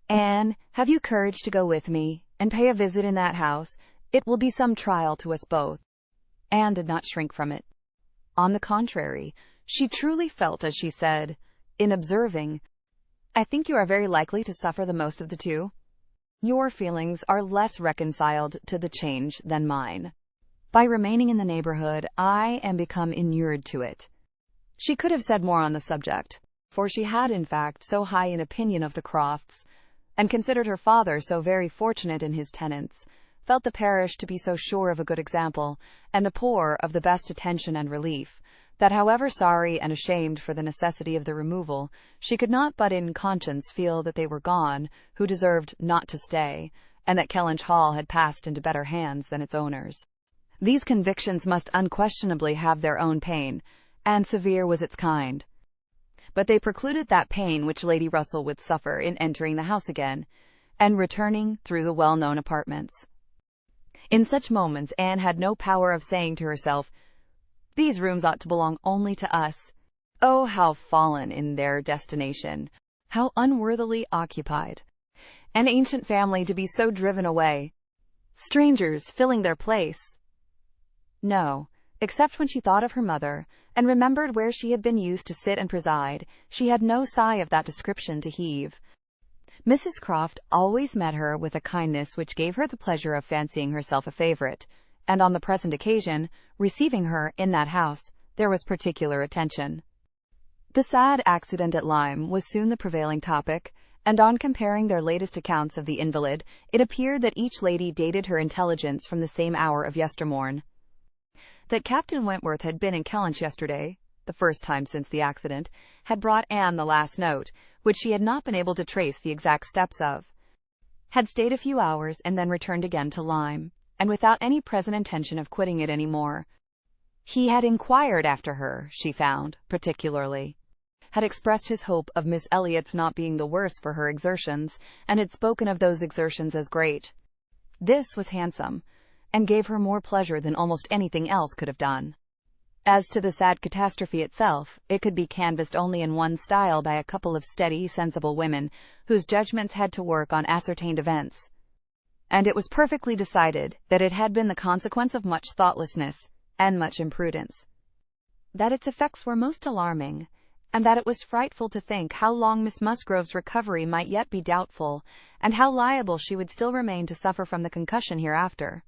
Anne, have you courage to go with me, and pay a visit in that house? It will be some trial to us both." Anne did not shrink from it. On the contrary, she truly felt, as she said, in observing, "I think you are very likely to suffer the most of the two. Your feelings are less reconciled to the change than mine. By remaining in the neighborhood, I am become inured to it." She could have said more on the subject, for she had in fact so high an opinion of the Crofts, and considered her father so very fortunate in his tenants, felt the parish to be so sure of a good example, and the poor of the best attention and relief, that however sorry and ashamed for the necessity of the removal, she could not but in conscience feel that they were gone who deserved not to stay, and that Kellynch Hall had passed into better hands than its owners. These convictions must unquestionably have their own pain, and severe was its kind. But they precluded that pain which Lady Russell would suffer in entering the house again, and returning through the well-known apartments. In such moments Anne had no power of saying to herself, "These rooms ought to belong only to us. Oh, how fallen in their destination! How unworthily occupied! An ancient family to be so driven away! Strangers filling their place!" No, except when she thought of her mother, and remembered where she had been used to sit and preside, she had no sigh of that description to heave. Mrs. Croft always met her with a kindness which gave her the pleasure of fancying herself a favourite, and on the present occasion, receiving her in that house, there was particular attention. The sad accident at Lyme was soon the prevailing topic, and on comparing their latest accounts of the invalid, it appeared that each lady dated her intelligence from the same hour of yestermorn. That Captain Wentworth had been in Kellynch yesterday, the first time since the accident, had brought Anne the last note, which she had not been able to trace the exact steps of. Had stayed a few hours and then returned again to Lyme, and without any present intention of quitting it any more. He had inquired after her, she found, particularly, had expressed his hope of Miss Elliot's not being the worse for her exertions, and had spoken of those exertions as great. This was handsome, and gave her more pleasure than almost anything else could have done. As to the sad catastrophe itself, it could be canvassed only in one style by a couple of steady, sensible women, whose judgments had to work on ascertained events. And it was perfectly decided that it had been the consequence of much thoughtlessness and much imprudence. That its effects were most alarming, and that it was frightful to think how long Miss Musgrove's recovery might yet be doubtful, and how liable she would still remain to suffer from the concussion hereafter.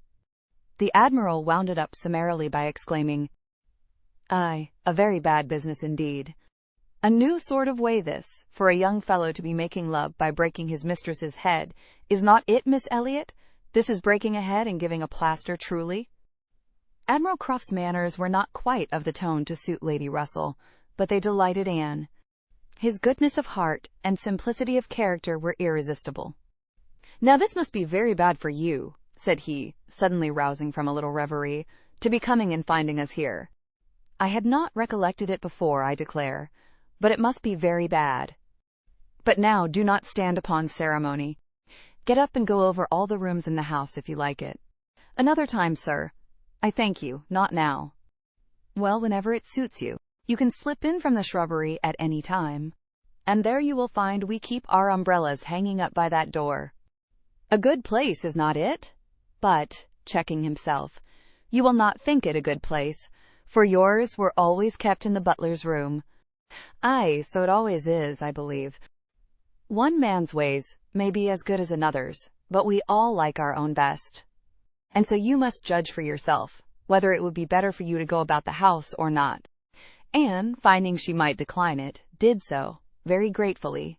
The Admiral wound it up summarily by exclaiming, "Aye, a very bad business indeed. A new sort of way this, for a young fellow to be making love by breaking his mistress's head. Is not it, Miss Elliot? This is breaking a head and giving a plaster truly." Admiral Croft's manners were not quite of the tone to suit Lady Russell, but they delighted Anne. His goodness of heart and simplicity of character were irresistible. "Now this must be very bad for you," said he, suddenly rousing from a little reverie, "to be coming and finding us here. I had not recollected it before, I declare, but it must be very bad. But now do not stand upon ceremony. Get up and go over all the rooms in the house if you like it. Another time, sir. I thank you, not now. Well, whenever it suits you. You can slip in from the shrubbery at any time, and there you will find we keep our umbrellas hanging up by that door. A good place, is not it? But," checking himself, "you will not think it a good place, for yours were always kept in the butler's room." "Aye, so it always is, I believe. One man's ways may be as good as another's, but we all like our own best. And so you must judge for yourself, whether it would be better for you to go about the house or not." Anne, finding she might decline it, did so, very gratefully.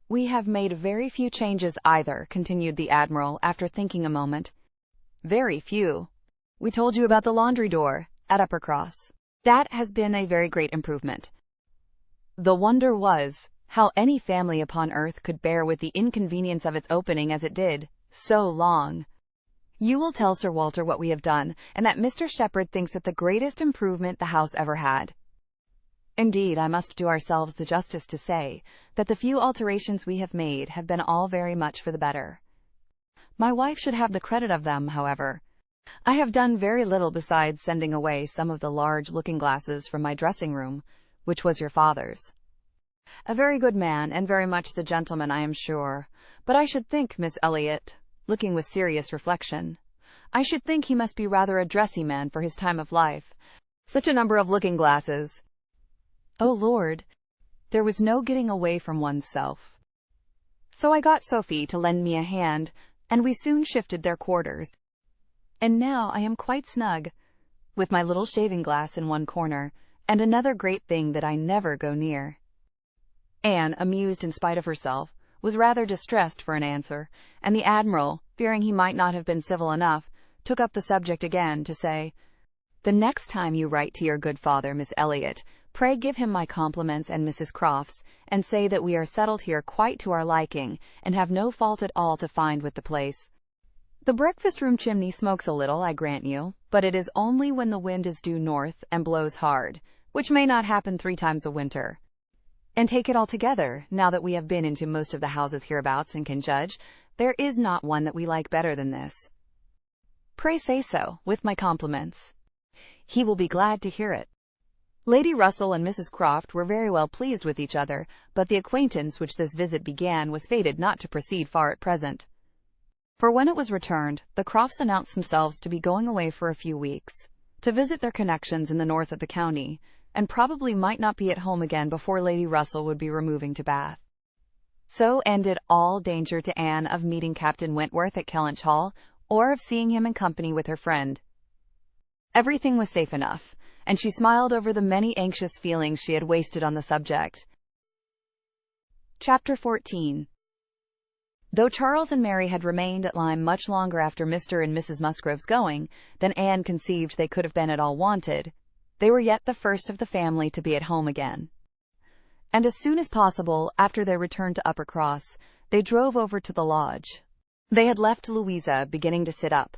"We have made very few changes either," continued the Admiral, after thinking a moment. "Very few. We told you about the laundry door at Uppercross. That has been a very great improvement. The wonder was, how any family upon earth could bear with the inconvenience of its opening as it did, so long. You will tell Sir Walter what we have done, and that Mr. Shepherd thinks it the greatest improvement the house ever had. Indeed, I must do ourselves the justice to say that the few alterations we have made have been all very much for the better. My wife should have the credit of them, however. I have done very little besides sending away some of the large looking-glasses from my dressing-room, which was your father's. A very good man, and very much the gentleman, I am sure. But I should think, Miss Elliot, looking with serious reflection, I should think he must be rather a dressy man for his time of life. Such a number of looking-glasses! Oh, Lord! There was no getting away from oneself. So I got Sophie to lend me a hand, and we soon shifted their quarters. And now I am quite snug, with my little shaving-glass in one corner, and another great thing that I never go near." Anne, amused in spite of herself, was rather distressed for an answer, and the Admiral, fearing he might not have been civil enough, took up the subject again to say, The next time you write to your good father, Miss Elliot, pray give him my compliments and Mrs. Crofts, and say that we are settled here quite to our liking, and have no fault at all to find with the place. The breakfast-room chimney smokes a little, I grant you, but it is only when the wind is due north and blows hard, which may not happen 3 times a winter. And take it all together, now that we have been into most of the houses hereabouts and can judge, there is not one that we like better than this. Pray say so, with my compliments. He will be glad to hear it. Lady Russell and Mrs. Croft were very well pleased with each other, but the acquaintance which this visit began was fated not to proceed far at present. For when it was returned, the Crofts announced themselves to be going away for a few weeks, to visit their connections in the north of the county, and probably might not be at home again before Lady Russell would be removing to Bath. So ended all danger to Anne of meeting Captain Wentworth at Kellynch Hall, or of seeing him in company with her friend. Everything was safe enough, and she smiled over the many anxious feelings she had wasted on the subject. Chapter 14. Though Charles and Mary had remained at Lyme much longer after Mr. and Mrs. Musgrove's going than Anne conceived they could have been at all wanted, they were yet the first of the family to be at home again. And as soon as possible after their return to Uppercross, they drove over to the lodge. They had left Louisa beginning to sit up,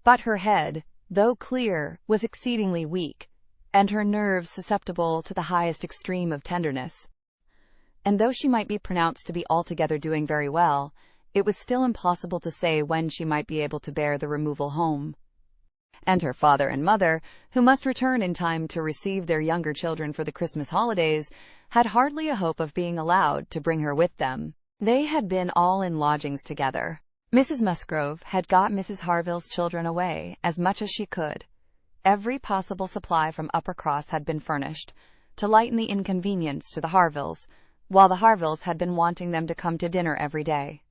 but her head, though clear, was exceedingly weak, and her nerves susceptible to the highest extreme of tenderness. And though she might be pronounced to be altogether doing very well, it was still impossible to say when she might be able to bear the removal home. And her father and mother, who must return in time to receive their younger children for the Christmas holidays, had hardly a hope of being allowed to bring her with them. They had been all in lodgings together. Mrs. Musgrove had got Mrs. Harville's children away as much as she could. Every possible supply from Uppercross had been furnished, to lighten the inconvenience to the Harvilles, while the Harvilles had been wanting them to come to dinner every day.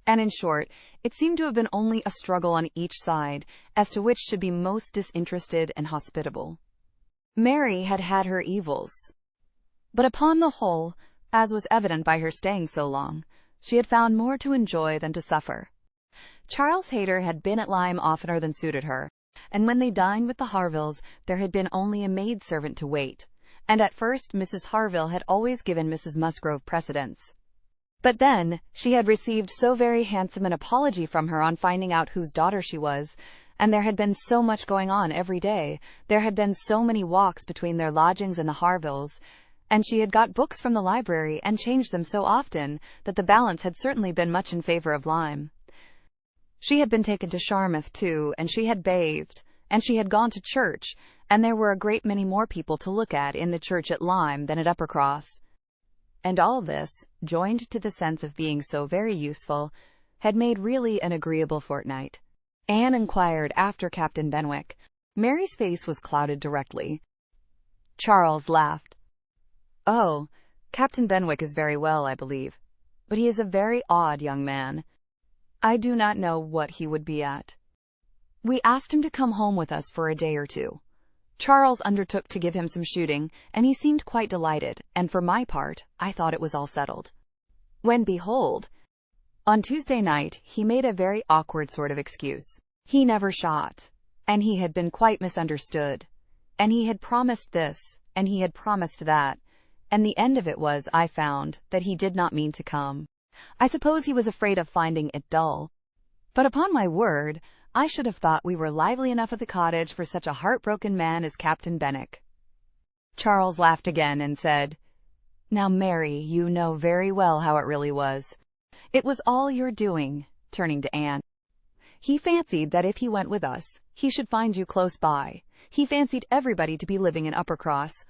And in short, it seemed to have been only a struggle on each side as to which should be most disinterested and hospitable. Mary had had her evils, but upon the whole, as was evident by her staying so long, she had found more to enjoy than to suffer. Charles Hayter had been at Lyme oftener than suited her, and when they dined with the Harvilles there had been only a maid-servant to wait, and at first Mrs. Harville had always given Mrs. Musgrove precedence. But then she had received so very handsome an apology from her on finding out whose daughter she was, and there had been so much going on every day, there had been so many walks between their lodgings and the Harvilles, and she had got books from the library and changed them so often that the balance had certainly been much in favor of Lyme. She had been taken to Charmouth, too, and she had bathed, and she had gone to church, and there were a great many more people to look at in the church at Lyme than at Uppercross. And all this, joined to the sense of being so very useful, had made really an agreeable fortnight. Anne inquired after Captain Benwick. Mary's face was clouded directly. Charles laughed. "Oh, Captain Benwick is very well, I believe, but he is a very odd young man. I do not know what he would be at. We asked him to come home with us for a day or two. Charles undertook to give him some shooting, and he seemed quite delighted, and for my part, I thought it was all settled. When behold, on Tuesday night he made a very awkward sort of excuse. He never shot, and he had been quite misunderstood, and he had promised this, and he had promised that, and the end of it was, I found, that he did not mean to come. I suppose he was afraid of finding it dull. But upon my word, I should have thought we were lively enough at the cottage for such a heartbroken man as Captain Benwick." Charles laughed again and said, "Now, Mary, you know very well how it really was. It was all your doing," turning to Anne. "He fancied that if he went with us, he should find you close by. He fancied everybody to be living in Uppercross.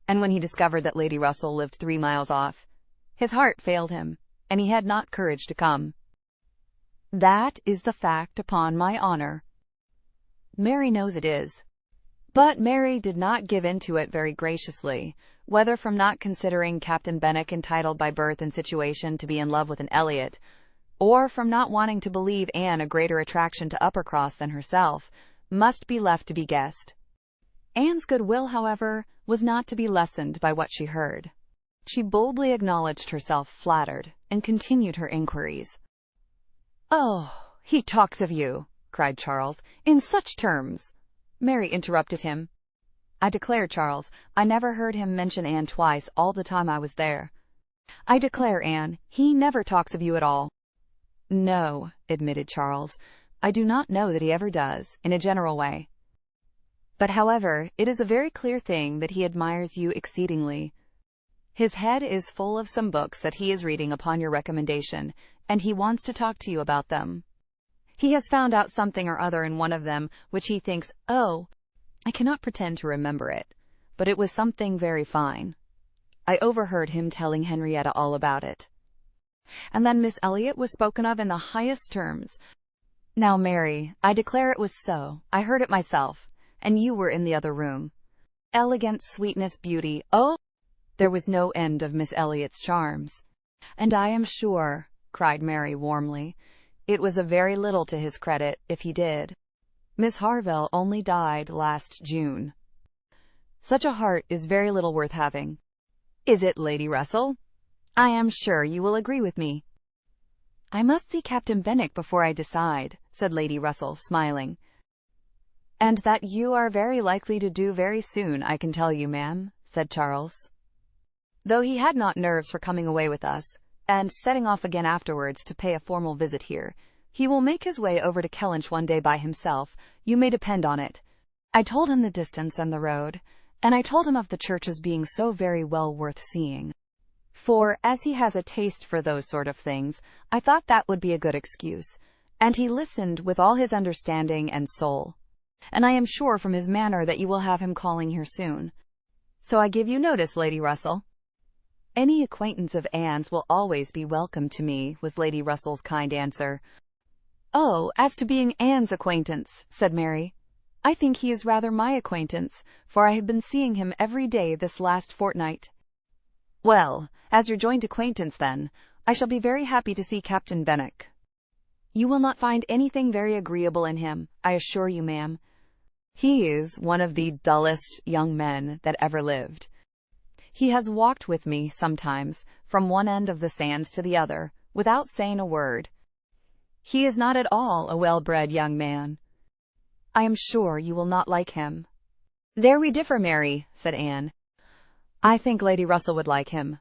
And when he discovered that Lady Russell lived 3 miles off, his heart failed him, and he had not courage to come. That is the fact, upon my honor. Mary knows it is." But Mary did not give in to it very graciously, whether from not considering Captain Benwick entitled by birth and situation to be in love with an Elliot, or from not wanting to believe Anne a greater attraction to Uppercross than herself, must be left to be guessed. Anne's goodwill, however, was not to be lessened by what she heard. She boldly acknowledged herself flattered, and continued her inquiries. "Oh, he talks of you," cried Charles, "in such terms. Mary interrupted him. I declare, Charles, I never heard him mention Anne twice all the time I was there. I declare, Anne, he never talks of you at all. No, admitted Charles, I do not know that he ever does, in a general way. But however, it is a very clear thing that he admires you exceedingly. His head is full of some books that he is reading upon your recommendation, and he wants to talk to you about them. He has found out something or other in one of them which he thinks, oh, I cannot pretend to remember it, but it was something very fine. I overheard him telling Henrietta all about it. And then Miss Elliot was spoken of in the highest terms. Now, Mary, I declare it was so. I heard it myself, and you were in the other room. Elegance, sweetness, beauty, oh! There was no end of Miss Elliot's charms. And I am sure, cried Mary warmly, it was a very little to his credit, if he did. Miss Harville only died last June. Such a heart is very little worth having. Is it, Lady Russell? I am sure you will agree with me. I must see Captain Benwick before I decide, said Lady Russell, smiling. And that you are very likely to do very soon, I can tell you, ma'am, said Charles. Though he had not nerves for coming away with us, and setting off again afterwards to pay a formal visit here, he will make his way over to Kellynch one day by himself, you may depend on it. I told him the distance and the road, and I told him of the churches being so very well worth seeing. For, as he has a taste for those sort of things, I thought that would be a good excuse, and he listened with all his understanding and soul. And I am sure from his manner that you will have him calling here soon. So I give you notice, Lady Russell. Any acquaintance of Anne's will always be welcome to me, was Lady Russell's kind answer. Oh, as to being Anne's acquaintance, said Mary, I think he is rather my acquaintance, for I have been seeing him every day this last fortnight. Well, as your joint acquaintance, then, I shall be very happy to see Captain Benwick. You will not find anything very agreeable in him, I assure you, ma'am. He is one of the dullest young men that ever lived. He has walked with me sometimes from one end of the sands to the other, without saying a word. He is not at all a well-bred young man. I am sure you will not like him. There we differ, Mary, said Anne. I think Lady Russell would like him.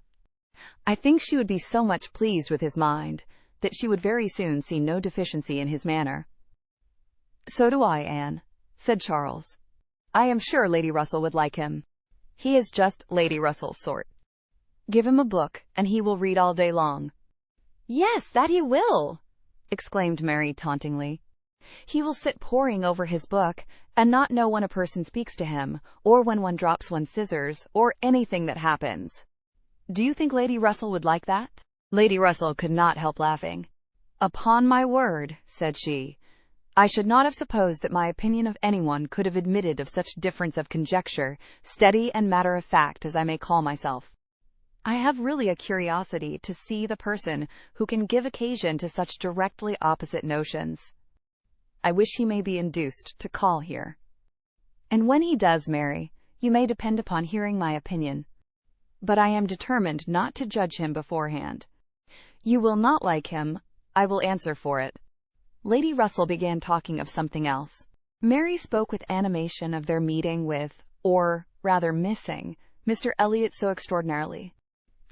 I think she would be so much pleased with his mind that she would very soon see no deficiency in his manner. So do I, Anne, said Charles. I am sure Lady Russell would like him. He is just Lady Russell's sort. Give him a book, and he will read all day long. Yes, that he will, exclaimed Mary tauntingly. He will sit poring over his book, and not know when a person speaks to him, or when one drops one's scissors, or anything that happens. Do you think Lady Russell would like that? Lady Russell could not help laughing. Upon my word, said she, I should not have supposed that my opinion of anyone could have admitted of such difference of conjecture, steady and matter-of-fact as I may call myself. I have really a curiosity to see the person who can give occasion to such directly opposite notions. I wish he may be induced to call here. And when he does, Mary, you may depend upon hearing my opinion. But I am determined not to judge him beforehand. You will not like him, I will answer for it. Lady Russell began talking of something else. Mary spoke with animation of their meeting with, or rather missing, Mr. Elliot so extraordinarily.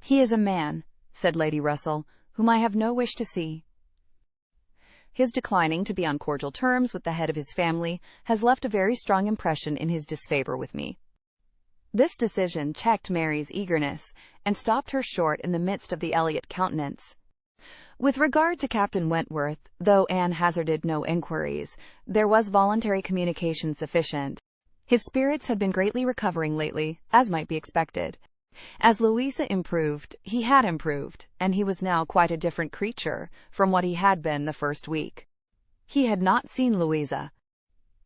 He is a man, said Lady Russell, whom I have no wish to see. His declining to be on cordial terms with the head of his family has left a very strong impression in his disfavor with me. This decision checked Mary's eagerness, and stopped her short in the midst of the Elliot countenance. With regard to Captain Wentworth, though Anne hazarded no inquiries, there was voluntary communication sufficient. His spirits had been greatly recovering lately, as might be expected. As Louisa improved, he had improved, and he was now quite a different creature from what he had been the first week. He had not seen Louisa,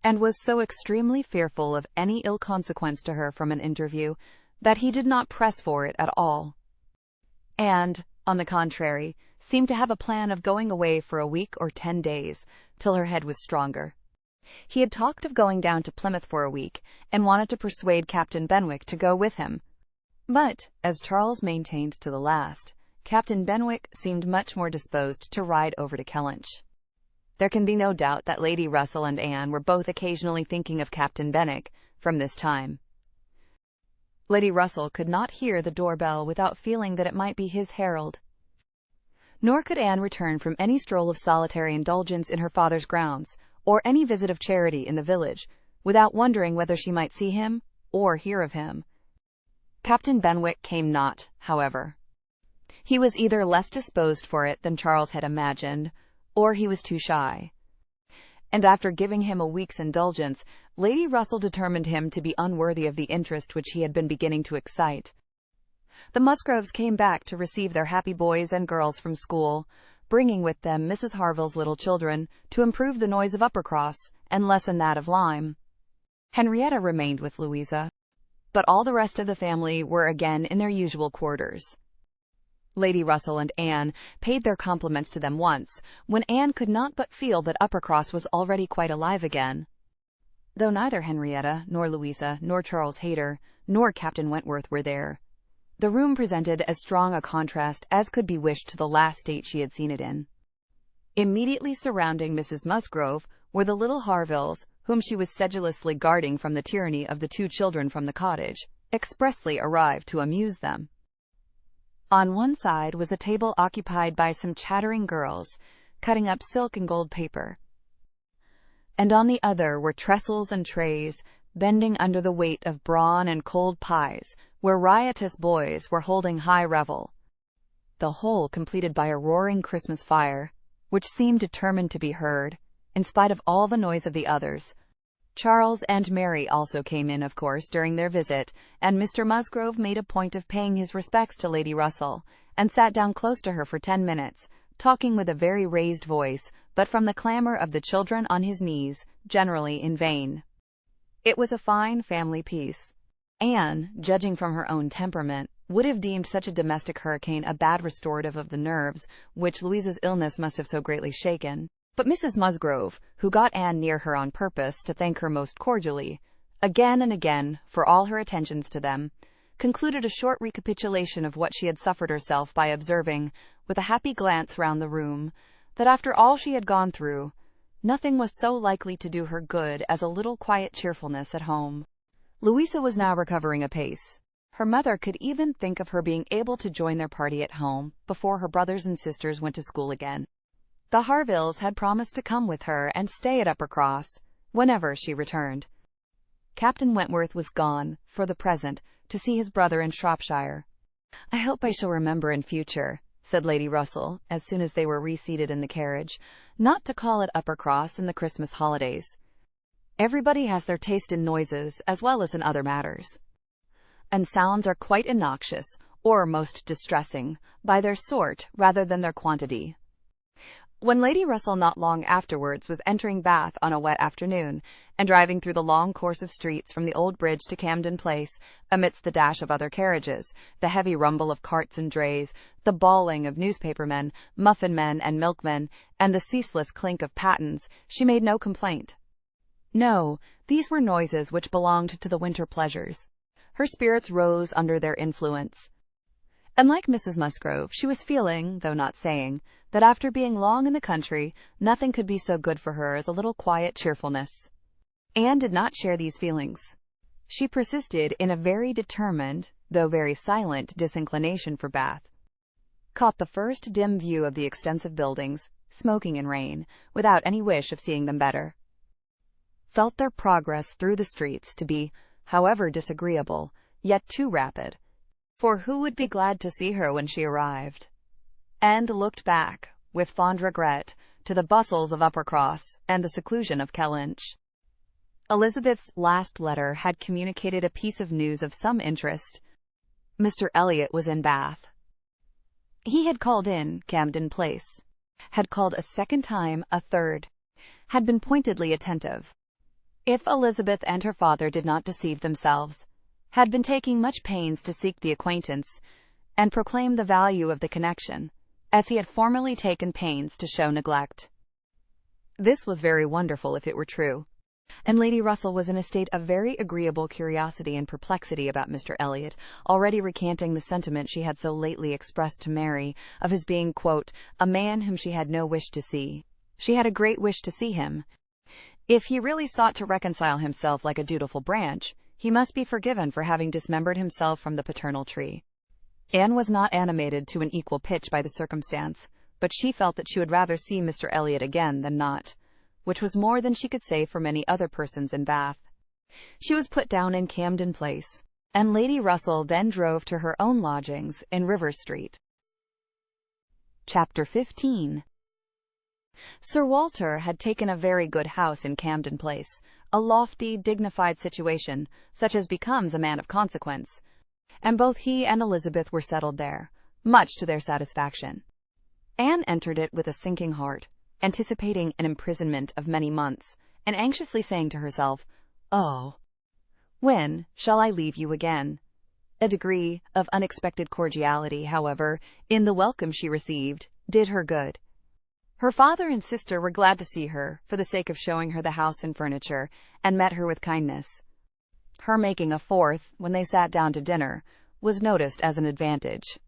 and was so extremely fearful of any ill consequence to her from an interview, that he did not press for it at all, and, on the contrary, seemed to have a plan of going away for a week or 10 days, till her head was stronger. He had talked of going down to Plymouth for a week, and wanted to persuade Captain Benwick to go with him. But, as Charles maintained to the last, Captain Benwick seemed much more disposed to ride over to Kellynch. There can be no doubt that Lady Russell and Anne were both occasionally thinking of Captain Benwick from this time. Lady Russell could not hear the doorbell without feeling that it might be his herald. Nor could Anne return from any stroll of solitary indulgence in her father's grounds, or any visit of charity in the village, without wondering whether she might see him or hear of him. Captain Benwick came not, however. He was either less disposed for it than Charles had imagined, or he was too shy. And after giving him a week's indulgence, Lady Russell determined him to be unworthy of the interest which he had been beginning to excite. The Musgroves came back to receive their happy boys and girls from school, bringing with them Mrs. Harville's little children to improve the noise of Uppercross and lessen that of Lyme. Henrietta remained with Louisa, but all the rest of the family were again in their usual quarters. Lady Russell and Anne paid their compliments to them once, when Anne could not but feel that Uppercross was already quite alive again. Though neither Henrietta, nor Louisa, nor Charles Hayter, nor Captain Wentworth were there, the room presented as strong a contrast as could be wished to the last state she had seen it in. Immediately surrounding Mrs. Musgrove were the little Harvilles, whom she was sedulously guarding from the tyranny of the 2 children from the cottage, expressly arrived to amuse them. On one side was a table occupied by some chattering girls, cutting up silk and gold paper, and on the other were trestles and trays, bending under the weight of brawn and cold pies, where riotous boys were holding high revel, the whole completed by a roaring Christmas fire, which seemed determined to be heard, in spite of all the noise of the others. Charles and Mary also came in, of course, during their visit, and Mr. Musgrove made a point of paying his respects to Lady Russell, and sat down close to her for 10 minutes, talking with a very raised voice, but from the clamour of the children on his knees, generally in vain. It was a fine family peace. Anne, judging from her own temperament, would have deemed such a domestic hurricane a bad restorative of the nerves which Louisa's illness must have so greatly shaken. But Mrs. Musgrove, who got Anne near her on purpose to thank her most cordially, again and again, for all her attentions to them, concluded a short recapitulation of what she had suffered herself by observing, with a happy glance round the room, that after all she had gone through, nothing was so likely to do her good as a little quiet cheerfulness at home. Louisa was now recovering apace. Her mother could even think of her being able to join their party at home before her brothers and sisters went to school again. The Harvilles had promised to come with her and stay at Uppercross whenever she returned. Captain Wentworth was gone, for the present, to see his brother in Shropshire. "I hope I shall remember in future," said Lady Russell, as soon as they were reseated in the carriage, "not to call at Uppercross in the Christmas holidays. Everybody has their taste in noises as well as in other matters, and sounds are quite innoxious, or most distressing, by their sort rather than their quantity." When Lady Russell not long afterwards was entering Bath on a wet afternoon, and driving through the long course of streets from the Old Bridge to Camden Place, amidst the dash of other carriages, the heavy rumble of carts and drays, the bawling of newspapermen, muffin-men and milkmen, and the ceaseless clink of pattens, she made no complaint. No, these were noises which belonged to the winter pleasures. Her spirits rose under their influence. And like Mrs. Musgrove, she was feeling, though not saying, that after being long in the country, nothing could be so good for her as a little quiet cheerfulness. Anne did not share these feelings. She persisted in a very determined, though very silent, disinclination for Bath. Caught the first dim view of the extensive buildings, smoking in rain, without any wish of seeing them better. Felt their progress through the streets to be, however disagreeable, yet too rapid, for who would be glad to see her when she arrived? And looked back, with fond regret, to the bustles of Uppercross and the seclusion of Kellynch. Elizabeth's last letter had communicated a piece of news of some interest. Mr. Elliot was in Bath. He had called in Camden Place, had called a second time, a third, had been pointedly attentive. If Elizabeth and her father did not deceive themselves, had been taking much pains to seek the acquaintance, and proclaim the value of the connection, as he had formerly taken pains to show neglect. This was very wonderful if it were true, and Lady Russell was in a state of very agreeable curiosity and perplexity about Mr. Elliot, already recanting the sentiment she had so lately expressed to Mary, of his being, quote, "a man whom she had no wish to see." She had a great wish to see him. If he really sought to reconcile himself like a dutiful branch, he must be forgiven for having dismembered himself from the paternal tree. Anne was not animated to an equal pitch by the circumstance, but she felt that she would rather see Mr. Elliot again than not, which was more than she could say for many other persons in Bath. She was put down in Camden Place, and Lady Russell then drove to her own lodgings in Rivers Street. Chapter 15. Sir Walter had taken a very good house in Camden Place, a lofty, dignified situation, such as becomes a man of consequence, and both he and Elizabeth were settled there, much to their satisfaction. Anne entered it with a sinking heart, anticipating an imprisonment of many months, and anxiously saying to herself, "Oh, when shall I leave you again?" A degree of unexpected cordiality, however, in the welcome she received, did her good. Her father and sister were glad to see her, for the sake of showing her the house and furniture, and met her with kindness. Her making a fourth, when they sat down to dinner, was noticed as an advantage.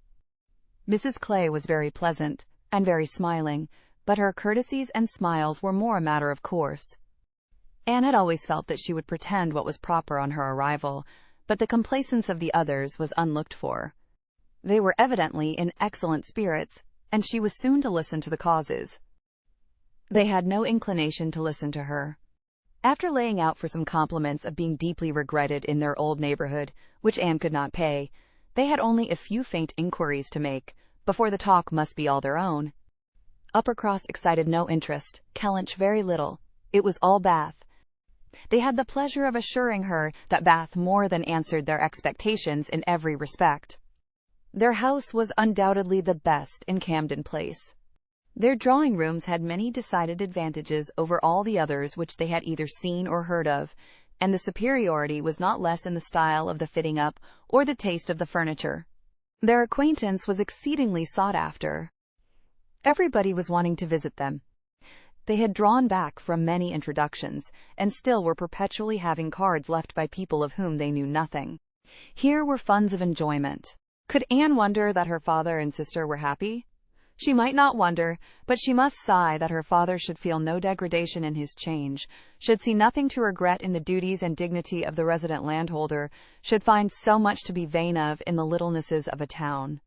Mrs. Clay was very pleasant, and very smiling, but her courtesies and smiles were more a matter of course. Anne had always felt that she would pretend what was proper on her arrival, but the complaisance of the others was unlooked for. They were evidently in excellent spirits, and she was soon to listen to the causes. They had no inclination to listen to her. After laying out for some compliments of being deeply regretted in their old neighborhood, which Anne could not pay, they had only a few faint inquiries to make, before the talk must be all their own. Uppercross excited no interest, Kellynch very little. It was all Bath. They had the pleasure of assuring her that Bath more than answered their expectations in every respect. Their house was undoubtedly the best in Camden Place. Their drawing-rooms had many decided advantages over all the others which they had either seen or heard of, and the superiority was not less in the style of the fitting up or the taste of the furniture. Their acquaintance was exceedingly sought after. Everybody was wanting to visit them. They had drawn back from many introductions, and still were perpetually having cards left by people of whom they knew nothing. Here were funds of enjoyment. Could Anne wonder that her father and sister were happy? She might not wonder, but she must sigh that her father should feel no degradation in his change, should see nothing to regret in the duties and dignity of the resident landholder, should find so much to be vain of in the littlenesses of a town.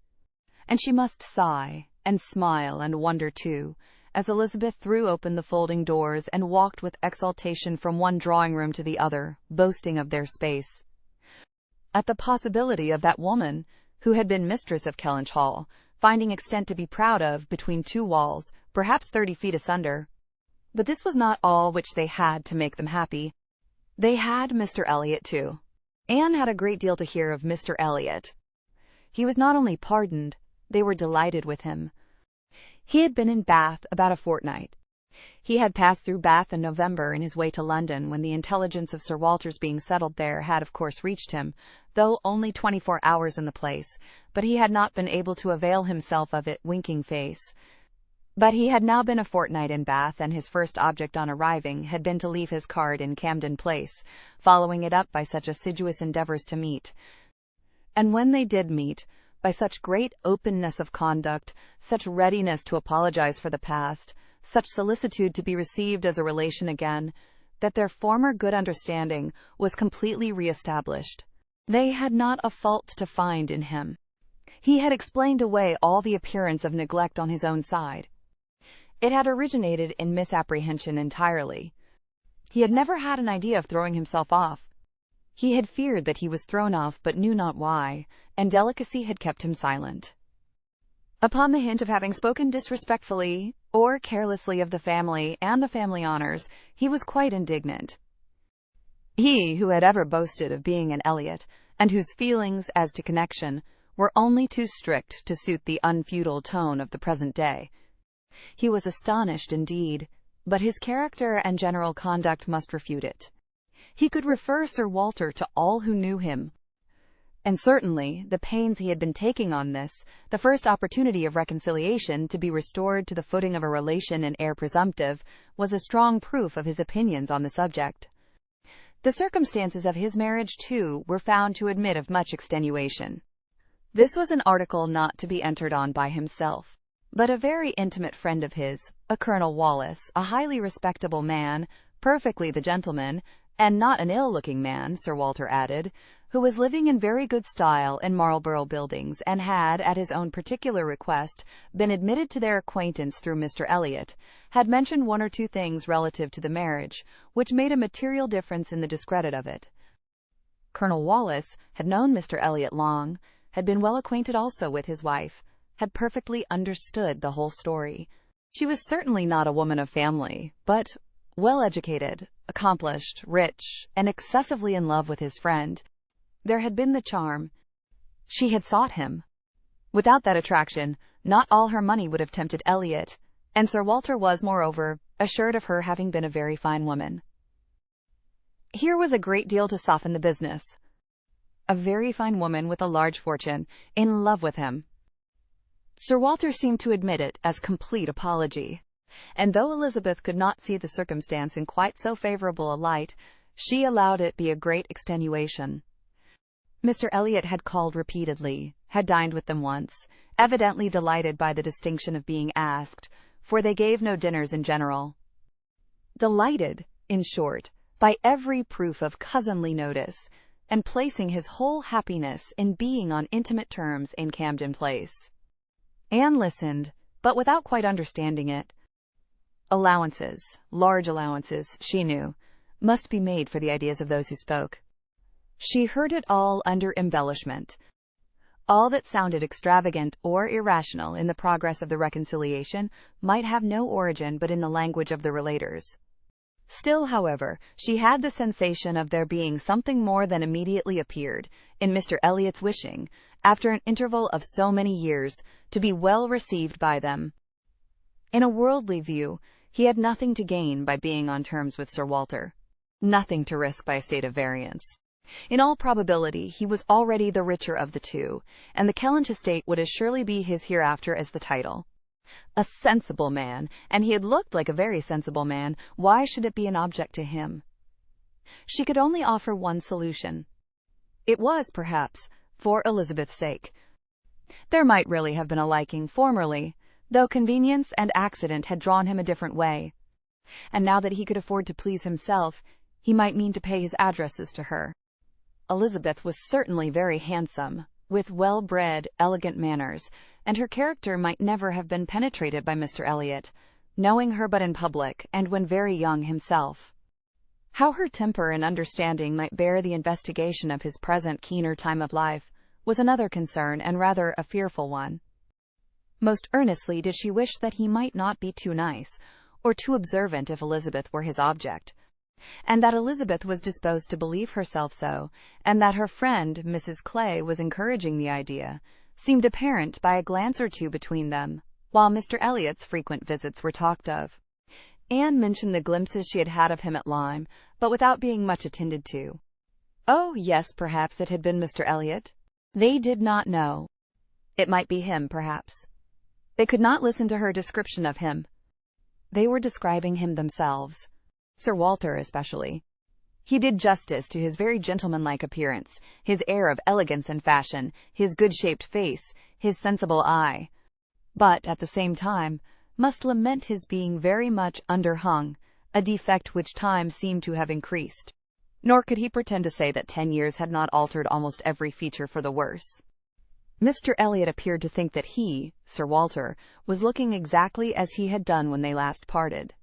And she must sigh, and smile, and wonder too, as Elizabeth threw open the folding doors and walked with exultation from one drawing-room to the other, boasting of their space. At the possibility of that woman, who had been mistress of Kellynch Hall, finding extent to be proud of between two walls, perhaps 30 feet asunder. But this was not all which they had to make them happy. They had Mr. Elliot too. Anne had a great deal to hear of Mr. Elliot. He was not only pardoned, they were delighted with him. He had been in Bath about a fortnight. He had passed through Bath in November in his way to London, when the intelligence of Sir Walter's being settled there had of course reached him, though only 24 hours in the place, but he had not been able to avail himself of it, winking face. But he had now been a fortnight in Bath, and his first object on arriving had been to leave his card in Camden Place, following it up by such assiduous endeavours to meet. And when they did meet, by such great openness of conduct, such readiness to apologize for the past, such solicitude to be received as a relation again, that their former good understanding was completely re-established. They had not a fault to find in him. He had explained away all the appearance of neglect on his own side. It had originated in misapprehension entirely. He had never had an idea of throwing himself off. He had feared that he was thrown off, but knew not why, and delicacy had kept him silent. Upon the hint of having spoken disrespectfully or carelessly of the family and the family honors, he was quite indignant. He, who had ever boasted of being an Elliot, and whose feelings as to connection were only too strict to suit the unfeudal tone of the present day. He was astonished indeed, but his character and general conduct must refute it. He could refer Sir Walter to all who knew him, and certainly the pains he had been taking on this, the first opportunity of reconciliation, to be restored to the footing of a relation and heir presumptive, was a strong proof of his opinions on the subject. The circumstances of his marriage, too, were found to admit of much extenuation. This was an article not to be entered on by himself, But a very intimate friend of his, a Colonel Wallace, a highly respectable man, perfectly the gentleman, and not an ill-looking man, Sir Walter added, who was living in very good style in Marlborough Buildings, and had, at his own particular request, been admitted to their acquaintance through Mr. Elliot, had mentioned one or two things relative to the marriage, which made a material difference in the discredit of it. Colonel Wallace had known Mr. Elliot long, had been well acquainted also with his wife, had perfectly understood the whole story. She was certainly not a woman of family, but well-educated, accomplished, rich, and excessively in love with his friend. There had been the charm. She had sought him. Without that attraction, not all her money would have tempted Elliot, and Sir Walter was, moreover, assured of her having been a very fine woman. Here was a great deal to soften the business. A very fine woman with a large fortune, in love with him. Sir Walter seemed to admit it as complete apology, and though Elizabeth could not see the circumstance in quite so favorable a light, she allowed it be a great extenuation. Mr. Elliot had called repeatedly, had dined with them once, evidently delighted by the distinction of being asked, for they gave no dinners in general. Delighted, in short, by every proof of cousinly notice, and placing his whole happiness in being on intimate terms in Camden Place. Anne listened, but without quite understanding it. Allowances, large allowances, she knew, must be made for the ideas of those who spoke. She heard it all under embellishment. All that sounded extravagant or irrational in the progress of the reconciliation might have no origin but in the language of the relators. Still, however, she had the sensation of there being something more than immediately appeared, in Mr. Elliot's wishing, after an interval of so many years, to be well received by them. In a worldly view, he had nothing to gain by being on terms with Sir Walter, nothing to risk by a state of variance. In all probability, he was already the richer of the two, and the Kellynch estate would as surely be his hereafter as the title. A sensible man, and he had looked like a very sensible man, why should it be an object to him? She could only offer one solution. It was, perhaps, for Elizabeth's sake. There might really have been a liking formerly, though convenience and accident had drawn him a different way. And now that he could afford to please himself, he might mean to pay his addresses to her. Elizabeth was certainly very handsome, with well-bred, elegant manners, and her character might never have been penetrated by Mr. Elliot, knowing her but in public, and when very young himself. How her temper and understanding might bear the investigation of his present keener time of life was another concern, and rather a fearful one. Most earnestly did she wish that he might not be too nice, or too observant if Elizabeth were his object, and that Elizabeth was disposed to believe herself so, and that her friend, Mrs. Clay, was encouraging the idea, seemed apparent by a glance or two between them, while Mr. Elliot's frequent visits were talked of. Anne mentioned the glimpses she had had of him at Lyme, but without being much attended to. Oh, yes, perhaps it had been Mr. Elliot. They did not know. It might be him, perhaps. They could not listen to her description of him. They were describing him themselves. Sir Walter especially. He did justice to his very gentlemanlike appearance, his air of elegance and fashion, his good-shaped face, his sensible eye, but, at the same time, must lament his being very much underhung, a defect which time seemed to have increased. Nor could he pretend to say that 10 years had not altered almost every feature for the worse. Mr. Elliot appeared to think that he, Sir Walter, was looking exactly as he had done when they last parted.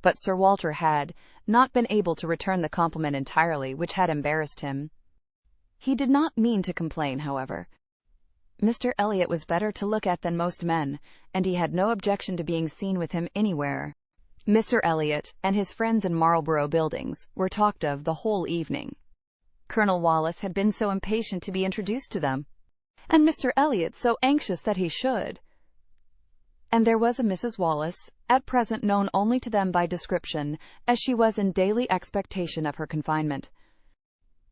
But Sir Walter had not been able to return the compliment entirely, which had embarrassed him. He did not mean to complain, however. Mr. Elliot was better to look at than most men, and he had no objection to being seen with him anywhere. Mr. Elliot and his friends in Marlborough Buildings were talked of the whole evening. Colonel Wallace had been so impatient to be introduced to them, and Mr. Elliot so anxious that he should. And there was a Mrs. Wallace, at present known only to them by description, as she was in daily expectation of her confinement.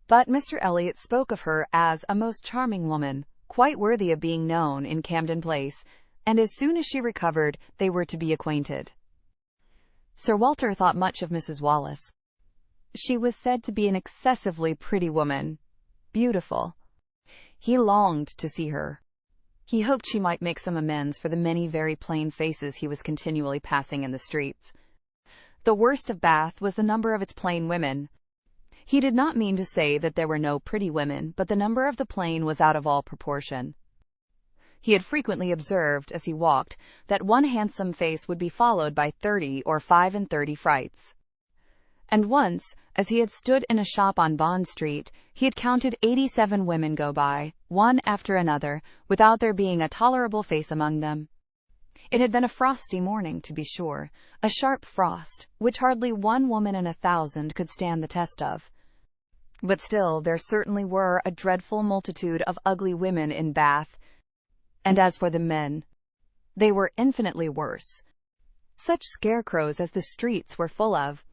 But Mr. Elliot spoke of her as a most charming woman, quite worthy of being known in Camden Place, and as soon as she recovered, they were to be acquainted. Sir Walter thought much of Mrs. Wallace. She was said to be an excessively pretty woman, beautiful. He longed to see her. He hoped she might make some amends for the many very plain faces he was continually passing in the streets. The worst of Bath was the number of its plain women. He did not mean to say that there were no pretty women, but the number of the plain was out of all proportion. He had frequently observed, as he walked, that one handsome face would be followed by 30 or 35 frights. And once, as he had stood in a shop on Bond Street, he had counted 87 women go by, one after another, without there being a tolerable face among them. It had been a frosty morning, to be sure, a sharp frost, which hardly one woman in 1,000 could stand the test of. But still, there certainly were a dreadful multitude of ugly women in Bath, and as for the men, they were infinitely worse. Such scarecrows as the streets were full of.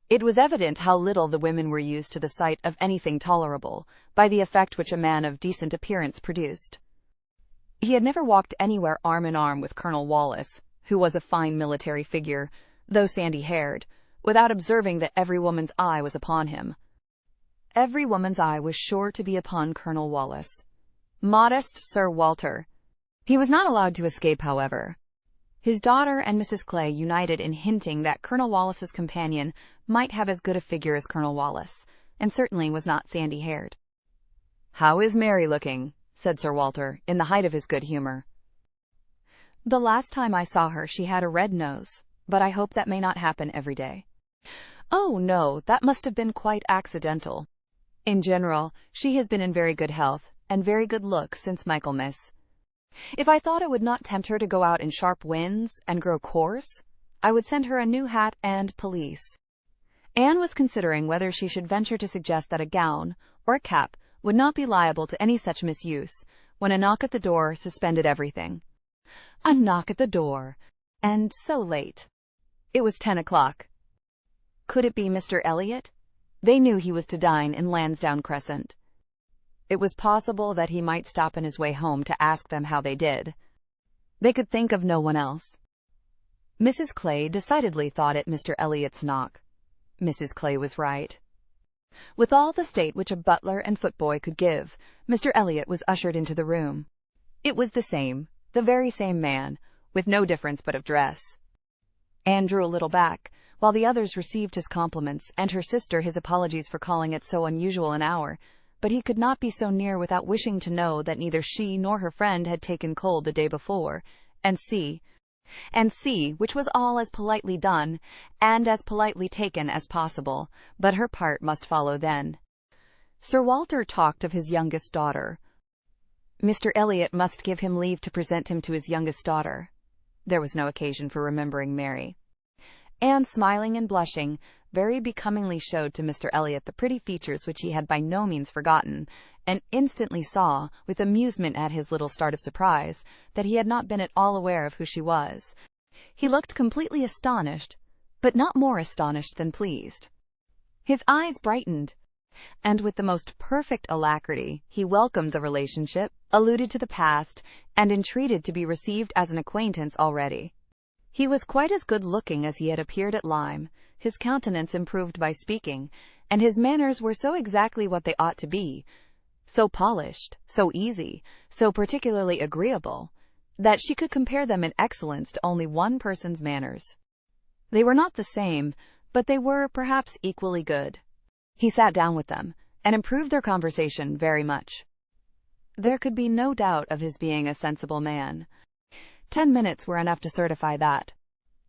It was evident how little the women were used to the sight of anything tolerable, by the effect which a man of decent appearance produced. He had never walked anywhere arm in arm with Colonel Wallis, who was a fine military figure, though sandy-haired, without observing that every woman's eye was upon him. Every woman's eye was sure to be upon Colonel Wallis. Modest Sir Walter. He was not allowed to escape, however. His daughter and Mrs. Clay united in hinting that Colonel Wallis's companion might have as good a figure as Colonel Wallis, and certainly was not sandy-haired. "How is Mary looking?" said Sir Walter, in the height of his good humor. "The last time I saw her she had a red nose, but I hope that may not happen every day." "Oh, no, that must have been quite accidental. In general, she has been in very good health, and very good looks since Michaelmas. If I thought it would not tempt her to go out in sharp winds and grow coarse, I would send her a new hat and pelisse." Anne was considering whether she should venture to suggest that a gown, or a cap, would not be liable to any such misuse, when a knock at the door suspended everything. A knock at the door! And so late. It was 10 o'clock. Could it be Mr. Elliot? They knew he was to dine in Lansdowne Crescent. It was possible that he might stop on his way home to ask them how they did. They could think of no one else. Mrs. Clay decidedly thought it Mr. Elliot's knock. Mrs. Clay was right. With all the state which a butler and footboy could give, Mr. Elliot was ushered into the room. It was the very same man, with no difference but of dress. Anne drew a little back, while the others received his compliments, and her sister his apologies for calling at so unusual an hour, but he could not be so near without wishing to know that neither she nor her friend had taken cold the day before, and see, which was all as politely done, and as politely taken as possible, but her part must follow then. Sir Walter talked of his youngest daughter. Mr. Elliot must give him leave to present him to his youngest daughter. There was no occasion for remembering Mary. Anne, smiling and blushing, very becomingly showed to Mr. Elliot the pretty features which he had by no means forgotten, and instantly saw, with amusement at his little start of surprise, that he had not been at all aware of who she was. He looked completely astonished, but not more astonished than pleased. His eyes brightened, and with the most perfect alacrity he welcomed the relationship, alluded to the past, and entreated to be received as an acquaintance already. He was quite as good-looking as he had appeared at Lyme, his countenance improved by speaking, and his manners were so exactly what they ought to be, so polished, so easy, so particularly agreeable, that she could compare them in excellence to only one person's manners. They were not the same, but they were, perhaps, equally good. He sat down with them, and improved their conversation very much. There could be no doubt of his being a sensible man. 10 minutes were enough to certify that.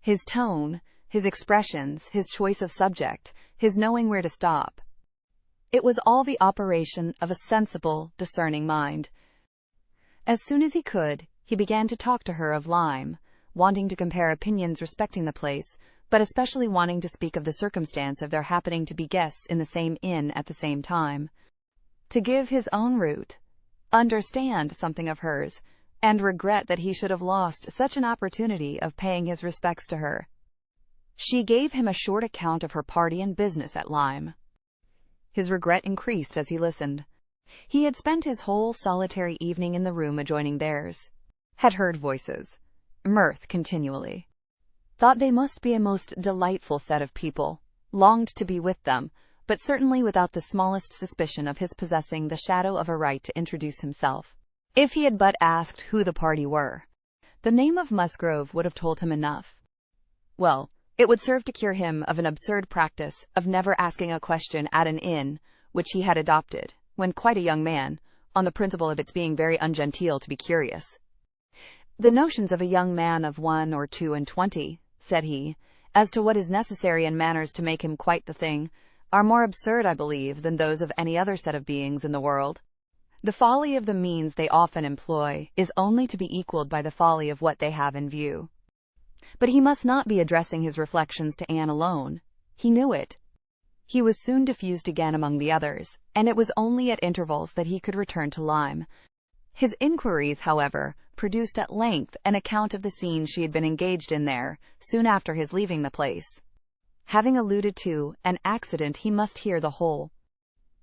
His tone, his expressions, his choice of subject, his knowing where to stop. It was all the operation of a sensible, discerning mind. As soon as he could, he began to talk to her of Lyme, wanting to compare opinions respecting the place, but especially wanting to speak of the circumstance of their happening to be guests in the same inn at the same time. To give his own route, understand something of hers, and regret that he should have lost such an opportunity of paying his respects to her. She gave him a short account of her party and business at Lyme. His regret increased as he listened. He had spent his whole solitary evening in the room adjoining theirs, had heard voices, mirth continually, thought they must be a most delightful set of people, longed to be with them, but certainly without the smallest suspicion of his possessing the shadow of a right to introduce himself. If he had but asked who the party were, the name of Musgrove would have told him enough. Well, it would serve to cure him of an absurd practice of never asking a question at an inn, which he had adopted, when quite a young man, on the principle of its being very ungenteel to be curious. The notions of a young man of 1 or 2 and 20, said he, as to what is necessary in manners to make him quite the thing, are more absurd, I believe, than those of any other set of beings in the world. The folly of the means they often employ is only to be equalled by the folly of what they have in view. But he must not be addressing his reflections to Anne alone. He knew it. He was soon diffused again among the others, and it was only at intervals that he could return to Lyme. His inquiries, however, produced at length an account of the scene she had been engaged in there, soon after his leaving the place. Having alluded to an accident, he must hear the whole.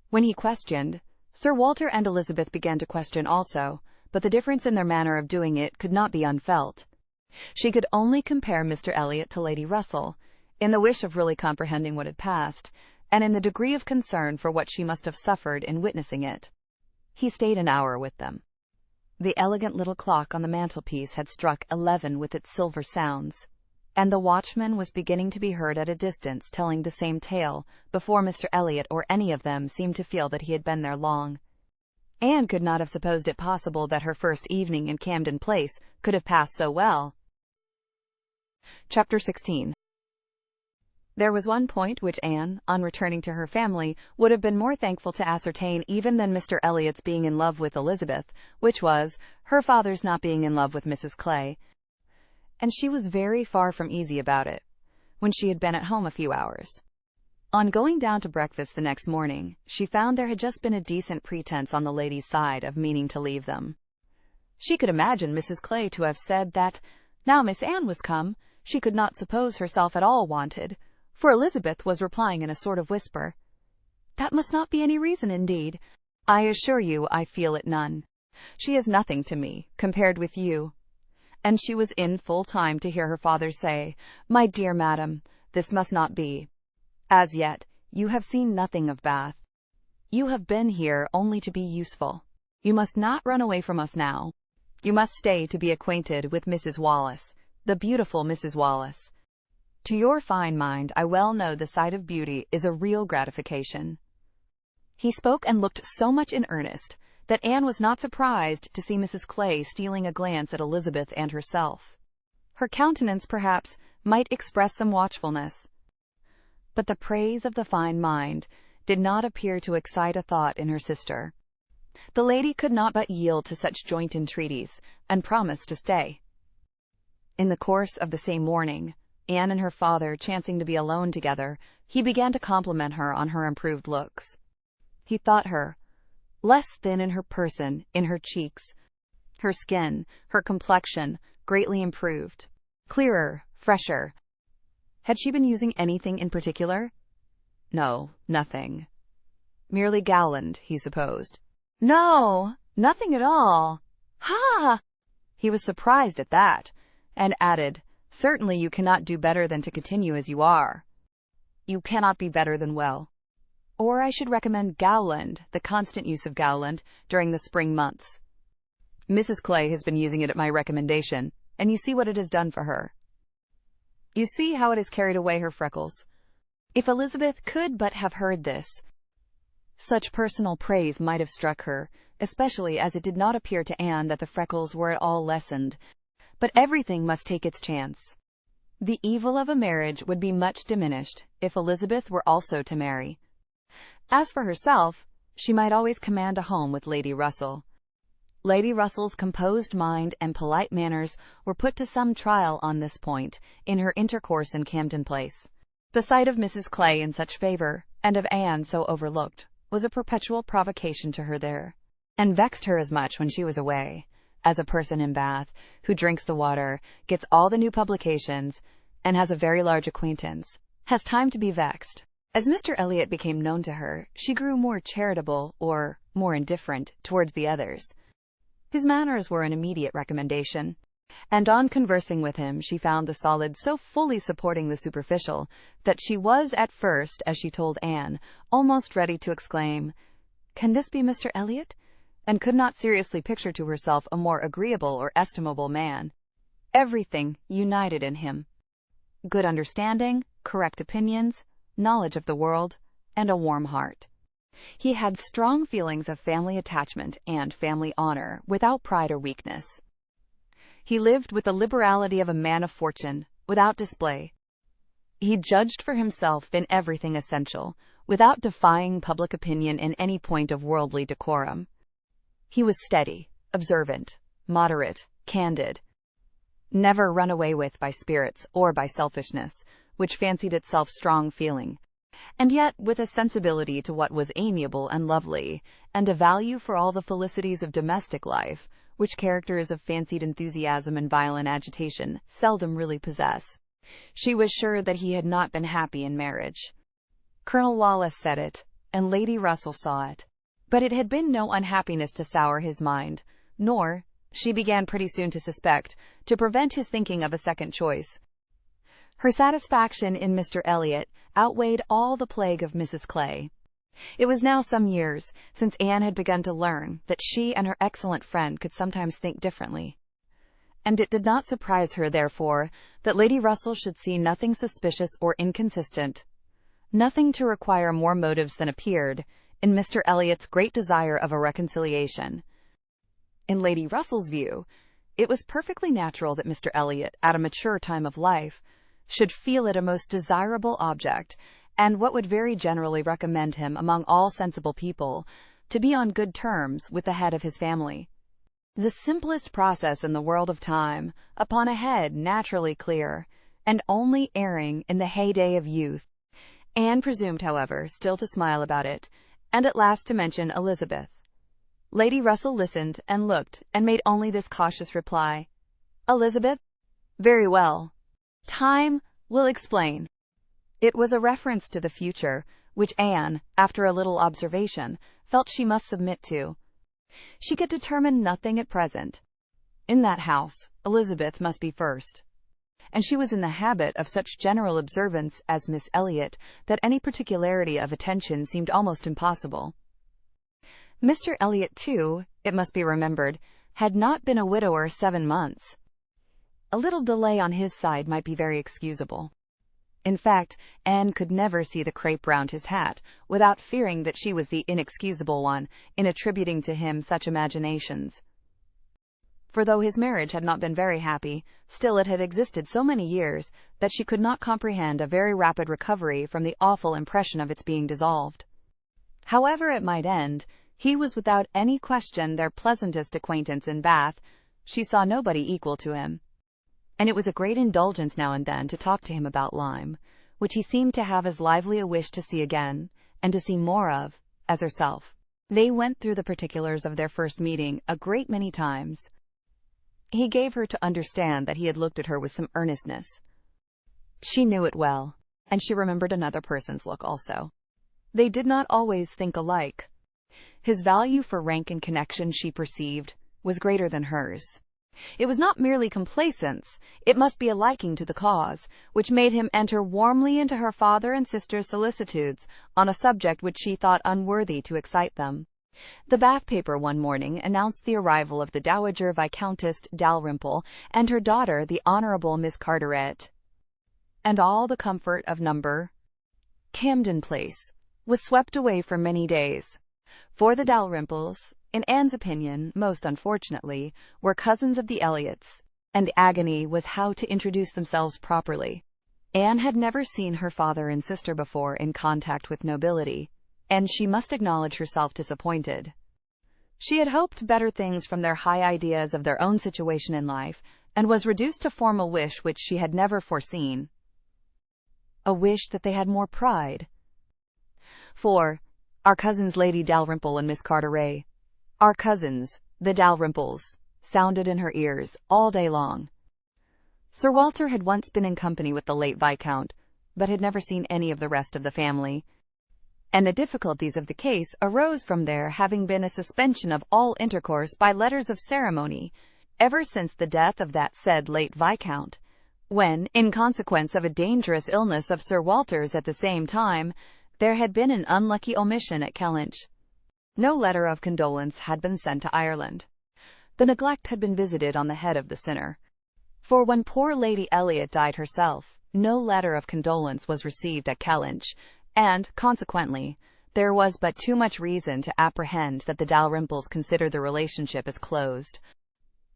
When he questioned, Sir Walter and Elizabeth began to question also, but the difference in their manner of doing it could not be unfelt. She could only compare Mr. Elliot to Lady Russell, in the wish of really comprehending what had passed, and in the degree of concern for what she must have suffered in witnessing it. He stayed an hour with them. The elegant little clock on the mantelpiece had struck 11 with its silver sounds, and the watchman was beginning to be heard at a distance telling the same tale before Mr. Elliot or any of them seemed to feel that he had been there long. Anne could not have supposed it possible that her first evening in Camden Place could have passed so well. Chapter 16. There was one point which Anne, on returning to her family, would have been more thankful to ascertain even than Mr. Elliot's being in love with Elizabeth, which was her father's not being in love with Mrs. Clay. And she was very far from easy about it, when she had been at home a few hours. On going down to breakfast the next morning, she found there had just been a decent pretense on the lady's side of meaning to leave them. She could imagine Mrs. Clay to have said that, now Miss Anne was come, she could not suppose herself at all wanted, for Elizabeth was replying in a sort of whisper, "That must not be any reason, indeed. I assure you I feel it none. She is nothing to me, compared with you." And she was in full time to hear her father say, "My dear madam, this must not be. As yet, you have seen nothing of Bath. You have been here only to be useful. You must not run away from us now. You must stay to be acquainted with Mrs. Wallace, the beautiful Mrs. Wallace. To your fine mind, I well know the sight of beauty is a real gratification." He spoke and looked so much in earnest that Anne was not surprised to see Mrs. Clay stealing a glance at Elizabeth and herself. Her countenance, perhaps, might express some watchfulness, but the praise of the fine mind did not appear to excite a thought in her sister. The lady could not but yield to such joint entreaties, and promised to stay. In the course of the same morning, Anne and her father chancing to be alone together, he began to compliment her on her improved looks. He thought her less thin in her person, in her cheeks, her skin, her complexion, greatly improved, clearer, fresher. Had she been using anything in particular? No, nothing. Merely Gowland, he supposed. No, nothing at all. Ha! He was surprised at that, and added, "Certainly you cannot do better than to continue as you are. You cannot be better than well. Or I should recommend Gowland, the constant use of Gowland, during the spring months. Mrs. Clay has been using it at my recommendation, and you see what it has done for her. You see how it has carried away her freckles." If Elizabeth could but have heard this, such personal praise might have struck her, especially as it did not appear to Anne that the freckles were at all lessened. But everything must take its chance. The evil of a marriage would be much diminished if Elizabeth were also to marry. As for herself, she might always command a home with Lady Russell. Lady Russell's composed mind and polite manners were put to some trial on this point in her intercourse in Camden Place. The sight of Mrs. Clay in such favor, and of Anne so overlooked, was a perpetual provocation to her there, and vexed her as much when she was away, as a person in Bath, who drinks the water, gets all the new publications, and has a very large acquaintance, has time to be vexed. As Mr. Elliot became known to her, she grew more charitable, or more indifferent, towards the others. His manners were an immediate recommendation, and on conversing with him she found the solid so fully supporting the superficial that she was at first, as she told Anne, almost ready to exclaim, "Can this be Mr. Elliot?" and could not seriously picture to herself a more agreeable or estimable man. Everything united in him: good understanding, correct opinions, knowledge of the world, and a warm heart. He had strong feelings of family attachment and family honor, without pride or weakness. He lived with the liberality of a man of fortune, without display. He judged for himself in everything essential, without defying public opinion in any point of worldly decorum. He was steady, observant, moderate, candid, never run away with by spirits or by selfishness, which fancied itself strong feeling, and yet with a sensibility to what was amiable and lovely, and a value for all the felicities of domestic life, which characters of fancied enthusiasm and violent agitation seldom really possess. She was sure that he had not been happy in marriage. Colonel Wallace said it, and Lady Russell saw it. But it had been no unhappiness to sour his mind, nor, she began pretty soon to suspect, to prevent his thinking of a second choice. Her satisfaction in Mr. Elliot outweighed all the plague of Mrs. Clay. It was now some years since Anne had begun to learn that she and her excellent friend could sometimes think differently, and it did not surprise her, therefore, that Lady Russell should see nothing suspicious or inconsistent, nothing to require more motives than appeared, in Mr. Elliot's great desire of a reconciliation. In Lady Russell's view, it was perfectly natural that Mr. Elliot, at a mature time of life, should feel it a most desirable object, and what would very generally recommend him among all sensible people, to be on good terms with the head of his family. The simplest process in the world of time, upon a head naturally clear, and only erring in the heyday of youth. Anne presumed, however, still to smile about it, and at last to mention Elizabeth. Lady Russell listened and looked, and made only this cautious reply: "Elizabeth? Very well. Time will explain." It was a reference to the future, which Anne, after a little observation, felt she must submit to. She could determine nothing at present. In that house, Elizabeth must be first, and she was in the habit of such general observance as Miss Elliot that any particularity of attention seemed almost impossible. Mr. Elliot, too, it must be remembered, had not been a widower 7 months. A little delay on his side might be very excusable. In fact, Anne could never see the crape round his hat without fearing that she was the inexcusable one in attributing to him such imaginations. For though his marriage had not been very happy, still it had existed so many years that she could not comprehend a very rapid recovery from the awful impression of its being dissolved. However it might end, he was without any question their pleasantest acquaintance in Bath. She saw nobody equal to him, and it was a great indulgence now and then to talk to him about Lyme, which he seemed to have as lively a wish to see again, and to see more of, as herself. They went through the particulars of their first meeting a great many times. He gave her to understand that he had looked at her with some earnestness. She knew it well, and she remembered another person's look also. They did not always think alike. His value for rank and connection, she perceived, was greater than hers. It was not merely complacence, it must be a liking to the cause, which made him enter warmly into her father and sister's solicitudes on a subject which she thought unworthy to excite them. The Bath paper one morning announced the arrival of the Dowager Viscountess Dalrymple and her daughter, the Honourable Miss Carteret, and all the comfort of No. Camden Place was swept away for many days. For the Dalrymples, in Anne's opinion, most unfortunately, were cousins of the Elliots, and the agony was how to introduce themselves properly. Anne had never seen her father and sister before in contact with nobility, and she must acknowledge herself disappointed. She had hoped better things from their high ideas of their own situation in life, and was reduced to form a wish which she had never foreseen. A wish that they had more pride. For our cousins Lady Dalrymple and Miss Carteret, our cousins, the Dalrymples, sounded in her ears all day long. Sir Walter had once been in company with the late Viscount, but had never seen any of the rest of the family, and the difficulties of the case arose from there having been a suspension of all intercourse by letters of ceremony, ever since the death of that said late Viscount, when, in consequence of a dangerous illness of Sir Walter's at the same time, there had been an unlucky omission at Kellynch. No letter of condolence had been sent to Ireland. The neglect had been visited on the head of the sinner. For when poor Lady Elliot died herself, no letter of condolence was received at Kellynch, and, consequently, there was but too much reason to apprehend that the Dalrymples considered the relationship as closed.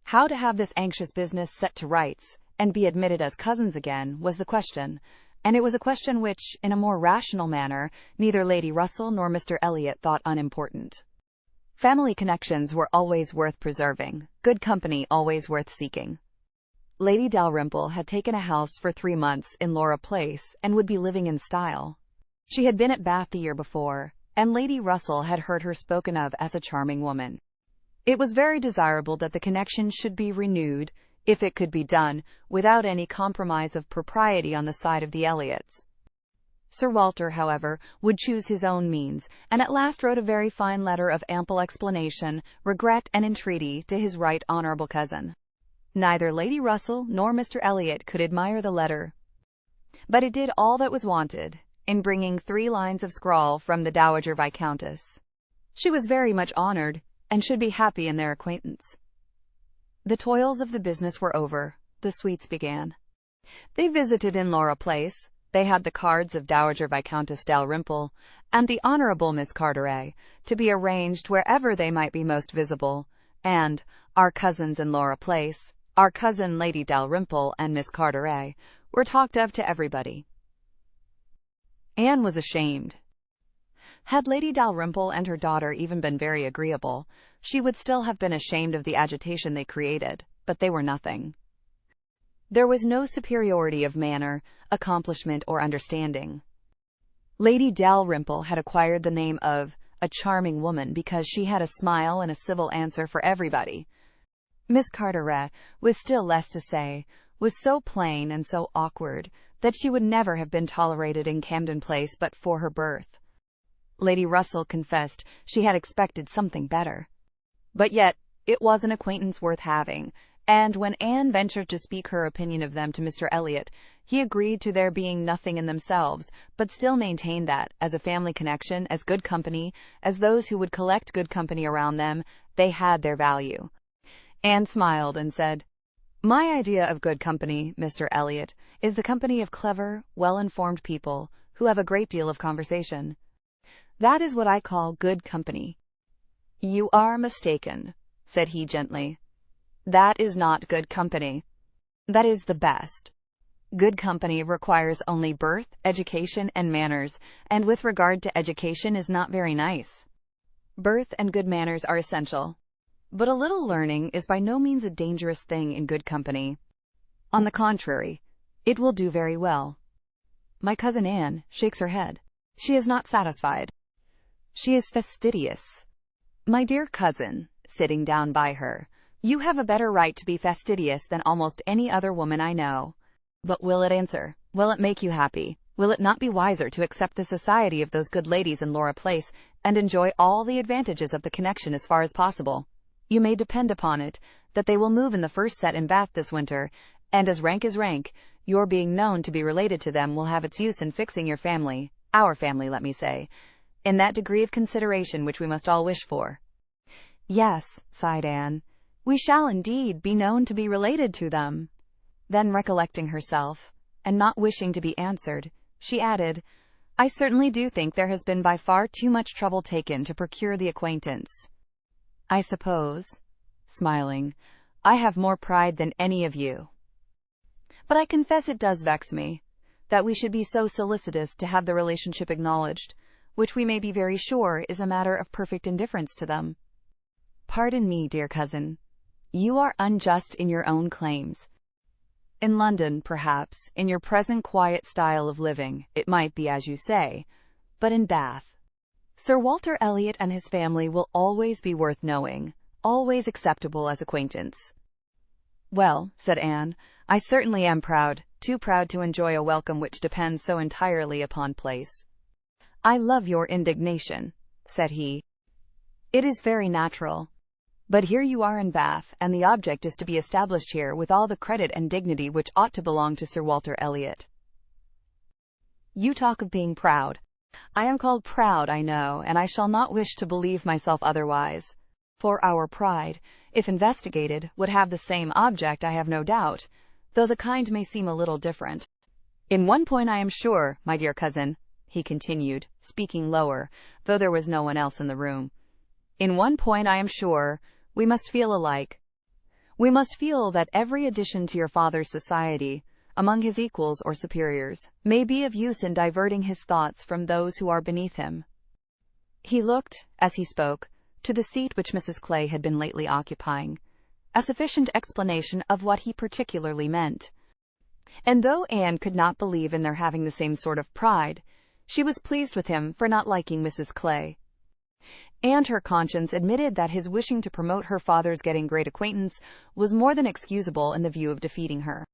How to have this anxious business set to rights, and be admitted as cousins again, was the question, and it was a question which, in a more rational manner, neither Lady Russell nor Mr. Elliot thought unimportant. Family connections were always worth preserving, good company always worth seeking. Lady Dalrymple had taken a house for 3 months in Laura Place and would be living in style. She had been at Bath the year before, and Lady Russell had heard her spoken of as a charming woman. It was very desirable that the connection should be renewed, if it could be done, without any compromise of propriety on the side of the Elliots. Sir Walter, however, would choose his own means, and at last wrote a very fine letter of ample explanation, regret, and entreaty to his right honourable cousin. Neither Lady Russell nor Mr. Elliot could admire the letter, but it did all that was wanted, in bringing 3 lines of scrawl from the Dowager Viscountess. She was very much honoured, and should be happy in their acquaintance. The toils of the business were over. The sweets began. They visited in Laura Place. They had the cards of Dowager Viscountess Dalrymple and the Honourable Miss Carteret, to be arranged wherever they might be most visible, and our cousins in Laura Place, our cousin Lady Dalrymple and Miss Carteret, were talked of to everybody. Anne was ashamed. Had Lady Dalrymple and her daughter even been very agreeable, she would still have been ashamed of the agitation they created, but they were nothing. There was no superiority of manner, accomplishment, or understanding. Lady Dalrymple had acquired the name of a charming woman because she had a smile and a civil answer for everybody. Miss Carteret, with still less to say, was so plain and so awkward that she would never have been tolerated in Camden Place but for her birth. Lady Russell confessed she had expected something better. But yet, it was an acquaintance worth having, and when Anne ventured to speak her opinion of them to Mr. Elliot, he agreed to their being nothing in themselves, but still maintained that, as a family connection, as good company, as those who would collect good company around them, they had their value. Anne smiled and said, "My idea of good company, Mr. Elliot, is the company of clever, well-informed people who have a great deal of conversation. That is what I call good company." "You are mistaken," said he gently. "That is not good company. That is the best. Good company requires only birth, education, and manners, and with regard to education is not very nice. Birth and good manners are essential, but a little learning is by no means a dangerous thing in good company. On the contrary, it will do very well." My cousin Anne shakes her head. She is not satisfied. She is fastidious. "My dear cousin," sitting down by her, "you have a better right to be fastidious than almost any other woman I know. But will it answer? Will it make you happy? Will it not be wiser to accept the society of those good ladies in Laura Place, and enjoy all the advantages of the connection as far as possible? You may depend upon it that they will move in the first set in Bath this winter, and as rank is rank, your being known to be related to them will have its use in fixing your family, our family, let me say, in that degree of consideration which we must all wish for." "Yes," sighed Anne, "we shall indeed be known to be related to them." Then, recollecting herself, and not wishing to be answered, she added, "I certainly do think there has been by far too much trouble taken to procure the acquaintance. I suppose," smiling, "I have more pride than any of you. But I confess it does vex me, that we should be so solicitous to have the relationship acknowledged, which we may be very sure is a matter of perfect indifference to them. Pardon me, dear cousin, you are unjust in your own claims. In London, perhaps, in your present quiet style of living, it might be as you say, but in Bath, Sir Walter Elliot and his family will always be worth knowing, always acceptable as acquaintance." "Well," said Anne, "I certainly am proud, too proud to enjoy a welcome which depends so entirely upon place." "I love your indignation," said he. "It is very natural. But here you are in Bath, and the object is to be established here with all the credit and dignity which ought to belong to Sir Walter Elliot. You talk of being proud. I am called proud, I know, and I shall not wish to believe myself otherwise. For our pride, if investigated, would have the same object, I have no doubt, though the kind may seem a little different. In one point I am sure, my dear cousin, he continued, speaking lower, though there was no one else in the room. In one point I am sure we must feel alike. We must feel that every addition to your father's society, among his equals or superiors, may be of use in diverting his thoughts from those who are beneath him. He looked, as he spoke, to the seat which Mrs. Clay had been lately occupying, a sufficient explanation of what he particularly meant. And though Anne could not believe in their having the same sort of pride, she was pleased with him for not liking Mrs. Clay. And her conscience admitted that his wishing to promote her father's getting great acquaintance was more than excusable in the view of defeating her.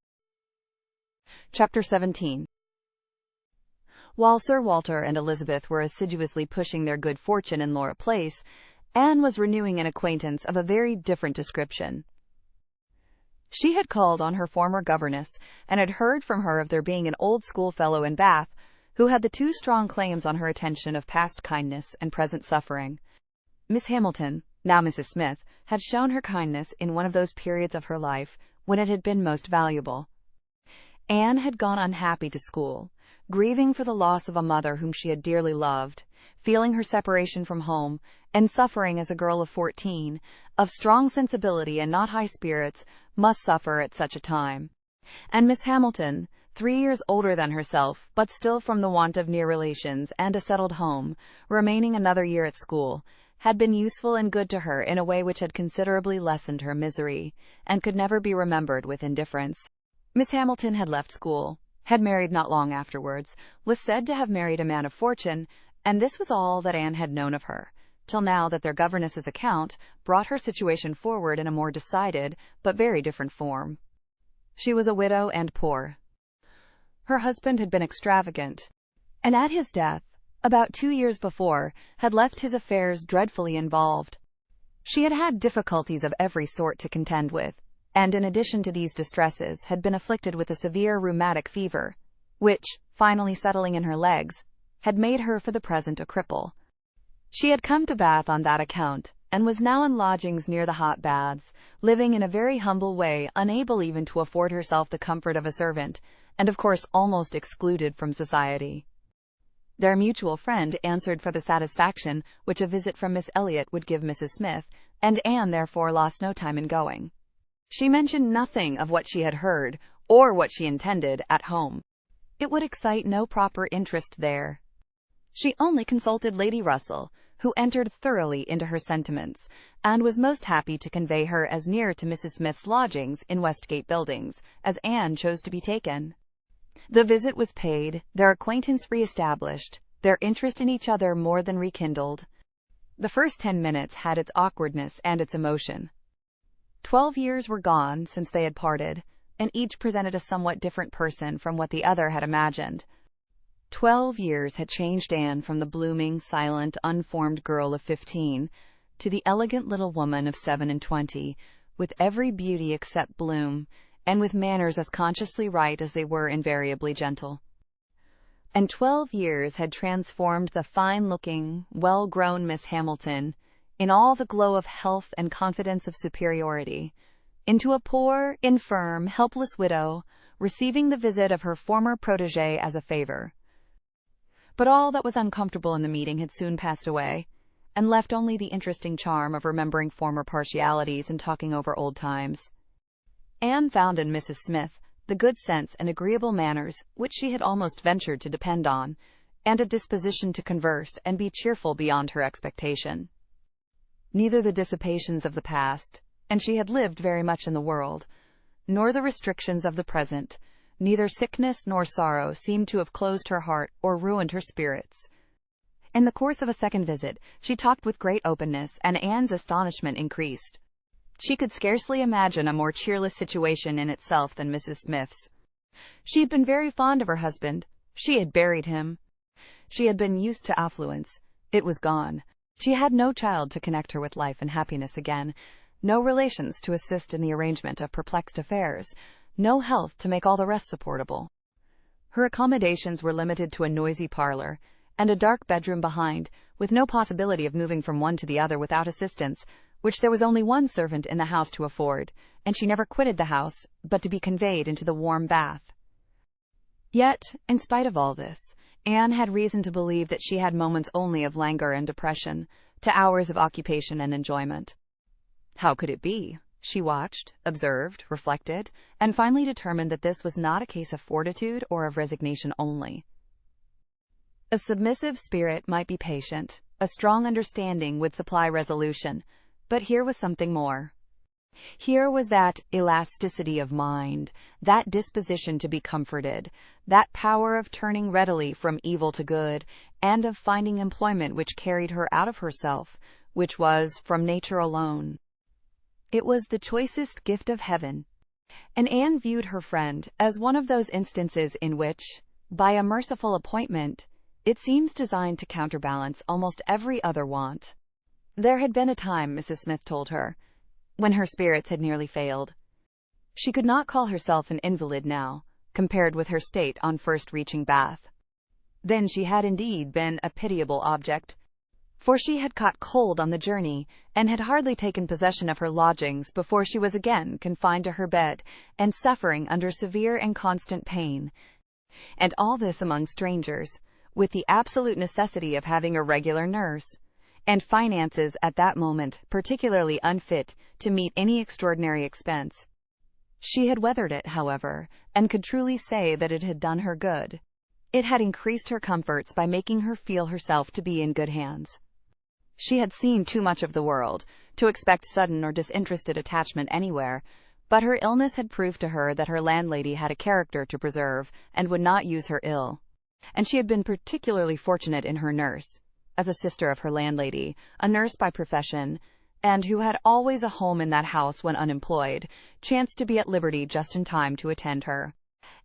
Chapter 17. While Sir Walter and Elizabeth were assiduously pushing their good fortune in Laura Place, Anne was renewing an acquaintance of a very different description. She had called on her former governess, and had heard from her of there being an old schoolfellow in Bath, who had the two strong claims on her attention of past kindness and present suffering. Miss Hamilton, now Mrs. Smith, had shown her kindness in one of those periods of her life when it had been most valuable. Anne had gone unhappy to school, grieving for the loss of a mother whom she had dearly loved, feeling her separation from home, and suffering as a girl of 14, of strong sensibility and not high spirits, must suffer at such a time. And Miss Hamilton, 3 years older than herself, but still from the want of near relations and a settled home, remaining another year at school, had been useful and good to her in a way which had considerably lessened her misery, and could never be remembered with indifference. Miss Hamilton had left school, had married not long afterwards, was said to have married a man of fortune, and this was all that Anne had known of her, till now that their governess's account brought her situation forward in a more decided, but very different form. She was a widow and poor. Her husband had been extravagant, and at his death, about 2 years before, had left his affairs dreadfully involved. She had had difficulties of every sort to contend with, and in addition to these distresses had been afflicted with a severe rheumatic fever, which, finally settling in her legs, had made her for the present a cripple. She had come to Bath on that account, and was now in lodgings near the hot baths, living in a very humble way, unable even to afford herself the comfort of a servant, and of course almost excluded from society. Their mutual friend answered for the satisfaction which a visit from Miss Elliot would give Mrs. Smith, and Anne therefore lost no time in going. She mentioned nothing of what she had heard, or what she intended, at home. It would excite no proper interest there. She only consulted Lady Russell, who entered thoroughly into her sentiments, and was most happy to convey her as near to Mrs. Smith's lodgings in Westgate Buildings as Anne chose to be taken. The visit was paid, their acquaintance re-established, their interest in each other more than rekindled. The first 10 minutes had its awkwardness and its emotion. 12 years were gone since they had parted, and each presented a somewhat different person from what the other had imagined. 12 years had changed Anne from the blooming, silent, unformed girl of 15 to the elegant little woman of 27, with every beauty except bloom, and with manners as consciously right as they were invariably gentle. And 12 years had transformed the fine-looking, well-grown Miss Hamilton, in all the glow of health and confidence of superiority, into a poor, infirm, helpless widow, receiving the visit of her former protégé as a favor. But all that was uncomfortable in the meeting had soon passed away, and left only the interesting charm of remembering former partialities and talking over old times. Anne found in Mrs. Smith the good sense and agreeable manners which she had almost ventured to depend on, and a disposition to converse and be cheerful beyond her expectation. Neither the dissipations of the past, and she had lived very much in the world, nor the restrictions of the present, neither sickness nor sorrow seemed to have closed her heart or ruined her spirits. In the course of a second visit, she talked with great openness, and Anne's astonishment increased. She could scarcely imagine a more cheerless situation in itself than Mrs. Smith's. She had been very fond of her husband. She had buried him. She had been used to affluence. It was gone. She had no child to connect her with life and happiness again, no relations to assist in the arrangement of perplexed affairs, no health to make all the rest supportable. Her accommodations were limited to a noisy parlor, and a dark bedroom behind, with no possibility of moving from one to the other without assistance, which there was only one servant in the house to afford, and she never quitted the house but to be conveyed into the warm bath. Yet, in spite of all this, Anne had reason to believe that she had moments only of languor and depression, to hours of occupation and enjoyment. How could it be? She watched, observed, reflected, and finally determined that this was not a case of fortitude or of resignation only. A submissive spirit might be patient, a strong understanding would supply resolution, but here was something more. Here was that elasticity of mind, that disposition to be comforted, that power of turning readily from evil to good, and of finding employment which carried her out of herself, which was from nature alone. It was the choicest gift of heaven, and Anne viewed her friend as one of those instances in which, by a merciful appointment, it seems designed to counterbalance almost every other want. There had been a time, Mrs. Smith told her, when her spirits had nearly failed. She could not call herself an invalid now, compared with her state on first reaching Bath. Then she had indeed been a pitiable object, for she had caught cold on the journey, and had hardly taken possession of her lodgings before she was again confined to her bed, and suffering under severe and constant pain. And all this among strangers, with the absolute necessity of having a regular nurse, and finances at that moment particularly unfit to meet any extraordinary expense. She had weathered it, however, and could truly say that it had done her good. It had increased her comforts by making her feel herself to be in good hands. She had seen too much of the world to expect sudden or disinterested attachment anywhere, but her illness had proved to her that her landlady had a character to preserve and would not use her ill. And she had been particularly fortunate in her nurse, as a sister of her landlady, a nurse by profession, and who had always a home in that house when unemployed, chanced to be at liberty just in time to attend her.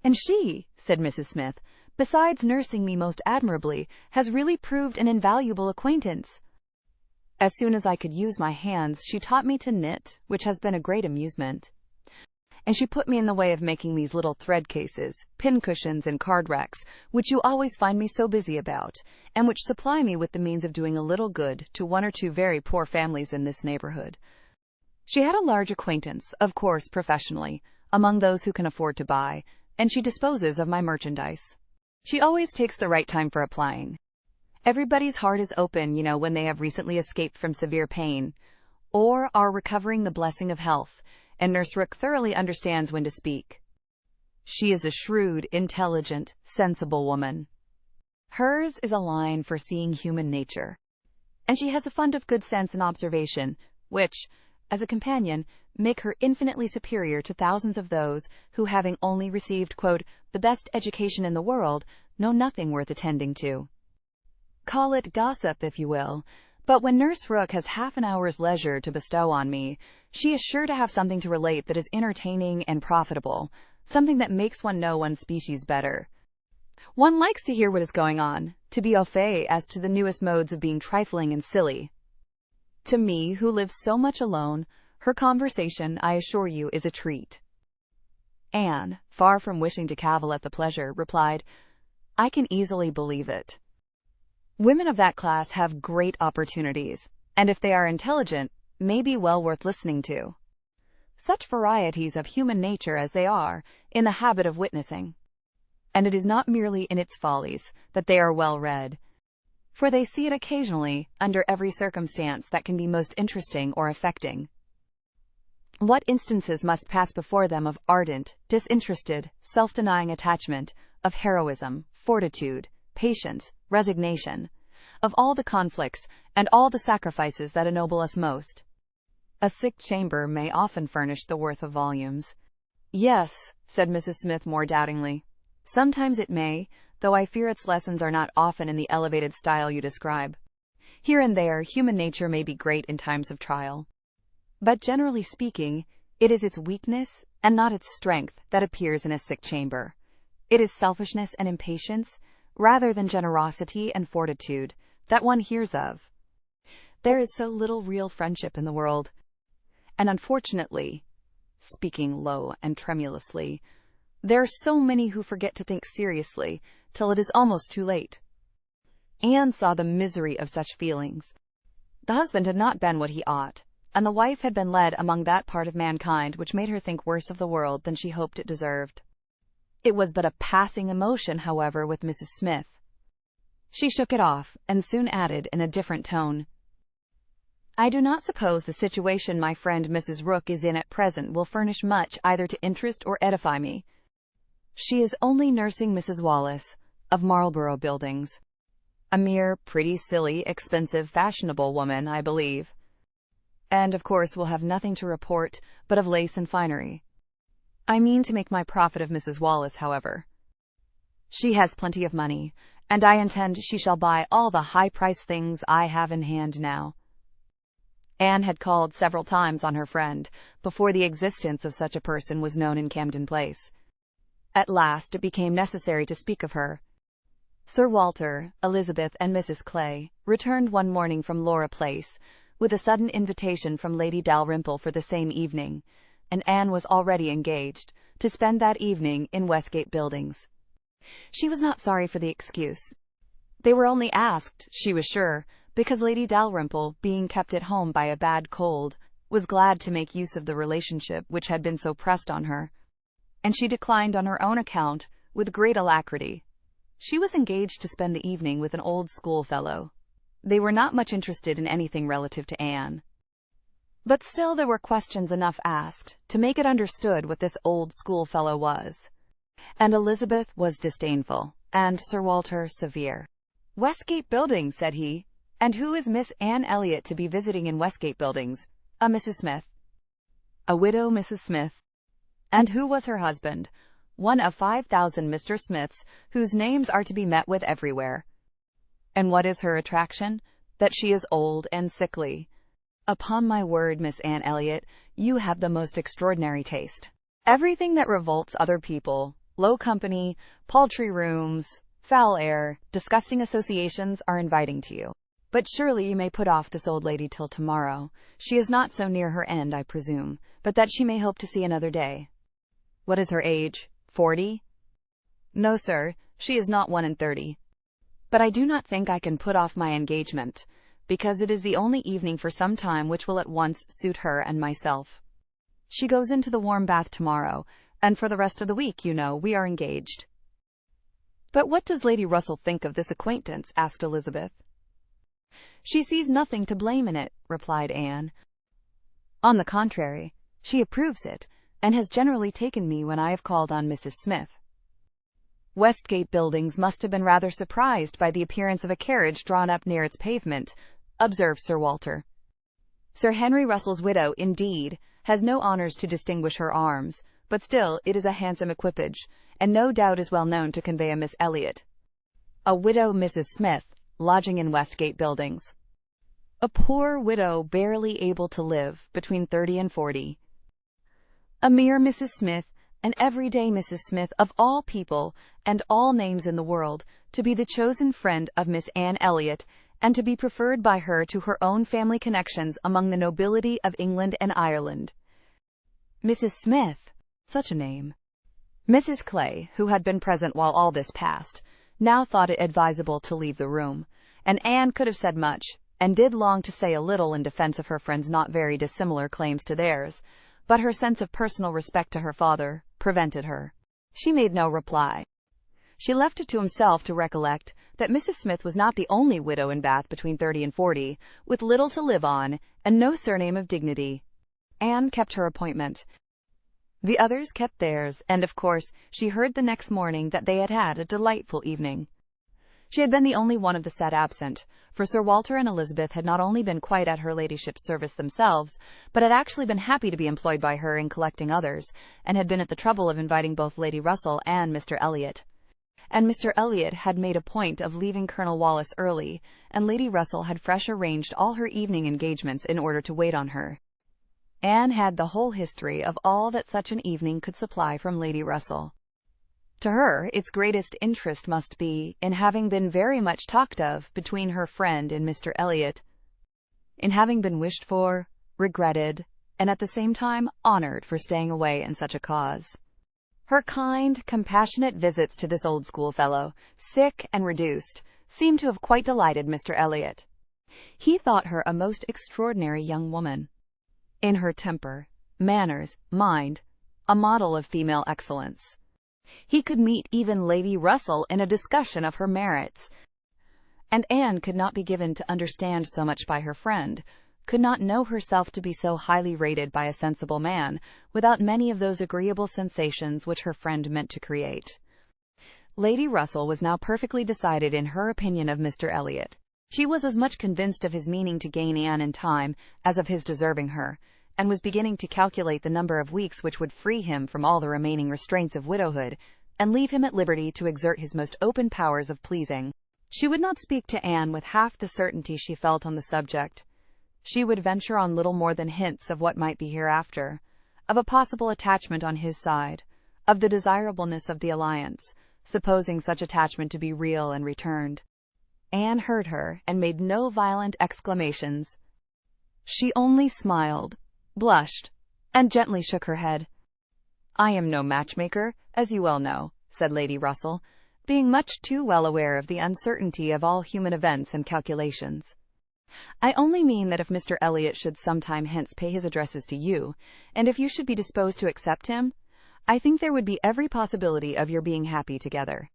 "And she," said Mrs. Smith, "besides nursing me most admirably, has really proved an invaluable acquaintance. As soon as I could use my hands, she taught me to knit, which has been a great amusement. And she put me in the way of making these little thread cases, pincushions, and card racks, which you always find me so busy about, and which supply me with the means of doing a little good to one or two very poor families in this neighborhood." She had a large acquaintance, of course professionally, among those who can afford to buy, and she disposes of my merchandise. She always takes the right time for applying. Everybody's heart is open, when they have recently escaped from severe pain, or are recovering the blessing of health, and Nurse Rook thoroughly understands when to speak. She is a shrewd, intelligent, sensible woman. Hers is a line for seeing human nature, and she has a fund of good sense and observation, which, as a companion, make her infinitely superior to thousands of those who, having only received, quote, "the best education in the world," know nothing worth attending to. Call it gossip, if you will, but when Nurse Rook has half an hour's leisure to bestow on me, she is sure to have something to relate that is entertaining and profitable, something that makes one know one's species better. One likes to hear what is going on, to be au fait as to the newest modes of being trifling and silly. To me, who live so much alone, her conversation, I assure you, is a treat. Anne, far from wishing to cavil at the pleasure, replied, "I can easily believe it. Women of that class have great opportunities, and if they are intelligent, may be well worth listening to. Such varieties of human nature as they are in the habit of witnessing. And it is not merely in its follies that they are well read, for they see it occasionally under every circumstance that can be most interesting or affecting. What instances must pass before them of ardent, disinterested, self-denying attachment, of heroism, fortitude, patience, resignation, of all the conflicts and all the sacrifices that ennoble us most. A sick chamber may often furnish the worth of volumes." "Yes," said Mrs. Smith more doubtingly. "Sometimes it may, though I fear its lessons are not often in the elevated style you describe. Here and there, human nature may be great in times of trial. But generally speaking, it is its weakness and not its strength that appears in a sick chamber. It is selfishness and impatience, rather than generosity and fortitude, that one hears of. There is so little real friendship in the world, and unfortunately," speaking low and tremulously, "there are so many who forget to think seriously till it is almost too late." Anne saw the misery of such feelings. The husband had not been what he ought, and the wife had been led among that part of mankind which made her think worse of the world than she hoped it deserved. It was but a passing emotion, however, with Mrs. Smith. She shook it off, and soon added in a different tone, "I do not suppose the situation my friend Mrs. Rook is in at present will furnish much either to interest or edify me. She is only nursing Mrs. Wallace, of Marlborough Buildings. A mere pretty, silly, expensive, fashionable woman, I believe. And, of course, will have nothing to report but of lace and finery. I mean to make my profit of Mrs. Wallace, however. She has plenty of money, and I intend she shall buy all the high-priced things I have in hand now." Anne had called several times on her friend before the existence of such a person was known in Camden Place. At last it became necessary to speak of her. Sir Walter, Elizabeth, and Mrs. Clay returned one morning from Laura Place with a sudden invitation from Lady Dalrymple for the same evening, and Anne was already engaged to spend that evening in Westgate Buildings. She was not sorry for the excuse. They were only asked, she was sure, because Lady Dalrymple, being kept at home by a bad cold, was glad to make use of the relationship which had been so pressed on her, and she declined on her own account with great alacrity. She was engaged to spend the evening with an old schoolfellow. They were not much interested in anything relative to Anne. But still there were questions enough asked to make it understood what this old schoolfellow was. And Elizabeth was disdainful, and Sir Walter severe. "Westgate Buildings," said he. "And who is Miss Anne Elliot to be visiting in Westgate Buildings? A Mrs. Smith." "A widow Mrs. Smith." "And who was her husband?" "One of 5,000 Mr. Smiths, whose names are to be met with everywhere." "And what is her attraction?" "That she is old and sickly." "Upon my word, Miss Anne Elliot, you have the most extraordinary taste. Everything that revolts other people, low company, paltry rooms, foul air, disgusting associations, are inviting to you. But surely you may put off this old lady till tomorrow. She is not so near her end, I presume, but that she may hope to see another day." "What is her age? 40? "No, sir, she is not 31. But I do not think I can put off my engagement, because it is the only evening for some time which will at once suit her and myself. She goes into the warm bath tomorrow, and for the rest of the week, you know, we are engaged." "But what does Lady Russell think of this acquaintance?" asked Elizabeth. "She sees nothing to blame in it," replied Anne. "On the contrary, she approves it, and has generally taken me when I have called on Mrs. Smith." "Westgate Buildings must have been rather surprised by the appearance of a carriage drawn up near its pavement," observed Sir Walter. "Sir Henry Russell's widow, indeed, has no honours to distinguish her arms, but still it is a handsome equipage, and no doubt is well known to convey a Miss Elliot." "A widow Mrs. Smith, lodging in Westgate Buildings." "A poor widow barely able to live, between 30 and 40. A mere Mrs. Smith, an everyday Mrs. Smith of all people and all names in the world, to be the chosen friend of Miss Anne Elliot, and to be preferred by her to her own family connections among the nobility of England and Ireland. Mrs. Smith! Such a name." Mrs. Clay, who had been present while all this passed, now thought it advisable to leave the room, and Anne could have said much, and did long to say a little in defense of her friend's not very dissimilar claims to theirs, but her sense of personal respect to her father prevented her. She made no reply. She left it to himself to recollect that Mrs. Smith was not the only widow in Bath between 30 and 40, with little to live on, and no surname of dignity. Anne kept her appointment. The others kept theirs, and of course she heard the next morning that they had had a delightful evening. She had been the only one of the set absent, for Sir Walter and Elizabeth had not only been quite at her ladyship's service themselves, but had actually been happy to be employed by her in collecting others, and had been at the trouble of inviting both Lady Russell and Mr. Elliot. And Mr. Elliot had made a point of leaving Colonel Wallis early, and Lady Russell had fresh arranged all her evening engagements in order to wait on her. Anne had the whole history of all that such an evening could supply from Lady Russell. To her, its greatest interest must be in having been very much talked of between her friend and Mr. Elliot, in having been wished for, regretted, and at the same time honored for staying away in such a cause. Her kind, compassionate visits to this old schoolfellow, sick and reduced, seemed to have quite delighted Mr. Elliot. He thought her a most extraordinary young woman. In her temper, manners, mind, a model of female excellence. He could meet even Lady Russell in a discussion of her merits. And Anne could not be given to understand so much by her friend, could not know herself to be so highly rated by a sensible man, without many of those agreeable sensations which her friend meant to create. Lady Russell was now perfectly decided in her opinion of Mr. Elliot. She was as much convinced of his meaning to gain Anne in time as of his deserving her, and was beginning to calculate the number of weeks which would free him from all the remaining restraints of widowhood, and leave him at liberty to exert his most open powers of pleasing. She would not speak to Anne with half the certainty she felt on the subject. She would venture on little more than hints of what might be hereafter, of a possible attachment on his side, of the desirableness of the alliance, supposing such attachment to be real and returned. Anne heard her, and made no violent exclamations. She only smiled, blushed, and gently shook her head. "I am no matchmaker, as you well know," said Lady Russell, being much too well aware of the uncertainty of all human events and calculations. "I only mean that if Mr. Elliot should some time hence pay his addresses to you, and if you should be disposed to accept him, I think there would be every possibility of your being happy together.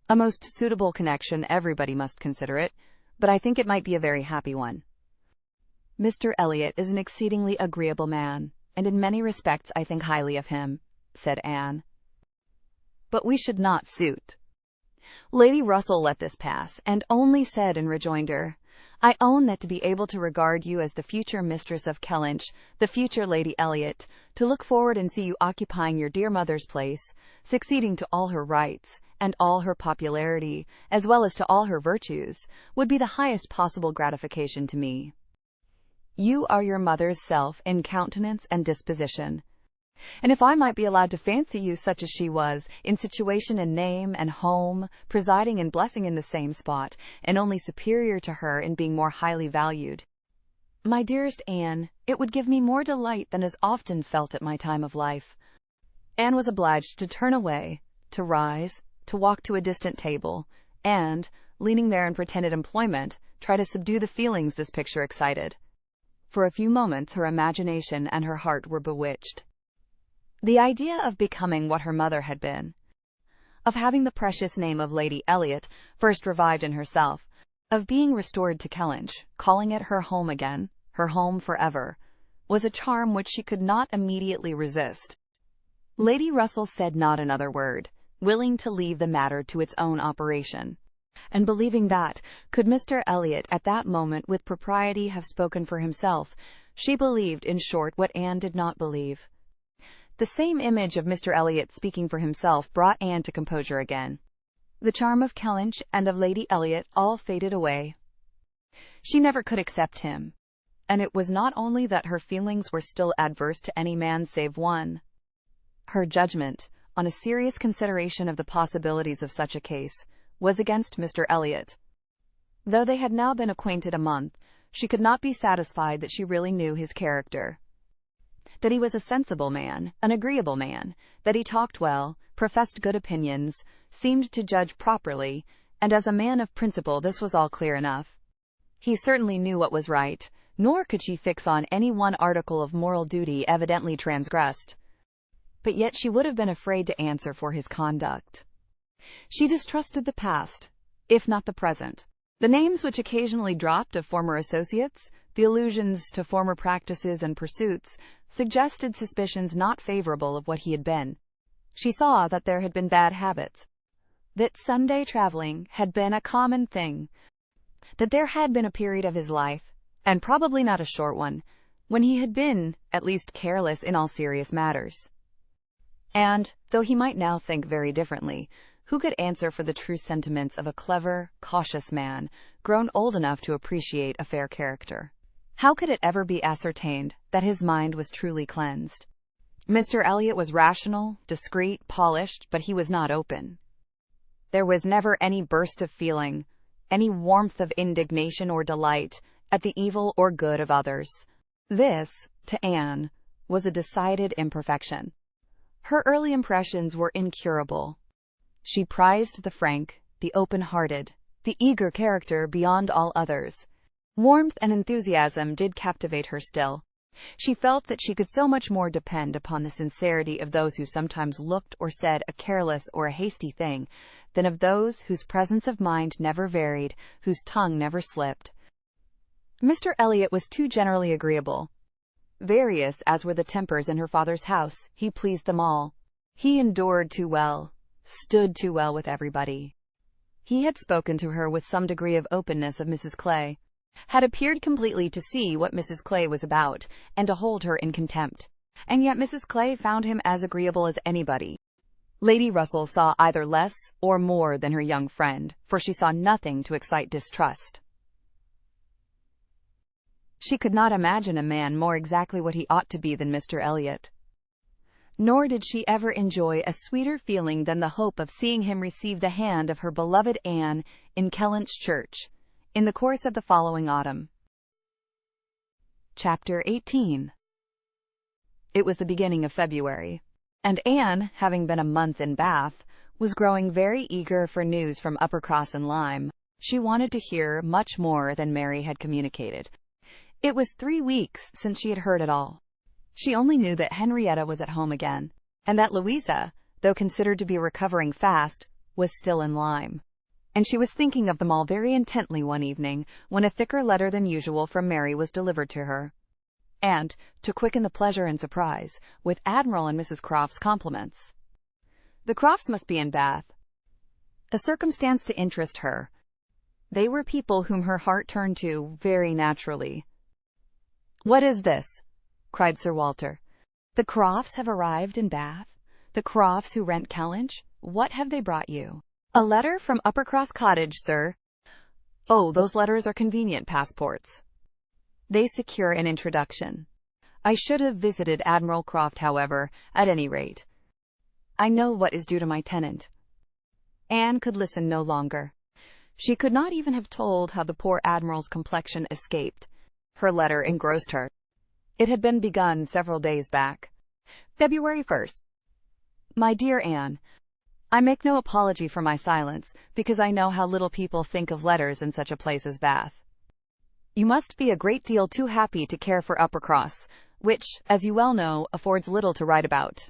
A most suitable connection, everybody must consider it, but I think it might be a very happy one. Mr. Elliot is an exceedingly agreeable man, and in many respects I think highly of him," said Anne. "But we should not suit." Lady Russell let this pass, and only said in rejoinder, "I own that to be able to regard you as the future mistress of Kellynch, the future Lady Elliot, to look forward and see you occupying your dear mother's place, succeeding to all her rights, and all her popularity, as well as to all her virtues, would be the highest possible gratification to me. You are your mother's self in countenance and disposition. And if I might be allowed to fancy you such as she was, in situation and name and home, presiding and blessing in the same spot, and only superior to her in being more highly valued, my dearest Anne, it would give me more delight than is often felt at my time of life." Anne was obliged to turn away, to rise, to walk to a distant table, and, leaning there in pretended employment, try to subdue the feelings this picture excited. For a few moments her imagination and her heart were bewitched. The idea of becoming what her mother had been, of having the precious name of Lady Elliot first revived in herself, of being restored to Kellynch, calling it her home again, her home forever, was a charm which she could not immediately resist. Lady Russell said not another word, willing to leave the matter to its own operation, and believing that, could Mr. Elliot at that moment with propriety have spoken for himself, she believed, in short, what Anne did not believe. The same image of Mr. Elliot speaking for himself brought Anne to composure again. The charm of Kellynch and of Lady Elliot all faded away. She never could accept him, and it was not only that her feelings were still adverse to any man save one. Her judgment, on a serious consideration of the possibilities of such a case, was against Mr. Elliot. Though they had now been acquainted a month, she could not be satisfied that she really knew his character. That he was a sensible man, an agreeable man, that he talked well, professed good opinions, seemed to judge properly, and as a man of principle this was all clear enough. He certainly knew what was right, nor could she fix on any one article of moral duty evidently transgressed. But yet she would have been afraid to answer for his conduct. She distrusted the past, if not the present. The names which occasionally dropped of former associates, the allusions to former practices and pursuits, suggested suspicions not favorable of what he had been. She saw that there had been bad habits, that Sunday traveling had been a common thing, that there had been a period of his life, and probably not a short one, when he had been, at least, careless in all serious matters. And, though he might now think very differently, who could answer for the true sentiments of a clever, cautious man, grown old enough to appreciate a fair character? How could it ever be ascertained that his mind was truly cleansed? Mr. Elliot was rational, discreet, polished, but he was not open. There was never any burst of feeling, any warmth of indignation or delight at the evil or good of others. This, to Anne, was a decided imperfection. Her early impressions were incurable. She prized the frank, the open-hearted, the eager character beyond all others. Warmth and enthusiasm did captivate her still. She felt that she could so much more depend upon the sincerity of those who sometimes looked or said a careless or a hasty thing, than of those whose presence of mind never varied, whose tongue never slipped. Mr. Elliot was too generally agreeable. Various as were the tempers in her father's house, he pleased them all. He endured too well, stood too well with everybody. He had spoken to her with some degree of openness of Mrs. Clay, had appeared completely to see what Mrs. Clay was about, and to hold her in contempt. And yet Mrs. Clay found him as agreeable as anybody. Lady Russell saw either less or more than her young friend, for she saw nothing to excite distrust. She could not imagine a man more exactly what he ought to be than Mr. Elliot. Nor did she ever enjoy a sweeter feeling than the hope of seeing him receive the hand of her beloved Anne in Kellynch Church, in the course of the following autumn. Chapter 18. It was the beginning of February, and Anne, having been a month in Bath, was growing very eager for news from Uppercross and Lyme. She wanted to hear much more than Mary had communicated. It was 3 weeks since she had heard it all. She only knew that Henrietta was at home again, and that Louisa, though considered to be recovering fast, was still in Lyme. And she was thinking of them all very intently one evening, when a thicker letter than usual from Mary was delivered to her. And, to quicken the pleasure and surprise, with Admiral and Mrs. Crofts' compliments. The Crofts must be in Bath. A circumstance to interest her. They were people whom her heart turned to, very naturally. "What is this?" cried Sir Walter. "The Crofts have arrived in Bath? The Crofts who rent Kellynch? What have they brought you?" "A letter from Uppercross Cottage, sir." "Oh, those letters are convenient passports. They secure an introduction. I should have visited Admiral Croft, however, at any rate. I know what is due to my tenant." Anne could listen no longer. She could not even have told how the poor Admiral's complexion escaped. Her letter engrossed her. It had been begun several days back. February 1st. My dear Anne, I make no apology for my silence, because I know how little people think of letters in such a place as Bath. You must be a great deal too happy to care for Uppercross, which, as you well know, affords little to write about.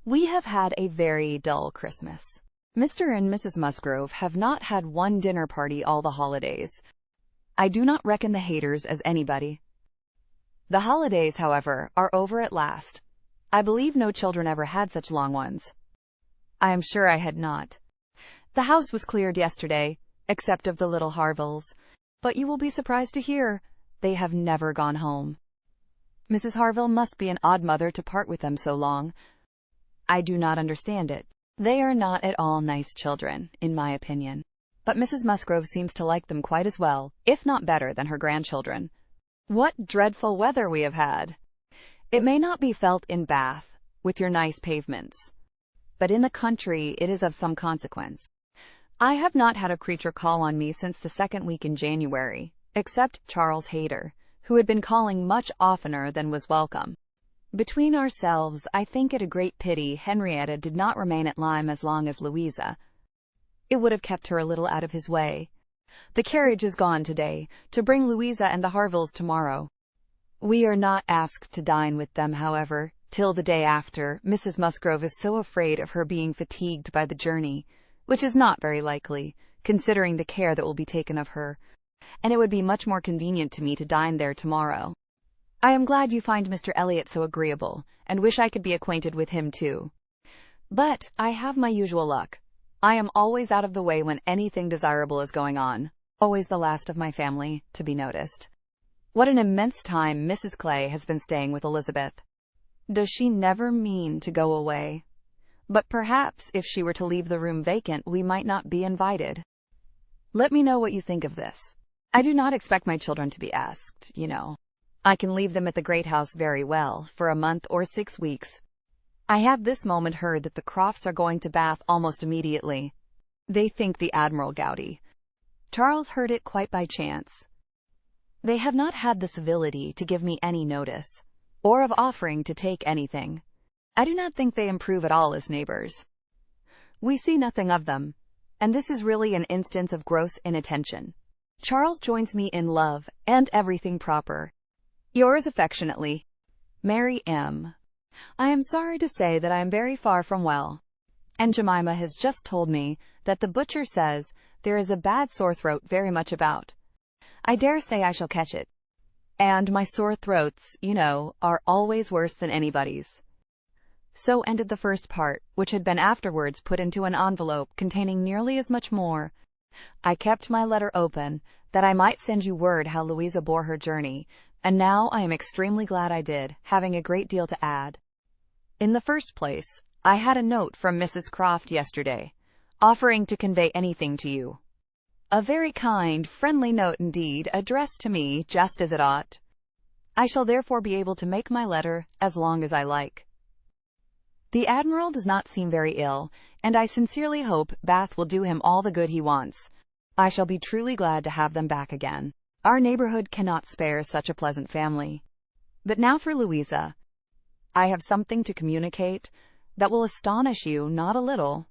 We have had a very dull Christmas. Mr. and Mrs. Musgrove have not had one dinner party all the holidays. I do not reckon the Hayters as anybody. The holidays, however, are over at last. I believe no children ever had such long ones. I am sure I had not. The house was cleared yesterday, except of the little Harvilles, but you will be surprised to hear they have never gone home. Mrs. Harville must be an odd mother to part with them so long. I do not understand it. They are not at all nice children, in my opinion, but Mrs. Musgrove seems to like them quite as well, if not better, than her grandchildren. What dreadful weather we have had! It may not be felt in Bath, with your nice pavements, but in the country it is of some consequence. I have not had a creature call on me since the 2nd week in January, except Charles Hayter, who had been calling much oftener than was welcome. Between ourselves, I think it a great pity Henrietta did not remain at Lyme as long as Louisa. It would have kept her a little out of his way. The carriage is gone today, to bring Louisa and the Harvilles tomorrow. We are not asked to dine with them, however, till the day after. Mrs. Musgrove is so afraid of her being fatigued by the journey, which is not very likely, considering the care that will be taken of her, and it would be much more convenient to me to dine there tomorrow. I am glad you find Mr. Elliot so agreeable, and wish I could be acquainted with him too. But I have my usual luck. I am always out of the way when anything desirable is going on, always the last of my family to be noticed. What an immense time Mrs. Clay has been staying with Elizabeth. Does she never mean to go away? But perhaps if she were to leave the room vacant, we might not be invited. Let me know what you think of this. I do not expect my children to be asked, you know. I can leave them at the great house very well, for a month or 6 weeks. I have this moment heard that the Crofts are going to Bath almost immediately. They think the Admiral gouty. Charles heard it quite by chance. They have not had the civility to give me any notice, or of offering to take anything. I do not think they improve at all as neighbors. We see nothing of them, and this is really an instance of gross inattention. Charles joins me in love and everything proper. Yours affectionately, Mary M. I am sorry to say that I am very far from well, and Jemima has just told me that the butcher says there is a bad sore throat very much about. I dare say I shall catch it. And my sore throats, you know, are always worse than anybody's. So ended the first part, which had been afterwards put into an envelope containing nearly as much more. I kept my letter open, that I might send you word how Louisa bore her journey, and now I am extremely glad I did, having a great deal to add. In the first place, I had a note from Mrs. Croft yesterday, offering to convey anything to you. A very kind, friendly note indeed, addressed to me just as it ought. I shall therefore be able to make my letter as long as I like. The Admiral does not seem very ill, and I sincerely hope Bath will do him all the good he wants. I shall be truly glad to have them back again. Our neighborhood cannot spare such a pleasant family. But now for Louisa. I have something to communicate that will astonish you not a little.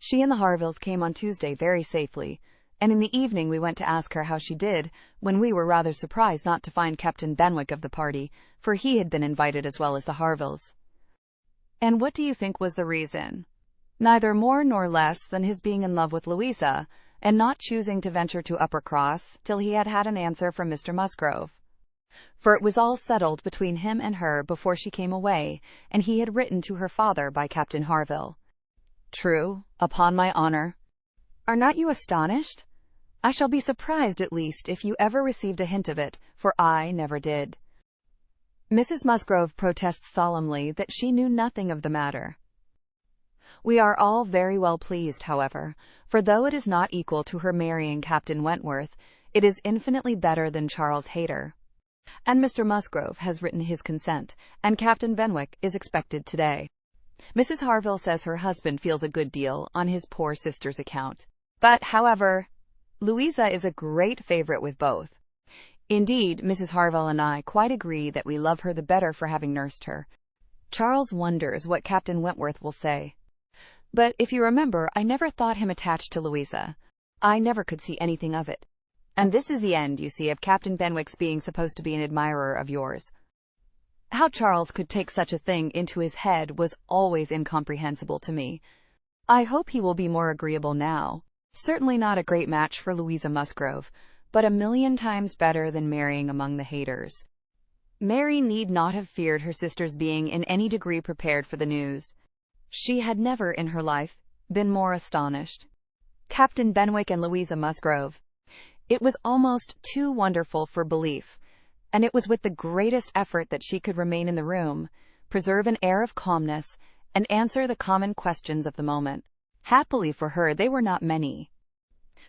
She and the Harvilles came on Tuesday very safely, and in the evening we went to ask her how she did, when we were rather surprised not to find Captain Benwick of the party, for he had been invited as well as the Harvilles. And what do you think was the reason? Neither more nor less than his being in love with Louisa, and not choosing to venture to Uppercross till he had had an answer from Mr. Musgrove. For it was all settled between him and her before she came away, and he had written to her father by Captain Harville. True, upon my honor. Are not you astonished? I shall be surprised at least if you ever received a hint of it, for I never did. Mrs. Musgrove protests solemnly that she knew nothing of the matter. We are all very well pleased, however, for though it is not equal to her marrying Captain Wentworth, it is infinitely better than Charles Hayter. And Mr. Musgrove has written his consent, and Captain Benwick is expected today. Mrs. Harville says her husband feels a good deal on his poor sister's account. But, however, Louisa is a great favorite with both. Indeed, Mrs. Harville and I quite agree that we love her the better for having nursed her. Charles wonders what Captain Wentworth will say. But if you remember, I never thought him attached to Louisa. I never could see anything of it. And this is the end, you see, of Captain Benwick's being supposed to be an admirer of yours. How Charles could take such a thing into his head was always incomprehensible to me. I hope he will be more agreeable now. Certainly not a great match for Louisa Musgrove, but 1,000,000 times better than marrying among the Hayters. Mary need not have feared her sister's being in any degree prepared for the news. She had never in her life been more astonished. Captain Benwick and Louisa Musgrove. It was almost too wonderful for belief, and it was with the greatest effort that she could remain in the room, preserve an air of calmness, and answer the common questions of the moment. Happily for her, they were not many.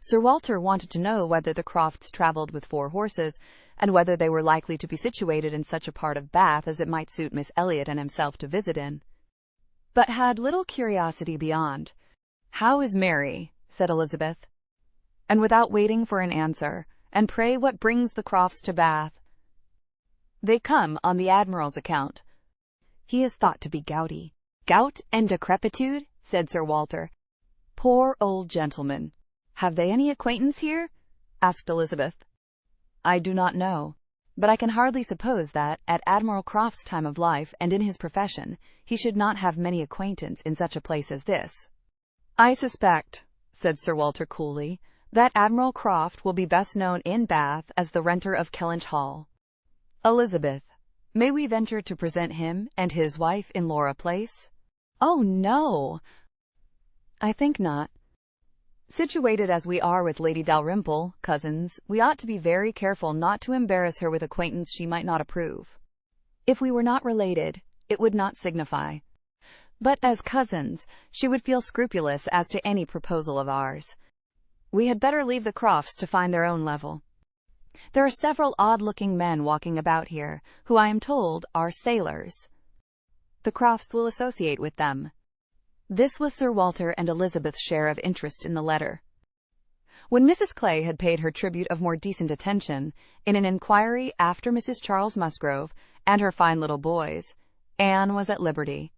Sir Walter wanted to know whether the Crofts travelled with 4 horses, and whether they were likely to be situated in such a part of Bath as it might suit Miss Elliot and himself to visit in, but had little curiosity beyond. "How is Mary?" said Elizabeth. And without waiting for an answer, "And pray what brings the Crofts to Bath?" "They come on the Admiral's account. He is thought to be gouty." "Gout and decrepitude?" said Sir Walter. "Poor old gentleman. Have they any acquaintance here?" asked Elizabeth. "I do not know, but I can hardly suppose that, at Admiral Croft's time of life and in his profession, he should not have many acquaintance in such a place as this." "I suspect," said Sir Walter coolly, "that Admiral Croft will be best known in Bath as the renter of Kellynch Hall. Elizabeth, may we venture to present him and his wife in Laura Place?" "Oh, no, I think not. Situated as we are with Lady Dalrymple, cousins, we ought to be very careful not to embarrass her with acquaintance she might not approve. If we were not related, it would not signify. But as cousins, she would feel scrupulous as to any proposal of ours. We had better leave the Crofts to find their own level. There are several odd-looking men walking about here, who I am told are sailors. The Crofts will associate with them." This was Sir Walter and Elizabeth's share of interest in the letter. When Mrs. Clay had paid her tribute of more decent attention, in an inquiry after Mrs. Charles Musgrove and her fine little boys, Anne was at liberty.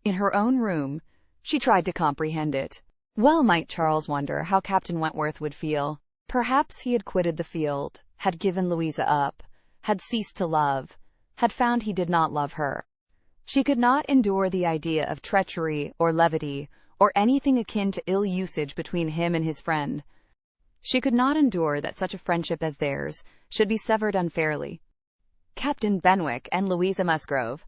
In her own room, she tried to comprehend it. Well might Charles wonder how Captain Wentworth would feel. Perhaps he had quitted the field, had given Louisa up, had ceased to love, had found he did not love her. She could not endure the idea of treachery or levity or anything akin to ill usage between him and his friend. She could not endure that such a friendship as theirs should be severed unfairly. Captain Benwick and Louisa Musgrove.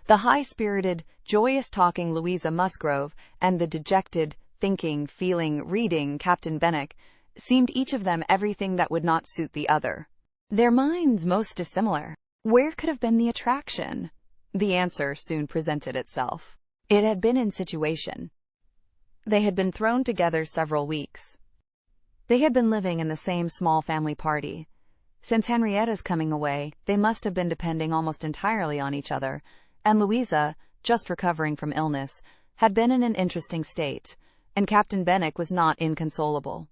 The high-spirited, joyous-talking Louisa Musgrove and the dejected, thinking, feeling, reading Captain Benwick seemed each of them everything that would not suit the other. Their minds most dissimilar. Where could have been the attraction? The answer soon presented itself. It had been in situation. They had been thrown together several weeks. They had been living in the same small family party. Since Henrietta's coming away, they must have been depending almost entirely on each other, and Louisa, just recovering from illness, had been in an interesting state, and Captain Benwick was not inconsolable.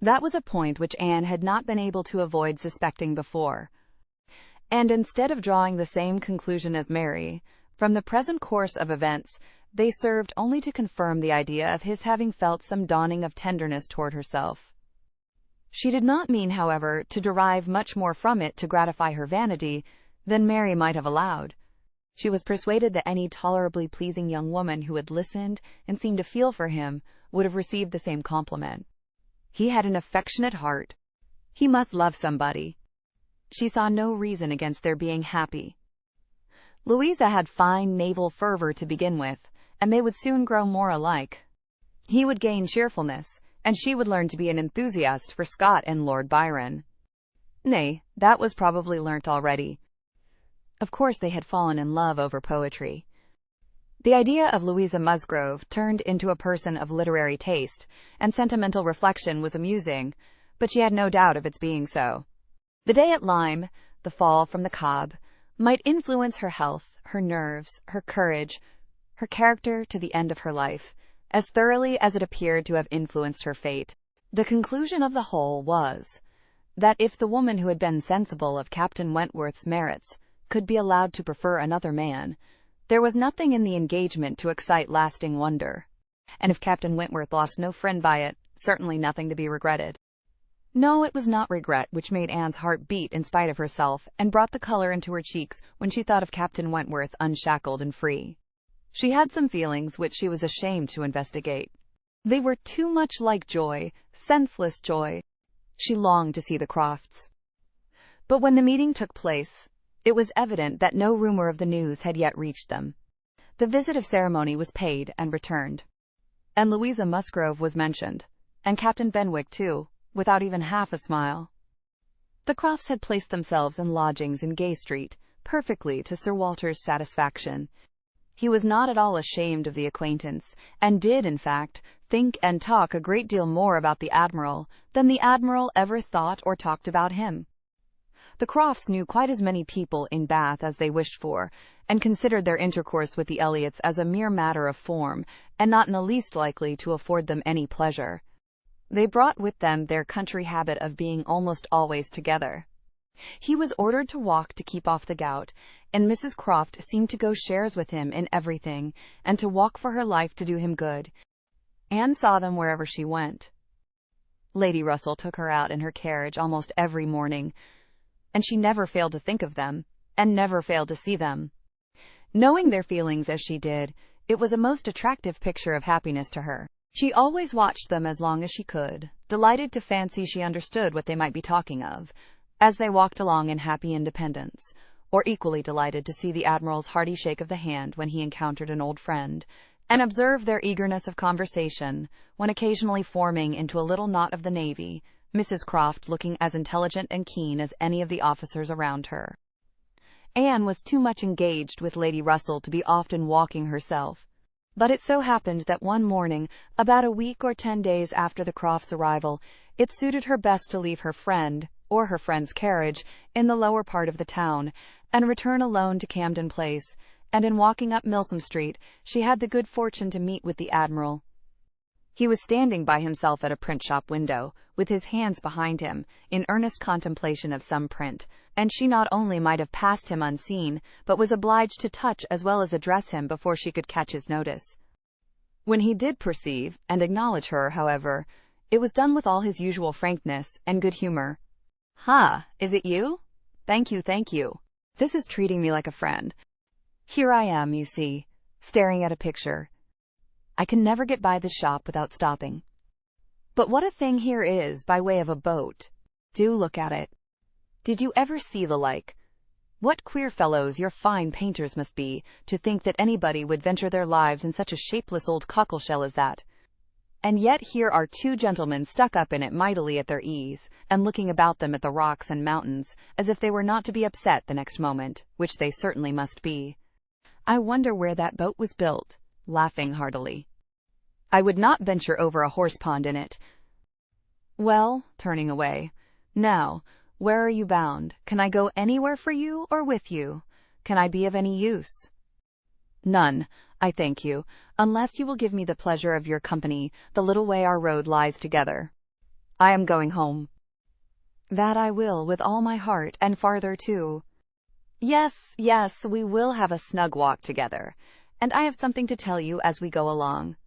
That was a point which Anne had not been able to avoid suspecting before. And instead of drawing the same conclusion as Mary, from the present course of events, they served only to confirm the idea of his having felt some dawning of tenderness toward herself. She did not mean, however, to derive much more from it to gratify her vanity than Mary might have allowed. She was persuaded that any tolerably pleasing young woman who had listened and seemed to feel for him would have received the same compliment. He had an affectionate heart. He must love somebody. She saw no reason against their being happy. Louisa had fine naval fervor to begin with, and they would soon grow more alike. He would gain cheerfulness, and she would learn to be an enthusiast for Scott and Lord Byron. Nay, that was probably learnt already. Of course they had fallen in love over poetry. The idea of Louisa Musgrove turned into a person of literary taste, and sentimental reflection was amusing, but she had no doubt of its being so. The day at Lyme, the fall from the Cobb, might influence her health, her nerves, her courage, her character to the end of her life, as thoroughly as it appeared to have influenced her fate. The conclusion of the whole was, that if the woman who had been sensible of Captain Wentworth's merits could be allowed to prefer another man, there was nothing in the engagement to excite lasting wonder, and if Captain Wentworth lost no friend by it, certainly nothing to be regretted. No, it was not regret which made Anne's heart beat in spite of herself and brought the color into her cheeks when she thought of Captain Wentworth unshackled and free. She had some feelings which she was ashamed to investigate. They were too much like joy, senseless joy. She longed to see the Crofts. But when the meeting took place, it was evident that no rumor of the news had yet reached them. The visit of ceremony was paid and returned, and Louisa Musgrove was mentioned, and Captain Benwick too, without even half a smile. The Crofts had placed themselves in lodgings in Gay Street, perfectly to Sir Walter's satisfaction. He was not at all ashamed of the acquaintance, and did, in fact, think and talk a great deal more about the Admiral than the Admiral ever thought or talked about him. The Crofts knew quite as many people in Bath as they wished for, and considered their intercourse with the Elliots as a mere matter of form, and not in the least likely to afford them any pleasure. They brought with them their country habit of being almost always together. He was ordered to walk to keep off the gout, and Mrs. Croft seemed to go shares with him in everything, and to walk for her life to do him good. Anne saw them wherever she went. Lady Russell took her out in her carriage almost every morning, and she never failed to think of them, and never failed to see them. Knowing their feelings as she did, it was a most attractive picture of happiness to her. She always watched them as long as she could, delighted to fancy she understood what they might be talking of, as they walked along in happy independence, or equally delighted to see the Admiral's hearty shake of the hand when he encountered an old friend, and observe their eagerness of conversation, when occasionally forming into a little knot of the Navy, Mrs. Croft looking as intelligent and keen as any of the officers around her. Anne was too much engaged with Lady Russell to be often walking herself, but it so happened that one morning, about a week or 10 days after the Crofts' arrival, it suited her best to leave her friend, or her friend's carriage, in the lower part of the town, and return alone to Camden Place, and in walking up Milsom Street, she had the good fortune to meet with the Admiral. He was standing by himself at a print-shop window, with his hands behind him, in earnest contemplation of some print, and she not only might have passed him unseen, but was obliged to touch as well as address him before she could catch his notice. When he did perceive and acknowledge her, however, it was done with all his usual frankness and good humor. "Ha, is it you? Thank you, thank you. This is treating me like a friend. Here I am, you see, staring at a picture. I can never get by this shop without stopping. But what a thing here is by way of a boat. Do look at it. Did you ever see the like? What queer fellows your fine painters must be, to think that anybody would venture their lives in such a shapeless old cockleshell as that. And yet here are two gentlemen stuck up in it mightily at their ease, and looking about them at the rocks and mountains, as if they were not to be upset the next moment, which they certainly must be. I wonder where that boat was built," laughing heartily. "I would not venture over a horse-pond in it. Well," turning away, "now, where are you bound? Can I go anywhere for you or with you? Can I be of any use?" "None, I thank you, unless you will give me the pleasure of your company the little way our road lies together. I am going home." "That I will, with all my heart, and farther too. Yes, yes, we will have a snug walk together, and I have something to tell you as we go along.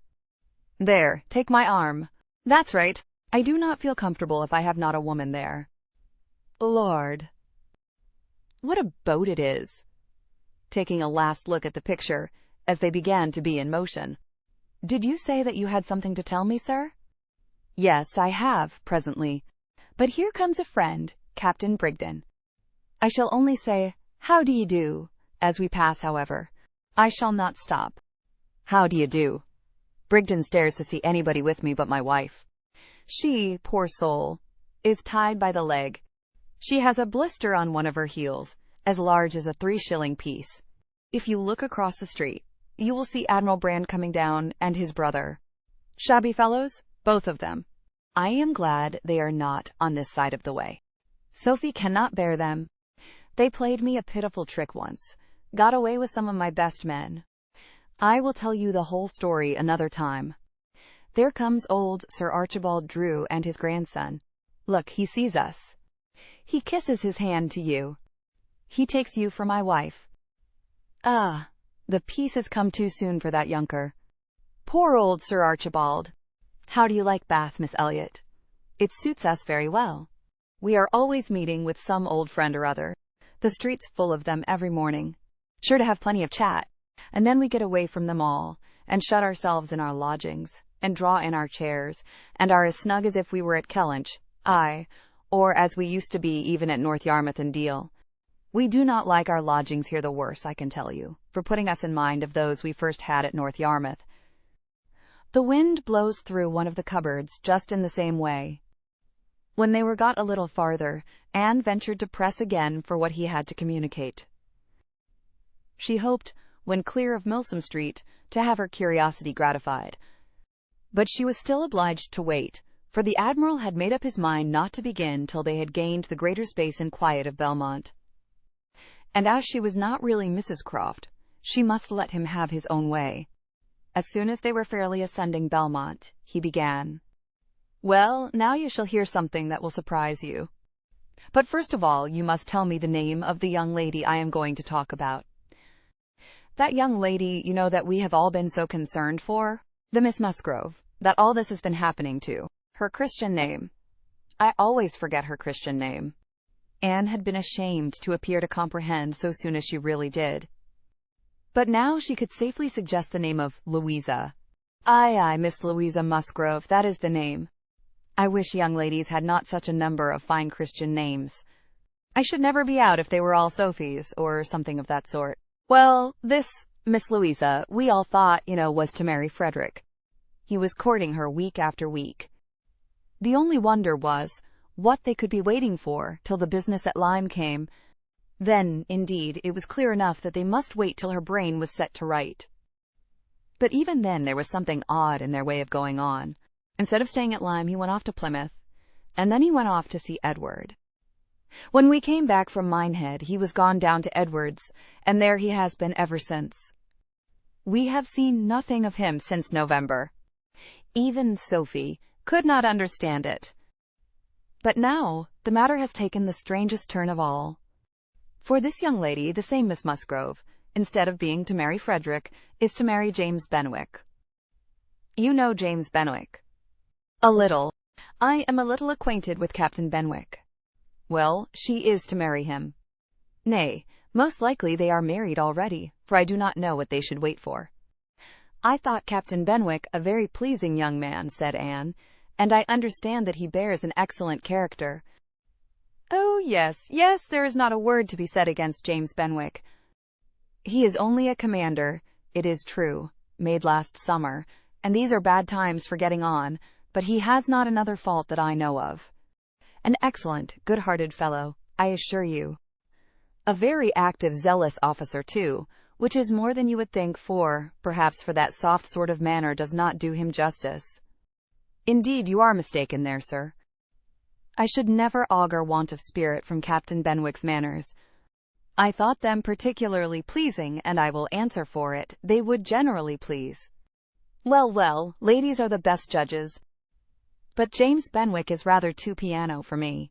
There, take my arm. That's right. I do not feel comfortable if I have not a woman there. Lord, what a boat it is!" Taking a last look at the picture, as they began to be in motion. "Did you say that you had something to tell me, sir?" "Yes, I have, presently. But here comes a friend, Captain Brigden. I shall only say, 'How do you do?' as we pass, however. I shall not stop. How do you do?" Brigden stares to see anybody with me but my wife. She, poor soul, is tied by the leg. She has a blister on one of her heels, as large as a 3-shilling piece. If you look across the street, you will see Admiral Brand coming down, and his brother. Shabby fellows, both of them. I am glad they are not on this side of the way. Sophie cannot bear them. They played me a pitiful trick once, got away with some of my best men. I will tell you the whole story another time. There comes old Sir Archibald Drew and his grandson. Look, he sees us. He kisses his hand to you. He takes you for my wife. Ah, the peace has come too soon for that younker. Poor old Sir Archibald. How do you like Bath, Miss Elliot? It suits us very well. We are always meeting with some old friend or other. The street's full of them every morning. Sure to have plenty of chat. And then we get away from them all, and shut ourselves in our lodgings, and draw in our chairs, and are as snug as if we were at Kellynch, aye, or as we used to be even at North Yarmouth and Deal. We do not like our lodgings here the worse, I can tell you, for putting us in mind of those we first had at North Yarmouth. The wind blows through one of the cupboards just in the same way. When they were got a little farther, Anne ventured to press again for what he had to communicate. She hoped, when clear of Milsom Street, to have her curiosity gratified. But she was still obliged to wait, for the Admiral had made up his mind not to begin till they had gained the greater space and quiet of Belmont. And as she was not really Mrs. Croft, she must let him have his own way. As soon as they were fairly ascending Belmont, he began. "Well, now you shall hear something that will surprise you. But first of all, you must tell me the name of the young lady I am going to talk about. That young lady, you know, that we have all been so concerned for, the Miss Musgrove, that all this has been happening to. Her Christian name. I always forget her Christian name." Anne had been ashamed to appear to comprehend so soon as she really did. But now she could safely suggest the name of Louisa. "Aye, aye, Miss Louisa Musgrove, that is the name. I wish young ladies had not such a number of fine Christian names. I should never be out if they were all Sophies, or something of that sort. Well, this Miss Louisa, we all thought, was to marry Frederick. He was courting her week after week. The only wonder was what they could be waiting for till the business at Lyme came. Then, indeed, it was clear enough that they must wait till her brain was set to right. But even then there was something odd in their way of going on. Instead of staying at Lyme, he went off to Plymouth, and then he went off to see Edward. When we came back from Minehead, he was gone down to Edward's, and there he has been ever since. We have seen nothing of him since November. Even Sophie could not understand it. But now the matter has taken the strangest turn of all. For this young lady, the same Miss Musgrove, instead of being to marry Frederick, is to marry James Benwick. You know James Benwick. A little. I am a little acquainted with Captain Benwick. Well, she is to marry him. Nay, most likely they are married already, for I do not know what they should wait for. I thought Captain Benwick a very pleasing young man, said Anne, and I understand that he bears an excellent character. Oh, yes, there is not a word to be said against James Benwick. He is only a commander, it is true, made last summer, and these are bad times for getting on, but he has not another fault that I know of. An excellent, good-hearted fellow, I assure you. A very active, zealous officer, too, which is more than you would think, perhaps for that soft sort of manner does not do him justice. Indeed, you are mistaken there, sir. I should never augur want of spirit from Captain Benwick's manners. I thought them particularly pleasing, and I will answer for it, they would generally please. Well, ladies are the best judges. But James Benwick is rather too piano for me.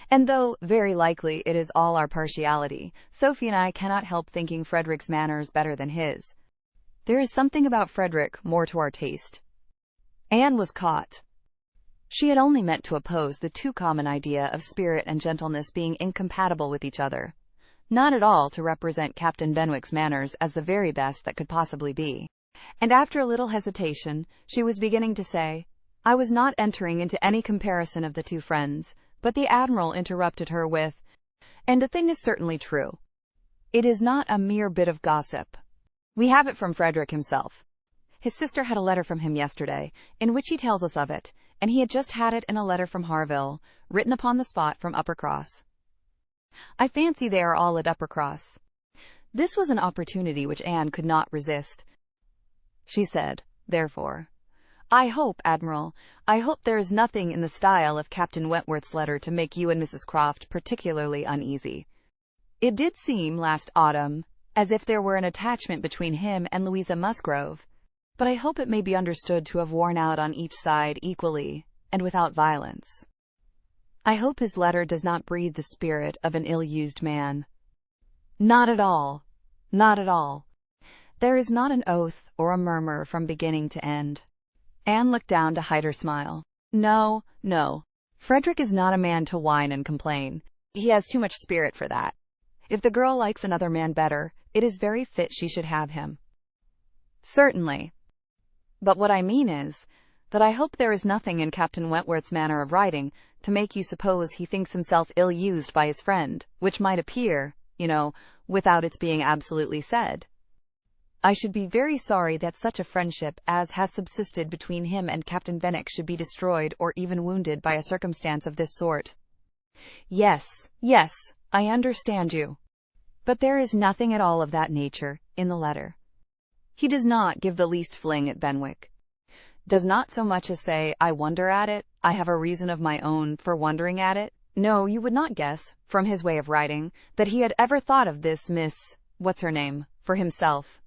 And though, very likely, it is all our partiality, Sophie and I cannot help thinking Frederick's manners better than his. There is something about Frederick more to our taste. Anne was caught. She had only meant to oppose the too common idea of spirit and gentleness being incompatible with each other, not at all to represent Captain Benwick's manners as the very best that could possibly be. And after a little hesitation, she was beginning to say, I was not entering into any comparison of the two friends, but the Admiral interrupted her with, and the thing is certainly true. It is not a mere bit of gossip. We have it from Frederick himself. His sister had a letter from him yesterday, in which he tells us of it, and he had just had it in a letter from Harville, written upon the spot from Uppercross. I fancy they are all at Uppercross. This was an opportunity which Anne could not resist. She said, therefore, I hope, Admiral, there is nothing in the style of Captain Wentworth's letter to make you and Mrs. Croft particularly uneasy. It did seem, last autumn, as if there were an attachment between him and Louisa Musgrove, but I hope it may be understood to have worn out on each side equally, and without violence. I hope his letter does not breathe the spirit of an ill-used man. Not at all. There is not an oath or a murmur from beginning to end. Anne looked down to hide her smile. No. Frederick is not a man to whine and complain. He has too much spirit for that. If the girl likes another man better, it is very fit she should have him. Certainly. But what I mean is, that I hope there is nothing in Captain Wentworth's manner of writing to make you suppose he thinks himself ill-used by his friend, which might appear, without its being absolutely said. I should be very sorry that such a friendship as has subsisted between him and Captain Benwick should be destroyed or even wounded by a circumstance of this sort. Yes, I understand you. But there is nothing at all of that nature in the letter. He does not give the least fling at Benwick. Does not so much as say, I wonder at it, I have a reason of my own for wondering at it. No, you would not guess, from his way of writing, that he had ever thought of this Miss, what's-her-name, for himself.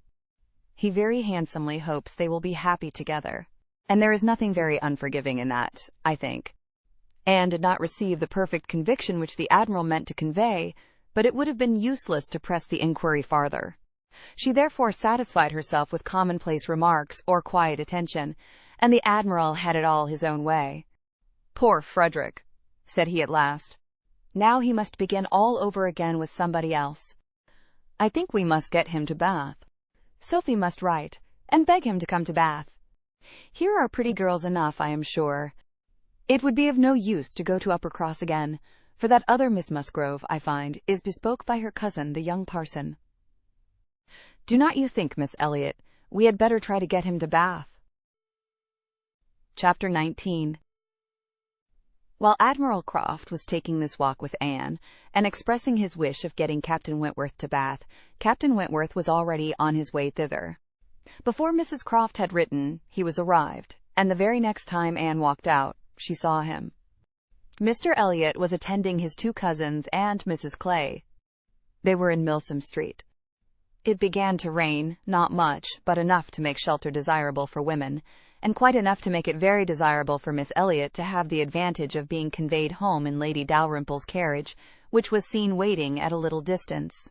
He very handsomely hopes they will be happy together. And there is nothing very unforgiving in that, I think. Anne did not receive the perfect conviction which the Admiral meant to convey, but it would have been useless to press the inquiry farther. She therefore satisfied herself with commonplace remarks or quiet attention, and the Admiral had it all his own way. Poor Frederick, said he at last. Now he must begin all over again with somebody else. I think we must get him to Bath. Sophie must write, and beg him to come to Bath. Here are pretty girls enough, I am sure. It would be of no use to go to Uppercross again, for that other Miss Musgrove, I find, is bespoke by her cousin, the young parson. Do not you think, Miss Elliot, we had better try to get him to Bath? Chapter 19. While Admiral Croft was taking this walk with Anne, and expressing his wish of getting Captain Wentworth to Bath, Captain Wentworth was already on his way thither. Before Mrs. Croft had written, he was arrived, and the very next time Anne walked out, she saw him. Mr. Elliot was attending his two cousins and Mrs. Clay. They were in Milsom Street. It began to rain, not much, but enough to make shelter desirable for women, and quite enough to make it very desirable for Miss Elliot to have the advantage of being conveyed home in Lady Dalrymple's carriage, which was seen waiting at a little distance.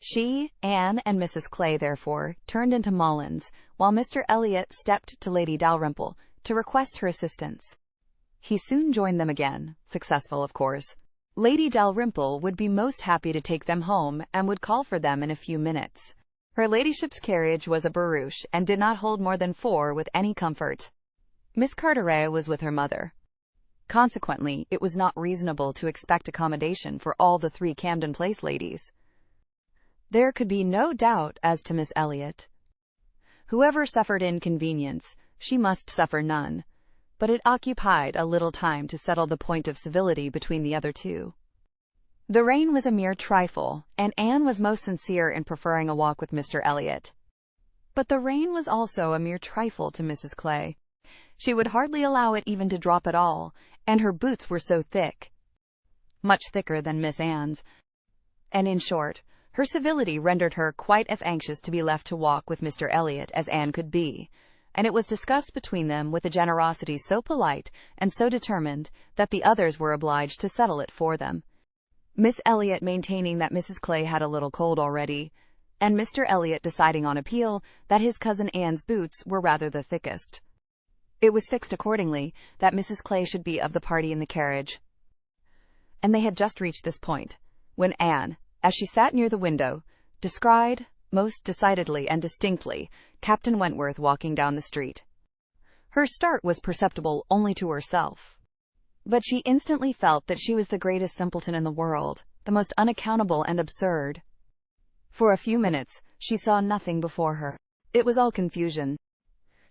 She, Anne, and Mrs. Clay, therefore, turned into Mullins, while Mr. Elliot stepped to Lady Dalrymple to request her assistance. He soon joined them again, successful, of course. Lady Dalrymple would be most happy to take them home and would call for them in a few minutes. Her ladyship's carriage was a barouche and did not hold more than 4 with any comfort. Miss Carteret was with her mother. Consequently, it was not reasonable to expect accommodation for all the 3 Camden Place ladies. There could be no doubt as to Miss Elliot. Whoever suffered inconvenience, she must suffer none. But it occupied a little time to settle the point of civility between the other 2. The rain was a mere trifle, and Anne was most sincere in preferring a walk with Mr. Elliot. But the rain was also a mere trifle to Mrs. Clay. She would hardly allow it even to drop at all, and her boots were so thick, much thicker than Miss Anne's, and in short, her civility rendered her quite as anxious to be left to walk with Mr. Elliot as Anne could be, and it was discussed between them with a generosity so polite and so determined that the others were obliged to settle it for them, Miss Elliot maintaining that Mrs. Clay had a little cold already, and Mr. Elliot deciding on appeal that his cousin Anne's boots were rather the thickest. It was fixed accordingly that Mrs. Clay should be of the party in the carriage, and they had just reached this point when Anne, as she sat near the window, descried, most decidedly and distinctly, Captain Wentworth walking down the street. Her start was perceptible only to herself, but she instantly felt that she was the greatest simpleton in the world, the most unaccountable and absurd. For a few minutes, she saw nothing before her. It was all confusion.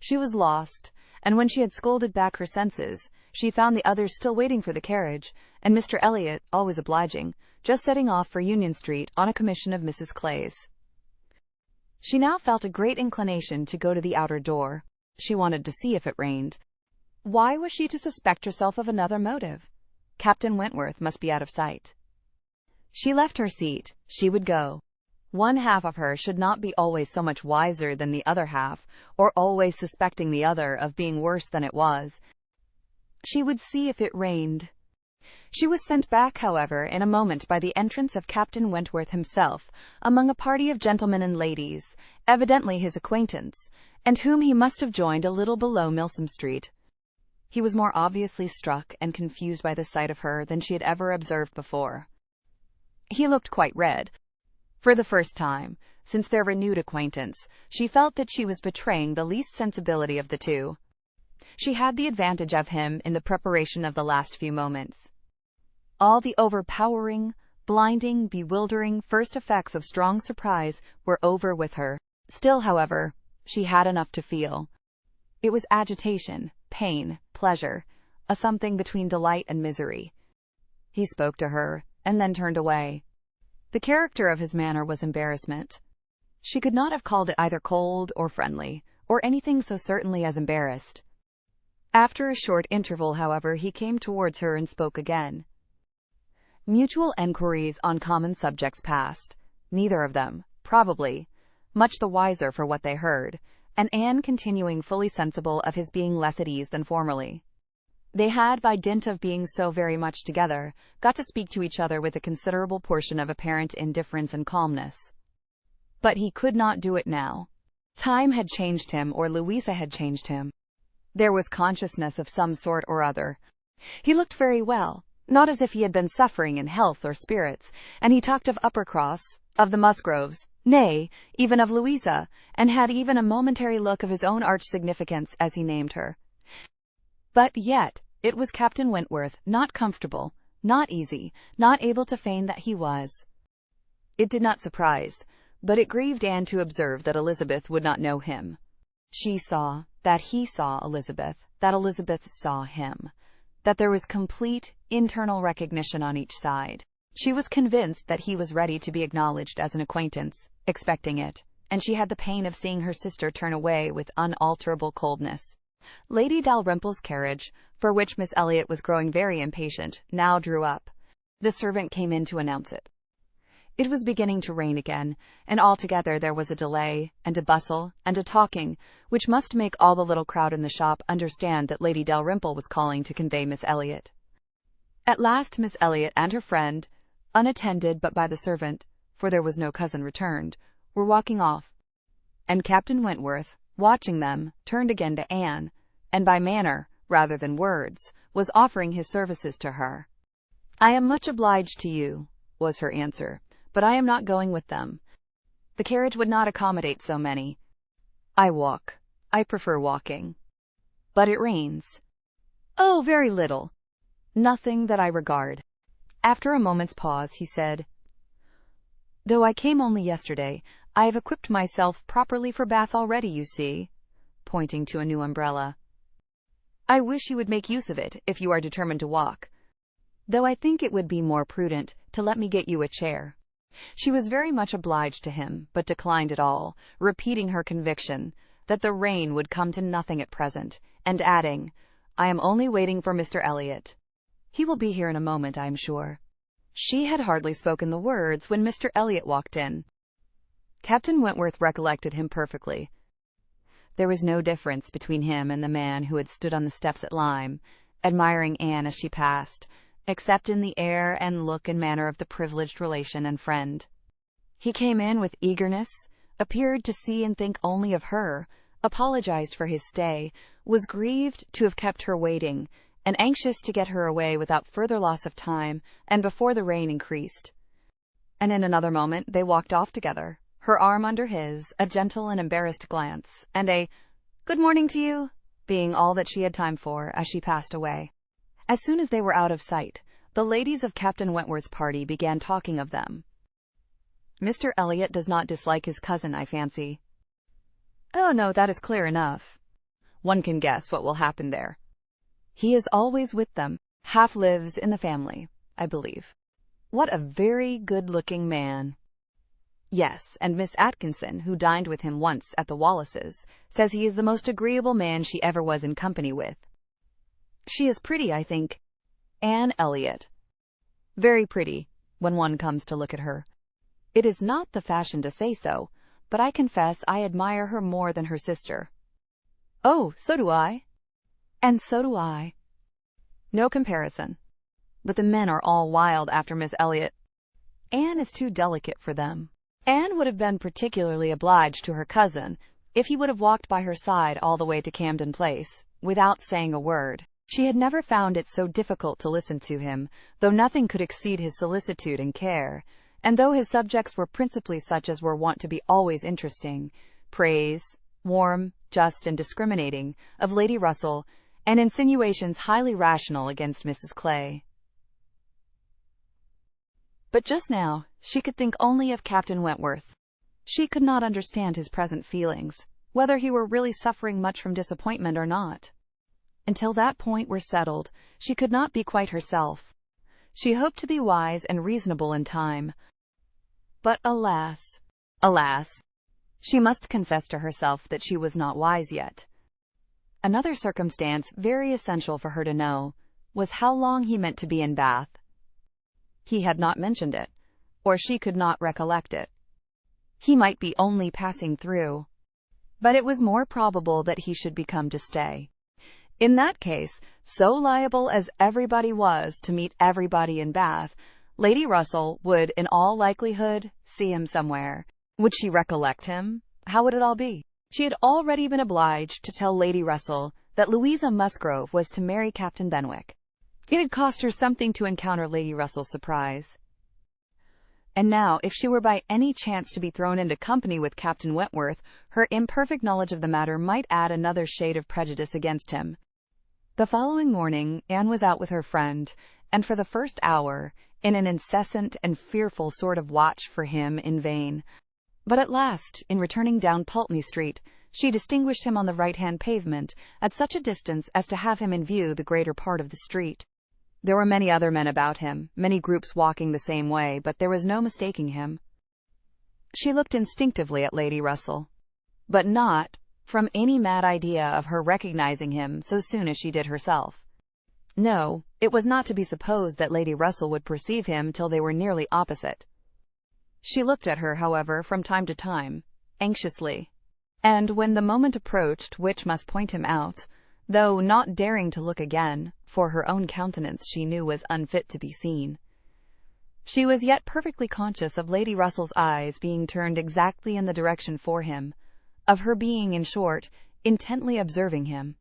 She was lost, and when she had scolded back her senses, she found the others still waiting for the carriage, and Mr. Elliot, always obliging, just setting off for Union Street on a commission of Mrs. Clay's. She now felt a great inclination to go to the outer door. She wanted to see if it rained. Why was she to suspect herself of another motive? Captain Wentworth must be out of sight. She left her seat. She would go. One half of her should not be always so much wiser than the other half, or always suspecting the other of being worse than it was. She would see if it rained. She was sent back, however, in a moment by the entrance of Captain Wentworth himself, among a party of gentlemen and ladies, evidently his acquaintance, and whom he must have joined a little below Milsom Street. He was more obviously struck and confused by the sight of her than she had ever observed before. He looked quite red. For the first time, since their renewed acquaintance, she felt that she was betraying the least sensibility of the 2. She had the advantage of him in the preparation of the last few moments. All the overpowering, blinding, bewildering first effects of strong surprise were over with her. Still, however, she had enough to feel. It was agitation, pain, pleasure, a something between delight and misery. He spoke to her, and then turned away. The character of his manner was embarrassment. She could not have called it either cold or friendly, or anything so certainly as embarrassed. After a short interval, however, he came towards her and spoke again. Mutual enquiries on common subjects passed, neither of them, probably, much the wiser for what they heard, and Anne continuing fully sensible of his being less at ease than formerly. They had, by dint of being so very much together, got to speak to each other with a considerable portion of apparent indifference and calmness. But he could not do it now. Time had changed him, or Louisa had changed him. There was consciousness of some sort or other. He looked very well, not as if he had been suffering in health or spirits, and he talked of Uppercross, of the Musgroves, nay, even of Louisa, and had even a momentary look of his own arch significance as he named her. But yet, it was Captain Wentworth, not comfortable, not easy, not able to feign that he was. It did not surprise, but it grieved Anne to observe that Elizabeth would not know him. She saw that he saw Elizabeth, that Elizabeth saw him, that there was complete internal recognition on each side. She was convinced that he was ready to be acknowledged as an acquaintance, expecting it, and she had the pain of seeing her sister turn away with unalterable coldness. Lady Dalrymple's carriage, for which Miss Elliot was growing very impatient, now drew up. The servant came in to announce it. It was beginning to rain again, and altogether there was a delay, and a bustle, and a talking, which must make all the little crowd in the shop understand that Lady Dalrymple was calling to convey Miss Elliot. At last Miss Elliot and her friend, unattended but by the servant, for there was no cousin returned, were walking off, and Captain Wentworth, watching them, turned again to Anne, and by manner, rather than words, was offering his services to her. "I am much obliged to you," was her answer, "but I am not going with them. The carriage would not accommodate so many. I walk. I prefer walking." "But it rains." "Oh, very little. Nothing that I regard." After a moment's pause, he said, "Though I came only yesterday, I have equipped myself properly for Bath already, you see," pointing to a new umbrella. "I wish you would make use of it if you are determined to walk, though I think it would be more prudent to let me get you a chair." She was very much obliged to him, but declined it all, repeating her conviction that the rain would come to nothing at present, and adding, "I am only waiting for Mr. Elliot. He will be here in a moment, I am sure." She had hardly spoken the words when Mr. Elliot walked in. Captain Wentworth recollected him perfectly. There was no difference between him and the man who had stood on the steps at Lyme, admiring Anne as she passed, except in the air and look and manner of the privileged relation and friend. He came in with eagerness, appeared to see and think only of her, apologized for his stay, was grieved to have kept her waiting, and anxious to get her away without further loss of time and before the rain increased. And in another moment they walked off together, her arm under his, a gentle and embarrassed glance, and a "Good morning to you," being all that she had time for as she passed away. As soon as they were out of sight, the ladies of Captain Wentworth's party began talking of them. "Mr. Elliot does not dislike his cousin, I fancy." "Oh, no, that is clear enough. One can guess what will happen there. He is always with them, half lives in the family, I believe. What a very good-looking man." "Yes, and Miss Atkinson, who dined with him once at the Wallaces, says he is the most agreeable man she ever was in company with." "She is pretty, I think." "Anne Elliot. Very pretty, when one comes to look at her. It is not the fashion to say so, but I confess I admire her more than her sister." "Oh, so do I." "And so do I." "No comparison. But the men are all wild after Miss Elliot. Anne is too delicate for them." Anne would have been particularly obliged to her cousin if he would have walked by her side all the way to Camden Place, without saying a word. She had never found it so difficult to listen to him, though nothing could exceed his solicitude and care, and though his subjects were principally such as were wont to be always interesting, praise, warm, just, and discriminating, of Lady Russell, and insinuations highly rational against Mrs. Clay. But just now she could think only of Captain Wentworth. She could not understand his present feelings, whether he were really suffering much from disappointment or not. Until that point were settled, she could not be quite herself. She hoped to be wise and reasonable in time. But alas, alas, she must confess to herself that she was not wise yet. Another circumstance very essential for her to know was how long he meant to be in Bath. He had not mentioned it, or she could not recollect it. He might be only passing through, but it was more probable that he should be come to stay. In that case, so liable as everybody was to meet everybody in Bath, Lady Russell would, in all likelihood, see him somewhere. Would she recollect him? How would it all be? She had already been obliged to tell Lady Russell that Louisa Musgrove was to marry Captain Benwick. It had cost her something to encounter Lady Russell's surprise. And now, if she were by any chance to be thrown into company with Captain Wentworth, her imperfect knowledge of the matter might add another shade of prejudice against him. The following morning, Anne was out with her friend, and for the first hour, in an incessant and fearful sort of watch for him in vain. But at last, in returning down Pulteney Street, she distinguished him on the right-hand pavement, at such a distance as to have him in view the greater part of the street. There were many other men about him, many groups walking the same way, but there was no mistaking him. She looked instinctively at Lady Russell, but not from any mad idea of her recognizing him so soon as she did herself. No, it was not to be supposed that Lady Russell would perceive him till they were nearly opposite. She looked at her, however, from time to time, anxiously, and when the moment approached which must point him out, though not daring to look again, for her own countenance she knew was unfit to be seen, She was yet perfectly conscious of Lady Russell's eyes being turned exactly in the direction for him, of her being, in short, intently observing him.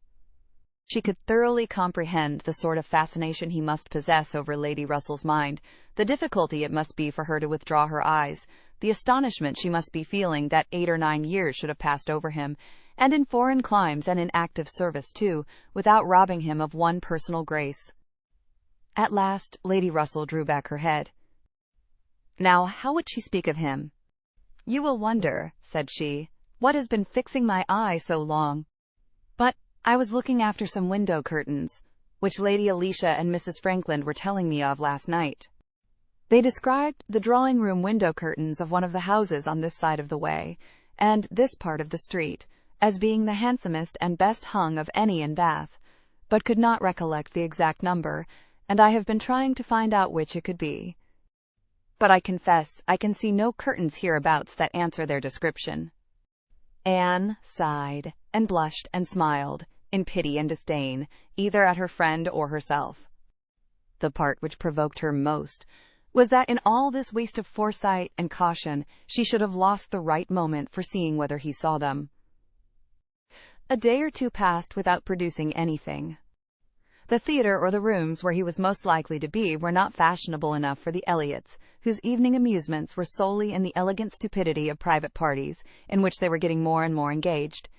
She could thoroughly comprehend the sort of fascination he must possess over Lady Russell's mind, the difficulty it must be for her to withdraw her eyes, the astonishment she must be feeling that 8 or 9 years should have passed over him, and in foreign climes and in active service too, without robbing him of one personal grace. At last Lady Russell drew back her head. Now, how would she speak of him? "You will wonder," said she, "what has been fixing my eye so long. But I was looking after some window curtains, which Lady Alicia and Mrs. Frankland were telling me of last night. They described the drawing-room window curtains of one of the houses on this side of the way, and this part of the street, as being the handsomest and best hung of any in Bath, but could not recollect the exact number, and I have been trying to find out which it could be. But I confess I can see no curtains hereabouts that answer their description." Anne sighed, and blushed and smiled, in pity and disdain, either at her friend or herself. The part which provoked her most was that in all this waste of foresight and caution she should have lost the right moment for seeing whether he saw them. A day or two passed without producing anything. The theatre or the rooms where he was most likely to be were not fashionable enough for the Elliots, whose evening amusements were solely in the elegant stupidity of private parties, in which they were getting more and more engaged.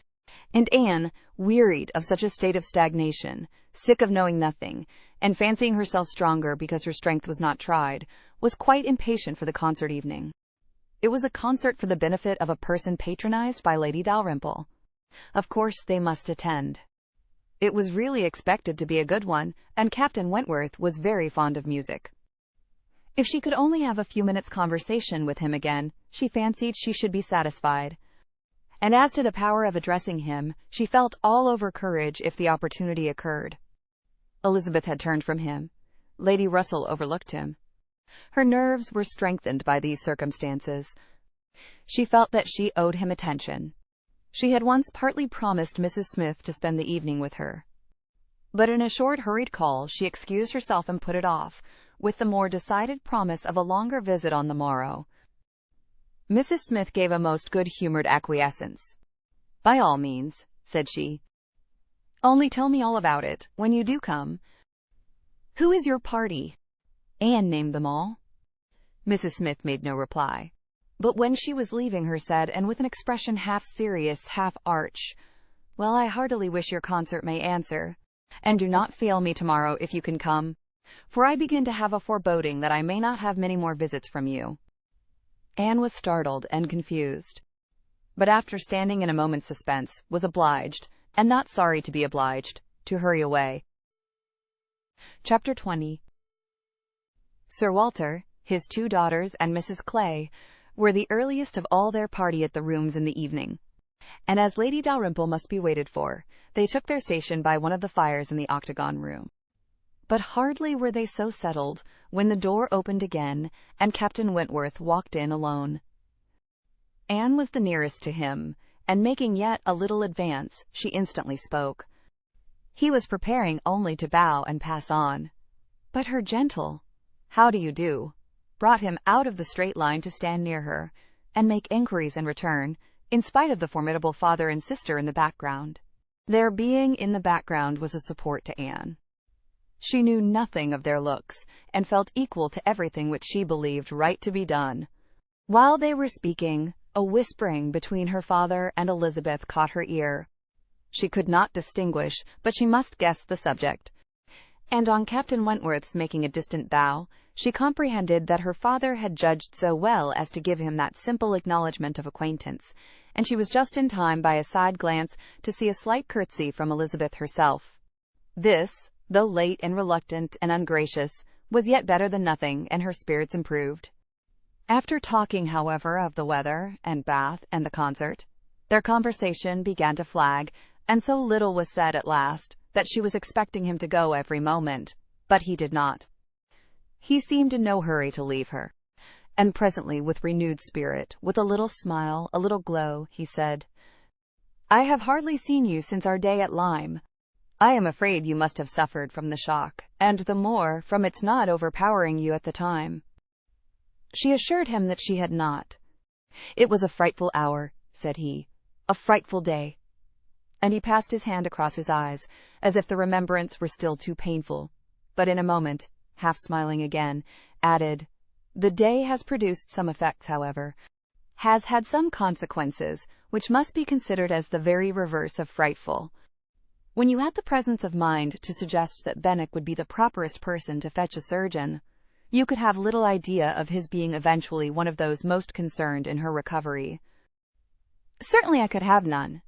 And Anne, wearied of such a state of stagnation, sick of knowing nothing, and fancying herself stronger because her strength was not tried, was quite impatient for the concert evening. It was a concert for the benefit of a person patronized by Lady Dalrymple. Of course they must attend. It was really expected to be a good one, and Captain Wentworth was very fond of music. If she could only have a few minutes' conversation with him again, she fancied she should be satisfied. And as to the power of addressing him, she felt all over courage if the opportunity occurred. Elizabeth had turned from him. Lady Russell overlooked him. Her nerves were strengthened by these circumstances. She felt that she owed him attention. She had once partly promised Mrs. Smith to spend the evening with her. But in a short, hurried call, she excused herself and put it off, with the more decided promise of a longer visit on the morrow. Mrs. Smith gave a most good-humored acquiescence. "By all means," said she. "Only tell me all about it, when you do come. Who is your party?" Anne named them all. Mrs. Smith made no reply, but when she was leaving her said, and with an expression half serious, half arch, "Well, I heartily wish your concert may answer, and do not fail me tomorrow if you can come, for I begin to have a foreboding that I may not have many more visits from you." Anne was startled and confused, but after standing in a moment's suspense, was obliged, and not sorry to be obliged, to hurry away. Chapter 20. Sir Walter, his 2 daughters, and Mrs. Clay were the earliest of all their party at the rooms in the evening, and as Lady Dalrymple must be waited for, they took their station by one of the fires in the octagon room. But hardly were they so settled when the door opened again, and Captain Wentworth walked in alone. Anne was the nearest to him, and making yet a little advance, she instantly spoke. He was preparing only to bow and pass on, but her gentle "How do you do?" brought him out of the straight line to stand near her, and make enquiries in return, in spite of the formidable father and sister in the background. Their being in the background was a support to Anne. She knew nothing of their looks, and felt equal to everything which she believed right to be done. While they were speaking, a whispering between her father and Elizabeth caught her ear. She could not distinguish, but she must guess the subject. And on Captain Wentworth's making a distant bow, she comprehended that her father had judged so well as to give him that simple acknowledgment of acquaintance, and she was just in time by a side glance to see a slight curtsy from Elizabeth herself. This, though late and reluctant and ungracious, was yet better than nothing, and her spirits improved. After talking, however, of the weather, and Bath, and the concert, their conversation began to flag, and so little was said at last that she was expecting him to go every moment, but he did not. He seemed in no hurry to leave her, and presently, with renewed spirit, with a little smile, a little glow, he said, "I have hardly seen you since our day at Lyme. I am afraid you must have suffered from the shock, and the more from its not overpowering you at the time." She assured him that she had not. "It was a frightful hour," said he. "A frightful day." And he passed his hand across his eyes, as if the remembrance were still too painful, but in a moment, half smiling again, added, "The day has produced some effects, however, has had some consequences, which must be considered as the very reverse of frightful. When you had the presence of mind to suggest that Benwick would be the properest person to fetch a surgeon, you could have little idea of his being eventually one of those most concerned in her recovery." "Certainly I could have none.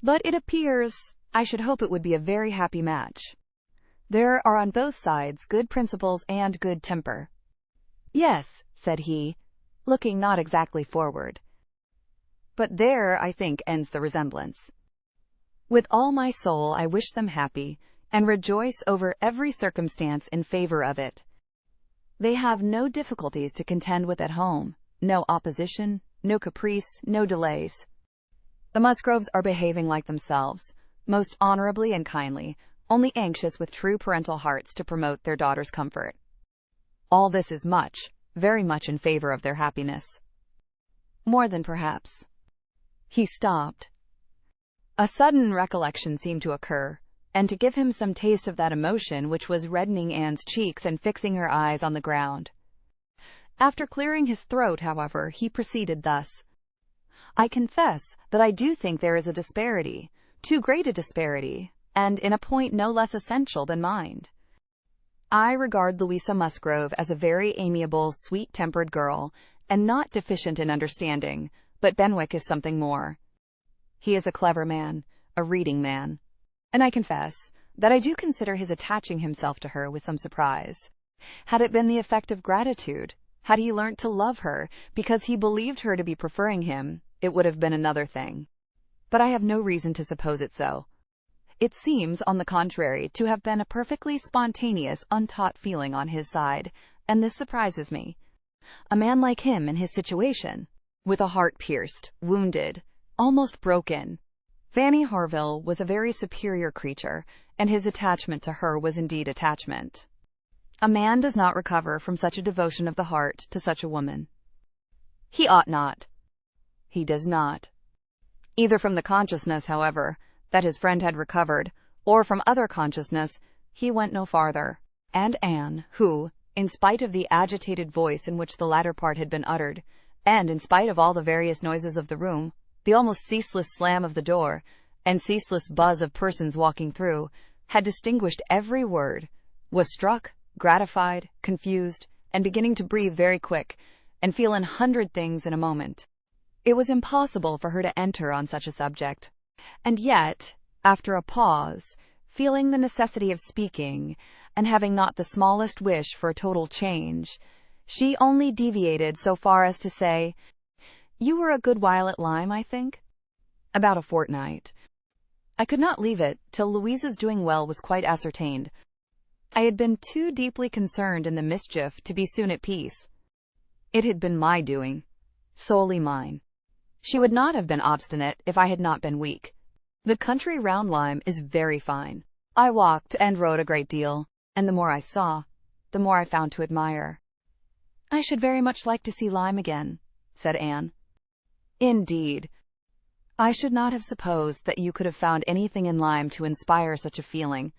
But it appears I should hope it would be a very happy match. There are on both sides good principles and good temper." "Yes," said he, looking not exactly forward. "But there, I think, ends the resemblance. With all my soul I wish them happy, and rejoice over every circumstance in favor of it. They have no difficulties to contend with at home, no opposition, no caprice, no delays. The Musgroves are behaving like themselves, most honorably and kindly, only anxious with true parental hearts to promote their daughter's comfort. All this is much, very much in favor of their happiness. More than perhaps—" He stopped. A sudden recollection seemed to occur, and to give him some taste of that emotion which was reddening Anne's cheeks and fixing her eyes on the ground. After clearing his throat, however, he proceeded thus: "I confess that I do think there is a disparity, too great a disparity, and in a point no less essential than mind. I regard Louisa Musgrove as a very amiable, sweet-tempered girl, and not deficient in understanding, but Benwick is something more. He is a clever man, a reading man, and I confess that I do consider his attaching himself to her with some surprise. Had it been the effect of gratitude, had he learnt to love her because he believed her to be preferring him, it would have been another thing. But I have no reason to suppose it so. It seems, on the contrary, to have been a perfectly spontaneous, untaught feeling on his side, and this surprises me. A man like him in his situation, with a heart pierced, wounded, almost broken. Fanny Harville was a very superior creature, and his attachment to her was indeed attachment. A man does not recover from such a devotion of the heart to such a woman. He ought not. He does not. Either from the consciousness, however, that his friend had recovered, or from other consciousness, he went no farther, and Anne, who, in spite of the agitated voice in which the latter part had been uttered, and in spite of all the various noises of the room, the almost ceaseless slam of the door, and ceaseless buzz of persons walking through, had distinguished every word, was struck, gratified, confused, and beginning to breathe very quick, and feel 100 things in a moment. It was impossible for her to enter on such a subject, and yet, after a pause, feeling the necessity of speaking, and having not the smallest wish for a total change, she only deviated so far as to say, "You were a good while at Lyme, I think?" "About a fortnight. I could not leave it till Louisa's doing well was quite ascertained. I had been too deeply concerned in the mischief to be soon at peace. It had been my doing, solely mine. She would not have been obstinate if I had not been weak. The country round Lyme is very fine. I walked and rode a great deal, and the more I saw, the more I found to admire." "I should very much like to see Lyme again," said Anne. "Indeed, I should not have supposed that you could have found anything in Lyme to inspire such a feeling.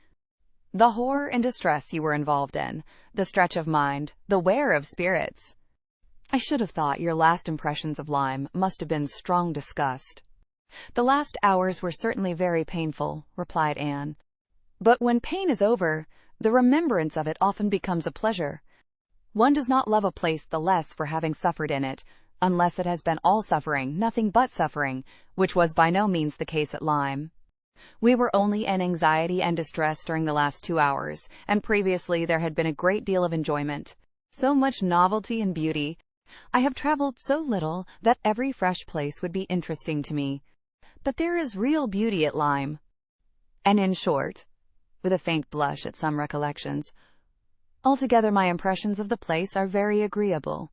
The horror and distress you were involved in, the stretch of mind, the wear of spirits. I should have thought your last impressions of Lyme must have been strong disgust." "The last hours were certainly very painful," replied Anne. "But when pain is over, the remembrance of it often becomes a pleasure. One does not love a place the less for having suffered in it, unless it has been all suffering, nothing but suffering, which was by no means the case at Lyme. We were only in anxiety and distress during the last 2 hours, and previously there had been a great deal of enjoyment. So much novelty and beauty. I have traveled so little that every fresh place would be interesting to me. But there is real beauty at Lyme. And in short," with a faint blush at some recollections, "altogether my impressions of the place are very agreeable."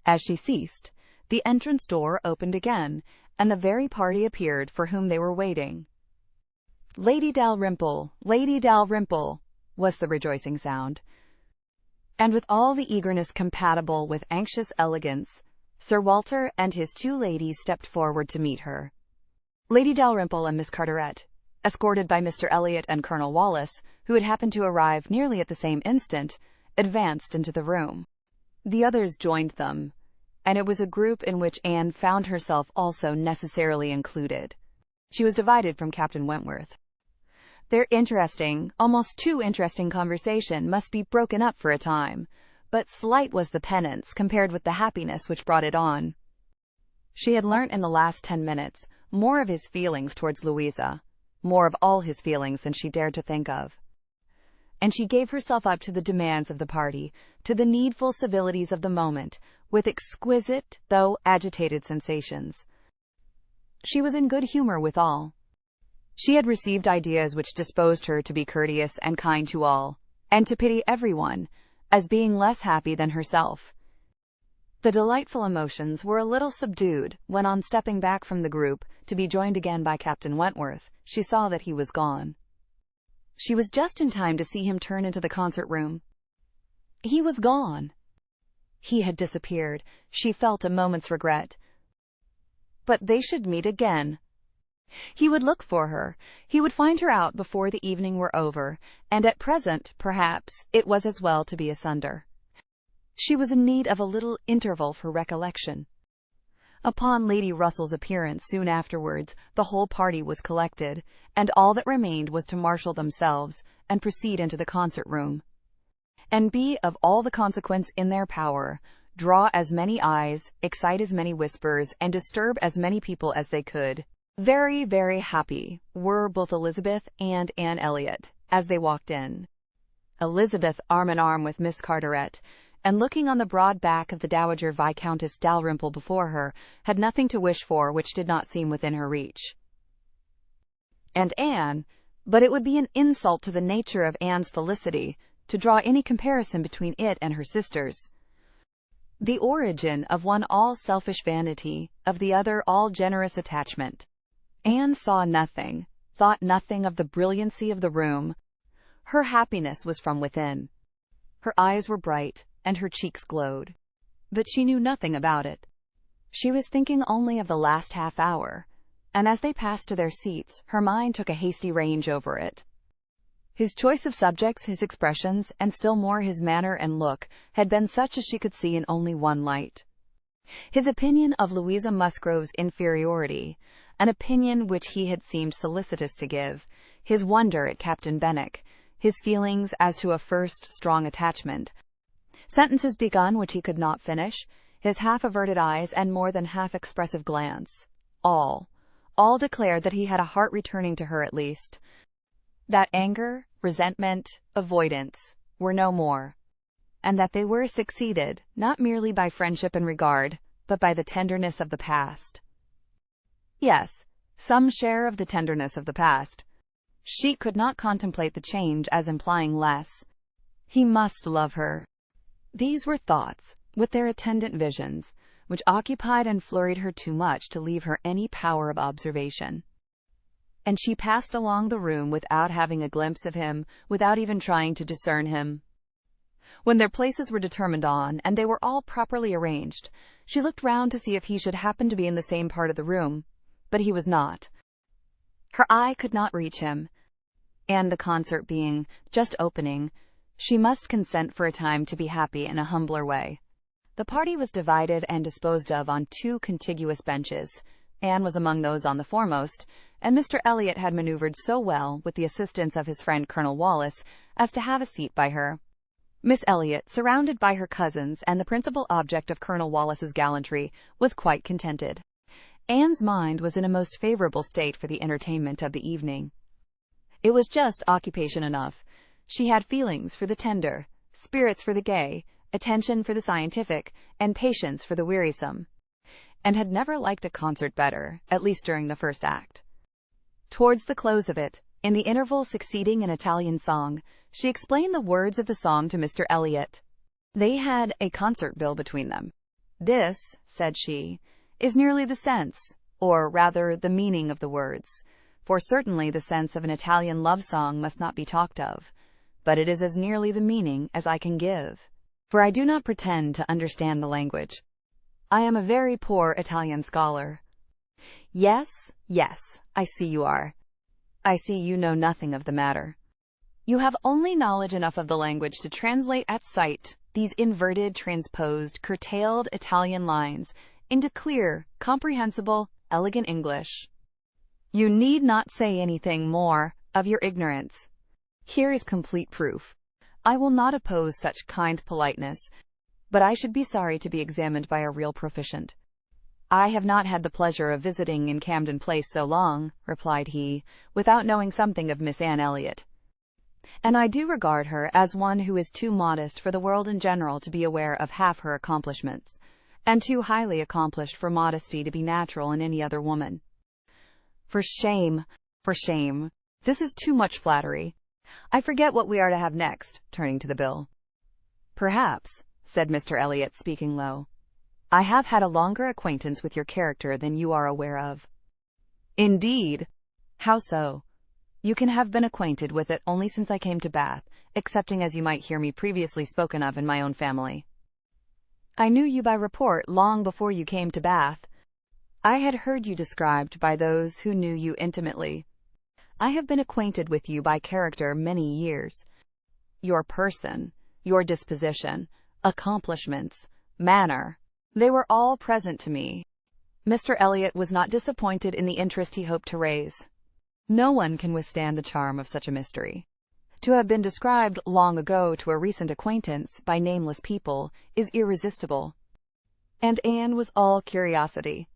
As she ceased, the entrance door opened again, and the very party appeared for whom they were waiting. "Lady Dalrymple! Lady Dalrymple!" was the rejoicing sound. and with all the eagerness compatible with anxious elegance, Sir Walter and his two ladies stepped forward to meet her. Lady Dalrymple and Miss Carteret, escorted by Mr. Elliot and Colonel Wallis, who had happened to arrive nearly at the same instant, advanced into the room. The others joined them, and it was a group in which Anne found herself also necessarily included. She was divided from Captain Wentworth. Their interesting, almost too interesting conversation must be broken up for a time, but slight was the penance compared with the happiness which brought it on. She had learnt in the last 10 minutes more of his feelings towards Louisa, more of all his feelings than she dared to think of. And she gave herself up to the demands of the party, to the needful civilities of the moment, with exquisite, though agitated sensations. She was in good humour with all. She had received ideas which disposed her to be courteous and kind to all, and to pity everyone, as being less happy than herself. The delightful emotions were a little subdued when, on stepping back from the group to be joined again by Captain Wentworth, she saw that he was gone. She was just in time to see him turn into the concert room. He was gone. He had disappeared. She felt a moment's regret. But they should meet again. He would look for her. He would find her out before the evening were over, and at present, perhaps, it was as well to be asunder. She was in need of a little interval for recollection. Upon Lady Russell's appearance soon afterwards, the whole party was collected, and all that remained was to marshal themselves and proceed into the concert-room, and be of all the consequence in their power, draw as many eyes, excite as many whispers, and disturb as many people as they could. Very, very happy were both Elizabeth and Anne Elliot as they walked in. Elizabeth arm in arm with Miss Carteret, and looking on the broad back of the Dowager Viscountess Dalrymple before her, had nothing to wish for which did not seem within her reach. And Anne, but it would be an insult to the nature of Anne's felicity to draw any comparison between it and her sisters. The origin of one all selfish vanity, of the other all generous attachment. Anne saw nothing, thought nothing of the brilliancy of the room. Her happiness was from within. Her eyes were bright, and her cheeks glowed. But she knew nothing about it. She was thinking only of the last half hour, and as they passed to their seats, her mind took a hasty range over it. His choice of subjects, his expressions, and still more his manner and look, had been such as she could see in only one light. His opinion of Louisa Musgrove's inferiority, an opinion which he had seemed solicitous to give, his wonder at Captain Benwick, his feelings as to a first strong attachment, sentences begun which he could not finish, his half-averted eyes and more than half-expressive glance, all declared that he had a heart returning to her at least, that anger, resentment, avoidance were no more, and that they were succeeded not merely by friendship and regard, but by the tenderness of the past. Yes, some share of the tenderness of the past. She could not contemplate the change as implying less. He must love her. These were thoughts, with their attendant visions, which occupied and flurried her too much to leave her any power of observation. And she passed along the room without having a glimpse of him, without even trying to discern him. When their places were determined on, and they were all properly arranged, she looked round to see if he should happen to be in the same part of the room, but he was not. Her eye could not reach him, and the concert being just opening, she must consent for a time to be happy in a humbler way. The party was divided and disposed of on 2 contiguous benches. Anne was among those on the foremost, and Mr. Elliot had maneuvered so well, with the assistance of his friend Colonel Wallis, as to have a seat by her. Miss Elliot, surrounded by her cousins and the principal object of Colonel Wallis's gallantry, was quite contented. Anne's mind was in a most favourable state for the entertainment of the evening. It was just occupation enough. She had feelings for the tender, spirits for the gay, attention for the scientific, and patience for the wearisome, and had never liked a concert better, at least during the first act. Towards the close of it, in the interval succeeding an Italian song, she explained the words of the song to Mr. Elliot. They had a concert bill between them. "This," said she, "is nearly the sense, or rather the meaning of the words, for certainly the sense of an Italian love song must not be talked of, but it is as nearly the meaning as I can give. for I do not pretend to understand the language. I am a very poor Italian scholar. Yes, yes, I see you are. I see you know nothing of the matter. You have only knowledge enough of the language to translate at sight these inverted, transposed, curtailed Italian lines into clear, comprehensible, elegant English. You need not say anything more of your ignorance. Here is complete proof. I will not oppose such kind politeness, but I should be sorry to be examined by a real proficient. I have not had the pleasure of visiting in Camden Place so long, replied he, without knowing something of Miss Anne Elliot. And I do regard her as one who is too modest for the world in general to be aware of half her accomplishments, and too highly accomplished for modesty to be natural in any other woman. For shame, for shame. This is too much flattery. I forget what we are to have next, turning to the bill. Perhaps, said Mr. Elliot, speaking low, I have had a longer acquaintance with your character than you are aware of. Indeed? How so? You can have been acquainted with it only since I came to Bath, excepting as you might hear me previously spoken of in my own family. I knew you by report long before you came to Bath. I had heard you described by those who knew you intimately. I have been acquainted with you by character many years. Your person, your disposition, accomplishments, manner, they were all present to me. Mr. Elliot was not disappointed in the interest he hoped to raise. No one can withstand the charm of such a mystery. To have been described long ago to a recent acquaintance by nameless people is irresistible. And Anne was all curiosity.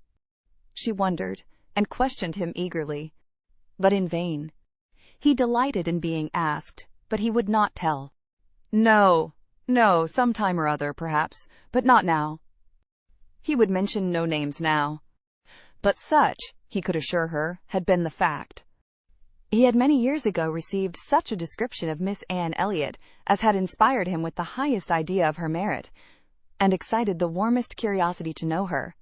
She wondered and questioned him eagerly, but in vain. He delighted in being asked, but he would not tell. No, some time or other, perhaps, but not now. He would mention no names now. But such, he could assure her, had been the fact. He had many years ago received such a description of Miss Anne Elliot as had inspired him with the highest idea of her merit, and excited the warmest curiosity to know her.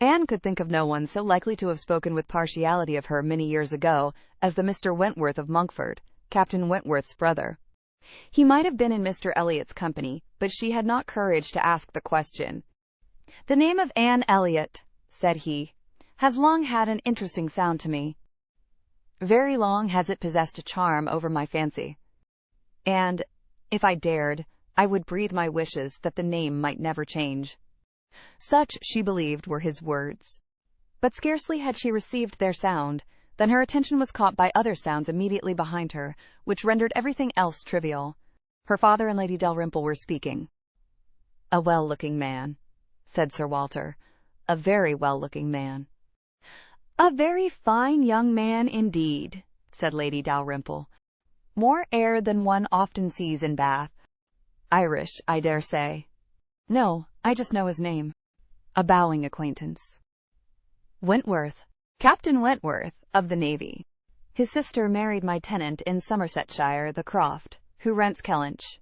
Anne could think of no one so likely to have spoken with partiality of her many years ago as the Mr. Wentworth of Monkford, Captain Wentworth's brother. He might have been in Mr. Elliot's company, but she had not courage to ask the question. The name of Anne Elliot, said he, has long had an interesting sound to me. Very long has it possessed a charm over my fancy. And, if I dared, I would breathe my wishes that the name might never change. Such, she believed, were his words. But scarcely had she received their sound than her attention was caught by other sounds immediately behind her, which rendered everything else trivial. Her father and Lady Dalrymple were speaking. A well-looking man, said Sir Walter. A very well-looking man. A very fine young man indeed, said Lady Dalrymple. More air than one often sees in Bath. Irish, I dare say. No, I just know his name. A bowing acquaintance. Wentworth. Captain Wentworth, of the Navy. His sister married my tenant in Somersetshire, the Croft, who rents Kellynch.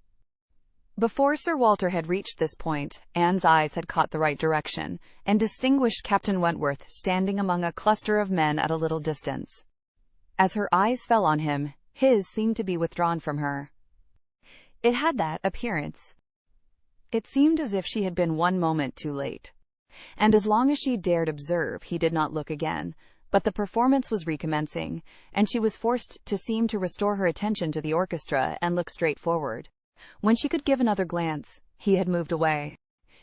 Before Sir Walter had reached this point, Anne's eyes had caught the right direction, and distinguished Captain Wentworth standing among a cluster of men at a little distance. As her eyes fell on him, his seemed to be withdrawn from her. It had that appearance. It seemed as if she had been one moment too late. And as long as she dared observe, he did not look again, but the performance was recommencing, and she was forced to seem to restore her attention to the orchestra and look straight forward. When she could give another glance, he had moved away.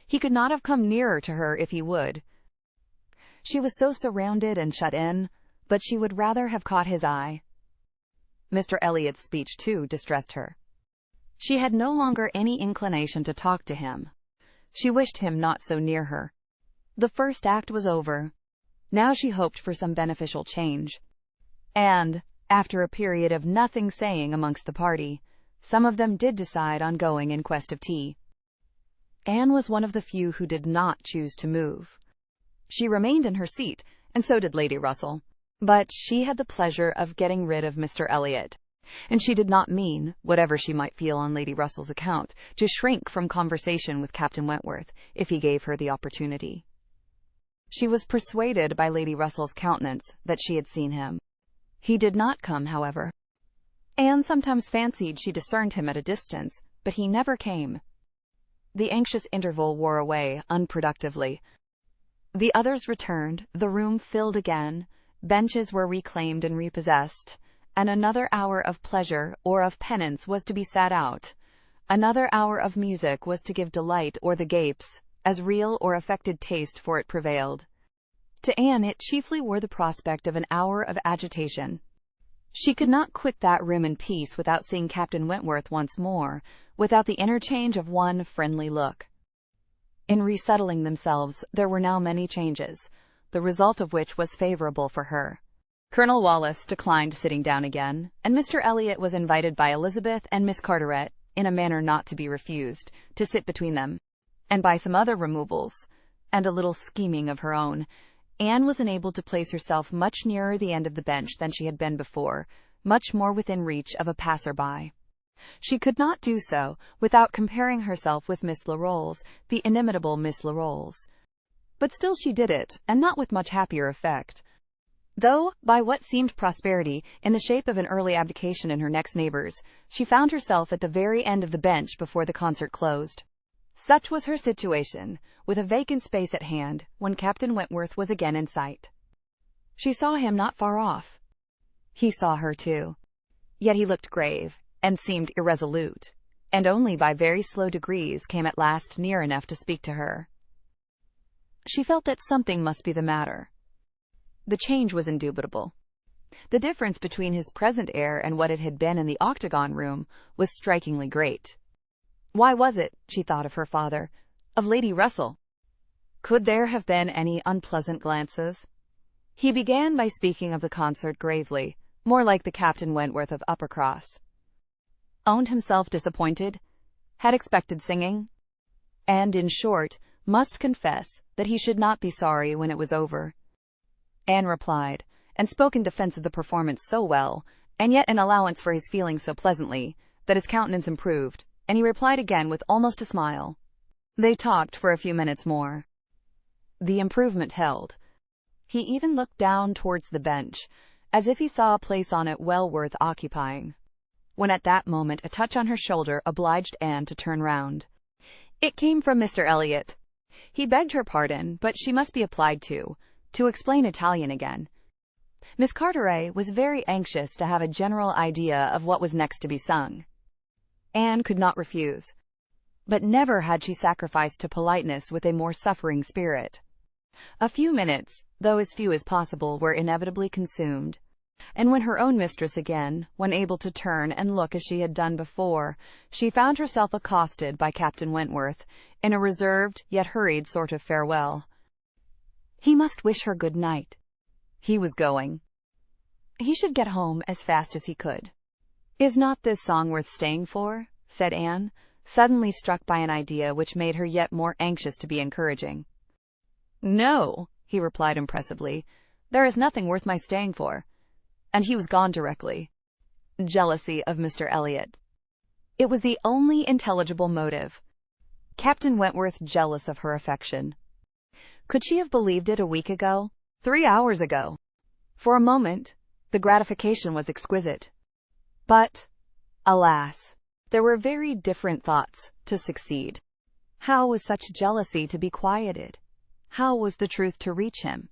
He could not have come nearer to her if he would. She was so surrounded and shut in, but she would rather have caught his eye. Mr. Elliot's speech, too, distressed her. She had no longer any inclination to talk to him. She wished him not so near her. The first act was over. Now she hoped for some beneficial change. And, after a period of nothing saying amongst the party, some of them did decide on going in quest of tea. Anne was one of the few who did not choose to move. She remained in her seat, and so did Lady Russell. But she had the pleasure of getting rid of Mr. Elliot, and she did not mean, whatever she might feel on Lady Russell's account, to shrink from conversation with Captain Wentworth, if he gave her the opportunity. She was persuaded by Lady Russell's countenance that she had seen him. He did not come, however. Anne sometimes fancied she discerned him at a distance, but he never came. The anxious interval wore away unproductively. The others returned, the room filled again, benches were reclaimed and repossessed, and another hour of pleasure or of penance was to be sat out. Another hour of music was to give delight or the gapes, as real or affected taste for it prevailed. To Anne it chiefly wore the prospect of an hour of agitation. She could not quit that room in peace without seeing Captain Wentworth once more, without the interchange of one friendly look. In resettling themselves, there were now many changes, the result of which was favorable for her. Colonel Wallis declined sitting down again, and Mr. Elliot was invited by Elizabeth and Miss Carteret, in a manner not to be refused, to sit between them. And by some other removals, and a little scheming of her own, Anne was enabled to place herself much nearer the end of the bench than she had been before, much more within reach of a passer-by. She could not do so without comparing herself with Miss Larolles, the inimitable Miss Larolles. But still she did it, and not with much happier effect. Though, by what seemed prosperity, in the shape of an early abdication in her next neighbours, she found herself at the very end of the bench before the concert closed. Such was her situation, with a vacant space at hand, when Captain Wentworth was again in sight. She saw him not far off. He saw her too. Yet he looked grave, and seemed irresolute, and only by very slow degrees came at last near enough to speak to her. She felt that something must be the matter. The change was indubitable. The difference between his present air and what it had been in the octagon room was strikingly great. Why was it, she thought of her father, of Lady Russell? Could there have been any unpleasant glances? He began by speaking of the concert gravely, more like the Captain Wentworth of Uppercross. Owned himself disappointed, had expected singing, and, in short, must confess that he should not be sorry when it was over. Anne replied, and spoke in defense of the performance so well, and yet in allowance for his feelings so pleasantly, that his countenance improved, and he replied again with almost a smile. They talked for a few minutes more. The improvement held. He even looked down towards the bench, as if he saw a place on it well worth occupying, when at that moment a touch on her shoulder obliged Anne to turn round. It came from Mr. Elliot. He begged her pardon, but she must be applied to explain Italian again. Miss Carteret was very anxious to have a general idea of what was next to be sung. Anne could not refuse, but never had she sacrificed to politeness with a more suffering spirit. A few minutes, though as few as possible, were inevitably consumed, and when her own mistress again, when able to turn and look as she had done before, she found herself accosted by Captain Wentworth, in a reserved yet hurried sort of farewell. He must wish her good night. He was going. He should get home as fast as he could. "Is not this song worth staying for?" said Anne, suddenly struck by an idea which made her yet more anxious to be encouraging. "No," he replied impressively, "there is nothing worth my staying for." And he was gone directly. Jealousy of Mr. Elliot. It was the only intelligible motive. Captain Wentworth jealous of her affection. Could she have believed it a week ago? 3 hours ago? For a moment, the gratification was exquisite. But, alas, there were very different thoughts to succeed. How was such jealousy to be quieted? How was the truth to reach him?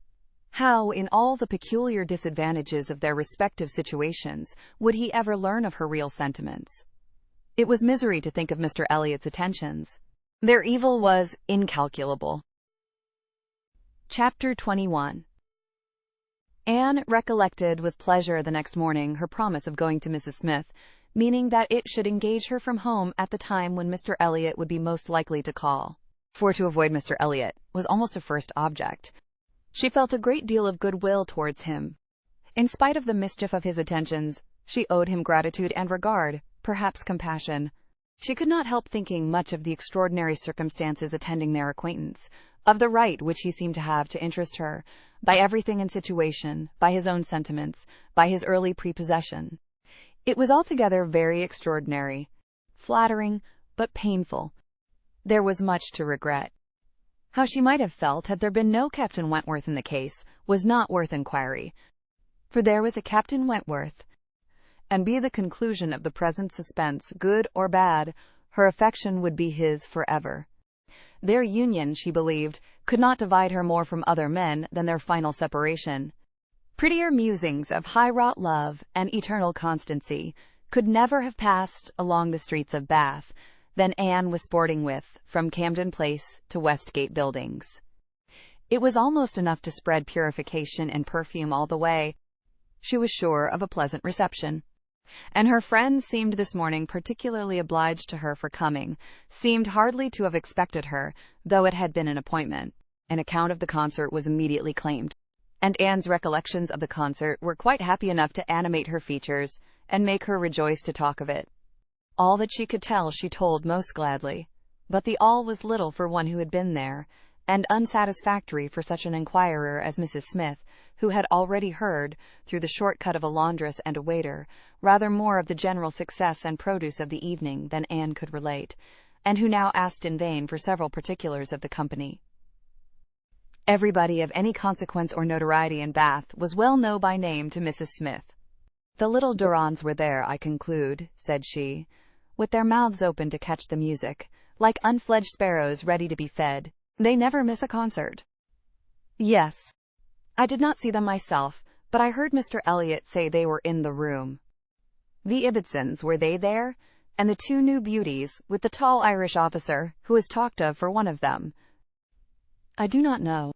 How, in all the peculiar disadvantages of their respective situations, would he ever learn of her real sentiments? It was misery to think of Mr. Elliot's attentions. Their evil was incalculable. Chapter 21. Anne recollected with pleasure the next morning her promise of going to Mrs. Smith, meaning that it should engage her from home at the time when Mr. Elliot would be most likely to call. For to avoid Mr. Elliot was almost a first object. She felt a great deal of goodwill towards him. In spite of the mischief of his attentions, she owed him gratitude and regard, perhaps compassion. She could not help thinking much of the extraordinary circumstances attending their acquaintance, of the right which he seemed to have to interest her, by everything in situation, by his own sentiments, by his early prepossession. It was altogether very extraordinary, flattering, but painful. There was much to regret. How she might have felt had there been no Captain Wentworth in the case was not worth inquiry, for there was a Captain Wentworth, and be the conclusion of the present suspense good or bad, her affection would be his forever. Their union, she believed, could not divide her more from other men than their final separation. Prettier musings of high-wrought love and eternal constancy could never have passed along the streets of Bath than Anne was sporting with from Camden Place to Westgate Buildings. It was almost enough to spread purification and perfume all the way. She was sure of a pleasant reception. And her friends seemed this morning particularly obliged to her for coming, seemed hardly to have expected her, though it had been an appointment. An account of the concert was immediately claimed, and Anne's recollections of the concert were quite happy enough to animate her features and make her rejoice to talk of it. All that she could tell she told most gladly, but the all was little for one who had been there, and unsatisfactory for such an inquirer as Mrs. Smith, who had already heard, through the short cut of a laundress and a waiter, rather more of the general success and produce of the evening than Anne could relate, and who now asked in vain for several particulars of the company. Everybody of any consequence or notoriety in Bath was well known by name to Mrs. Smith. "The little Durants were there, I conclude," said she, "with their mouths open to catch the music, like unfledged sparrows ready to be fed. They never miss a concert." "Yes. I did not see them myself, but I heard Mr. Elliot say they were in the room." "The Ibbotsons, were they there? And the two new beauties, with the tall Irish officer, who is talked of for one of them?" "I do not know.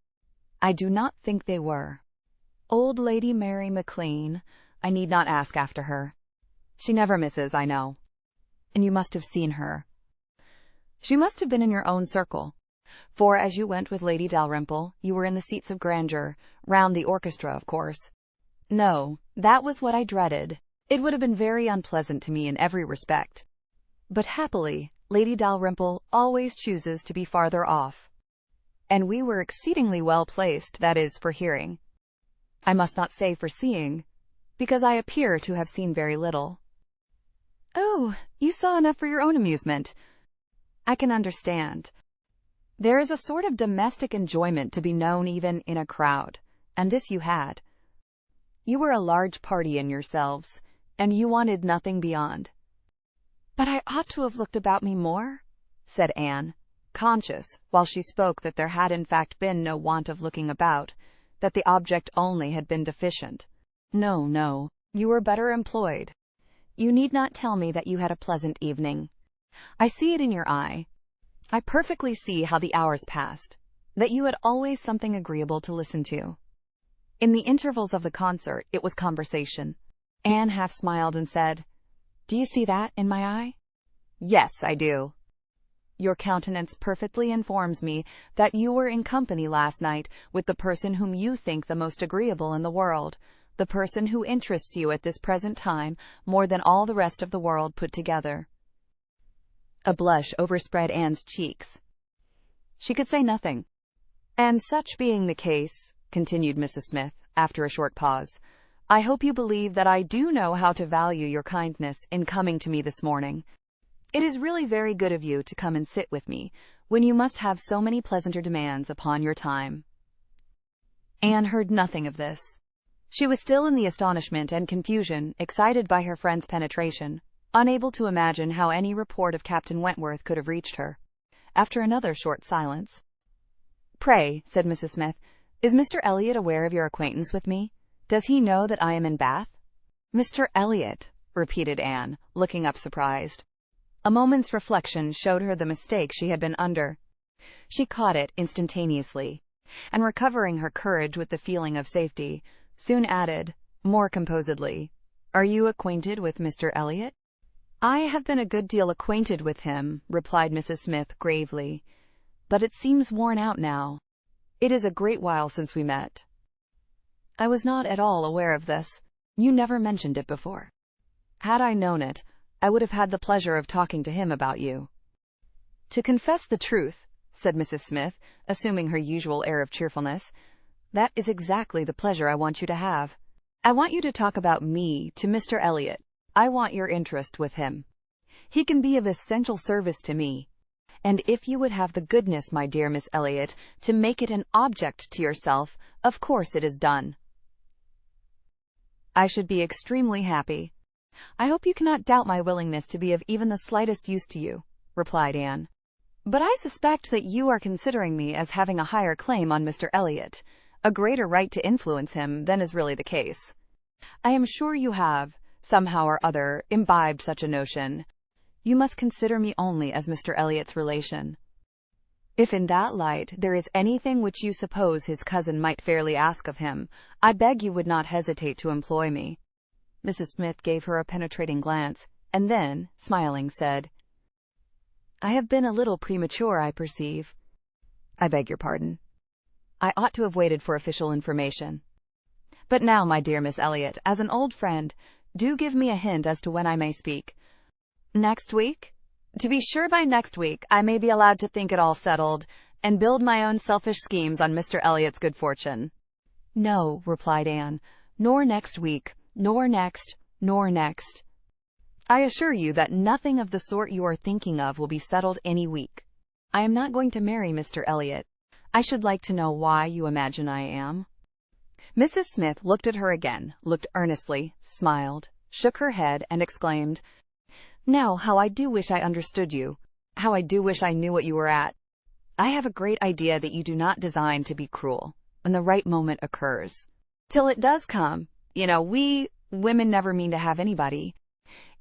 I do not think they were. Old Lady Mary MacLean, I need not ask after her. She never misses, I know. And you must have seen her. She must have been in your own circle, for as you went with Lady Dalrymple, you were in the seats of grandeur, round the orchestra, of course." "No, that was what I dreaded. It would have been very unpleasant to me in every respect. But happily, Lady Dalrymple always chooses to be farther off. And we were exceedingly well placed, that is, for hearing. I must not say for seeing, because I appear to have seen very little." "Oh, you saw enough for your own amusement. I can understand. There is a sort of domestic enjoyment to be known even in a crowd, and this you had. You were a large party in yourselves, and you wanted nothing beyond." "But I ought to have looked about me more," said Anne, conscious, while she spoke, that there had in fact been no want of looking about, that the object only had been deficient. "No, no, you were better employed. You need not tell me that you had a pleasant evening. I see it in your eye. I perfectly see how the hours passed, that you had always something agreeable to listen to. In the intervals of the concert it was conversation." Anne half smiled and said, "Do you see that in my eye?" "Yes, I do. Your countenance perfectly informs me that you were in company last night with the person whom you think the most agreeable in the world, the person who interests you at this present time more than all the rest of the world put together." A blush overspread Anne's cheeks. She could say nothing. "And such being the case," continued Mrs. Smith, after a short pause, "I hope you believe that I do know how to value your kindness in coming to me this morning. It is really very good of you to come and sit with me, when you must have so many pleasanter demands upon your time." Anne heard nothing of this. She was still in the astonishment and confusion excited by her friend's penetration, unable to imagine how any report of Captain Wentworth could have reached her. After another short silence, "Pray," said Mrs. Smith, "is Mr. Elliot aware of your acquaintance with me? Does he know that I am in Bath?" "Mr. Elliot," repeated Anne, looking up surprised. A moment's reflection showed her the mistake she had been under. She caught it instantaneously, and recovering her courage with the feeling of safety, soon added, more composedly, "Are you acquainted with Mr. Elliot?" "I have been a good deal acquainted with him," replied Mrs. Smith gravely, "but it seems worn out now. It is a great while since we met." "I was not at all aware of this. You never mentioned it before. Had I known it, I would have had the pleasure of talking to him about you." "To confess the truth," said Mrs. Smith, assuming her usual air of cheerfulness, "that is exactly the pleasure I want you to have. I want you to talk about me to Mr. Elliot. I want your interest with him. He can be of essential service to me. And if you would have the goodness, my dear Miss Elliot, to make it an object to yourself, of course it is done." "I should be extremely happy. I hope you cannot doubt my willingness to be of even the slightest use to you," replied Anne. But I suspect that you are considering me as having a higher claim on Mr. Elliot, a greater right to influence him than is really the case. I am sure you have, somehow or other, imbibed such a notion. You must consider me only as Mr. Elliot's relation. If in that light there is anything which you suppose his cousin might fairly ask of him, I beg you would not hesitate to employ me." Mrs. Smith gave her a penetrating glance, and then, smiling, said, "I have been a little premature, I perceive. I beg your pardon. I ought to have waited for official information. But now, my dear Miss Elliot, as an old friend, do give me a hint as to when I may speak." "Next week? To be sure, by next week I may be allowed to think it all settled, and build my own selfish schemes on Mr. Elliot's good fortune." "No," replied Anne, "nor next week, nor next, nor next. I assure you that nothing of the sort you are thinking of will be settled any week. I am not going to marry Mr. Elliot. I should like to know why you imagine I am." Mrs. Smith looked at her again, looked earnestly, smiled, shook her head, and exclaimed, "Now, how I do wish I understood you! How I do wish I knew what you were at! I have a great idea that you do not design to be cruel when the right moment occurs. Till it does come, you know, we women never mean to have anybody.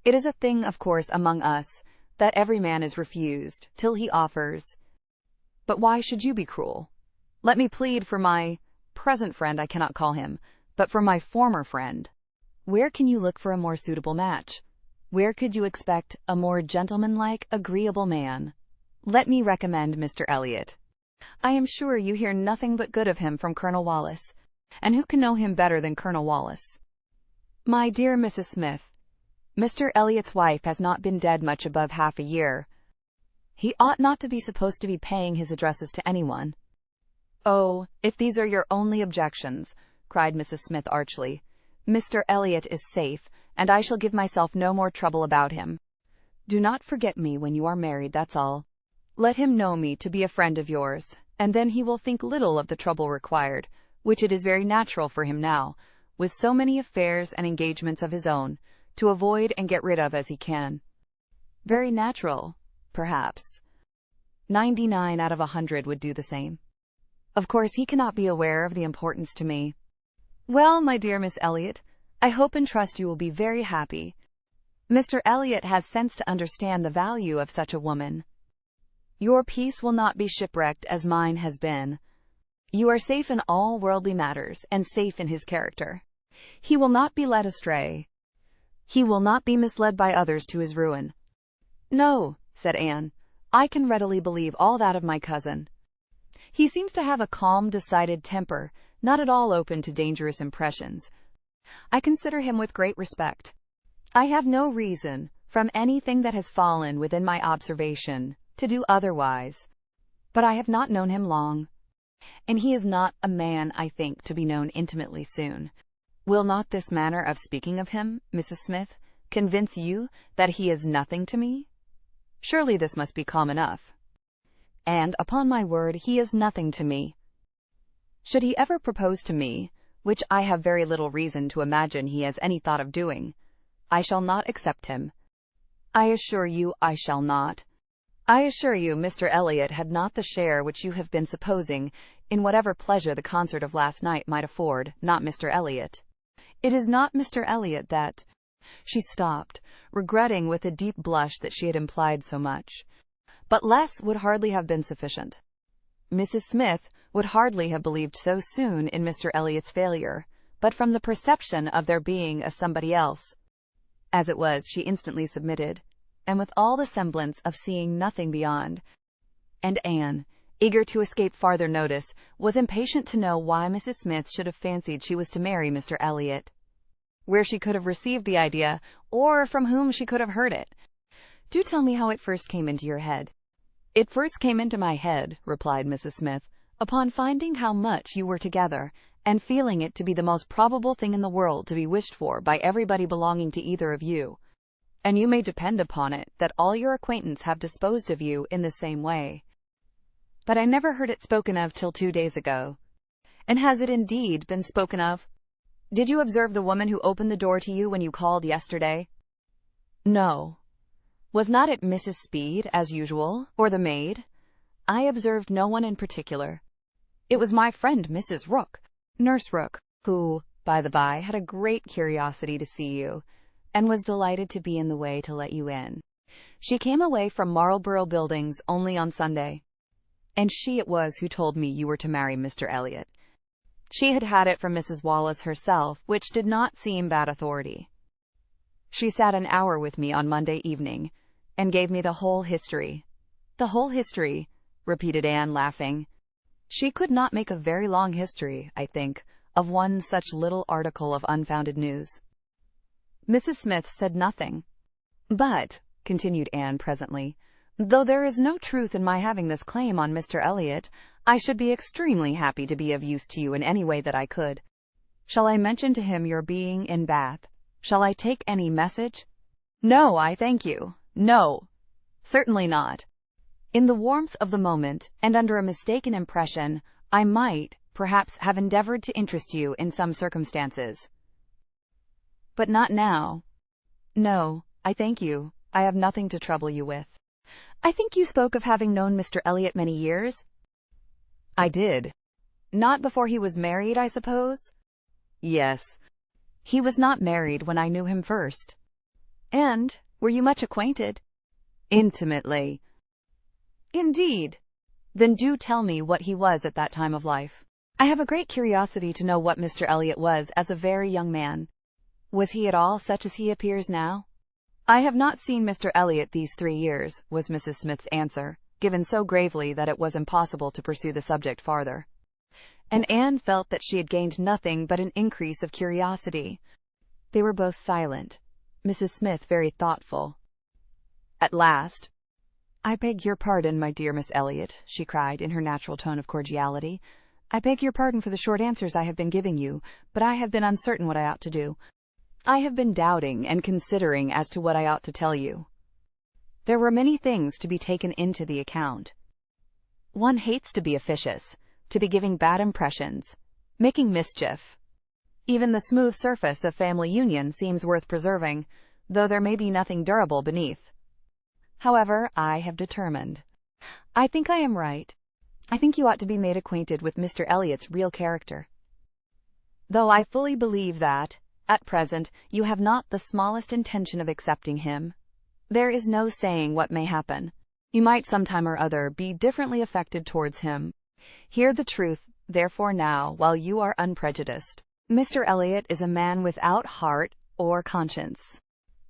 It is a thing, of course, among us, that every man is refused till he offers. But why should you be cruel? Let me plead for my present friend, I cannot call him, but for my former friend. Where can you look for a more suitable match? Where could you expect a more gentlemanlike, agreeable man? Let me recommend Mr. Elliot. I am sure you hear nothing but good of him from Colonel Wallace, and who can know him better than Colonel Wallace? My dear Mrs. Smith, Mr. Elliot's wife has not been dead much above half a year. He ought not to be supposed to be paying his addresses to anyone." "Oh, if these are your only objections," cried Mrs. Smith archly, "Mr. Elliot is safe, and I shall give myself no more trouble about him. Do not forget me when you are married, that's all. Let him know me to be a friend of yours, and then he will think little of the trouble required, which it is very natural for him now, with so many affairs and engagements of his own, to avoid and get rid of as he can. Very natural, perhaps. 99 out of 100 would do the same. Of course, he cannot be aware of the importance to me. Well, my dear Miss Elliot, I hope and trust you will be very happy. Mr. Elliot has sense to understand the value of such a woman. Your peace will not be shipwrecked as mine has been. You are safe in all worldly matters, and safe in his character. He will not be led astray. He will not be misled by others to his ruin." "No," said Anne, "I can readily believe all that of my cousin. He seems to have a calm, decided temper, not at all open to dangerous impressions. I consider him with great respect. I have no reason, from anything that has fallen within my observation, to do otherwise. But I have not known him long, and he is not a man, I think, to be known intimately soon. Will not this manner of speaking of him, Mrs. Smith, convince you that he is nothing to me? Surely this must be calm enough. And, upon my word, he is nothing to me. Should he ever propose to me, which I have very little reason to imagine he has any thought of doing, I shall not accept him. I assure you I shall not. I assure you Mr. Elliot had not the share which you have been supposing in whatever pleasure the concert of last night might afford, not Mr. Elliot. It is not Mr. Elliot that—" She stopped, regretting with a deep blush that she had implied so much. But less would hardly have been sufficient. Mrs. Smith would hardly have believed so soon in Mr. Elliot's failure, but from the perception of there being a somebody else. As it was, she instantly submitted, and with all the semblance of seeing nothing beyond. And Anne, eager to escape farther notice, was impatient to know why Mrs. Smith should have fancied she was to marry Mr. Elliot, where she could have received the idea, or from whom she could have heard it. "Do tell me how it first came into your head." "It first came into my head," replied Mrs. Smith, "upon finding how much you were together, and feeling it to be the most probable thing in the world to be wished for by everybody belonging to either of you. And you may depend upon it that all your acquaintance have disposed of you in the same way. But I never heard it spoken of till 2 days ago." "And has it indeed been spoken of? Did you observe the woman who opened the door to you when you called yesterday?" "No." "Was not it Mrs. Speed, as usual, or the maid?" I observed no one in particular. It was my friend Mrs. Rook, Nurse Rook, who, by the by, had a great curiosity to see you, and was delighted to be in the way to let you in. She came away from Marlborough Buildings only on Sunday, and she it was who told me you were to marry Mr. Elliot. She had had it from Mrs. Wallace herself, which did not seem bad authority. She sat an hour with me on Monday evening, and gave me the whole history. The whole history, repeated Anne, laughing. She could not make a very long history, I think, of one such little article of unfounded news. Mrs. Smith said nothing. But, continued Anne presently, though there is no truth in my having this claim on Mr. Elliot, I should be extremely happy to be of use to you in any way that I could. Shall I mention to him your being in Bath? Shall I take any message? No, I thank you. No, certainly not. In the warmth of the moment, and under a mistaken impression, I might, perhaps, have endeavored to interest you in some circumstances. But not now. No, I thank you. I have nothing to trouble you with. I think you spoke of having known Mr. Elliot many years? I did. Not before he was married, I suppose? Yes. He was not married when I knew him first. And were you much acquainted? Intimately. Indeed. Then do tell me what he was at that time of life. I have a great curiosity to know what Mr. Elliot was as a very young man. Was he at all such as he appears now? I have not seen Mr. Elliot these 3 years, was Mrs. Smith's answer, given so gravely that it was impossible to pursue the subject farther. And Anne felt that she had gained nothing but an increase of curiosity. They were both silent, Mrs. Smith very thoughtful. At last, I beg your pardon, my dear Miss Elliot, she cried in her natural tone of cordiality. I beg your pardon for the short answers I have been giving you, but I have been uncertain what I ought to do. I have been doubting and considering as to what I ought to tell you. There were many things to be taken into the account. One hates to be officious, to be giving bad impressions, making mischief. Even the smooth surface of family union seems worth preserving, though there may be nothing durable beneath. However, I have determined. I think I am right. I think you ought to be made acquainted with Mr. Elliot's real character. Though I fully believe that, at present, you have not the smallest intention of accepting him, there is no saying what may happen. You might some time or other be differently affected towards him. Hear the truth, therefore, now, while you are unprejudiced. Mr. Elliot is a man without heart or conscience.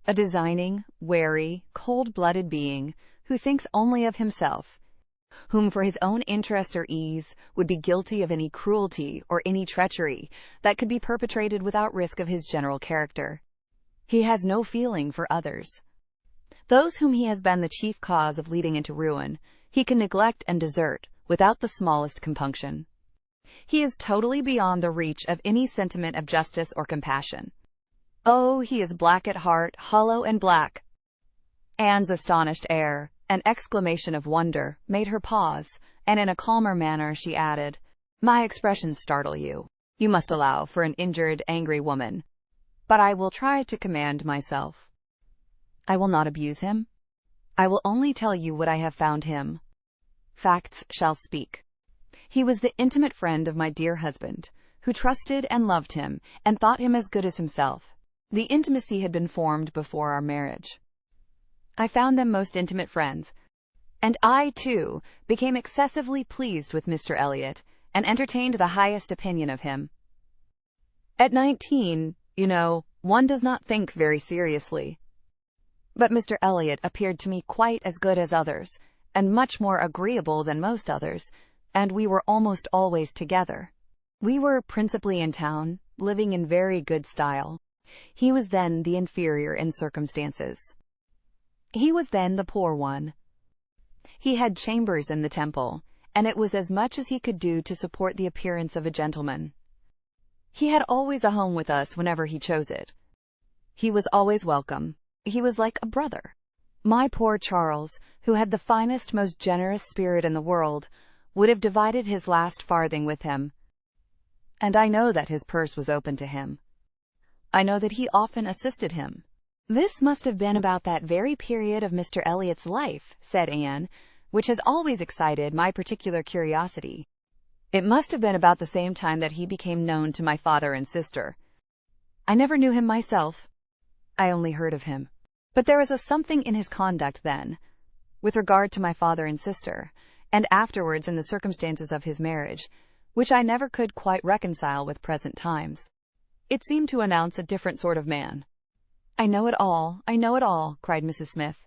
A designing, wary, cold-blooded being, who thinks only of himself, whom for his own interest or ease would be guilty of any cruelty or any treachery that could be perpetrated without risk of his general character. He has no feeling for others. Those whom he has been the chief cause of leading into ruin, he can neglect and desert without the smallest compunction. He is totally beyond the reach of any sentiment of justice or compassion. Oh, he is black at heart, hollow and black. Anne's astonished air, an exclamation of wonder, made her pause, and in a calmer manner she added, My expressions startle you. You must allow for an injured, angry woman. But I will try to command myself. I will not abuse him. I will only tell you what I have found him. Facts shall speak. He was the intimate friend of my dear husband, who trusted and loved him, and thought him as good as himself. The intimacy had been formed before our marriage. I found them most intimate friends, and I, too, became excessively pleased with Mr. Elliot, and entertained the highest opinion of him. At 19, you know, one does not think very seriously. But Mr. Elliot appeared to me quite as good as others, and much more agreeable than most others, and we were almost always together. We were principally in town, living in very good style. He was then the inferior in circumstances. He was then the poor one. He had chambers in the Temple, and it was as much as he could do to support the appearance of a gentleman. He had always a home with us whenever he chose it. He was always welcome. He was like a brother. My poor Charles, who had the finest, most generous spirit in the world, would have divided his last farthing with him. And I know that his purse was open to him. I know that he often assisted him. This must have been about that very period of Mr. Elliot's life, said Anne, which has always excited my particular curiosity. It must have been about the same time that he became known to my father and sister. I never knew him myself. I only heard of him. But there was a something in his conduct then, with regard to my father and sister, and afterwards in the circumstances of his marriage, which I never could quite reconcile with present times. It seemed to announce a different sort of man. "I know it all, I know it all," cried Mrs. Smith.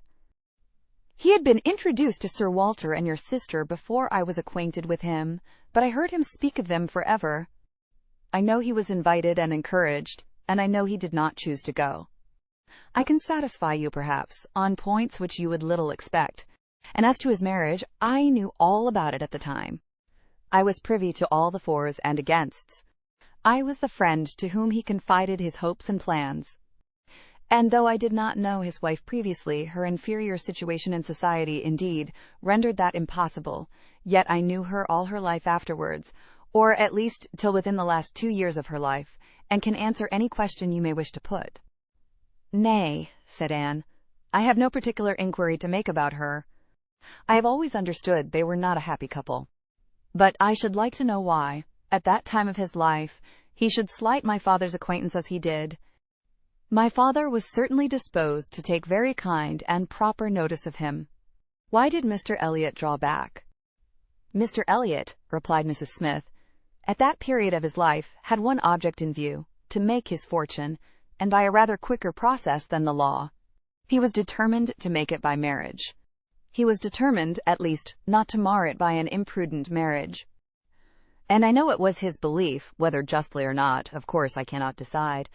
"He had been introduced to Sir Walter and your sister before I was acquainted with him, but I heard him speak of them forever. I know he was invited and encouraged, and I know he did not choose to go. I can satisfy you, perhaps, on points which you would little expect, and as to his marriage, I knew all about it at the time. I was privy to all the fors and againsts. I was the friend to whom he confided his hopes and plans. And though I did not know his wife previously, her inferior situation in society, indeed, rendered that impossible, yet I knew her all her life afterwards, or at least till within the last 2 years of her life, and can answer any question you may wish to put." "Nay," said Anne, "I have no particular inquiry to make about her. I have always understood they were not a happy couple. But I should like to know why, at that time of his life, he should slight my father's acquaintance as he did. My father was certainly disposed to take very kind and proper notice of him. Why did Mr. Elliot draw back?" "Mr. Elliot," replied Mrs. Smith, "at that period of his life, had one object in view, to make his fortune, and by a rather quicker process than the law. He was determined to make it by marriage. He was determined, at least, not to mar it by an imprudent marriage. And I know it was his belief, whether justly or not, of course I cannot decide,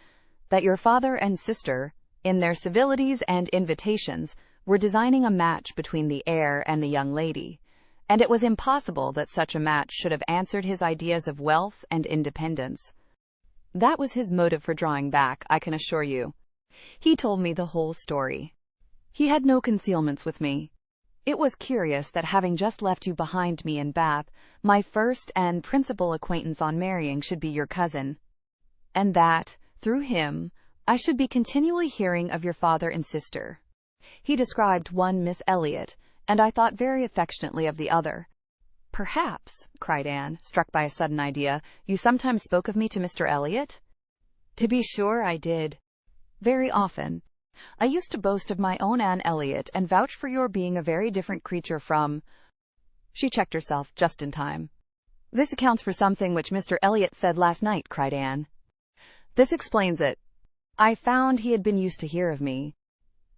that your father and sister, in their civilities and invitations, were designing a match between the heir and the young lady, and it was impossible that such a match should have answered his ideas of wealth and independence. That was his motive for drawing back, I can assure you. He told me the whole story. He had no concealments with me. It was curious that having just left you behind me in Bath, my first and principal acquaintance on marrying should be your cousin, and that, through him, I should be continually hearing of your father and sister. He described one Miss Elliot, and I thought very affectionately of the other." "Perhaps," cried Anne, struck by a sudden idea, "you sometimes spoke of me to Mr. Elliot?" "To be sure I did. Very often. I used to boast of my own Anne Elliot, and vouch for your being a very different creature from—" She checked herself just in time. "This accounts for something which Mr. Elliot said last night," cried Anne. "This explains it. I found he had been used to hear of me.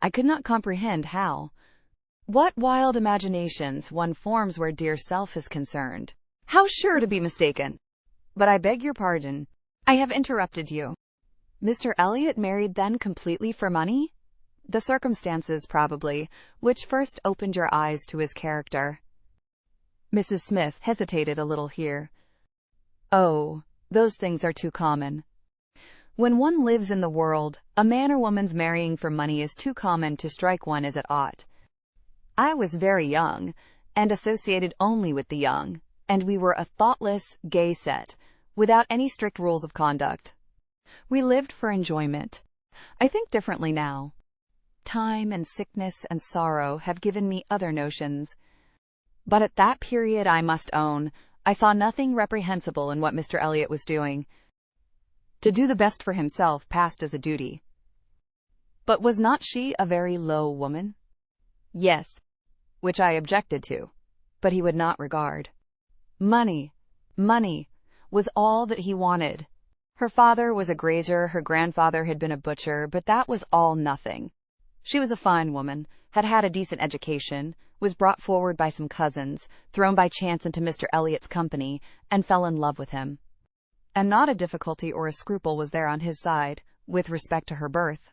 I could not comprehend how. What wild imaginations one forms where dear self is concerned. How sure to be mistaken! But I beg your pardon. I have interrupted you. Mr. Elliot married then completely for money? The circumstances, probably, which first opened your eyes to his character." Mrs. Smith hesitated a little here. "Oh, those things are too common. When one lives in the world, a man or woman's marrying for money is too common to strike one as it ought. I was very young, and associated only with the young, and we were a thoughtless, gay set, without any strict rules of conduct. We lived for enjoyment. I think differently now. Time and sickness and sorrow have given me other notions. But at that period, I must own, I saw nothing reprehensible in what Mr. Elliot was doing. To do the best for himself passed as a duty." "But was not she a very low woman?" "Yes, which I objected to, but he would not regard. Money was all that he wanted. Her father was a grazier, her grandfather had been a butcher, but that was all nothing. She was a fine woman, had had a decent education, was brought forward by some cousins, thrown by chance into Mr. Elliot's company, and fell in love with him. And not a difficulty or a scruple was there on his side, with respect to her birth.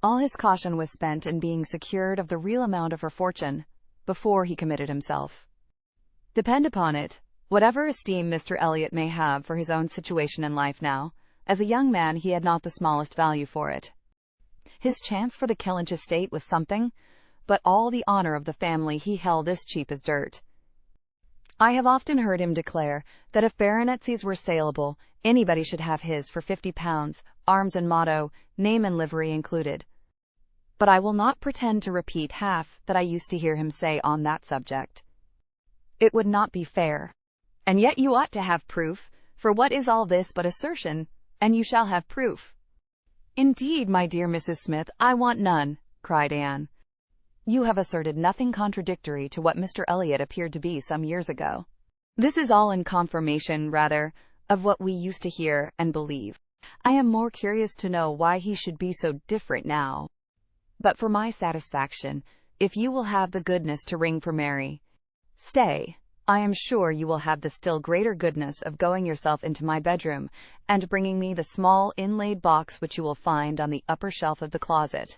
All his caution was spent in being secured of the real amount of her fortune, before he committed himself. Depend upon it, whatever esteem Mr. Elliot may have for his own situation in life now, as a young man he had not the smallest value for it. His chance for the Kellynch estate was something, but all the honor of the family he held as cheap as dirt. I have often heard him declare that if baronetcies were saleable, anybody should have his for £50, arms and motto, name and livery included. But I will not pretend to repeat half that I used to hear him say on that subject. It would not be fair. And yet you ought to have proof, for what is all this but assertion? And you shall have proof." "Indeed, my dear Mrs. Smith, I want none," cried Anne. "You have asserted nothing contradictory to what Mr. Elliot appeared to be some years ago. This is all in confirmation, rather, of what we used to hear and believe. I am more curious to know why he should be so different now. But for my satisfaction, if you will have the goodness to ring for Mary. Stay, I am sure you will have the still greater goodness of going yourself into my bedroom, and bringing me the small inlaid box which you will find on the upper shelf of the closet."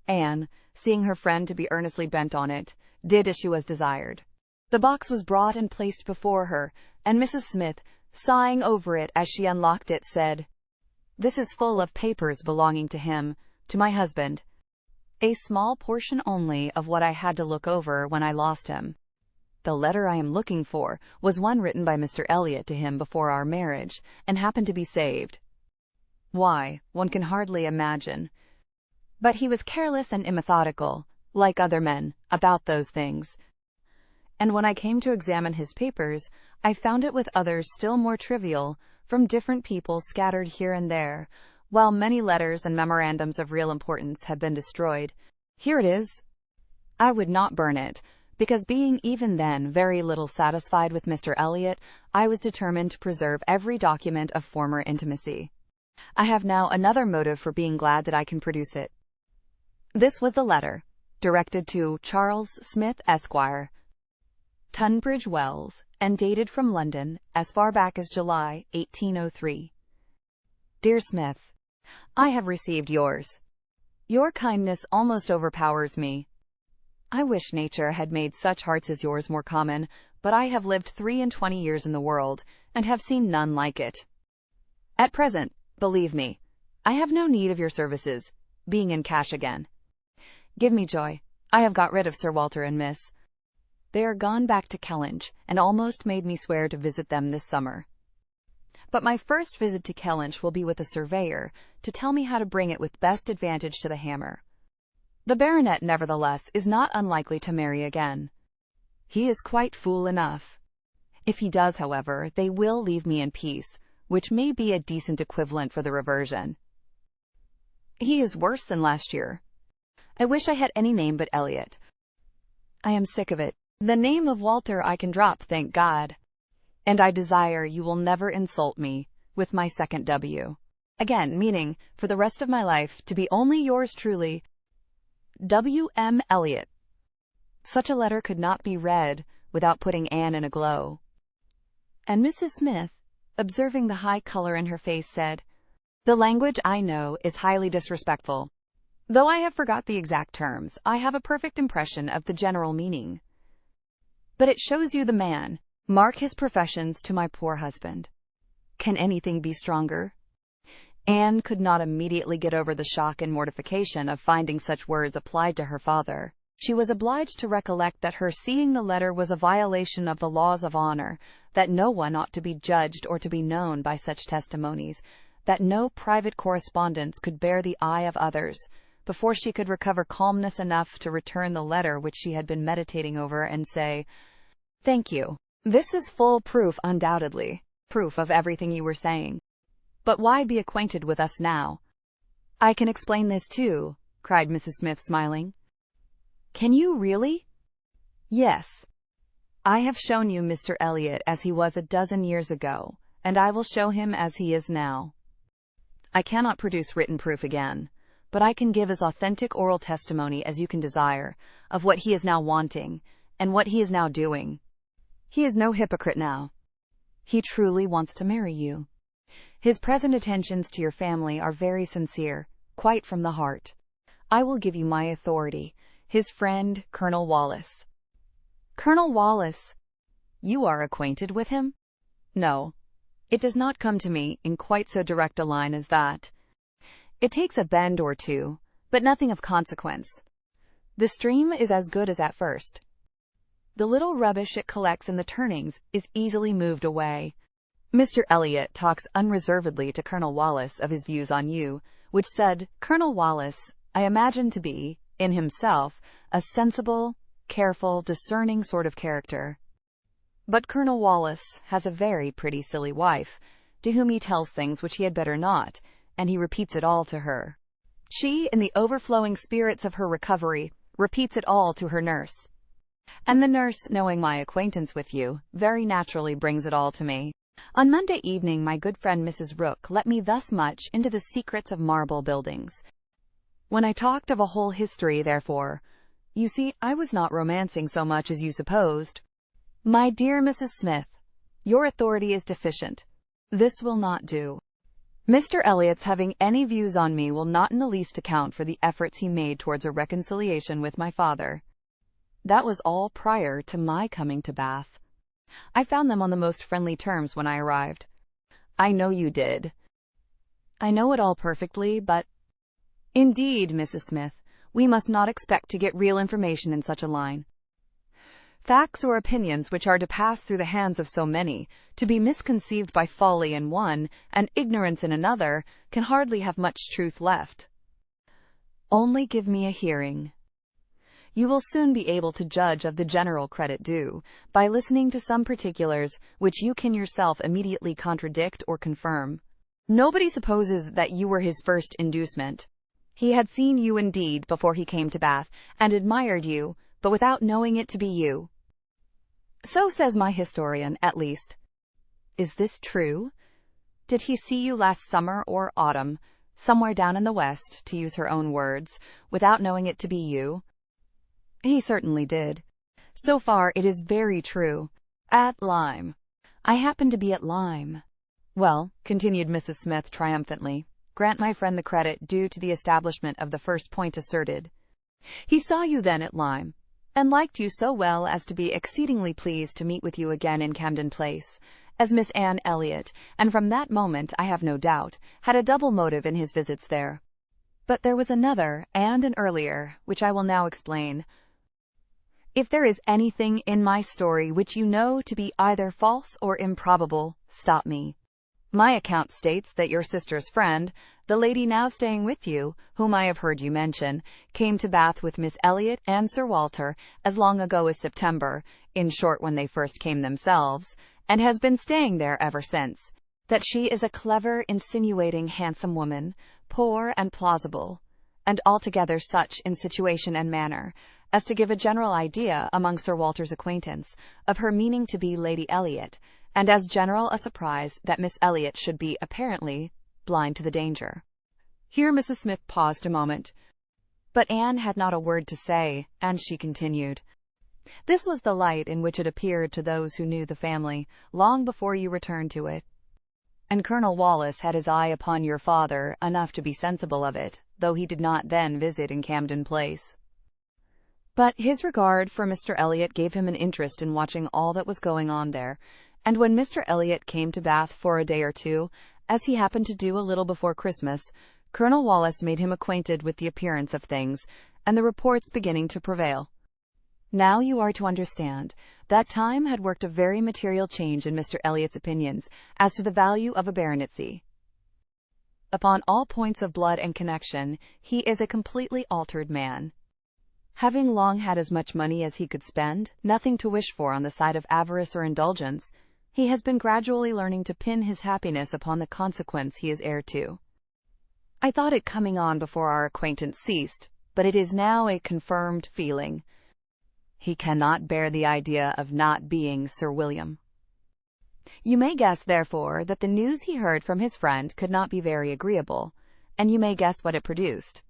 Anne, seeing her friend to be earnestly bent on it, did as she was desired. The box was brought and placed before her, and Mrs. Smith, sighing over it as she unlocked it, said, "This is full of papers belonging to him, to my husband. A small portion only of what I had to look over when I lost him. The letter I am looking for was one written by Mr. Elliot to him before our marriage, and happened to be saved. Why, one can hardly imagine. But he was careless and immethodical, like other men, about those things. And when I came to examine his papers, I found it with others still more trivial, from different people scattered here and there, while many letters and memorandums of real importance had been destroyed. Here it is. I would not burn it, because being even then very little satisfied with Mr. Elliot, I was determined to preserve every document of former intimacy. I have now another motive for being glad that I can produce it." This was the letter, directed to Charles Smith, Esquire, Tunbridge Wells, and dated from London as far back as July 1803. "Dear Smith, I have received yours. Your kindness almost overpowers me. I wish nature had made such hearts as yours more common, but I have lived 23 years in the world, and have seen none like it. At present, believe me, I have no need of your services, being in cash again. Give me joy. I have got rid of Sir Walter and Miss. They are gone back to Kellynch, and almost made me swear to visit them this summer. But my first visit to Kellynch will be with a surveyor, to tell me how to bring it with best advantage to the hammer. The baronet, nevertheless, is not unlikely to marry again. He is quite fool enough. If he does, however, they will leave me in peace, which may be a decent equivalent for the reversion. He is worse than last year. I wish I had any name but Elliot. I am sick of it. The name of Walter I can drop, thank God. And I desire you will never insult me with my second W. Again, meaning, for the rest of my life, to be only yours truly, W. M. Elliot." Such a letter could not be read without putting Anne in a glow. And Mrs. Smith, observing the high color in her face, said, "The language, I know, is highly disrespectful. Though I have forgot the exact terms, I have a perfect impression of the general meaning. But it shows you the man. Mark his professions to my poor husband. Can anything be stronger?" Anne could not immediately get over the shock and mortification of finding such words applied to her father. She was obliged to recollect that her seeing the letter was a violation of the laws of honor, that no one ought to be judged or to be known by such testimonies, that no private correspondence could bear the eye of others, before she could recover calmness enough to return the letter which she had been meditating over, and say, "Thank you. This is full proof, undoubtedly, proof of everything you were saying. But why be acquainted with us now?" "I can explain this too," cried Mrs. Smith, smiling. "Can you really?" "Yes. I have shown you Mr. Elliot as he was a dozen years ago, and I will show him as he is now. I cannot produce written proof again, but I can give as authentic oral testimony as you can desire, of what he is now wanting, and what he is now doing. He is no hypocrite now. He truly wants to marry you. His present attentions to your family are very sincere, quite from the heart. I will give you my authority, his friend, Colonel Wallace." "Colonel Wallace? You are acquainted with him?" "No, it does not come to me in quite so direct a line as that. It takes a bend or two, but nothing of consequence. The stream is as good as at first. The little rubbish it collects in the turnings is easily moved away. Mr. Elliot talks unreservedly to Colonel Wallace of his views on you, which said Colonel Wallace I imagine to be, in himself, a sensible, careful, discerning sort of character. But Colonel Wallace has a very pretty silly wife, to whom he tells things which he had better not, and he repeats it all to her. She, in the overflowing spirits of her recovery, repeats it all to her nurse. And the nurse, knowing my acquaintance with you, very naturally brings it all to me. On Monday evening my good friend Mrs. Rook let me thus much into the secrets of marble buildings. When I talked of a whole history, therefore, you see, I was not romancing so much as you supposed. My dear Mrs. Smith, your authority is deficient. This will not do. Mr. Elliot's having any views on me will not in the least account for the efforts he made towards a reconciliation with my father. That was all prior to my coming to Bath. I found them on the most friendly terms when I arrived. I know you did. I know it all perfectly, but... Indeed, Mrs. Smith, we must not expect to get real information in such a line. Facts or opinions which are to pass through the hands of so many, to be misconceived by folly in one, and ignorance in another, can hardly have much truth left. Only give me a hearing. You will soon be able to judge of the general credit due, by listening to some particulars which you can yourself immediately contradict or confirm. Nobody supposes that you were his first inducement. He had seen you indeed before he came to Bath, and admired you, but without knowing it to be you. So says my historian, at least. Is this true? Did he see you last summer or autumn, somewhere down in the West, to use her own words, without knowing it to be you? He certainly did. So far it is very true. At Lyme. I happened to be at Lyme. Well, continued Mrs. Smith triumphantly, grant my friend the credit due to the establishment of the first point asserted. He saw you then at Lyme, and liked you so well as to be exceedingly pleased to meet with you again in Camden Place, as Miss Anne Elliot, and from that moment, I have no doubt, had a double motive in his visits there. But there was another, and an earlier, which I will now explain. If there is anything in my story which you know to be either false or improbable, stop me. My account states that your sister's friend, the lady now staying with you, whom I have heard you mention, came to Bath with Miss Elliot and Sir Walter as long ago as September, in short when they first came themselves, and has been staying there ever since. That she is a clever, insinuating, handsome woman, poor and plausible, and altogether such in situation and manner, as to give a general idea among Sir Walter's acquaintance of her meaning to be Lady Elliot, and as general a surprise that Miss Elliot should be, apparently, blind to the danger. Here Mrs. Smith paused a moment, but Anne had not a word to say, and she continued. This was the light in which it appeared to those who knew the family, long before you returned to it. And Colonel Wallace had his eye upon your father enough to be sensible of it, though he did not then visit in Camden Place. But his regard for Mr. Elliot gave him an interest in watching all that was going on there, and when Mr. Elliot came to Bath for a day or two, as he happened to do a little before Christmas, Colonel Wallace made him acquainted with the appearance of things, and the reports beginning to prevail. Now you are to understand that time had worked a very material change in Mr. Elliot's opinions as to the value of a baronetcy. Upon all points of blood and connection, he is a completely altered man. Having long had as much money as he could spend, nothing to wish for on the side of avarice or indulgence, he has been gradually learning to pin his happiness upon the consequence he is heir to. I thought it coming on before our acquaintance ceased, but it is now a confirmed feeling. He cannot bear the idea of not being Sir William. You may guess, therefore, that the news he heard from his friend could not be very agreeable, and you may guess what it produced.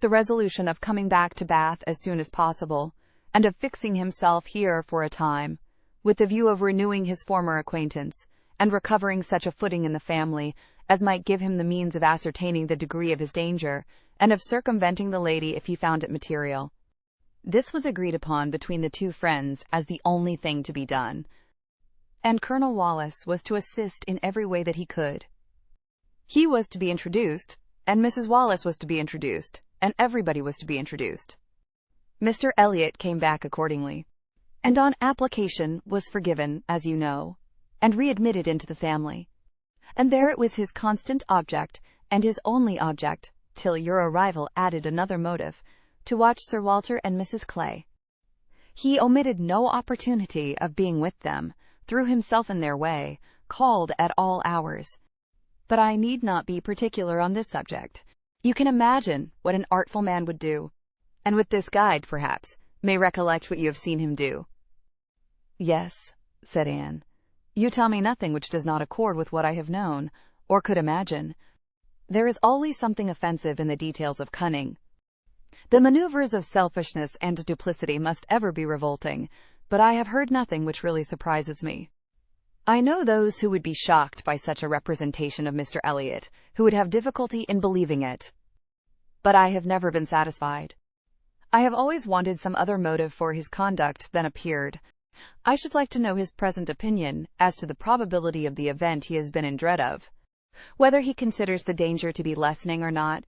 The resolution of coming back to Bath as soon as possible, and of fixing himself here for a time, with the view of renewing his former acquaintance, and recovering such a footing in the family as might give him the means of ascertaining the degree of his danger, and of circumventing the lady if he found it material. This was agreed upon between the two friends as the only thing to be done, and Colonel Wallace was to assist in every way that he could. He was to be introduced, and Mrs. Wallace was to be introduced, and everybody was to be introduced. Mr. Elliot came back accordingly, and on application was forgiven, as you know, and readmitted into the family. And there it was his constant object, and his only object, till your arrival added another motive, to watch Sir Walter and Mrs. Clay. He omitted no opportunity of being with them, threw himself in their way, called at all hours. But I need not be particular on this subject. You can imagine what an artful man would do, and with this guide, perhaps, may recollect what you have seen him do. Yes, said Anne. You tell me nothing which does not accord with what I have known, or could imagine. There is always something offensive in the details of cunning. The maneuvers of selfishness and duplicity must ever be revolting, but I have heard nothing which really surprises me. I know those who would be shocked by such a representation of Mr. Elliot, who would have difficulty in believing it. But I have never been satisfied. I have always wanted some other motive for his conduct than appeared. I should like to know his present opinion as to the probability of the event he has been in dread of. Whether he considers the danger to be lessening or not.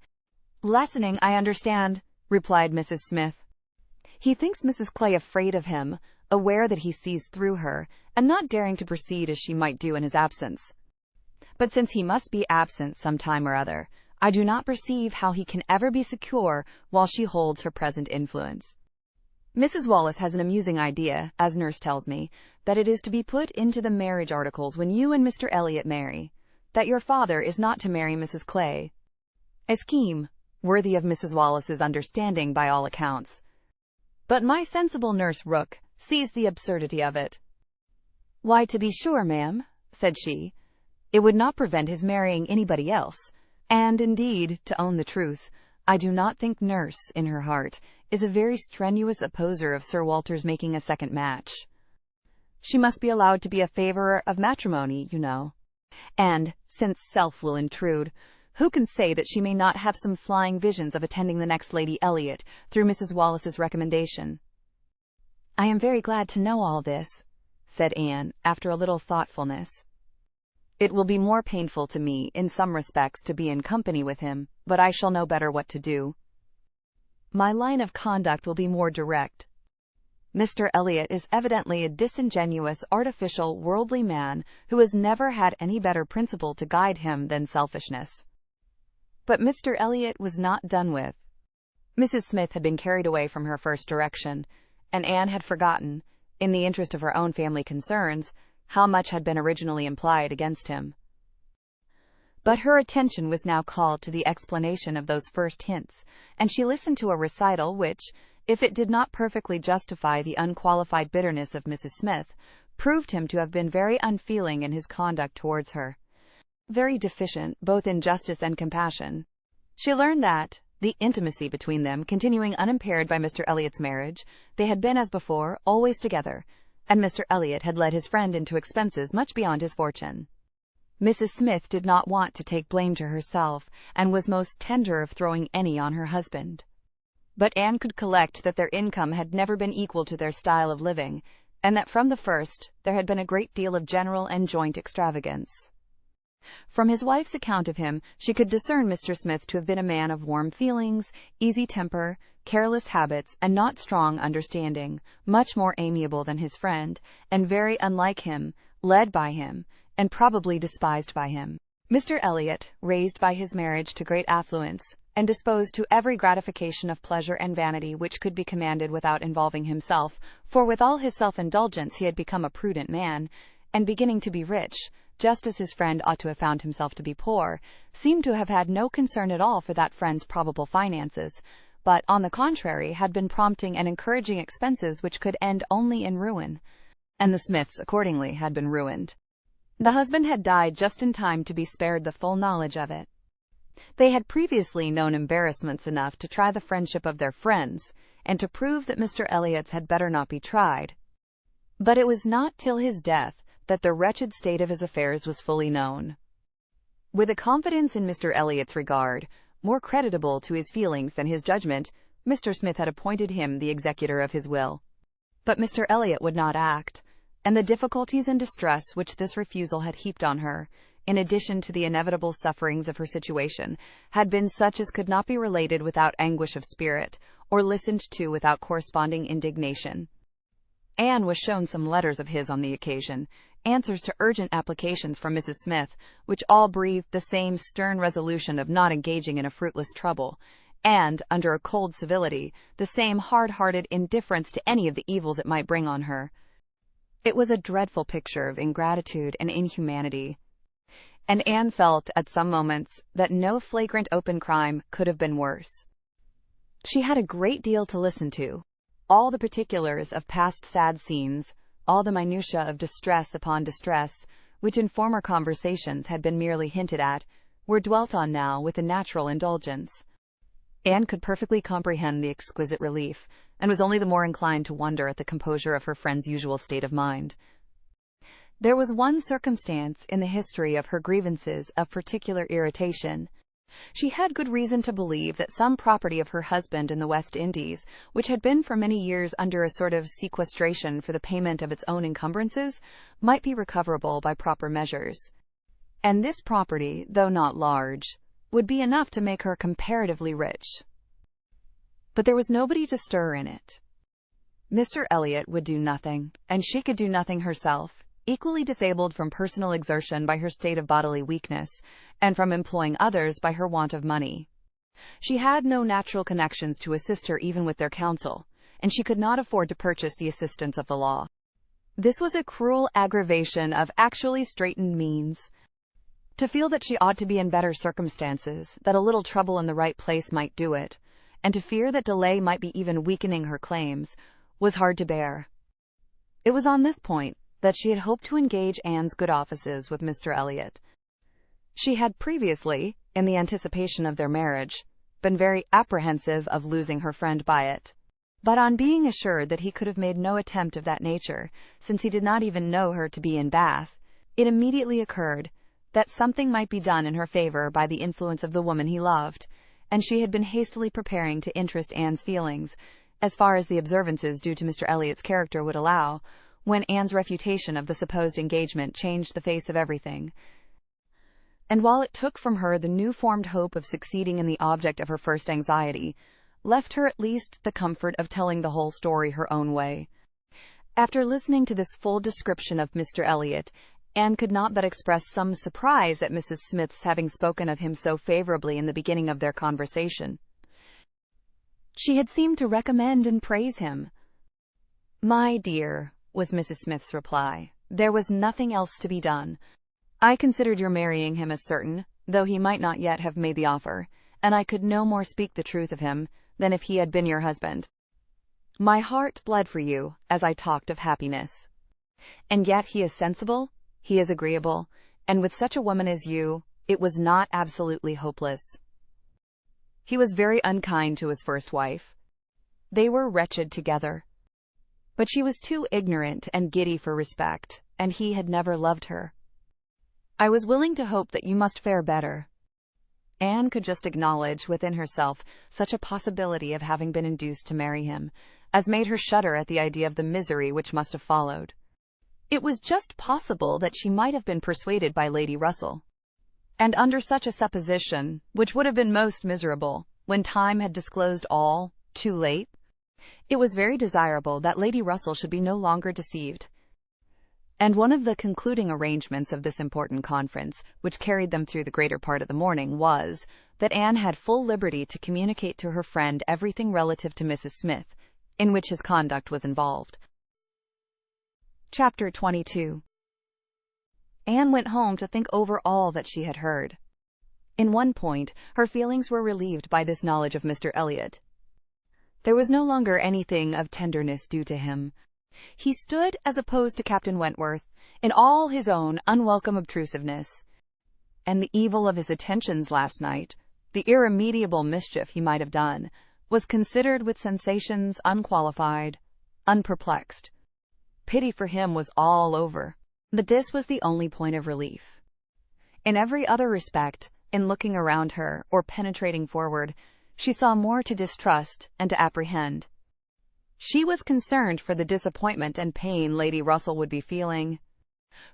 Lessening, I understand, replied Mrs. Smith. He thinks Mrs. Clay afraid of him, aware that he sees through her, and not daring to proceed as she might do in his absence. But since he must be absent some time or other, I do not perceive how he can ever be secure while she holds her present influence. Mrs. Wallace has an amusing idea, as nurse tells me, that it is to be put into the marriage articles when you and Mr. Elliot marry, that your father is not to marry Mrs. Clay. A scheme worthy of Mrs. Wallace's understanding by all accounts. But my sensible nurse Rook sees the absurdity of it. Why, to be sure, ma'am, said she, it would not prevent his marrying anybody else, and indeed, to own the truth, I do not think nurse, in her heart, is a very strenuous opposer of Sir Walter's making a second match. She must be allowed to be a favourer of matrimony, you know. And, since self will intrude, who can say that she may not have some flying visions of attending the next Lady Elliot through Mrs. Wallace's recommendation? I am very glad to know all this, said Anne, after a little thoughtfulness. It will be more painful to me, in some respects, to be in company with him, but I shall know better what to do. My line of conduct will be more direct. Mr. Elliot is evidently a disingenuous, artificial, worldly man who has never had any better principle to guide him than selfishness. But Mr. Elliot was not done with. Mrs. Smith had been carried away from her first direction, and Anne had forgotten, in the interest of her own family concerns, how much had been originally implied against him. But her attention was now called to the explanation of those first hints, and she listened to a recital which, if it did not perfectly justify the unqualified bitterness of Mrs. Smith, proved him to have been very unfeeling in his conduct towards her, very deficient both in justice and compassion. She learned that, the intimacy between them continuing unimpaired by Mr. Elliot's marriage, they had been, as before, always together, and Mr. Elliot had led his friend into expenses much beyond his fortune. Mrs. Smith did not want to take blame to herself, and was most tender of throwing any on her husband. But Anne could collect that their income had never been equal to their style of living, and that from the first there had been a great deal of general and joint extravagance. From his wife's account of him, she could discern Mr. Smith to have been a man of warm feelings, easy temper, careless habits, and not strong understanding, much more amiable than his friend, and very unlike him, led by him, and probably despised by him. Mr. Elliot, raised by his marriage to great affluence, and disposed to every gratification of pleasure and vanity which could be commanded without involving himself, for with all his self-indulgence he had become a prudent man, and beginning to be rich, just as his friend ought to have found himself to be poor, seemed to have had no concern at all for that friend's probable finances, but, on the contrary, had been prompting and encouraging expenses which could end only in ruin. And the Smiths, accordingly, had been ruined. The husband had died just in time to be spared the full knowledge of it. They had previously known embarrassments enough to try the friendship of their friends, and to prove that Mr. Elliot's had better not be tried. But it was not till his death that the wretched state of his affairs was fully known. With a confidence in Mr. Elliot's regard, more creditable to his feelings than his judgment, Mr. Smith had appointed him the executor of his will. But Mr. Elliot would not act, and the difficulties and distress which this refusal had heaped on her, in addition to the inevitable sufferings of her situation, had been such as could not be related without anguish of spirit, or listened to without corresponding indignation. Anne was shown some letters of his on the occasion, answers to urgent applications from Mrs. Smith, which all breathed the same stern resolution of not engaging in a fruitless trouble, and, under a cold civility, the same hard-hearted indifference to any of the evils it might bring on her. It was a dreadful picture of ingratitude and inhumanity, and Anne felt, at some moments, that no flagrant open crime could have been worse. She had a great deal to listen to. All the particulars of past sad scenes, all the minutiae of distress upon distress, which in former conversations had been merely hinted at, were dwelt on now with a natural indulgence. Anne could perfectly comprehend the exquisite relief, and was only the more inclined to wonder at the composure of her friend's usual state of mind. There was one circumstance in the history of her grievances of particular irritation. She had good reason to believe that some property of her husband in the West Indies, which had been for many years under a sort of sequestration for the payment of its own encumbrances, might be recoverable by proper measures. And this property, though not large, would be enough to make her comparatively rich. But there was nobody to stir in it. Mr. Elliot would do nothing, and she could do nothing herself, equally disabled from personal exertion by her state of bodily weakness, and from employing others by her want of money. She had no natural connections to assist her even with their counsel, and she could not afford to purchase the assistance of the law. This was a cruel aggravation of actually straitened means. To feel that she ought to be in better circumstances, that a little trouble in the right place might do it, and to fear that delay might be even weakening her claims, was hard to bear. It was on this point that she had hoped to engage Anne's good offices with Mr. Elliot. She had previously, in the anticipation of their marriage, been very apprehensive of losing her friend by it. But on being assured that he could have made no attempt of that nature, since he did not even know her to be in Bath, it immediately occurred that something might be done in her favor by the influence of the woman he loved, and she had been hastily preparing to interest Anne's feelings, as far as the observances due to Mr. Elliot's character would allow, when Anne's refutation of the supposed engagement changed the face of everything. And while it took from her the new-formed hope of succeeding in the object of her first anxiety, left her at least the comfort of telling the whole story her own way. After listening to this full description of Mr. Elliot, Anne could not but express some surprise at Mrs. Smith's having spoken of him so favorably in the beginning of their conversation. She had seemed to recommend and praise him. "My dear," was Mrs. Smith's reply, "there was nothing else to be done. I considered your marrying him as certain, though he might not yet have made the offer, and I could no more speak the truth of him than if he had been your husband. My heart bled for you as I talked of happiness. And yet he is sensible, he is agreeable, and with such a woman as you, it was not absolutely hopeless. He was very unkind to his first wife. They were wretched together. But she was too ignorant and giddy for respect, and he had never loved her. I was willing to hope that you must fare better." Anne could just acknowledge within herself such a possibility of having been induced to marry him, as made her shudder at the idea of the misery which must have followed. It was just possible that she might have been persuaded by Lady Russell. And under such a supposition, which would have been most miserable, when time had disclosed all, too late, it was very desirable that Lady Russell should be no longer deceived. And one of the concluding arrangements of this important conference, which carried them through the greater part of the morning, was, that Anne had full liberty to communicate to her friend everything relative to Mrs. Smith, in which his conduct was involved. Chapter 22. Anne went home to think over all that she had heard. In one point, her feelings were relieved by this knowledge of Mr. Elliot. There was no longer anything of tenderness due to him. He stood, as opposed to Captain Wentworth, in all his own unwelcome obtrusiveness. And the evil of his attentions last night, the irremediable mischief he might have done, was considered with sensations unqualified, unperplexed. Pity for him was all over. But this was the only point of relief. In every other respect, in looking around her, or penetrating forward, she saw more to distrust and to apprehend. She was concerned for the disappointment and pain Lady Russell would be feeling,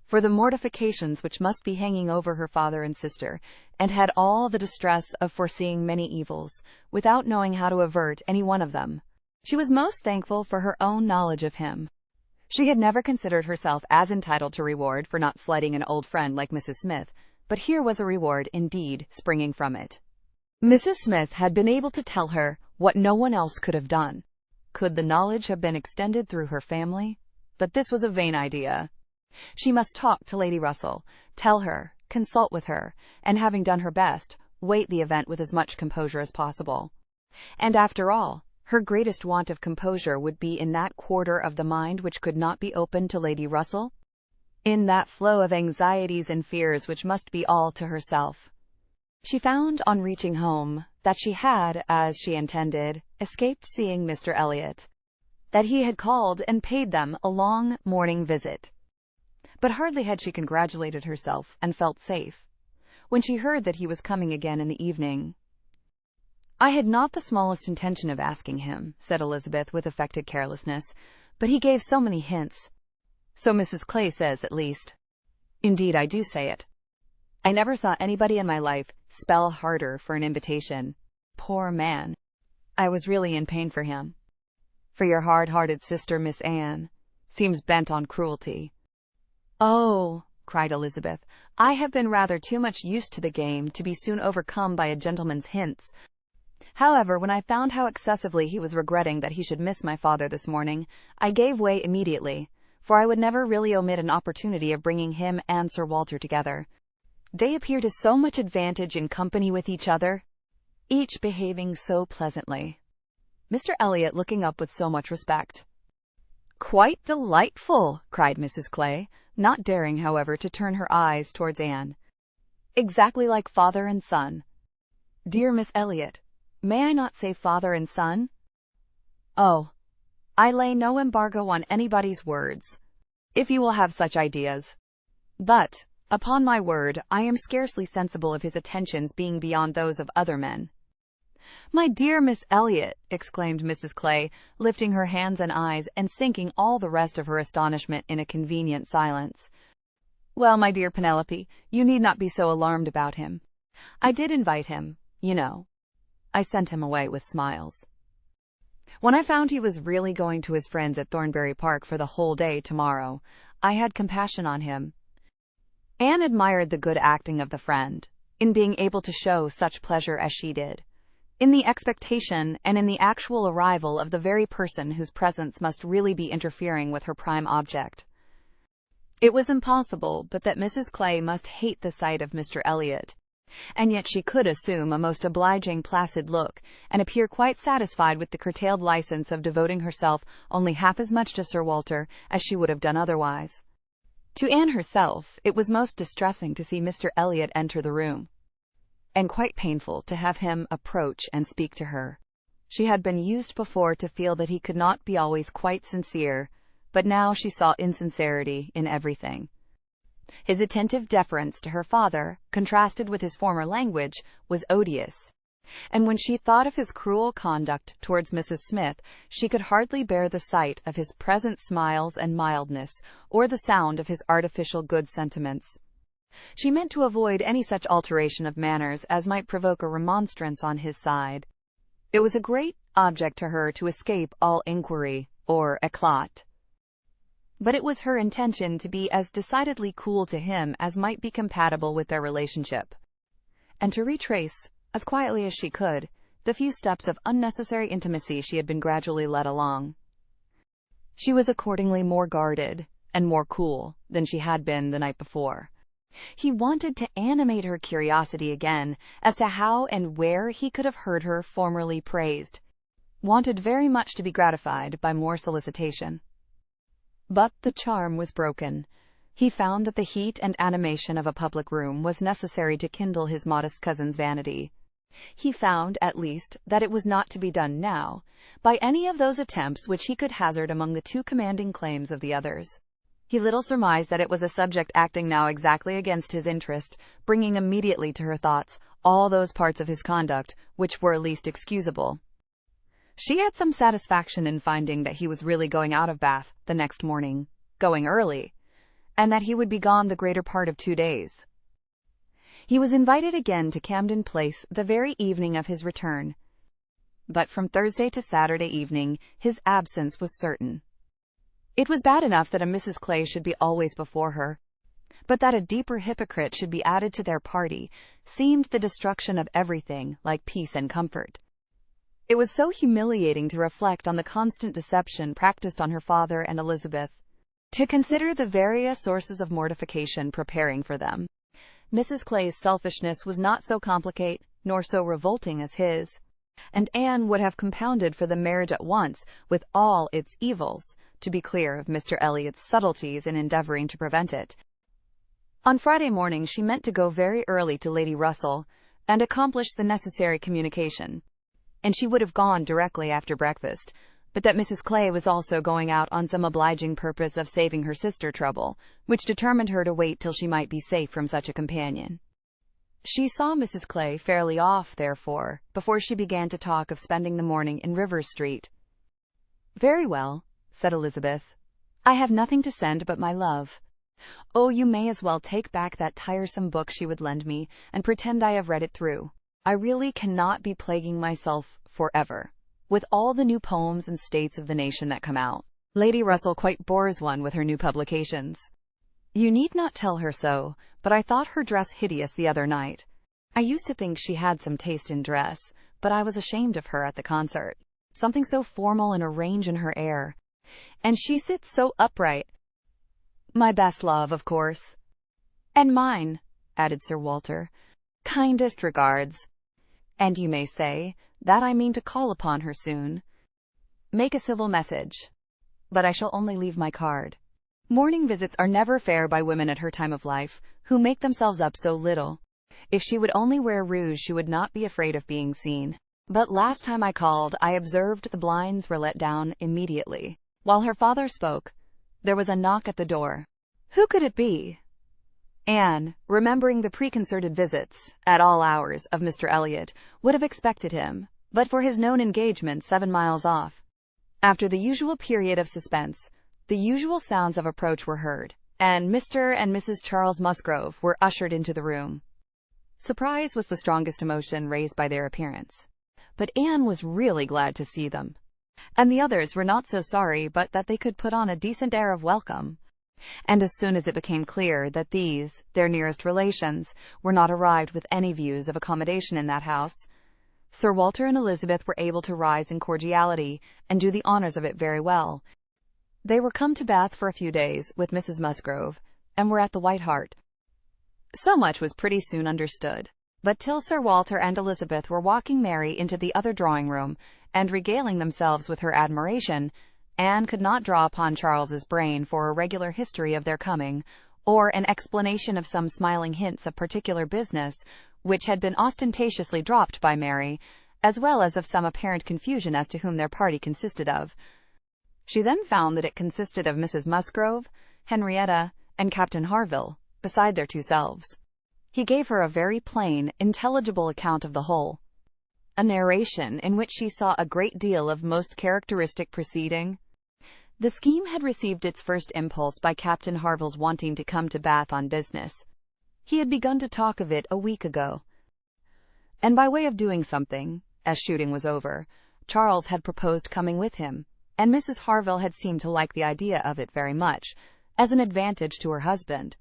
for the mortifications which must be hanging over her father and sister, and had all the distress of foreseeing many evils, without knowing how to avert any one of them. She was most thankful for her own knowledge of him. She had never considered herself as entitled to reward for not slighting an old friend like Mrs. Smith, but here was a reward indeed springing from it. Mrs. Smith had been able to tell her what no one else could have done. Could the knowledge have been extended through her family? But this was a vain idea. She must talk to Lady Russell, tell her, consult with her, and having done her best, wait the event with as much composure as possible. And after all, her greatest want of composure would be in that quarter of the mind which could not be open to Lady Russell, in that flow of anxieties and fears which must be all to herself. She found on reaching home that she had, as she intended, escaped seeing Mr. Elliot, that he had called and paid them a long morning visit. But hardly had she congratulated herself and felt safe, when she heard that he was coming again in the evening. "I had not the smallest intention of asking him," said Elizabeth with affected carelessness, "but he gave so many hints. So Mrs. Clay says, at least. Indeed, I do say it. I never saw anybody in my life spell harder for an invitation. Poor man. I was really in pain for him. For your hard-hearted sister, Miss Anne, seems bent on cruelty." "Oh," cried Elizabeth, "I have been rather too much used to the game to be soon overcome by a gentleman's hints. However, when I found how excessively he was regretting that he should miss my father this morning, I gave way immediately, for I would never really omit an opportunity of bringing him and Sir Walter together. They appear to so much advantage in company with each other, each behaving so pleasantly. Mr. Elliot looking up with so much respect." "Quite delightful!" cried Mrs. Clay, not daring, however, to turn her eyes towards Anne. "Exactly like father and son. Dear Miss Elliot, may I not say father and son? Oh, I lay no embargo on anybody's words, if you will have such ideas. But, upon my word, I am scarcely sensible of his attentions being beyond those of other men." "My dear Miss Elliot!" exclaimed Mrs. Clay, lifting her hands and eyes and sinking all the rest of her astonishment in a convenient silence. "Well, my dear Penelope, you need not be so alarmed about him. I did invite him, you know. I sent him away with smiles. When I found he was really going to his friends at Thornbury Park for the whole day tomorrow, I had compassion on him." Anne admired the good acting of the friend, in being able to show such pleasure as she did, in the expectation and in the actual arrival of the very person whose presence must really be interfering with her prime object. It was impossible but that Mrs. Clay must hate the sight of Mr. Elliot, and yet she could assume a most obliging placid look, and appear quite satisfied with the curtailed license of devoting herself only half as much to Sir Walter as she would have done otherwise. To Anne herself, it was most distressing to see Mr. Elliot enter the room, and quite painful to have him approach and speak to her. She had been used before to feel that he could not be always quite sincere, but now she saw insincerity in everything. His attentive deference to her father, contrasted with his former language, was odious, and when she thought of his cruel conduct towards Mrs. Smith, she could hardly bear the sight of his present smiles and mildness, or the sound of his artificial good sentiments. She meant to avoid any such alteration of manners as might provoke a remonstrance on his side. It was a great object to her to escape all inquiry or éclat. But it was her intention to be as decidedly cool to him as might be compatible with their relationship, and to retrace, as quietly as she could, the few steps of unnecessary intimacy she had been gradually led along. She was accordingly more guarded and more cool than she had been the night before. He wanted to animate her curiosity again as to how and where he could have heard her formerly praised, wanted very much to be gratified by more solicitation. But the charm was broken. He found that the heat and animation of a public room was necessary to kindle his modest cousin's vanity. He found, at least, that it was not to be done now, by any of those attempts which he could hazard among the too commanding claims of the others. He little surmised that it was a subject acting now exactly against his interest, bringing immediately to her thoughts all those parts of his conduct which were least excusable. She had some satisfaction in finding that he was really going out of Bath the next morning, going early, and that he would be gone the greater part of 2 days. He was invited again to Camden Place the very evening of his return, but from Thursday to Saturday evening his absence was certain. It was bad enough that a Mrs. Clay should be always before her, but that a deeper hypocrite should be added to their party seemed the destruction of everything like peace and comfort. It was so humiliating to reflect on the constant deception practiced on her father and Elizabeth, to consider the various sources of mortification preparing for them. Mrs. Clay's selfishness was not so complicated nor so revolting as his, and Anne would have compounded for the marriage at once with all its evils, to be clear of Mr. Elliot's subtleties in endeavoring to prevent it. On Friday morning she meant to go very early to Lady Russell and accomplish the necessary communication, and she would have gone directly after breakfast, but that Mrs. Clay was also going out on some obliging purpose of saving her sister trouble, which determined her to wait till she might be safe from such a companion. She saw Mrs. Clay fairly off, therefore, before she began to talk of spending the morning in Rivers Street. "Very well," said Elizabeth. "I have nothing to send but my love. Oh, you may as well take back that tiresome book she would lend me, and pretend I have read it through. I really cannot be plaguing myself forever with all the new poems and states of the nation that come out. Lady Russell quite bores one with her new publications. You need not tell her so, but I thought her dress hideous the other night. I used to think she had some taste in dress, but I was ashamed of her at the concert. Something so formal and arranged in her air. And she sits so upright. My best love, of course." "And mine," added Sir Walter. "Kindest regards. And you may say that I mean to call upon her soon. Make a civil message. But I shall only leave my card. Morning visits are never fair by women at her time of life, who make themselves up so little. If she would only wear rouge she would not be afraid of being seen. But last time I called I observed the blinds were let down immediately." While her father spoke, there was a knock at the door. Who could it be? Anne, remembering the preconcerted visits, at all hours, of Mr. Elliot, would have expected him, but for his known engagement 7 miles off. After the usual period of suspense, the usual sounds of approach were heard, and Mr. and Mrs. Charles Musgrove were ushered into the room. Surprise was the strongest emotion raised by their appearance, but Anne was really glad to see them, and the others were not so sorry but that they could put on a decent air of welcome. And as soon as it became clear that these, their nearest relations, were not arrived with any views of accommodation in that house, Sir Walter and Elizabeth were able to rise in cordiality and do the honors of it very well. They were come to Bath for a few days with Mrs. Musgrove, and were at the White Hart. So much was pretty soon understood, but till Sir Walter and Elizabeth were walking Mary into the other drawing-room, and regaling themselves with her admiration, Anne could not draw upon Charles's brain for a regular history of their coming, or an explanation of some smiling hints of particular business which had been ostentatiously dropped by Mary, as well as of some apparent confusion as to whom their party consisted of. She then found that it consisted of Mrs. Musgrove, Henrietta, and Captain Harville, beside their 2 selves. He gave her a very plain, intelligible account of the whole, a narration in which she saw a great deal of most characteristic proceeding. The scheme had received its first impulse by Captain Harville's wanting to come to Bath on business. He had begun to talk of it a week ago, and by way of doing something, as shooting was over, Charles had proposed coming with him, and Mrs. Harville had seemed to like the idea of it very much, as an advantage to her husband.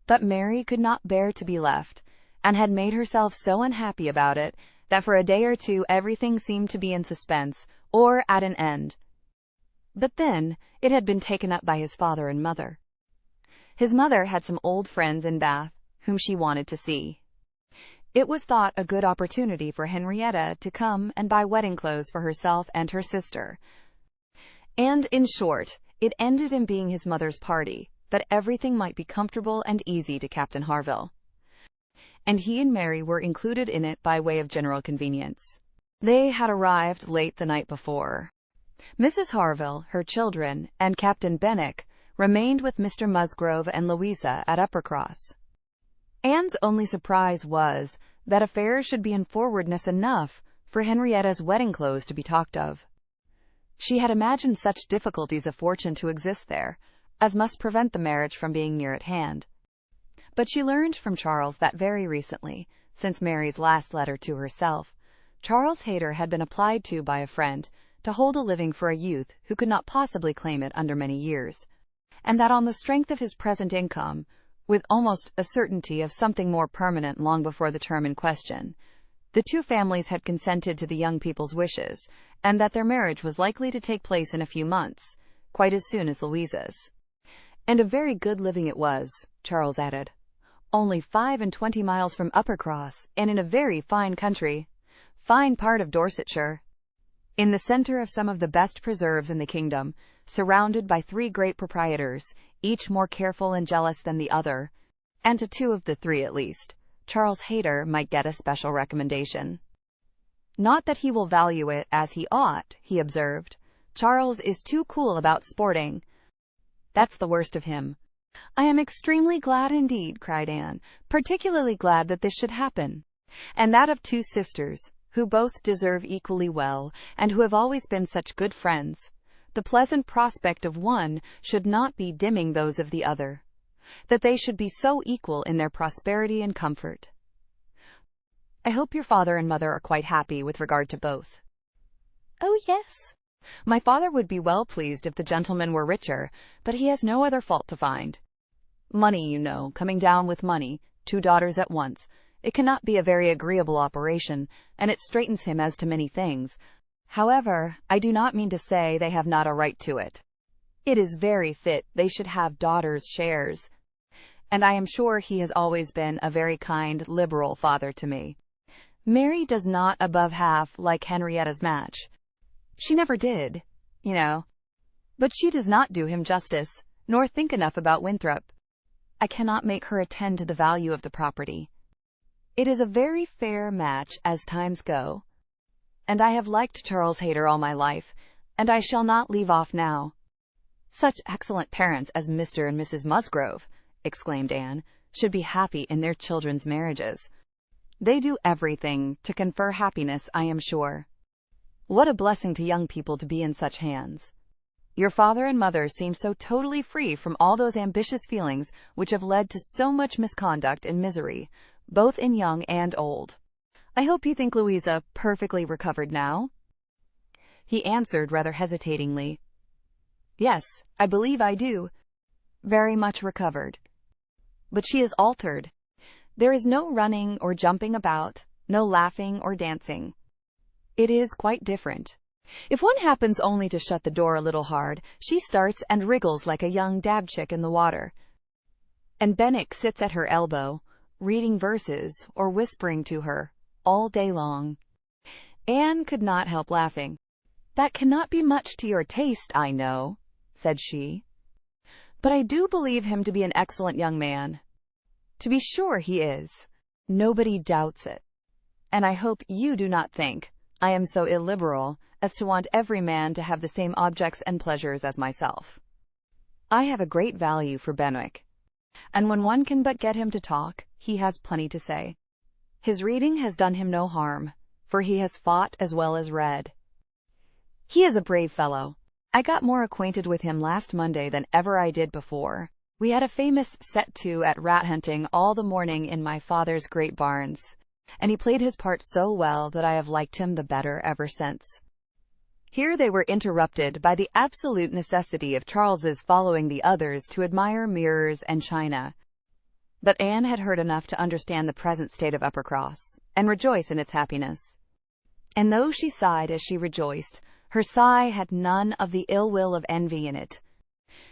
But Mary could not bear to be left, and had made herself so unhappy about it that for a day or two everything seemed to be in suspense, or at an end. But then it had been taken up by his father and mother. His mother had some old friends in Bath whom she wanted to see. It was thought a good opportunity for Henrietta to come and buy wedding clothes for herself and her sister. And, in short, it ended in being his mother's party, that everything might be comfortable and easy to Captain Harville. And he and Mary were included in it by way of general convenience. They had arrived late the night before. Mrs. Harville, her children, and Captain Benwick remained with Mr. Musgrove and Louisa at Uppercross. Anne's only surprise was that affairs should be in forwardness enough for Henrietta's wedding clothes to be talked of. She had imagined such difficulties of fortune to exist there as must prevent the marriage from being near at hand. But she learned from Charles that very recently, since Mary's last letter to herself, Charles Hayter had been applied to by a friend to hold a living for a youth who could not possibly claim it under many years, and that on the strength of his present income, with almost a certainty of something more permanent long before the term in question. The two families had consented to the young people's wishes, and that their marriage was likely to take place in a few months, quite as soon as Louisa's. And a very good living it was, Charles added. Only 25 miles from Uppercross, and in a very fine country. Fine part of Dorsetshire. In the centre of some of the best preserves in the kingdom, surrounded by 3 great proprietors, each more careful and jealous than the other, and to 2 of the 3 at least, Charles Hayter might get a special recommendation. Not that he will value it as he ought, he observed. Charles is too cool about sporting. That's the worst of him. I am extremely glad indeed, cried Anne, particularly glad that this should happen, and that of 2 sisters, who both deserve equally well, and who have always been such good friends. The pleasant prospect of one should not be dimming those of the other, that they should be so equal in their prosperity and comfort. I hope your father and mother are quite happy with regard to both. Oh, yes. My father would be well pleased if the gentleman were richer, but he has no other fault to find. Money, you know, coming down with money, 2 daughters at once. It cannot be a very agreeable operation, and it straightens him as to many things. However, I do not mean to say they have not a right to it. It is very fit they should have daughters' shares, and I am sure he has always been a very kind, liberal father to me. Mary does not above half like Henrietta's match. She never did, you know. But she does not do him justice, nor think enough about Winthrop. I cannot make her attend to the value of the property. It is a very fair match as times go, and I have liked Charles Hayter all my life, and I shall not leave off now. Such excellent parents as Mr. and Mrs. Musgrove, exclaimed Anne, should be happy in their children's marriages. They do everything to confer happiness, I am sure. What a blessing to young people to be in such hands. Your father and mother seem so totally free from all those ambitious feelings which have led to so much misconduct and misery, both in young and old. I hope you think Louisa perfectly recovered now? He answered rather hesitatingly. Yes, I believe I do. Very much recovered. But she is altered. There is no running or jumping about, no laughing or dancing. It is quite different. If one happens only to shut the door a little hard, she starts and wriggles like a young dabchick in the water. And Benwick sits at her elbow, reading verses or whispering to her, all day long. Anne could not help laughing. That cannot be much to your taste, I know, said she. But I do believe him to be an excellent young man. To be sure he is. Nobody doubts it. And I hope you do not think I am so illiberal as to want every man to have the same objects and pleasures as myself. I have a great value for Benwick, and when one can but get him to talk, he has plenty to say. His reading has done him no harm, for he has fought as well as read. He is a brave fellow. I got more acquainted with him last Monday than ever I did before. We had a famous set-to at rat-hunting all the morning in my father's great barns, and he played his part so well that I have liked him the better ever since. Here they were interrupted by the absolute necessity of Charles's following the others to admire mirrors and china. But Anne had heard enough to understand the present state of Uppercross, and rejoice in its happiness. And though she sighed as she rejoiced, her sigh had none of the ill will of envy in it.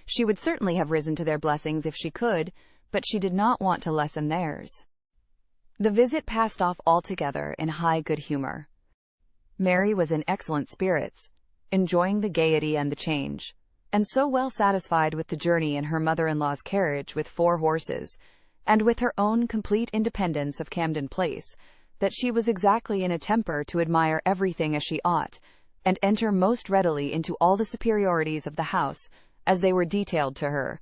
She would certainly have risen to their blessings if she could, but she did not want to lessen theirs. The visit passed off altogether in high good humor. Mary was in excellent spirits, enjoying the gaiety and the change, and so well satisfied with the journey in her mother-in-law's carriage with 4 horses, and with her own complete independence of Camden Place, that she was exactly in a temper to admire everything as she ought, and enter most readily into all the superiorities of the house, as they were detailed to her.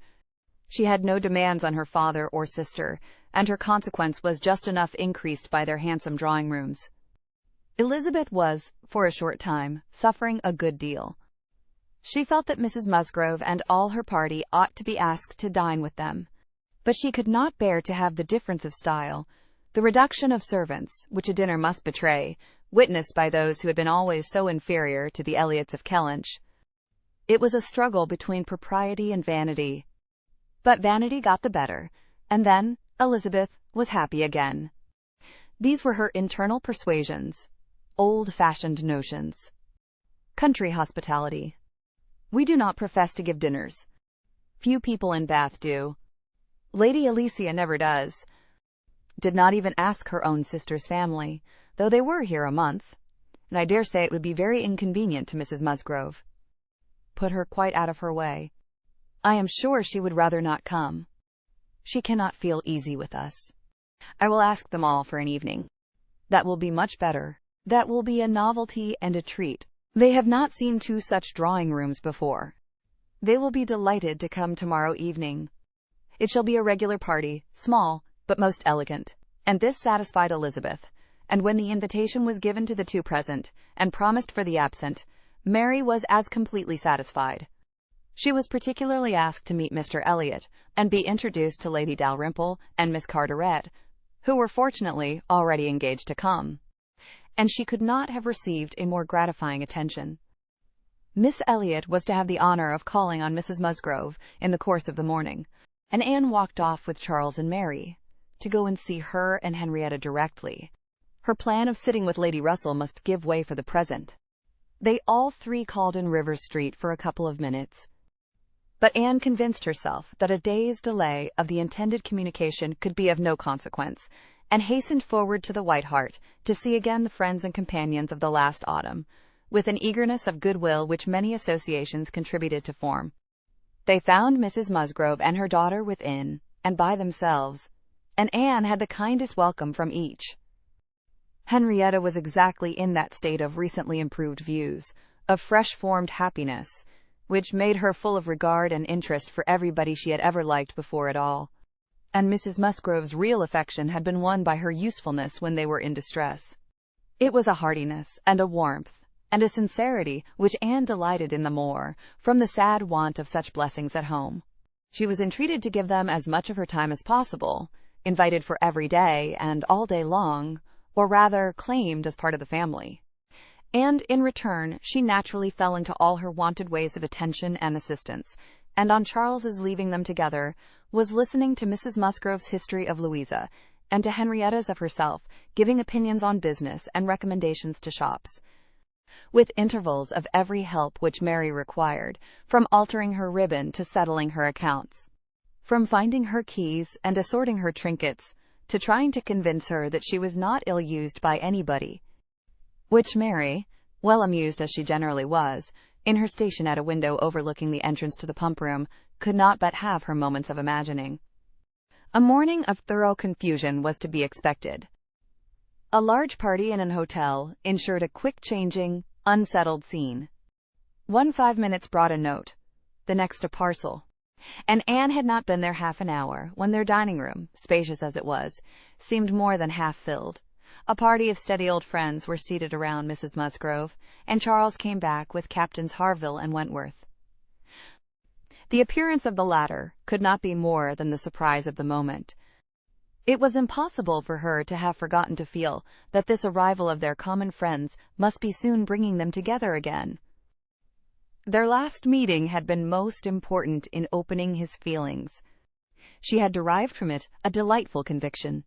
She had no demands on her father or sister, and her consequence was just enough increased by their handsome drawing-rooms. Elizabeth was, for a short time, suffering a good deal. She felt that Mrs. Musgrove and all her party ought to be asked to dine with them, but she could not bear to have the difference of style, the reduction of servants, which a dinner must betray, witnessed by those who had been always so inferior to the Elliots of Kellynch. It was a struggle between propriety and vanity. But vanity got the better, And then Elizabeth was happy again. These were her internal persuasions, old-fashioned notions. Country hospitality. We do not profess to give dinners. Few people in Bath do. Lady Alicia never does. Did not even ask her own sister's family, though they were here a month, and I dare say it would be very inconvenient to Mrs. Musgrove. Put her quite out of her way. I am sure she would rather not come. She cannot feel easy with us. I will ask them all for an evening. That will be much better. That will be a novelty and a treat. They have not seen two such drawing-rooms before. They will be delighted to come tomorrow evening. It shall be a regular party, small, but most elegant. And this satisfied Elizabeth, and when the invitation was given to the two present, and promised for the absent, Mary was as completely satisfied. She was particularly asked to meet Mr. Elliot, and be introduced to Lady Dalrymple and Miss Carteret, who were fortunately already engaged to come. And she could not have received a more gratifying attention. Miss Elliot was to have the honor of calling on Mrs. Musgrove in the course of the morning, and Anne walked off with Charles and Mary, to go and see her and Henrietta directly. Her plan of sitting with Lady Russell must give way for the present. They all three called in Rivers Street for a couple of minutes. But Anne convinced herself that a day's delay of the intended communication could be of no consequence, and hastened forward to the White Hart to see again the friends and companions of the last autumn, with an eagerness of goodwill which many associations contributed to form. They found Mrs. Musgrove and her daughter within, and by themselves, and Anne had the kindest welcome from each. Henrietta was exactly in that state of recently improved views, of fresh-formed happiness, which made her full of regard and interest for everybody she had ever liked before at all. And Mrs. Musgrove's real affection had been won by her usefulness when they were in distress. It was a heartiness and a warmth and a sincerity which Anne delighted in the more, from the sad want of such blessings at home. She was entreated to give them as much of her time as possible, invited for every day and all day long, or rather claimed as part of the family. And in return she naturally fell into all her wonted ways of attention and assistance, and on Charles's leaving them together, was listening to Mrs. Musgrove's history of Louisa, and to Henrietta's of herself, giving opinions on business and recommendations to shops, with intervals of every help which Mary required, from altering her ribbon to settling her accounts, from finding her keys and assorting her trinkets, to trying to convince her that she was not ill-used by anybody, which Mary, well amused as she generally was, in her station at a window overlooking the entrance to the pump-room, could not but have her moments of imagining. A morning of thorough confusion was to be expected. A large party in an hotel ensured a quick-changing, unsettled scene. 5 minutes brought a note, the next a parcel, and Anne had not been there half an hour when their dining-room, spacious as it was, seemed more than half filled. A party of steady old friends were seated around Mrs. Musgrove, and Charles came back with Captains Harville and Wentworth. The appearance of the latter could not be more than the surprise of the moment. It was impossible for her to have forgotten to feel that this arrival of their common friends must be soon bringing them together again. Their last meeting had been most important in opening his feelings. She had derived from it a delightful conviction,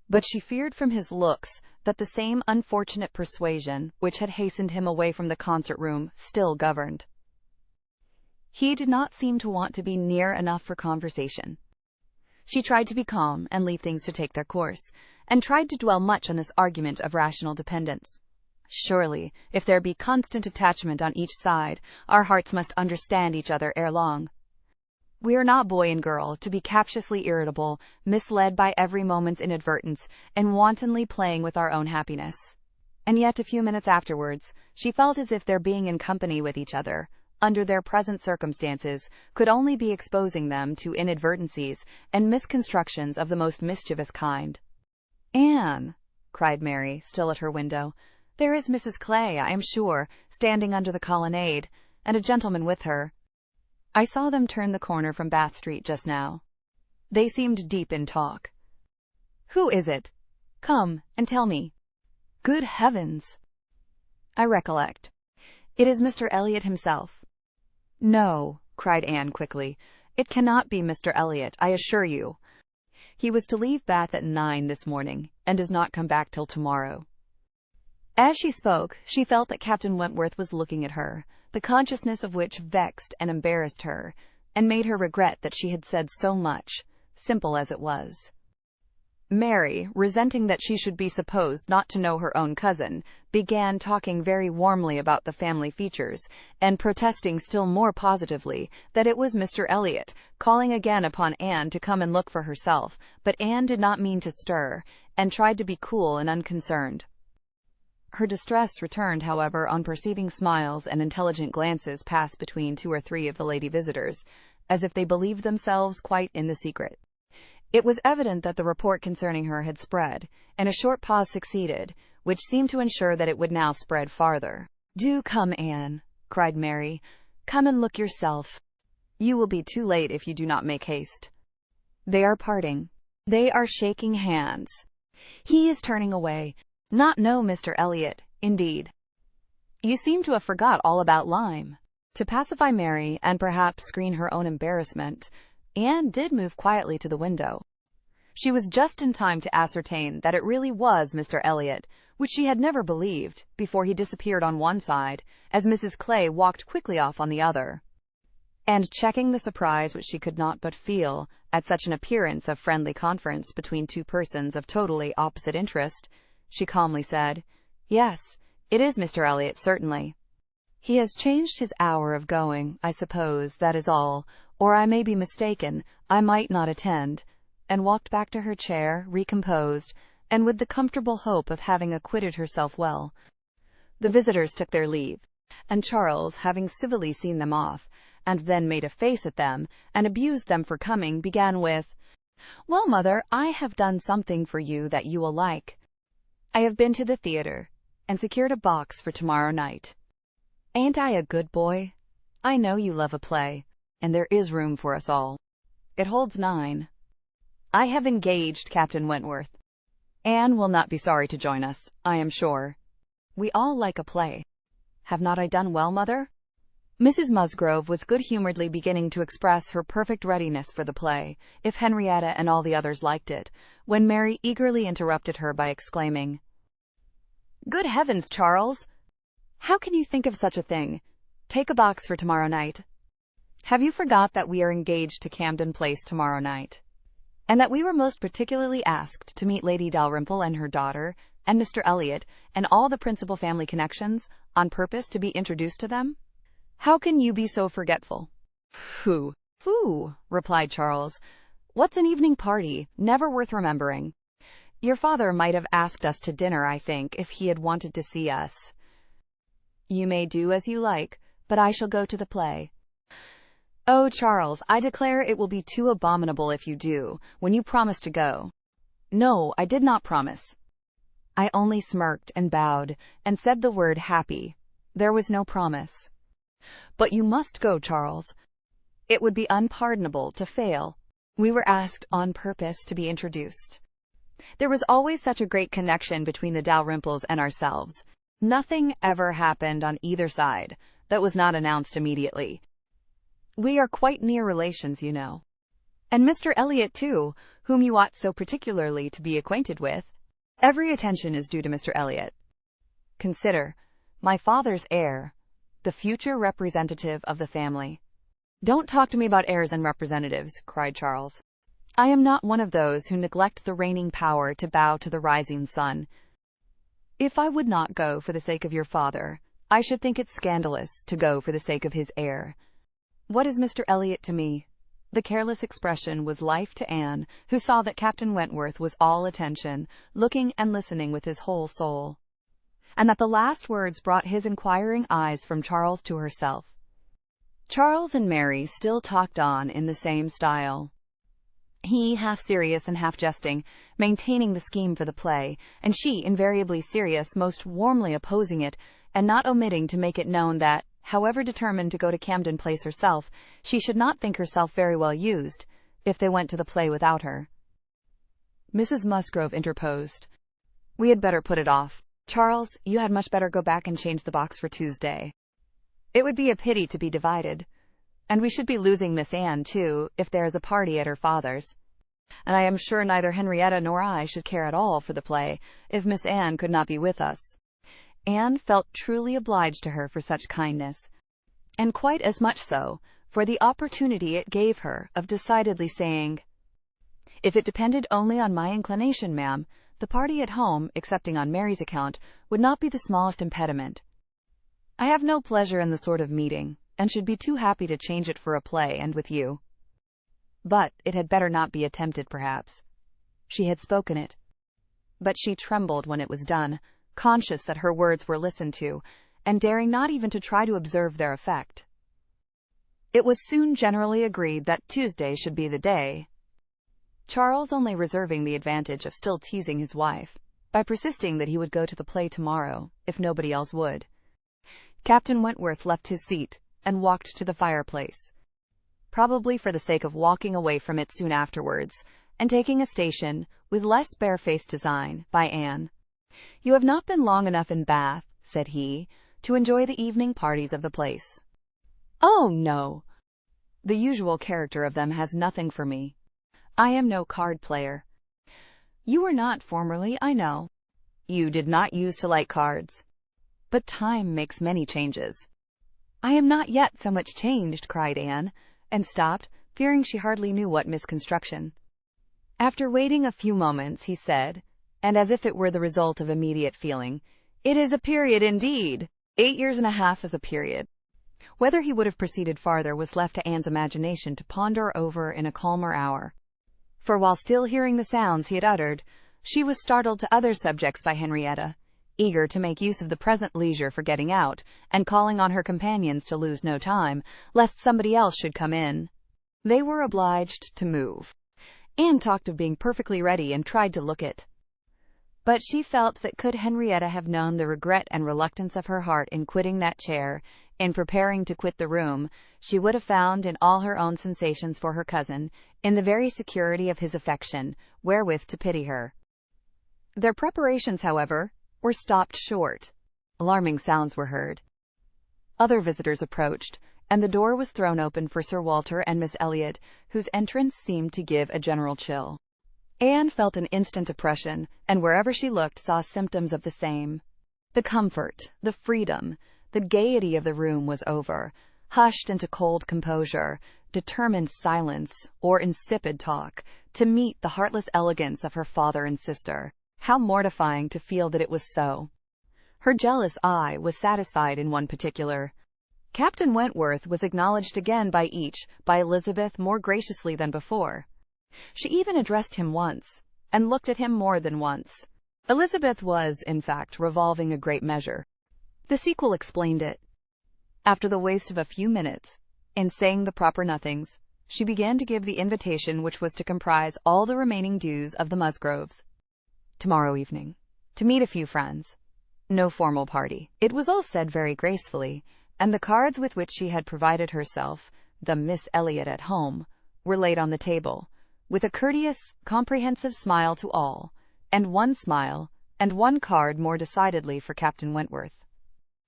but she feared from his looks that the same unfortunate persuasion which had hastened him away from the concert-room still governed. He did not seem to want to be near enough for conversation. She tried to be calm and leave things to take their course, and tried to dwell much on this argument of rational dependence. Surely, if there be constant attachment on each side, our hearts must understand each other ere long. We are not boy and girl, to be captiously irritable, misled by every moment's inadvertence, and wantonly playing with our own happiness. And yet a few minutes afterwards, she felt as if their being in company with each other, under their present circumstances, could only be exposing them to inadvertencies and misconstructions of the most mischievous kind. "Anne," cried Mary, still at her window, "there is Mrs. Clay, I am sure, standing under the colonnade, and a gentleman with her. I saw them turn the corner from Bath Street just now. They seemed deep in talk. Who is it? Come and tell me." "Good heavens! I recollect. It is Mr. Elliot himself." "No," cried Anne quickly, "it cannot be Mr. Elliot, I assure you. He was to leave Bath at 9 this morning, and does not come back till tomorrow." As she spoke, she felt that Captain Wentworth was looking at her, the consciousness of which vexed and embarrassed her, and made her regret that she had said so much, simple as it was. Mary, resenting that she should be supposed not to know her own cousin, began talking very warmly about the family features, and protesting still more positively that it was Mr. Elliot, calling again upon Anne to come and look for herself, but Anne did not mean to stir, and tried to be cool and unconcerned. Her distress returned, however, on perceiving smiles and intelligent glances pass between 2 or 3 of the lady visitors, as if they believed themselves quite in the secret. It was evident that the report concerning her had spread, and a short pause succeeded, which seemed to ensure that it would now spread farther. "Do come, Anne," cried Mary. "Come and look yourself. You will be too late if you do not make haste. They are parting. They are shaking hands. He is turning away. Not know Mr. Elliot, indeed. You seem to have forgot all about Lyme." To pacify Mary, and perhaps screen her own embarrassment, Anne did move quietly to the window. She was just in time to ascertain that it really was Mr. Elliot, which she had never believed, before he disappeared on one side, as Mrs. Clay walked quickly off on the other. And checking the surprise which she could not but feel at such an appearance of friendly conference between 2 persons of totally opposite interest, she calmly said, "Yes, it is Mr. Elliot, certainly. He has changed his hour of going, I suppose, that is all, or I may be mistaken, I might not attend," and walked back to her chair, recomposed, and with the comfortable hope of having acquitted herself well. The visitors took their leave, and Charles, having civilly seen them off, and then made a face at them, and abused them for coming, began with, "Well, mother, I have done something for you that you will like. I have been to the theatre, and secured a box for tomorrow night. Ain't I a good boy? I know you love a play, and there is room for us all. It holds 9. I have engaged Captain Wentworth. Anne will not be sorry to join us, I am sure. We all like a play. Have not I done well, mother?" Mrs. Musgrove was good-humouredly beginning to express her perfect readiness for the play, if Henrietta and all the others liked it, when Mary eagerly interrupted her by exclaiming, "Good heavens, Charles! How can you think of such a thing? Take a box for tomorrow night. Have you forgot that we are engaged to Camden Place tomorrow night, and that we were most particularly asked to meet Lady Dalrymple and her daughter, and Mr. Elliot, and all the principal family connections, on purpose to be introduced to them? How can you be so forgetful?" "Phoo, phoo," replied Charles. "What's an evening party? Never worth remembering. Your father might have asked us to dinner, I think, if he had wanted to see us." "You may do as you like, but I shall go to the play." "Oh, Charles, I declare it will be too abominable if you do, when you promised to go." "No, I did not promise. I only smirked and bowed, and said the word happy. There was no promise." "But you must go, Charles. It would be unpardonable to fail. We were asked on purpose to be introduced. There was always such a great connection between the Dalrymples and ourselves. Nothing ever happened on either side that was not announced immediately. We are quite near relations, you know. And Mr. Elliot, too, whom you ought so particularly to be acquainted with. Every attention is due to Mr. Elliot. Consider, my father's heir, the future representative of the family." "Don't talk to me about heirs and representatives," cried Charles. "I am not one of those who neglect the reigning power to bow to the rising sun. If I would not go for the sake of your father, I should think it scandalous to go for the sake of his heir. What is Mr. Elliot to me?" The careless expression was life to Anne, who saw that Captain Wentworth was all attention, looking and listening with his whole soul, and that the last words brought his inquiring eyes from Charles to herself. Charles and Mary still talked on in the same style. He, half serious and half jesting, maintaining the scheme for the play, and she, invariably serious, most warmly opposing it, and not omitting to make it known that, however determined to go to Camden Place herself, she should not think herself very well used, if they went to the play without her. Mrs. Musgrove interposed. "We had better put it off. Charles, you had much better go back and change the box for Tuesday. It would be a pity to be divided, and we should be losing Miss Anne, too, if there is a party at her father's." and I am sure neither Henrietta nor I should care at all for the play if Miss Anne could not be with us." Anne felt truly obliged to her for such kindness, and quite as much so for the opportunity it gave her of decidedly saying, "If it depended only on my inclination, ma'am, the party at home, excepting on Mary's account, would not be the smallest impediment. I have no pleasure in the sort of meeting, and should be too happy to change it for a play and with you. But it had better not be attempted, perhaps." She had spoken it, but she trembled when it was done, conscious that her words were listened to, and daring not even to try to observe their effect. It was soon generally agreed that Tuesday should be the day, Charles only reserving the advantage of still teasing his wife by persisting that he would go to the play tomorrow, if nobody else would. Captain Wentworth left his seat and walked to the fireplace, probably for the sake of walking away from it soon afterwards, and taking a station, with less barefaced design, by Anne. "You have not been long enough in Bath," said he, "to enjoy the evening parties of the place." "Oh, no! The usual character of them has nothing for me. I am no card player." "You were not formerly, I know. You did not use to like cards. But time makes many changes." "I am not yet so much changed," cried Anne, and stopped, fearing she hardly knew what misconstruction. After waiting a few moments, he said, and as if it were the result of immediate feeling, "It is a period indeed. 8 years and a half is a period." Whether he would have proceeded farther was left to Anne's imagination to ponder over in a calmer hour. For while still hearing the sounds he had uttered, she was startled to other subjects by Henrietta, eager to make use of the present leisure for getting out, and calling on her companions to lose no time, lest somebody else should come in. They were obliged to move. Anne talked of being perfectly ready and tried to look it. But she felt that could Henrietta have known the regret and reluctance of her heart in quitting that chair, in preparing to quit the room, she would have found in all her own sensations for her cousin, in the very security of his affection, wherewith to pity her. Their preparations, however, were stopped short. Alarming sounds were heard. Other visitors approached, and the door was thrown open for Sir Walter and Miss Elliot, whose entrance seemed to give a general chill. Anne felt an instant oppression, and wherever she looked saw symptoms of the same. The comfort, the freedom, the gaiety of the room was over, hushed into cold composure, determined silence, or insipid talk, to meet the heartless elegance of her father and sister. How mortifying to feel that it was so! Her jealous eye was satisfied in one particular. Captain Wentworth was acknowledged again by each, by Elizabeth more graciously than before. She even addressed him once, and looked at him more than once. Elizabeth was, in fact, revolving a great measure. The sequel explained it. After the waste of a few minutes, in saying the proper nothings, she began to give the invitation which was to comprise all the remaining dues of the Musgroves. Tomorrow evening, to meet a few friends. No formal party. It was all said very gracefully, and the cards with which she had provided herself, the Miss Elliot at home, were laid on the table, with a courteous, comprehensive smile to all, and one smile, and one card more decidedly for Captain Wentworth.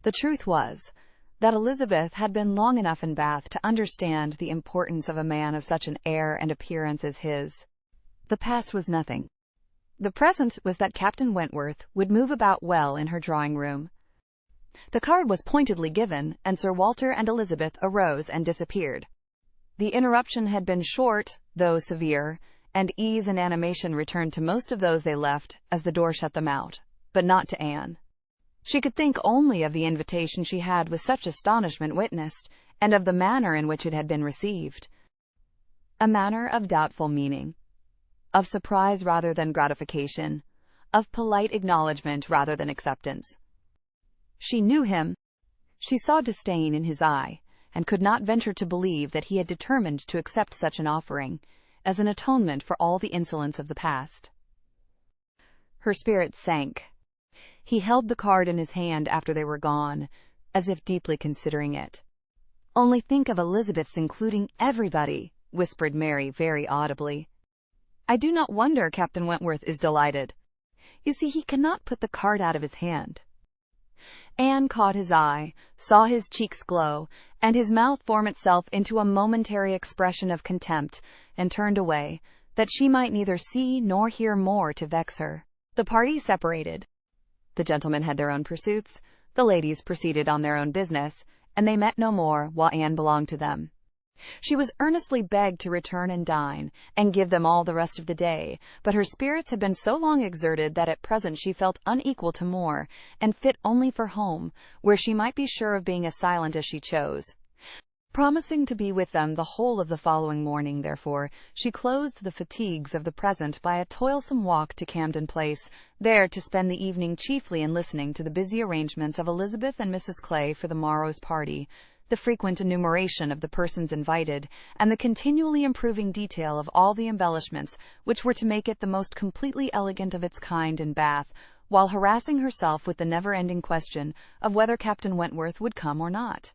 The truth was, that Elizabeth had been long enough in Bath to understand the importance of a man of such an air and appearance as his. The past was nothing. The present was that Captain Wentworth would move about well in her drawing-room. The card was pointedly given, and Sir Walter and Elizabeth arose and disappeared. The interruption had been short, though severe, and ease and animation returned to most of those they left as the door shut them out, but not to Anne. She could think only of the invitation she had with such astonishment witnessed, and of the manner in which it had been received. A manner of doubtful meaning, of surprise rather than gratification, of polite acknowledgment rather than acceptance. She knew him. She saw disdain in his eye, and could not venture to believe that he had determined to accept such an offering, as an atonement for all the insolence of the past. Her spirits sank. He held the card in his hand after they were gone, as if deeply considering it. "Only think of Elizabeth's including everybody," whispered Mary very audibly. "I do not wonder Captain Wentworth is delighted. You see, he cannot put the card out of his hand." Anne caught his eye, saw his cheeks glow, and his mouth form itself into a momentary expression of contempt, and turned away, that she might neither see nor hear more to vex her. The party separated. The gentlemen had their own pursuits, the ladies proceeded on their own business, and they met no more while Anne belonged to them. She was earnestly begged to return and dine, and give them all the rest of the day, but her spirits had been so long exerted that at present she felt unequal to more, and fit only for home, where she might be sure of being as silent as she chose. Promising to be with them the whole of the following morning, therefore, she closed the fatigues of the present by a toilsome walk to Camden Place, there to spend the evening chiefly in listening to the busy arrangements of Elizabeth and Mrs. Clay for the morrow's party, the frequent enumeration of the persons invited, and the continually improving detail of all the embellishments which were to make it the most completely elegant of its kind in Bath, while harassing herself with the never-ending question of whether Captain Wentworth would come or not.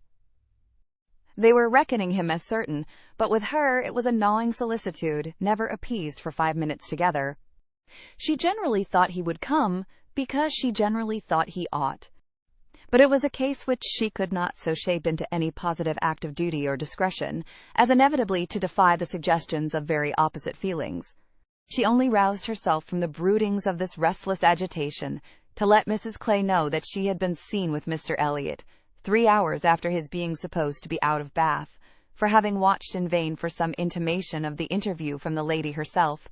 They were reckoning him as certain, but with her it was a gnawing solicitude, never appeased for 5 minutes together. She generally thought he would come, because she generally thought he ought. But it was a case which she could not so shape into any positive act of duty or discretion, as inevitably to defy the suggestions of very opposite feelings. She only roused herself from the broodings of this restless agitation, to let Mrs. Clay know that she had been seen with Mr. Elliot, 3 hours after his being supposed to be out of Bath, for having watched in vain for some intimation of the interview from the lady herself.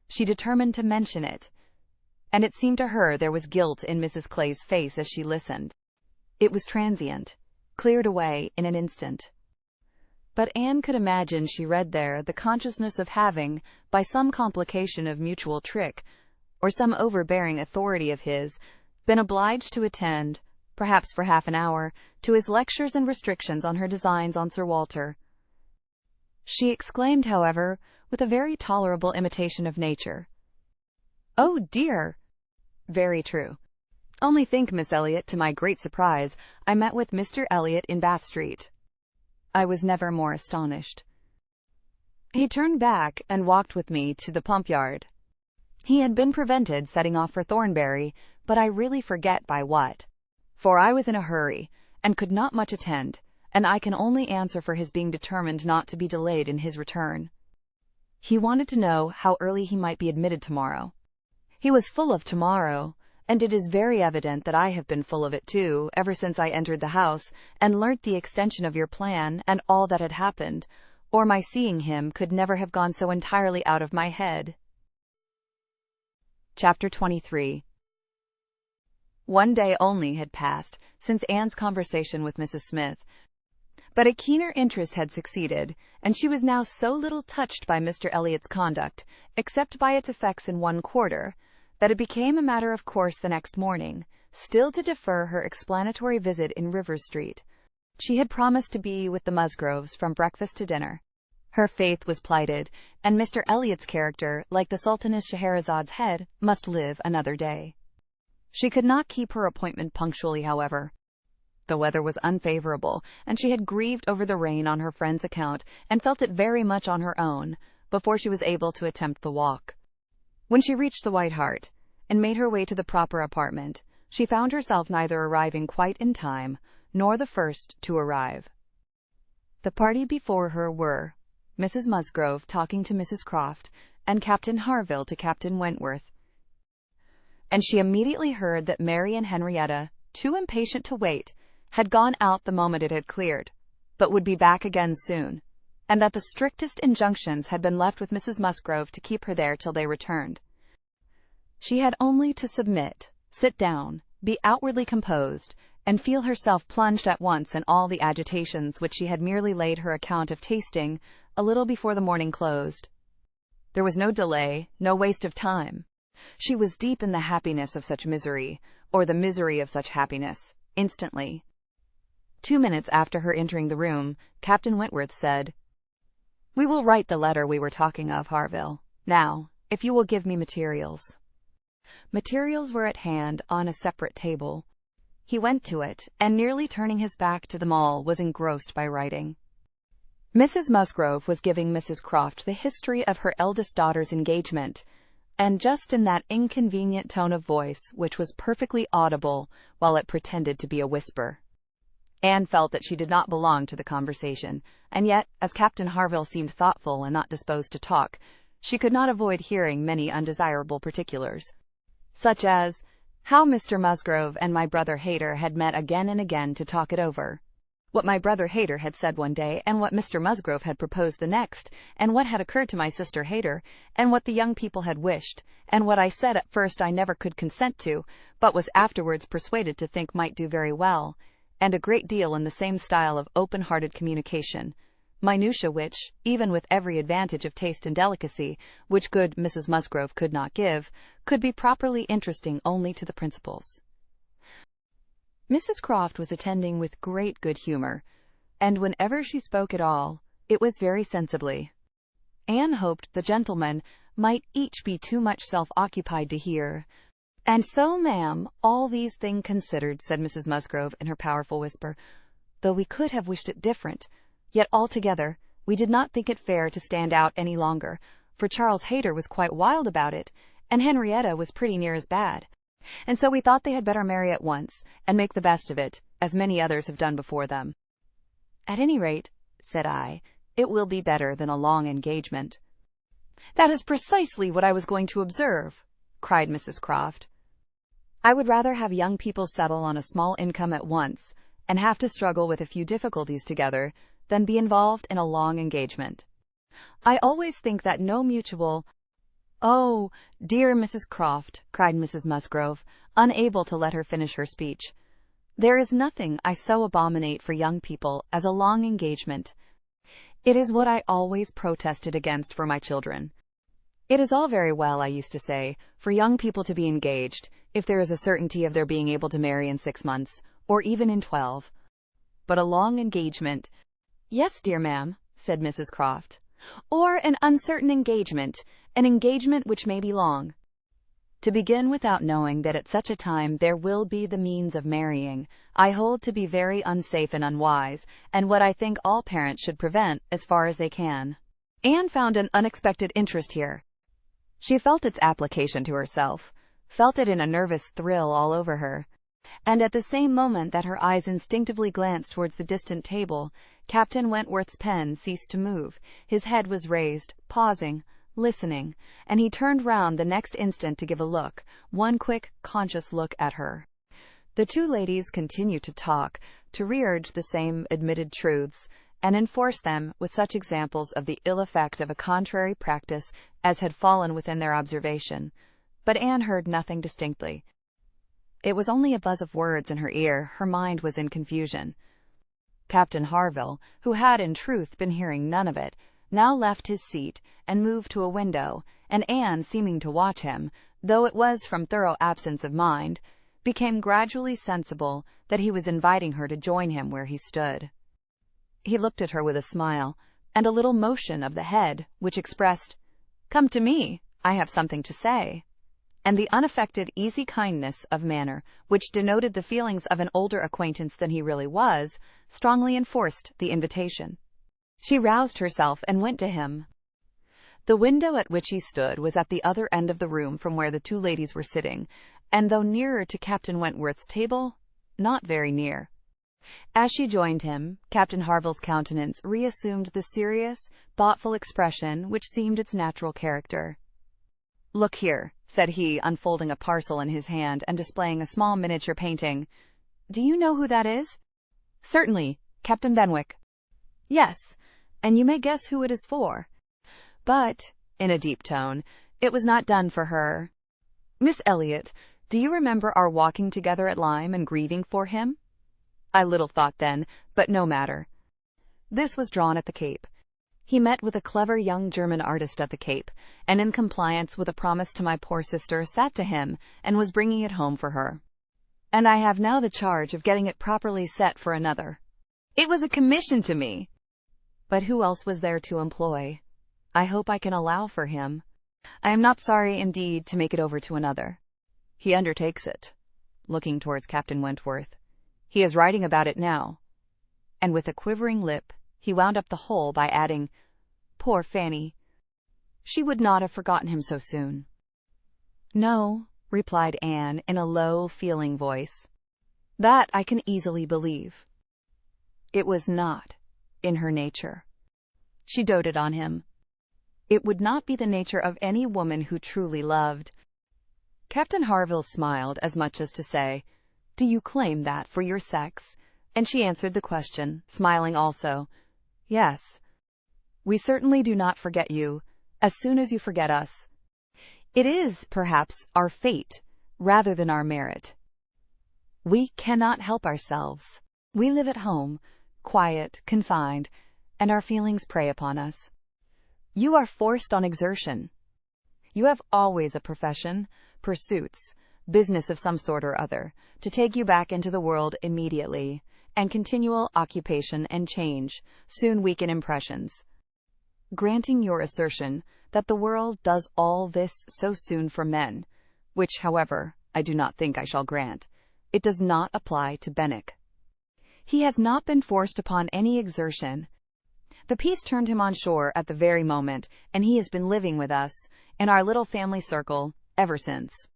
She determined to mention it, and it seemed to her there was guilt in Mrs. Clay's face as she listened. It was transient, cleared away in an instant. But Anne could imagine she read there the consciousness of having, by some complication of mutual trick, or some overbearing authority of his, been obliged to attend, perhaps for half an hour, to his lectures and restrictions on her designs on Sir Walter. She exclaimed, however, with a very tolerable imitation of nature, "Oh, dear!" "Very true. Only think, Miss Elliot, to my great surprise, I met with Mr. Elliot in Bath Street." I was never more astonished. He turned back and walked with me to the pump yard. He had been prevented setting off for Thornbury, but I really forget by what, for I was in a hurry, and could not much attend, and I can only answer for his being determined not to be delayed in his return. He wanted to know how early he might be admitted tomorrow. He was full of tomorrow, and it is very evident that I have been full of it too, ever since I entered the house, and learnt the extension of your plan, and all that had happened, or my seeing him could never have gone so entirely out of my head. Chapter 23. One day only had passed since Anne's conversation with Mrs. Smith, but a keener interest had succeeded, and she was now so little touched by Mr. Elliot's conduct, except by its effects in one quarter, that it became a matter of course the next morning, still to defer her explanatory visit in Rivers Street. She had promised to be with the Musgroves from breakfast to dinner. Her faith was plighted, and Mr. Elliot's character, like the Sultaness Scheherazade's head, must live another day. She could not keep her appointment punctually, however. The weather was unfavorable, and she had grieved over the rain on her friend's account, and felt it very much on her own, before she was able to attempt the walk. When she reached the White Hart, and made her way to the proper apartment, she found herself neither arriving quite in time, nor the first to arrive. The party before her were Mrs. Musgrove talking to Mrs. Croft, and Captain Harville to Captain Wentworth, and she immediately heard that Mary and Henrietta, too impatient to wait, had gone out the moment it had cleared, but would be back again soon, and that the strictest injunctions had been left with Mrs. Musgrove to keep her there till they returned. She had only to submit, sit down, be outwardly composed, and feel herself plunged at once in all the agitations which she had merely laid her account of tasting a little before the morning closed. There was no delay, no waste of time. She was deep in the happiness of such misery, or the misery of such happiness, instantly. 2 minutes after her entering the room, Captain Wentworth said, "We will write the letter we were talking of, Harville. Now, if you will give me materials." Materials were at hand on a separate table. He went to it, and nearly turning his back to them all, was engrossed by writing. Mrs. Musgrove was giving Mrs. Croft the history of her eldest daughter's engagement, and just in that inconvenient tone of voice which was perfectly audible while it pretended to be a whisper. Anne felt that she did not belong to the conversation, and yet, as Captain Harville seemed thoughtful and not disposed to talk, she could not avoid hearing many undesirable particulars, such as how Mr. Musgrove and my brother Hayter had met again and again to talk it over, what my brother Hayter had said one day, and what Mr. Musgrove had proposed the next, and what had occurred to my sister Hayter, and what the young people had wished, and what I said at first I never could consent to, but was afterwards persuaded to think might do very well, and a great deal in the same style of open-hearted communication, minutiae which, even with every advantage of taste and delicacy, which good Mrs. Musgrove could not give, could be properly interesting only to the principals. Mrs. Croft was attending with great good humour, and whenever she spoke at all, it was very sensibly. Anne hoped the gentlemen might each be too much self-occupied to hear. "And so, ma'am, all these things considered," said Mrs. Musgrove in her powerful whisper, "though we could have wished it different, yet altogether we did not think it fair to stand out any longer, for Charles Hayter was quite wild about it, and Henrietta was pretty near as bad. And so we thought they had better marry at once, and make the best of it, as many others have done before them." "At any rate," said I, "it will be better than a long engagement." "That is precisely what I was going to observe," cried Mrs. Croft. "I would rather have young people settle on a small income at once, and have to struggle with a few difficulties together, than be involved in a long engagement. I always think that no mutual—" "Oh, dear Mrs. Croft," cried Mrs. Musgrove, unable to let her finish her speech, "there is nothing I so abominate for young people as a long engagement. It is what I always protested against for my children. It is all very well, I used to say, for young people to be engaged, if there is a certainty of their being able to marry in 6 months, or even in 12. But a long engagement—" "Yes, dear ma'am," said Mrs. Croft. "Or an uncertain engagement, an engagement which may be long. To begin without knowing that at such a time there will be the means of marrying, I hold to be very unsafe and unwise, and what I think all parents should prevent as far as they can." Anne found an unexpected interest here. She felt its application to herself, felt it in a nervous thrill all over her, and at the same moment that her eyes instinctively glanced towards the distant table, Captain Wentworth's pen ceased to move, his head was raised, pausing, listening, and he turned round the next instant to give a look, one quick, conscious look at her. The two ladies continued to talk, to re-urge the same admitted truths, and enforce them with such examples of the ill effect of a contrary practice as had fallen within their observation, but Anne heard nothing distinctly. It was only a buzz of words in her ear, her mind was in confusion. Captain Harville, who had in truth been hearing none of it, now left his seat and moved to a window, and Anne, seeming to watch him, though it was from thorough absence of mind, became gradually sensible that he was inviting her to join him where he stood. He looked at her with a smile, and a little motion of the head, which expressed, "Come to me, I have something to say," and the unaffected easy kindness of manner, which denoted the feelings of an older acquaintance than he really was, strongly enforced the invitation. She roused herself and went to him. The window at which he stood was at the other end of the room from where the two ladies were sitting, and though nearer to Captain Wentworth's table, not very near. As she joined him, Captain Harville's countenance reassumed the serious, thoughtful expression which seemed its natural character. "Look here," said he, unfolding a parcel in his hand and displaying a small miniature painting. "Do you know who that is?" "Certainly, Captain Benwick." "Yes, and you may guess who it is for." But, in a deep tone, it was not done for her. "Miss Elliot, do you remember our walking together at Lyme and grieving for him?" "I little thought then, but no matter." This was drawn at the Cape. He met with a clever young German artist at the Cape, and in compliance with a promise to my poor sister, sat to him, and was bringing it home for her. And I have now the charge of getting it properly set for another. It was a commission to me. But who else was there to employ? I hope I can allow for him. I am not sorry, indeed, to make it over to another. He undertakes it," looking towards Captain Wentworth. "He is writing about it now." And with a quivering lip, he wound up the whole by adding, "Poor Fanny! She would not have forgotten him so soon." "No," replied Anne in a low, feeling voice. "That I can easily believe. It was not in her nature. She doted on him." It would not be the nature of any woman who truly loved. Captain Harville smiled as much as to say, "Do you claim that for your sex?" And she answered the question, smiling also, "Yes. We certainly do not forget you, as soon as you forget us. It is, perhaps, our fate, rather than our merit. We cannot help ourselves. We live at home, quiet, confined, and our feelings prey upon us. You are forced on exertion. You have always a profession, pursuits, business of some sort or other, to take you back into the world immediately, and continual occupation and change soon weaken impressions. Granting your assertion that the world does all this so soon for men, which, however, I do not think I shall grant, it does not apply to Benwick. He has not been forced upon any exertion. The peace turned him on shore at the very moment, and he has been living with us, in our little family circle, ever since."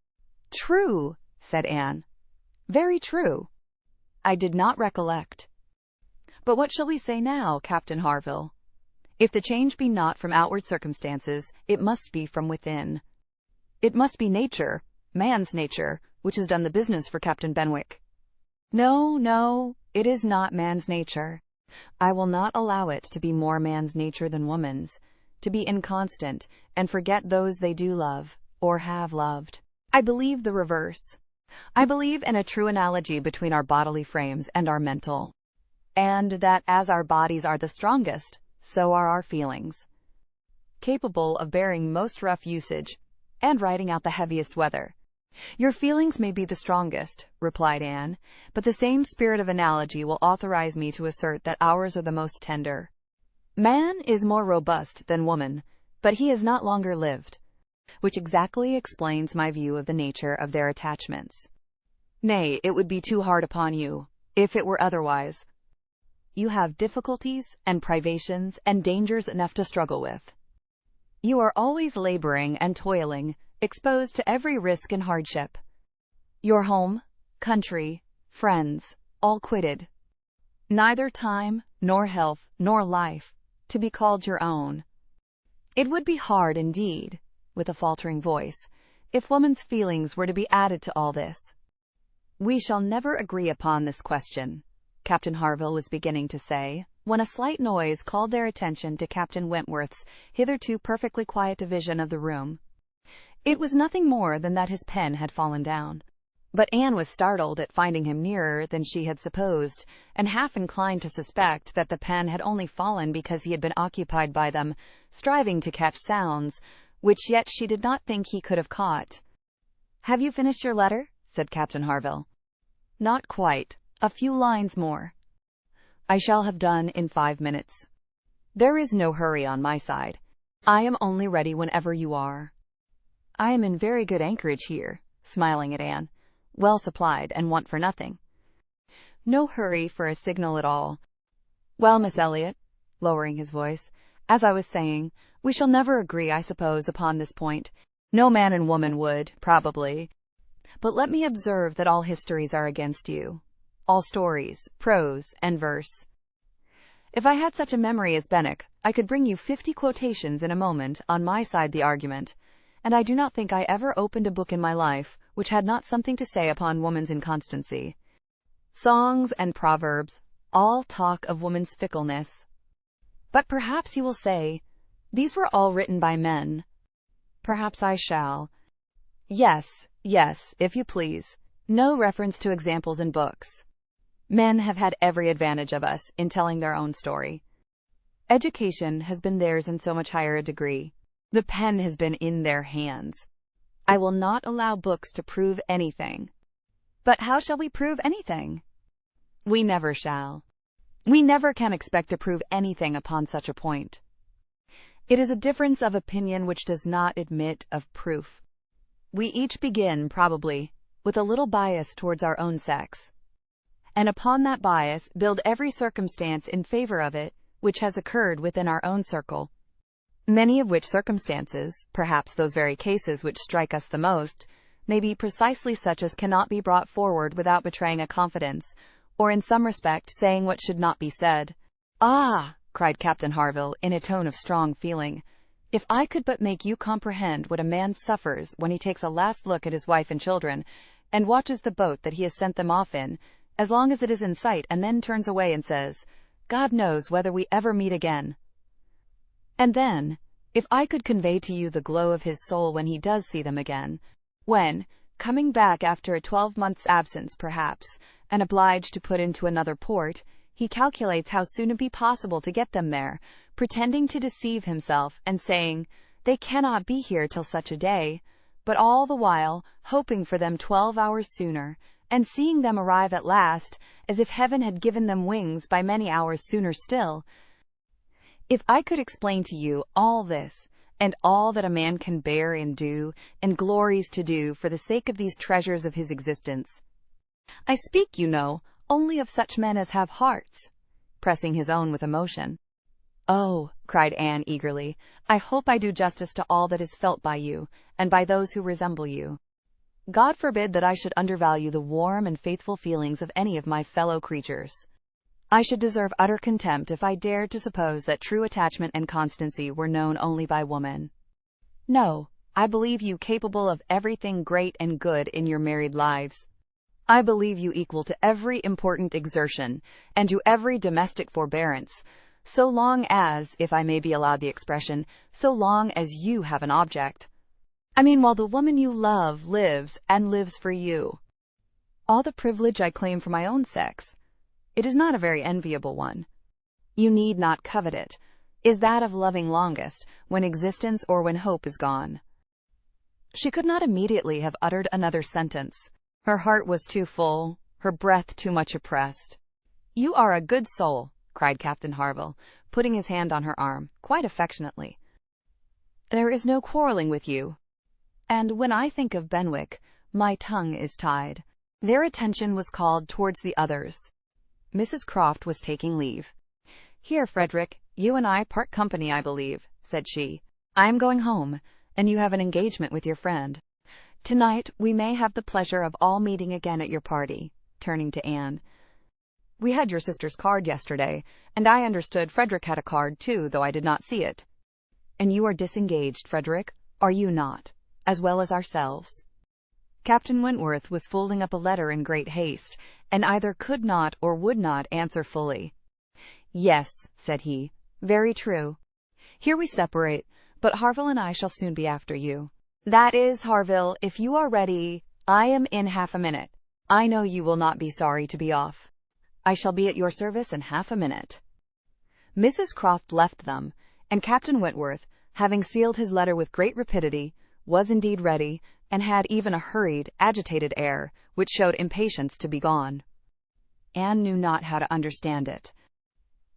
"True," said Anne. "Very true. I did not recollect. But what shall we say now, Captain Harville? If the change be not from outward circumstances, it must be from within. It must be nature, man's nature, which has done the business for Captain Benwick. No, no, it is not man's nature. I will not allow it to be more man's nature than woman's, to be inconstant and forget those they do love, or have loved. I believe the reverse. I believe in a true analogy between our bodily frames and our mental, and that as our bodies are the strongest, so are our feelings, capable of bearing most rough usage and riding out the heaviest weather. Your feelings may be the strongest," replied Anne, "but the same spirit of analogy will authorize me to assert that ours are the most tender. Man is more robust than woman, but he has not longer lived, which exactly explains my view of the nature of their attachments. Nay, it would be too hard upon you, if it were otherwise. You have difficulties and privations and dangers enough to struggle with. You are always laboring and toiling, exposed to every risk and hardship. Your home, country, friends, all quitted. Neither time, nor health, nor life, to be called your own. It would be hard indeed," with a faltering voice, "if woman's feelings were to be added to all this." "We shall never agree upon this question," Captain Harville was beginning to say, when a slight noise called their attention to Captain Wentworth's hitherto perfectly quiet division of the room. It was nothing more than that his pen had fallen down. But Anne was startled at finding him nearer than she had supposed, and half inclined to suspect that the pen had only fallen because he had been occupied by them, striving to catch sounds, which yet she did not think he could have caught. "Have you finished your letter?" said Captain Harville. "Not quite. A few lines more. I shall have done in 5 minutes. There is no hurry on my side. I am only ready whenever you are. I am in very good anchorage here," smiling at Anne, "well supplied, and want for nothing. No hurry for a signal at all. Well, Miss Elliot," lowering his voice, "as I was saying, we shall never agree, I suppose, upon this point. No man and woman would, probably. But let me observe that all histories are against you. All stories, prose, and verse. If I had such a memory as Benwick, I could bring you 50 quotations in a moment on my side the argument, and I do not think I ever opened a book in my life which had not something to say upon woman's inconstancy. Songs and proverbs all talk of woman's fickleness. But perhaps you will say, these were all written by men. Perhaps I shall. Yes, yes, if you please. No reference to examples in books. Men have had every advantage of us in telling their own story. Education has been theirs in so much higher a degree. The pen has been in their hands. I will not allow books to prove anything. But how shall we prove anything? We never shall. We never can expect to prove anything upon such a point. It is a difference of opinion which does not admit of proof. We each begin, probably, with a little bias towards our own sex, and upon that bias build every circumstance in favor of it which has occurred within our own circle. Many of which circumstances, perhaps those very cases which strike us the most, may be precisely such as cannot be brought forward without betraying a confidence, or in some respect saying what should not be said. "Ah!" cried Captain Harville in a tone of strong feeling, If I could but make you comprehend what a man suffers when he takes a last look at his wife and children, and watches the boat that he has sent them off in, as long as it is in sight, and then turns away and says, God knows whether we ever meet again. And then, if I could convey to you the glow of his soul when he does see them again, when, coming back after a 12 months' absence perhaps, and obliged to put into another port, he calculates how soon it be possible to get them there, pretending to deceive himself, and saying, they cannot be here till such a day, but all the while hoping for them 12 hours sooner, and seeing them arrive at last, as if heaven had given them wings by many hours sooner still. If I could explain to you all this, and all that a man can bear and do, and glories to do for the sake of these treasures of his existence. I speak, you know, only of such men as have hearts, pressing his own with emotion. Oh, cried Anne eagerly, I hope I do justice to all that is felt by you, and by those who resemble you. God forbid that I should undervalue the warm and faithful feelings of any of my fellow creatures. I should deserve utter contempt if I dared to suppose that true attachment and constancy were known only by woman. No, I believe you capable of everything great and good in your married lives. I believe you equal to every important exertion, and to every domestic forbearance, so long as, if I may be allowed the expression, so long as you have an object. I mean, while the woman you love lives, and lives for you. All the privilege I claim for my own sex, it is not a very enviable one. You need not covet it, is that of loving longest, when existence or when hope is gone. She could not immediately have uttered another sentence. Her heart was too full, her breath too much oppressed. You are a good soul, cried Captain Harville, putting his hand on her arm, quite affectionately. There is no quarrelling with you. And when I think of Benwick, my tongue is tied. Their attention was called towards the others. Mrs. Croft was taking leave. Here, Frederick, you and I part company, I believe, said she. I am going home, and you have an engagement with your friend. Tonight we may have the pleasure of all meeting again at your party, turning to Anne. We had your sister's card yesterday, and I understood Frederick had a card too, though I did not see it. And you are disengaged, Frederick, are you not, as well as ourselves? Captain Wentworth was folding up a letter in great haste, and either could not or would not answer fully. Yes, said he, very true. Here we separate, but Harville and I shall soon be after you. That is, Harville, if you are ready, I am in half a minute. I know you will not be sorry to be off. I shall be at your service in half a minute. Mrs. Croft left them, and Captain Wentworth, having sealed his letter with great rapidity, was indeed ready, and had even a hurried, agitated air, which showed impatience to be gone. Anne knew not how to understand it.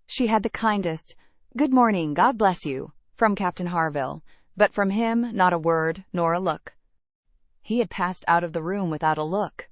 She had the kindest, "Good morning, God bless you," from Captain Harville, but from him not a word nor a look. He had passed out of the room without a look.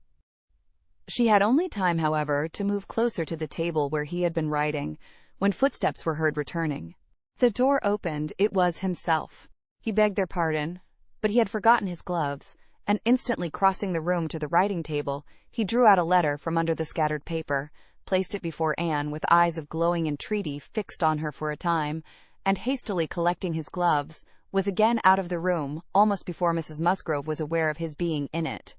She had only time, however, to move closer to the table where he had been writing, when footsteps were heard returning. The door opened. It was himself. He begged their pardon, but he had forgotten his gloves, and instantly crossing the room to the writing-table, he drew out a letter from under the scattered paper, placed it before Anne with eyes of glowing entreaty fixed on her for a time, and hastily collecting his gloves, was again out of the room almost before Mrs. Musgrove was aware of his being in it.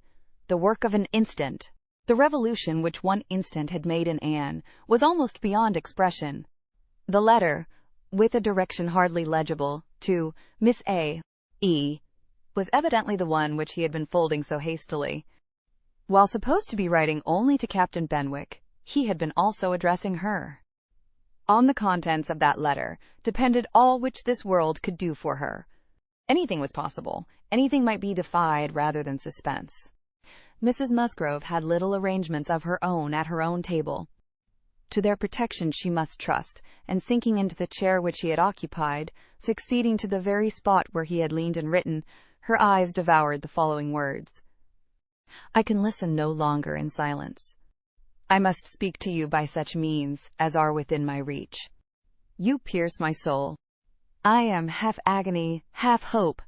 The work of an instant. The revolution which one instant had made in Anne was almost beyond expression. The letter, with a direction hardly legible, to Miss A. E., was evidently the one which he had been folding so hastily. While supposed to be writing only to Captain Benwick, he had been also addressing her. On the contents of that letter depended all which this world could do for her. Anything was possible. Anything might be defied rather than suspense. Mrs. Musgrove had little arrangements of her own at her own table. To their protection she must trust, and sinking into the chair which he had occupied, succeeding to the very spot where he had leaned and written, her eyes devoured the following words. I can listen no longer in silence. I must speak to you by such means as are within my reach. You pierce my soul. I am half agony, half hope.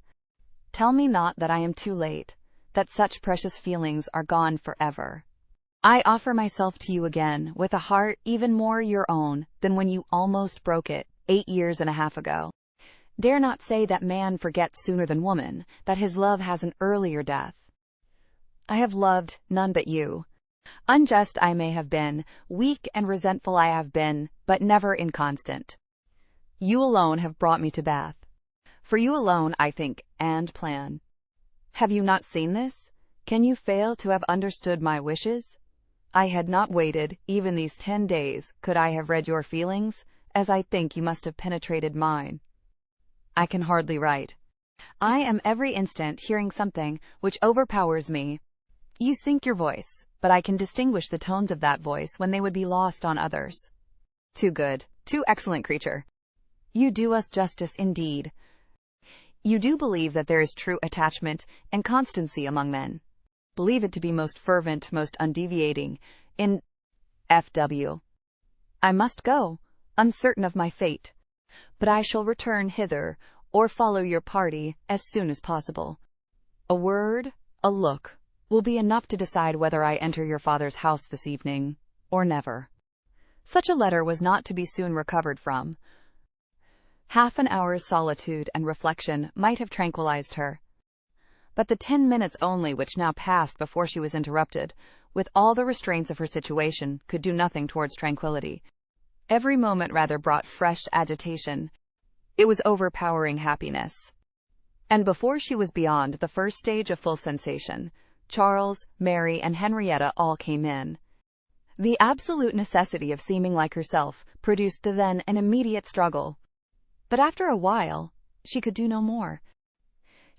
Tell me not that I am too late, that such precious feelings are gone forever. I offer myself to you again, with a heart even more your own than when you almost broke it 8 years and a half ago. Dare not say that man forgets sooner than woman, that his love has an earlier death. I have loved none but you. Unjust I may have been, weak and resentful I have been, but never inconstant. You alone have brought me to Bath. For you alone I think and plan. Have you not seen this? Can you fail to have understood my wishes? I had not waited even these 10 days could I have read your feelings, as I think you must have penetrated mine. I can hardly write. I am every instant hearing something which overpowers me. You sink your voice, but I can distinguish the tones of that voice when they would be lost on others. Too good, too excellent creature. You do us justice indeed. You do believe that there is true attachment and constancy among men. Believe it to be most fervent, most undeviating. In F.W. I must go, uncertain of my fate, but I shall return hither, or follow your party, as soon as possible. A word, a look, will be enough to decide whether I enter your father's house this evening, or never. Such a letter was not to be soon recovered from. Half an hour's solitude and reflection might have tranquilized her. But the 10 minutes only which now passed before she was interrupted, with all the restraints of her situation, could do nothing towards tranquillity. Every moment rather brought fresh agitation. It was overpowering happiness. And before she was beyond the first stage of full sensation, Charles, Mary, and Henrietta all came in. The absolute necessity of seeming like herself produced then an immediate struggle. But after a while, she could do no more.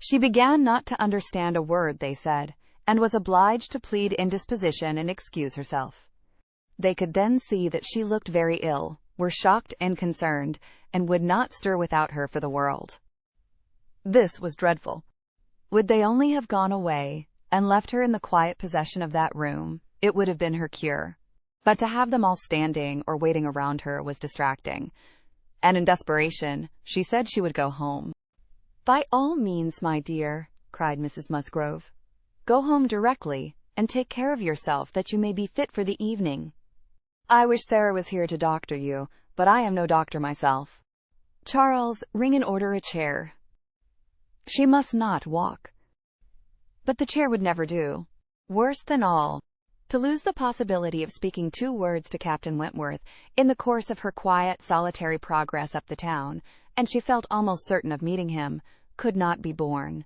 She began not to understand a word they said, and was obliged to plead indisposition and excuse herself. They could then see that she looked very ill, were shocked and concerned, and would not stir without her for the world. This was dreadful. Would they only have gone away, and left her in the quiet possession of that room, it would have been her cure. But to have them all standing or waiting around her was distracting, and in desperation, she said she would go home. "By all means, my dear," cried Mrs. Musgrove. "Go home directly, and take care of yourself that you may be fit for the evening. I wish Sarah was here to doctor you, but I am no doctor myself. Charles, ring and order a chair. She must not walk." But the chair would never do. Worse than all, to lose the possibility of speaking 2 words to Captain Wentworth in the course of her quiet, solitary progress up the town, and she felt almost certain of meeting him, could not be borne.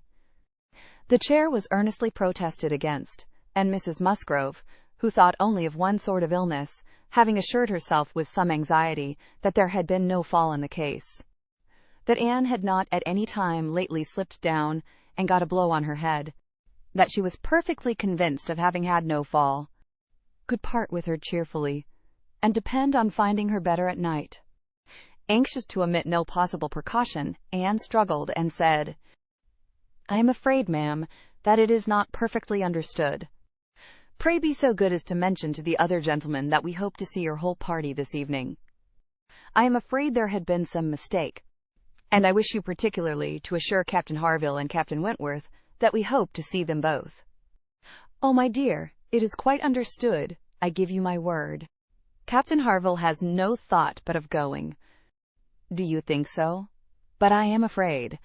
The chair was earnestly protested against, and Mrs. Musgrove, who thought only of one sort of illness, having assured herself with some anxiety that there had been no fall in the case, that Anne had not at any time lately slipped down and got a blow on her head, that she was perfectly convinced of having had no fall, could part with her cheerfully, and depend on finding her better at night. Anxious to omit no possible precaution, Anne struggled and said, "I am afraid, ma'am, that it is not perfectly understood. Pray be so good as to mention to the other gentlemen that we hope to see your whole party this evening. I am afraid there had been some mistake, and I wish you particularly to assure Captain Harville and Captain Wentworth that we hope to see them both." "Oh, my dear, it is quite understood, I give you my word. Captain Harville has no thought but of going." "Do you think so? But I am afraid.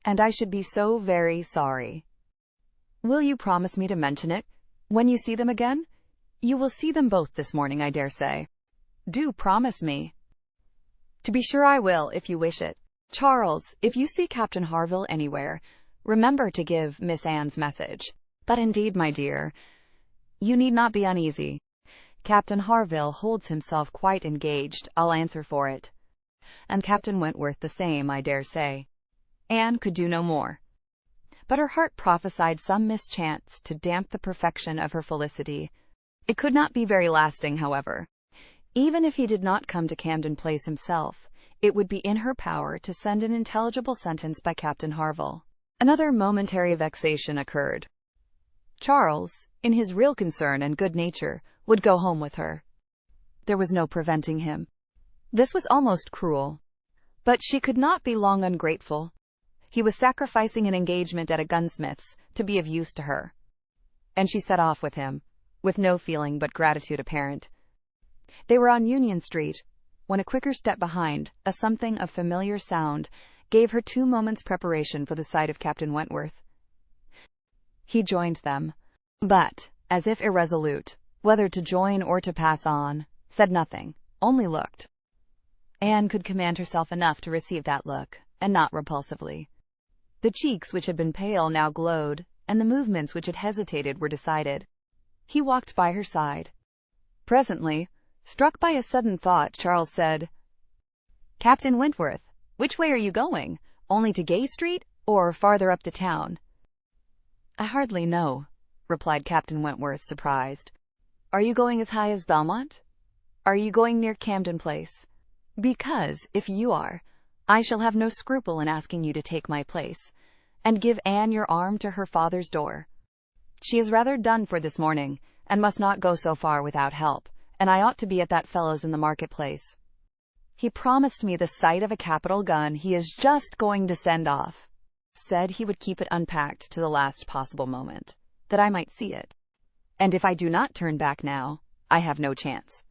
And I should be so very sorry. Will you promise me to mention it when you see them again? You will see them both this morning, I dare say. Do promise me." "To be sure I will, if you wish it. Charles, if you see Captain Harville anywhere, remember to give Miss Anne's message. But indeed, my dear, you need not be uneasy. Captain Harville holds himself quite engaged, I'll answer for it. And Captain Wentworth the same, I dare say." Anne could do no more. But her heart prophesied some mischance to damp the perfection of her felicity. It could not be very lasting, however. Even if he did not come to Camden Place himself, it would be in her power to send an intelligible sentence by Captain Harville. Another momentary vexation occurred. Charles, in his real concern and good nature, would go home with her. There was no preventing him. This was almost cruel. But she could not be long ungrateful. He was sacrificing an engagement at a gunsmith's to be of use to her. And she set off with him, with no feeling but gratitude apparent. They were on Union Street, when a quicker step behind, a something of familiar sound, gave her 2 moments' preparation for the sight of Captain Wentworth. He joined them, but, as if irresolute, whether to join or to pass on, said nothing, only looked. Anne could command herself enough to receive that look, and not repulsively. The cheeks which had been pale now glowed, and the movements which had hesitated were decided. He walked by her side. Presently, struck by a sudden thought, Charles said, "Captain Wentworth, which way are you going? Only to Gay Street, or farther up the town?" "I hardly know," replied Captain Wentworth, surprised. "Are you going as high as Belmont? Are you going near Camden Place? Because, if you are, I shall have no scruple in asking you to take my place, and give Anne your arm to her father's door. She is rather done for this morning, and must not go so far without help, and I ought to be at that fellow's in the market-place. He promised me the sight of a capital gun he is just going to send off. Said he would keep it unpacked to the last possible moment, that I might see it. And if I do not turn back now, I have no chance.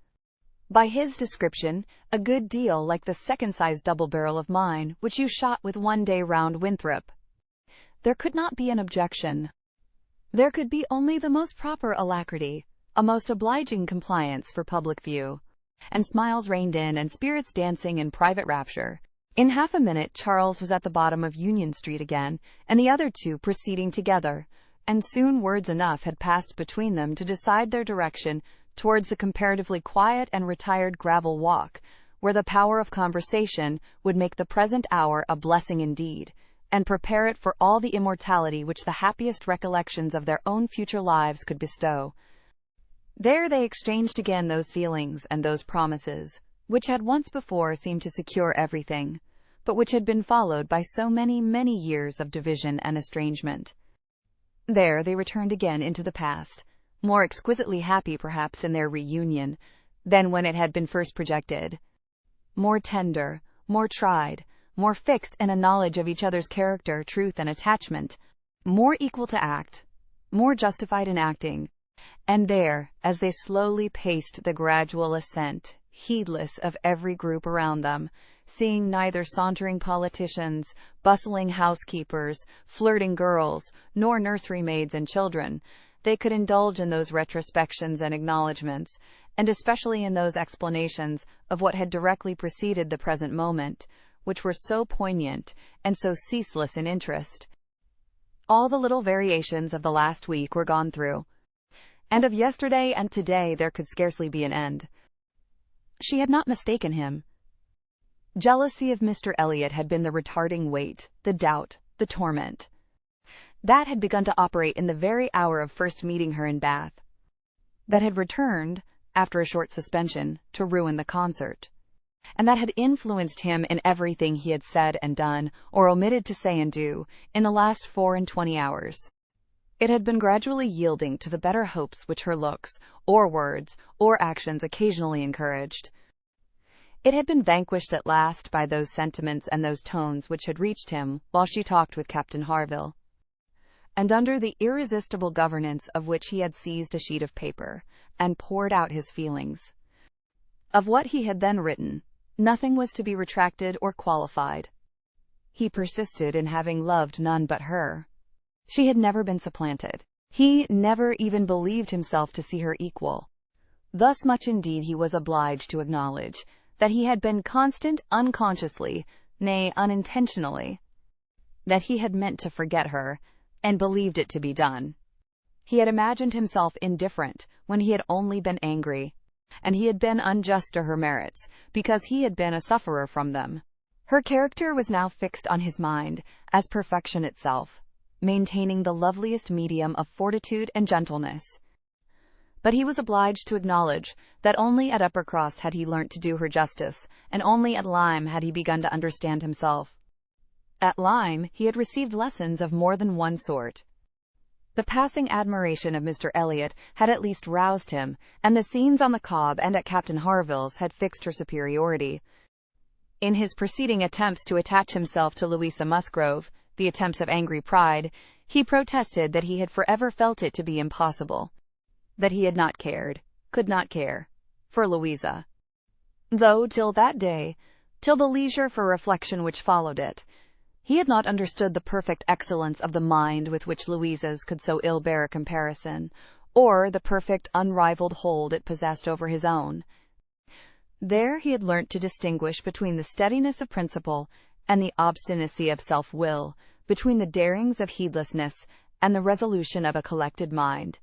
By his description, a good deal like the second-size double barrel of mine, which you shot with one day round Winthrop." There could not be an objection. There could be only the most proper alacrity, a most obliging compliance for public view, and smiles rained in and spirits dancing in private rapture. In half a minute Charles was at the bottom of Union Street again, and the other two proceeding together, and soon words enough had passed between them to decide their direction towards the comparatively quiet and retired gravel walk, where the power of conversation would make the present hour a blessing indeed, and prepare it for all the immortality which the happiest recollections of their own future lives could bestow. There they exchanged again those feelings and those promises, which had once before seemed to secure everything, but which had been followed by so many, many years of division and estrangement. There they returned again into the past, more exquisitely happy perhaps in their reunion than when it had been first projected, more tender, more tried, more fixed in a knowledge of each other's character, truth, and attachment, more equal to act, more justified in acting. And there, as they slowly paced the gradual ascent, heedless of every group around them, seeing neither sauntering politicians, bustling housekeepers, flirting girls, nor nursery maids and children, they could indulge in those retrospections and acknowledgments, and especially in those explanations of what had directly preceded the present moment, which were so poignant and so ceaseless in interest. All the little variations of the last week were gone through, and of yesterday and today there could scarcely be an end. She had not mistaken him. Jealousy of Mr. Elliot had been the retarding weight, the doubt, the torment. That had begun to operate in the very hour of first meeting her in Bath. That had returned, after a short suspension, to ruin the concert. And that had influenced him in everything he had said and done, or omitted to say and do, in the last 24 hours. It had been gradually yielding to the better hopes which her looks, or words, or actions occasionally encouraged. It had been vanquished at last by those sentiments and those tones which had reached him while she talked with Captain Harville, and under the irresistible governance of which he had seized a sheet of paper, and poured out his feelings. Of what he had then written, nothing was to be retracted or qualified. He persisted in having loved none but her. She had never been supplanted. He never even believed himself to see her equal. Thus much indeed he was obliged to acknowledge, that he had been constant unconsciously, nay, unintentionally, that he had meant to forget her, and believed it to be done. He had imagined himself indifferent when he had only been angry, and he had been unjust to her merits, because he had been a sufferer from them. Her character was now fixed on his mind, as perfection itself, maintaining the loveliest medium of fortitude and gentleness. But he was obliged to acknowledge that only at Uppercross had he learnt to do her justice, and only at Lyme had he begun to understand himself. At Lyme he had received lessons of more than one sort. The passing admiration of Mr. Elliot had at least roused him, and the scenes on the Cobb and at Captain Harville's had fixed her superiority. In his preceding attempts to attach himself to Louisa Musgrove, the attempts of angry pride, he protested that he had forever felt it to be impossible, that he had not cared, could not care, for Louisa. though till that day, till the leisure for reflection which followed it, he had not understood the perfect excellence of the mind with which Louisa's could so ill bear a comparison, or the perfect unrivalled hold it possessed over his own. There he had learnt to distinguish between the steadiness of principle and the obstinacy of self-will, between the darings of heedlessness and the resolution of a collected mind.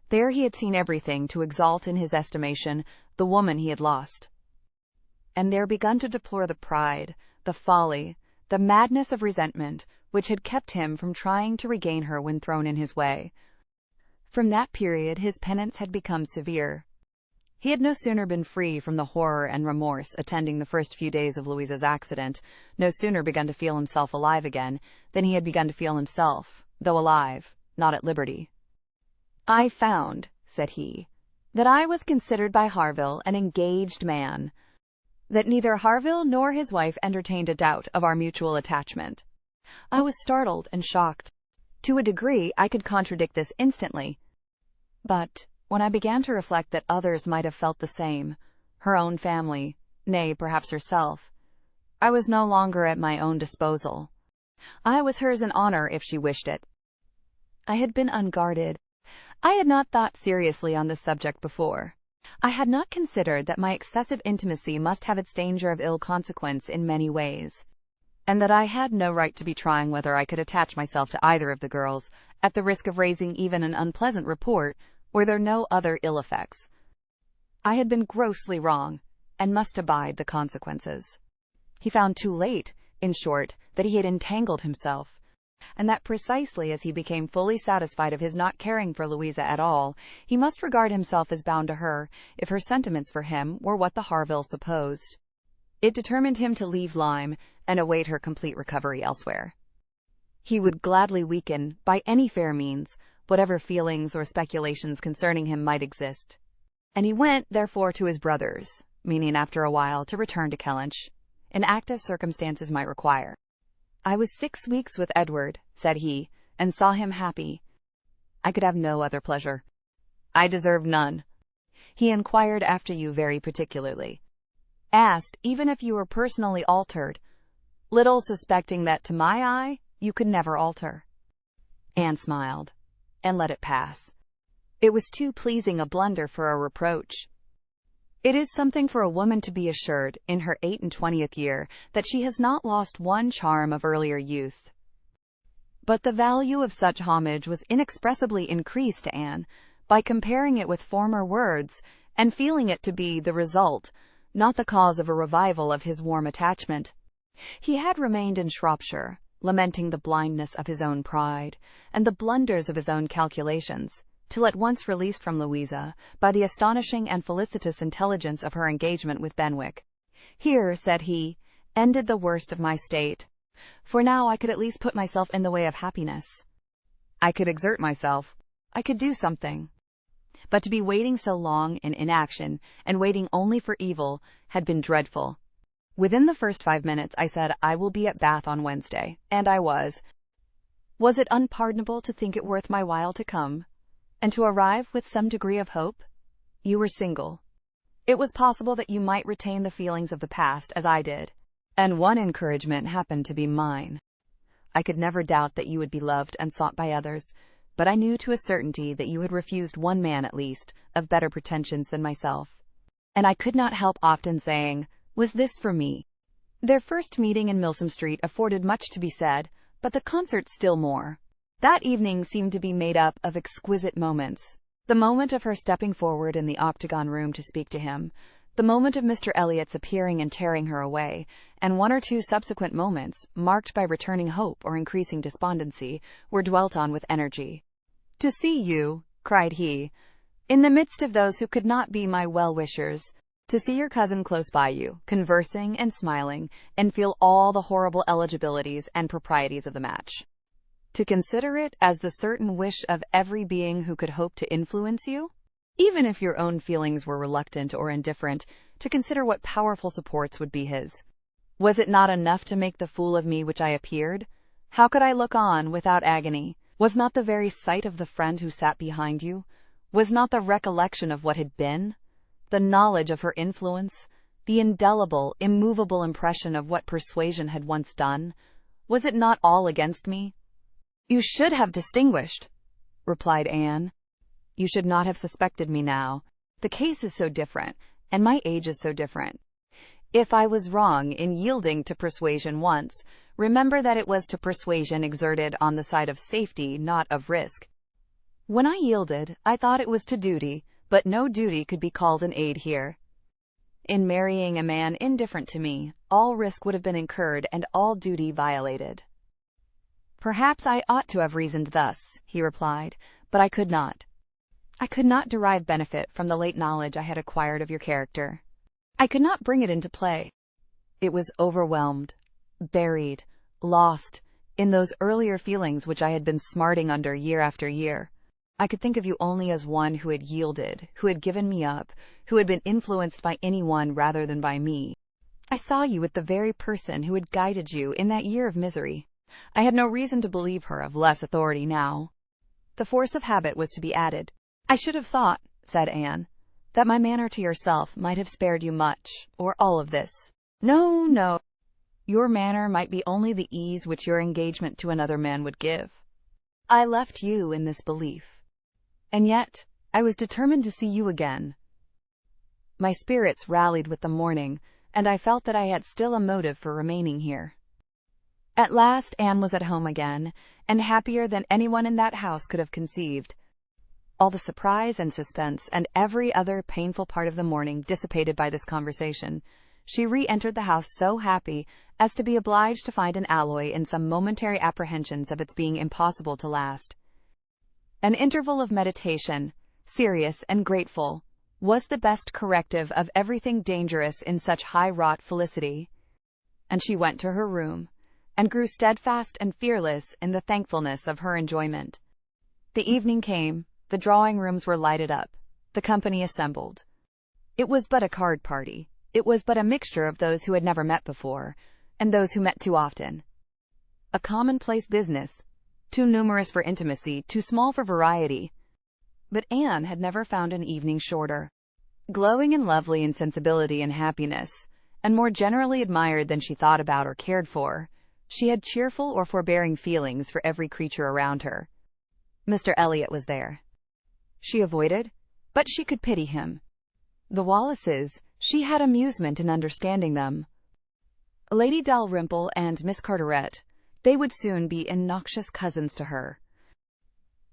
There he had seen everything to exalt in his estimation the woman he had lost, and there begun to deplore the pride, the folly, the madness of resentment which had kept him from trying to regain her when thrown in his way. From that period his penance had become severe. He had no sooner been free from the horror and remorse attending the first few days of Louisa's accident, no sooner begun to feel himself alive again, than he had begun to feel himself, though alive, not at liberty. "I found," said he, "that I was considered by Harville an engaged man, that neither Harville nor his wife entertained a doubt of our mutual attachment. I was startled and shocked. To a degree I could contradict this instantly, but when I began to reflect that others might have felt the same, her own family, nay, perhaps herself, I was no longer at my own disposal. I was hers in honor if she wished it. I had been unguarded. I had not thought seriously on this subject before. I had not considered that my excessive intimacy must have its danger of ill consequence in many ways, and that I had no right to be trying whether I could attach myself to either of the girls, at the risk of raising even an unpleasant report, were there no other ill effects. I had been grossly wrong, and must abide the consequences." He found too late, in short, that he had entangled himself, and that precisely as he became fully satisfied of his not caring for Louisa at all, he must regard himself as bound to her, if her sentiments for him were what the Harvilles supposed. It determined him to leave Lyme, and await her complete recovery elsewhere. He would gladly weaken, by any fair means, whatever feelings or speculations concerning him might exist. And he went, therefore, to his brother's, meaning after a while to return to Kellynch, and act as circumstances might require. "I was 6 weeks with Edward," said he, "and saw him happy. I could have no other pleasure. I deserved none. He inquired after you very particularly, asked even if you were personally altered, little suspecting that to my eye you could never alter." Anne smiled, and let it pass. It was too pleasing a blunder for a reproach. It is something for a woman to be assured, in her 28th year, that she has not lost one charm of earlier youth. But the value of such homage was inexpressibly increased to Anne by comparing it with former words, and feeling it to be the result, not the cause of a revival of his warm attachment. He had remained in Shropshire, lamenting the blindness of his own pride, and the blunders of his own calculations, till at once released from Louisa by the astonishing and felicitous intelligence of her engagement with Benwick. "Here," said he, "ended the worst of my state, for now I could at least put myself in the way of happiness. I could exert myself, I could do something. But to be waiting so long in inaction, and waiting only for evil, had been dreadful. Within the first 5 minutes I said, 'I will be at Bath on Wednesday,' and I was. Was it unpardonable to think it worth my while to come, and to arrive with some degree of hope? You were single. It was possible that you might retain the feelings of the past, as I did, and one encouragement happened to be mine. I could never doubt that you would be loved and sought by others, but I knew to a certainty that you had refused one man at least, of better pretensions than myself, and I could not help often saying, 'Was this for me?'" Their first meeting in Milsom Street afforded much to be said, but the concert still more. That evening seemed to be made up of exquisite moments. The moment of her stepping forward in the octagon room to speak to him, the moment of Mr. Elliot's appearing and tearing her away, and 1 or 2 subsequent moments, marked by returning hope or increasing despondency, were dwelt on with energy. "To see you," cried he, "in the midst of those who could not be my well-wishers, to see your cousin close by you, conversing and smiling, and feel all the horrible eligibilities and proprieties of the match. To consider it as the certain wish of every being who could hope to influence you, even if your own feelings were reluctant or indifferent, to consider what powerful supports would be his. Was it not enough to make the fool of me which I appeared? How could I look on without agony? Was not the very sight of the friend who sat behind you, was not the recollection of what had been, the knowledge of her influence, the indelible, immovable impression of what Persuasion had once done? Was it not all against me? "You should have distinguished," replied Anne. "You should not have suspected me now. The case is so different, and my age is so different. If I was wrong in yielding to Persuasion once, remember that it was to persuasion exerted on the side of safety, not of risk. When I yielded, I thought it was to duty, but no duty could be called an aid here. In marrying a man indifferent to me, all risk would have been incurred and all duty violated." "Perhaps I ought to have reasoned thus," he replied, "but I could not. I could not derive benefit from the late knowledge I had acquired of your character. I could not bring it into play. It was overwhelmed, buried, lost, in those earlier feelings which I had been smarting under year after year. I could think of you only as one who had yielded, who had given me up, who had been influenced by anyone rather than by me. I saw you with the very person who had guided you in that year of misery. I had no reason to believe her of less authority now. The force of habit was to be added. I should have thought," said Anne, "that my manner to yourself might have spared you much, or all of this. No, no. Your manner might be only the ease which your engagement to another man would give. I left you in this belief. And yet, I was determined to see you again. My spirits rallied with the morning, and I felt that I had still a motive for remaining here." At last Anne was at home again, and happier than anyone in that house could have conceived. All the surprise and suspense and every other painful part of the morning dissipated by this conversation. She re-entered the house so happy as to be obliged to find an alloy in some momentary apprehensions of its being impossible to last. An interval of meditation, serious and grateful, was the best corrective of everything dangerous in such high-wrought felicity. And she went to her room, and grew steadfast and fearless in the thankfulness of her enjoyment. The evening came, the drawing-rooms were lighted up, the company assembled. It was but a card party. It was but a mixture of those who had never met before, and those who met too often. A commonplace business, too numerous for intimacy, too small for variety. But Anne had never found an evening shorter. Glowing and lovely in sensibility and happiness, and more generally admired than she thought about or cared for, she had cheerful or forbearing feelings for every creature around her. Mr. Elliot was there. She avoided, but she could pity him. The Wallaces, she had amusement in understanding them. Lady Dalrymple and Miss Carteret, they would soon be innoxious cousins to her.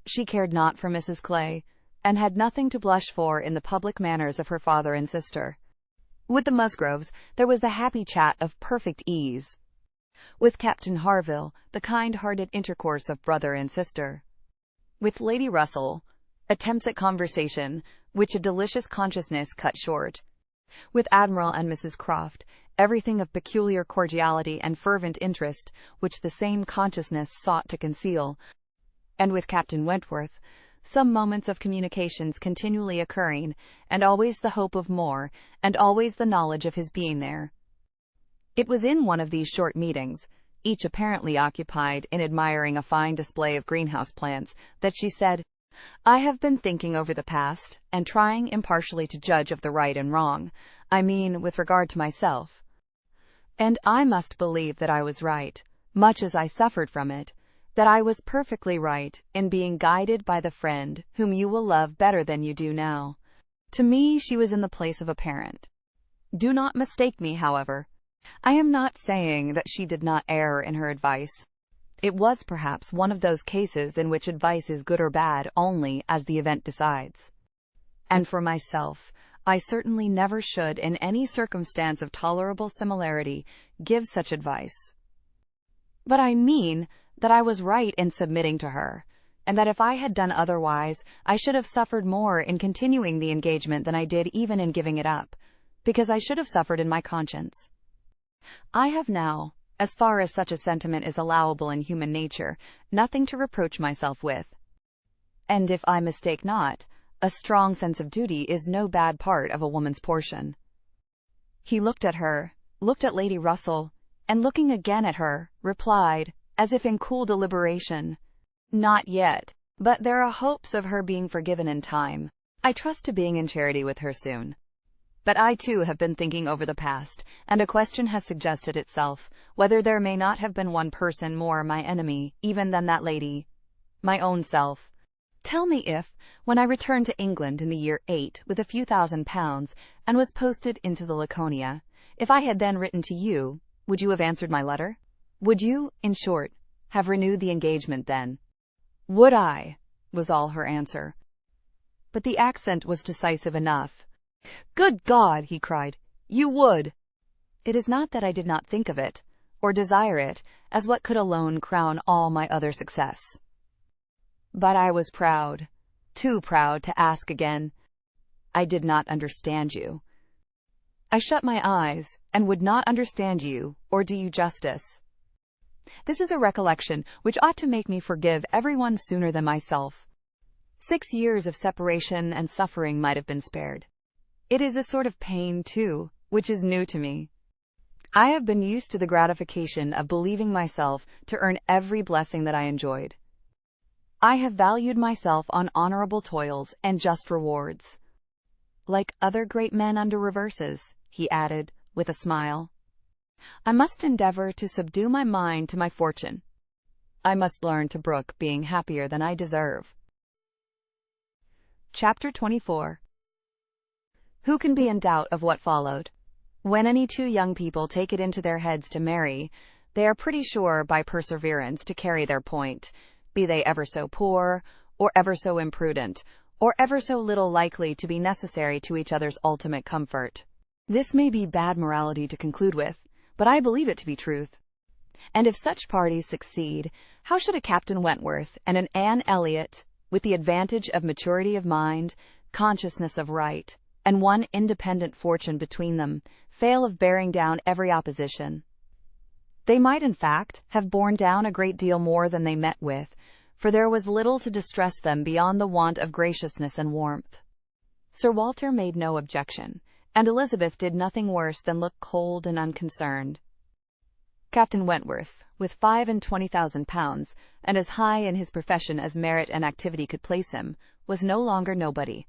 She cared not for Mrs. Clay, and had nothing to blush for in the public manners of her father and sister. With the Musgroves, there was the happy chat of perfect ease. With Captain Harville, the kind-hearted intercourse of brother and sister. With Lady Russell, attempts at conversation, which a delicious consciousness cut short. With Admiral and Mrs. Croft, everything of peculiar cordiality and fervent interest, which the same consciousness sought to conceal. And with Captain Wentworth, some moments of communications continually occurring, and always the hope of more, and always the knowledge of his being there. It was in one of these short meetings, each apparently occupied in admiring a fine display of greenhouse plants, that she said, "I have been thinking over the past, and trying impartially to judge of the right and wrong, I mean with regard to myself. And I must believe that I was right, much as I suffered from it, that I was perfectly right in being guided by the friend whom you will love better than you do now. To me she was in the place of a parent. Do not mistake me, however. I am not saying that she did not err in her advice. It was perhaps one of those cases in which advice is good or bad only as the event decides. And for myself, I certainly never should, in any circumstance of tolerable similarity, give such advice. But I mean that I was right in submitting to her, and that if I had done otherwise, I should have suffered more in continuing the engagement than I did even in giving it up, because I should have suffered in my conscience. I have now, as far as such a sentiment is allowable in human nature, nothing to reproach myself with. And if I mistake not, a strong sense of duty is no bad part of a woman's portion." He looked at her, looked at Lady Russell, and looking again at her, replied, as if in cool deliberation, "Not yet, but there are hopes of her being forgiven in time. I trust to being in charity with her soon." But I too have been thinking over the past, and a question has suggested itself, whether there may not have been one person more my enemy, even than that lady, my own self. Tell me if, when I returned to England in the year VIII with a few £1,000s, and was posted into the Laconia, if I had then written to you, would you have answered my letter? Would you, in short, have renewed the engagement then? Would I? Was all her answer. But the accent was decisive enough. Good God, he cried, you would! It is not that I did not think of it, or desire it, as what could alone crown all my other success. But I was proud, too proud to ask again. I did not understand you. I shut my eyes, and would not understand you, or do you justice. This is a recollection which ought to make me forgive everyone sooner than myself. 6 years of separation and suffering might have been spared. It is a sort of pain, too, which is new to me. I have been used to the gratification of believing myself to earn every blessing that I enjoyed. I have valued myself on honorable toils and just rewards. Like other great men under reverses, he added, with a smile, I must endeavor to subdue my mind to my fortune. I must learn to brook being happier than I deserve. Chapter 24. Who can be in doubt of what followed? When any two young people take it into their heads to marry, they are pretty sure by perseverance to carry their point, be they ever so poor, or ever so imprudent, or ever so little likely to be necessary to each other's ultimate comfort. This may be bad morality to conclude with, but I believe it to be truth. And if such parties succeed, how should a Captain Wentworth and an Anne Elliot, with the advantage of maturity of mind, consciousness of right, and one independent fortune between them, fail of bearing down every opposition? They might, in fact, have borne down a great deal more than they met with, for there was little to distress them beyond the want of graciousness and warmth. Sir Walter made no objection, and Elizabeth did nothing worse than look cold and unconcerned. Captain Wentworth, with £25,000, and as high in his profession as merit and activity could place him, was no longer nobody.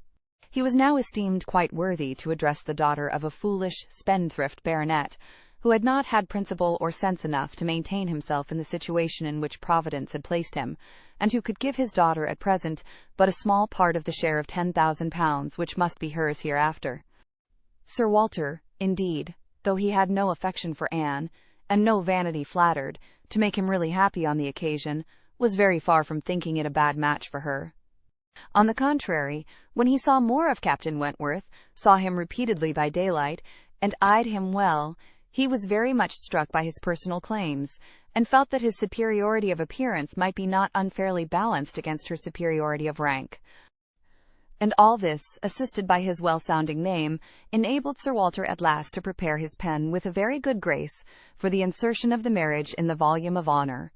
He was now esteemed quite worthy to address the daughter of a foolish, spendthrift baronet, who had not had principle or sense enough to maintain himself in the situation in which Providence had placed him, and who could give his daughter at present but a small part of the share of £10,000 which must be hers hereafter. Sir Walter, indeed, though he had no affection for Anne, and no vanity flattered, to make him really happy on the occasion, was very far from thinking it a bad match for her. On the contrary, when he saw more of Captain Wentworth, saw him repeatedly by daylight, and eyed him well, he was very much struck by his personal claims, and felt that his superiority of appearance might be not unfairly balanced against her superiority of rank. And all this, assisted by his well-sounding name, enabled Sir Walter at last to prepare his pen with a very good grace for the insertion of the marriage in the volume of honour.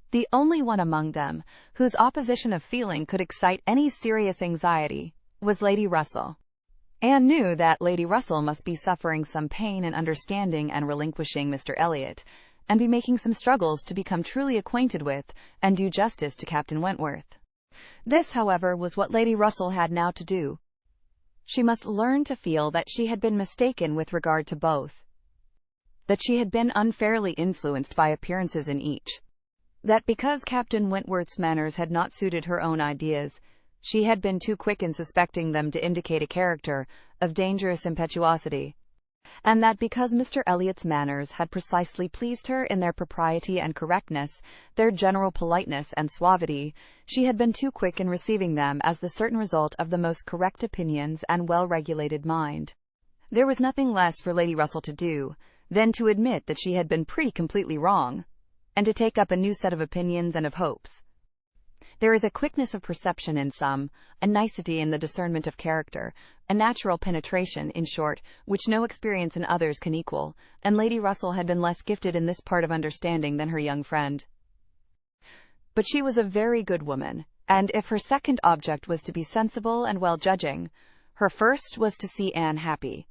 The only one among them whose opposition of feeling could excite any serious anxiety was Lady Russell. Anne knew that Lady Russell must be suffering some pain in understanding and relinquishing Mr. Elliot, and be making some struggles to become truly acquainted with and do justice to Captain Wentworth. This, however, was what Lady Russell had now to do. She must learn to feel that she had been mistaken with regard to both, that she had been unfairly influenced by appearances in each, that because Captain Wentworth's manners had not suited her own ideas, she had been too quick in suspecting them to indicate a character of dangerous impetuosity, and that because Mr. Elliot's manners had precisely pleased her in their propriety and correctness, their general politeness and suavity, she had been too quick in receiving them as the certain result of the most correct opinions and well-regulated mind. There was nothing less for Lady Russell to do than to admit that she had been pretty completely wrong, and to take up a new set of opinions and of hopes. There is a quickness of perception in some, a nicety in the discernment of character, a natural penetration, in short, which no experience in others can equal, and Lady Russell had been less gifted in this part of understanding than her young friend. But she was a very good woman, and if her second object was to be sensible and well-judging, her first was to see Anne happy.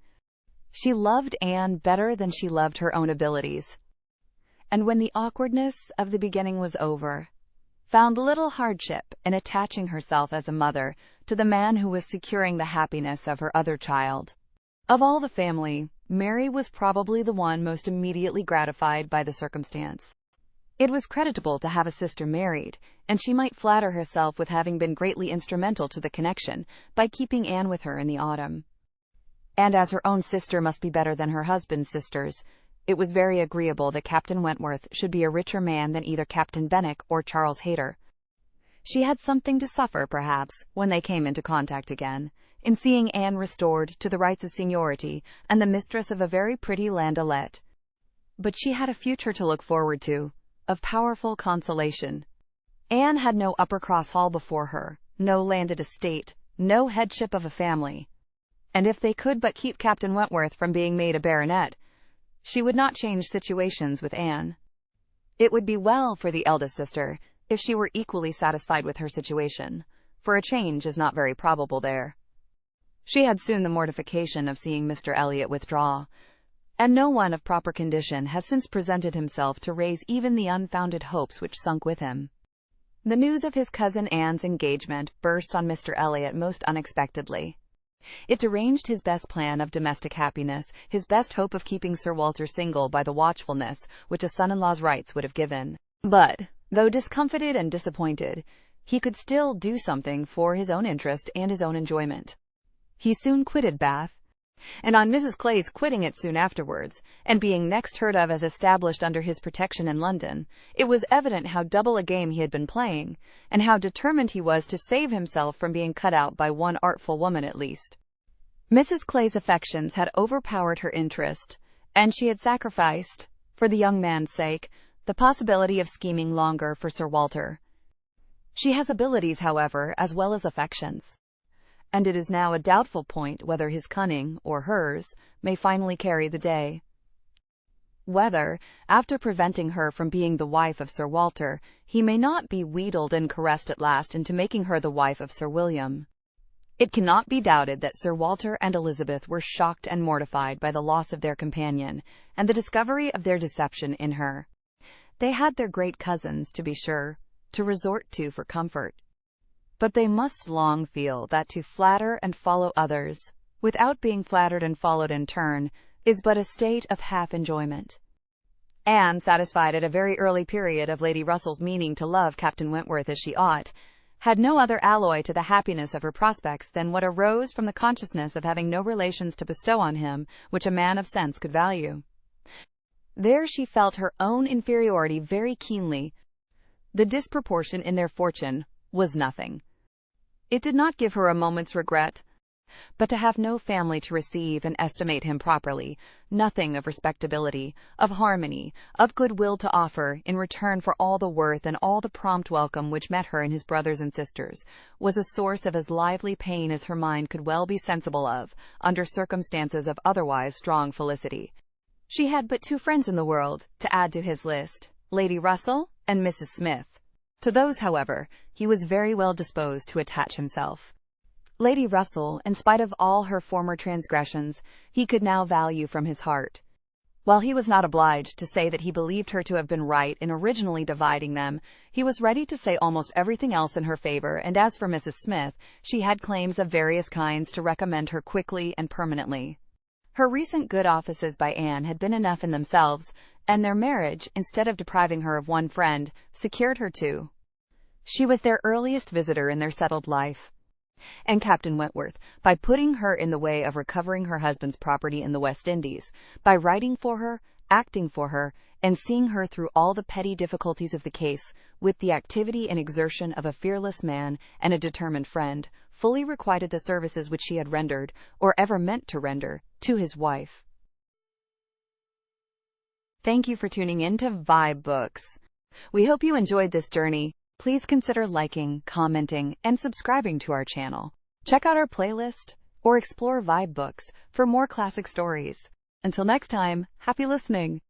She loved Anne better than she loved her own abilities, and when the awkwardness of the beginning was over, found little hardship in attaching herself as a mother to the man who was securing the happiness of her other child. Of all the family, Mary was probably the one most immediately gratified by the circumstance. It was creditable to have a sister married, and she might flatter herself with having been greatly instrumental to the connection by keeping Anne with her in the autumn. And as her own sister must be better than her husband's sisters, it was very agreeable that Captain Wentworth should be a richer man than either Captain Benwick or Charles Hayter. She had something to suffer, perhaps, when they came into contact again, in seeing Anne restored to the rights of seniority and the mistress of a very pretty landaulette. But she had a future to look forward to, of powerful consolation. Anne had no Uppercross Hall before her, no landed estate, no headship of a family. And if they could but keep Captain Wentworth from being made a baronet, she would not change situations with Anne. It would be well for the eldest sister if she were equally satisfied with her situation, for a change is not very probable there. She had soon the mortification of seeing Mr. Elliot withdraw, and no one of proper condition has since presented himself to raise even the unfounded hopes which sunk with him. The news of his cousin Anne's engagement burst on Mr. Elliot most unexpectedly. It deranged his best plan of domestic happiness, his best hope of keeping Sir Walter single by the watchfulness which a son-in-law's rights would have given. But, though discomfited and disappointed, he could still do something for his own interest and his own enjoyment. He soon quitted Bath, and on Mrs. Clay's quitting it soon afterwards, and being next heard of as established under his protection in London, it was evident how double a game he had been playing, and how determined he was to save himself from being cut out by one artful woman at least. Mrs. Clay's affections had overpowered her interest, and she had sacrificed, for the young man's sake, the possibility of scheming longer for Sir Walter. She has abilities, however, as well as affections, and it is now a doubtful point whether his cunning, or hers, may finally carry the day. Whether, after preventing her from being the wife of Sir Walter, he may not be wheedled and caressed at last into making her the wife of Sir William. It cannot be doubted that Sir Walter and Elizabeth were shocked and mortified by the loss of their companion, and the discovery of their deception in her. They had their great cousins, to be sure, to resort to for comfort, but they must long feel that to flatter and follow others, without being flattered and followed in turn, is but a state of half-enjoyment. Anne, satisfied at a very early period of Lady Russell's meaning to love Captain Wentworth as she ought, had no other alloy to the happiness of her prospects than what arose from the consciousness of having no relations to bestow on him which a man of sense could value. There she felt her own inferiority very keenly. The disproportion in their fortune was nothing. It did not give her a moment's regret, but to have no family to receive and estimate him properly, nothing of respectability, of harmony, of goodwill to offer in return for all the worth and all the prompt welcome which met her and his brothers and sisters, was a source of as lively pain as her mind could well be sensible of, under circumstances of otherwise strong felicity. She had but two friends in the world, to add to his list, Lady Russell and Mrs. Smith. To those, however, he was very well disposed to attach himself. Lady Russell, in spite of all her former transgressions, he could now value from his heart. While he was not obliged to say that he believed her to have been right in originally dividing them, he was ready to say almost everything else in her favor, and as for Mrs. Smith, she had claims of various kinds to recommend her quickly and permanently. Her recent good offices by Anne had been enough in themselves, and their marriage, instead of depriving her of one friend, secured her two. She was their earliest visitor in their settled life. And Captain Wentworth, by putting her in the way of recovering her husband's property in the West Indies, by writing for her, acting for her, and seeing her through all the petty difficulties of the case, with the activity and exertion of a fearless man and a determined friend, fully requited the services which she had rendered, or ever meant to render, to his wife. Thank you for tuning in to vibeBooks. We hope you enjoyed this journey. Please consider liking, commenting, and subscribing to our channel. Check out our playlist or explore vibeBooks for more classic stories. Until next time, happy listening!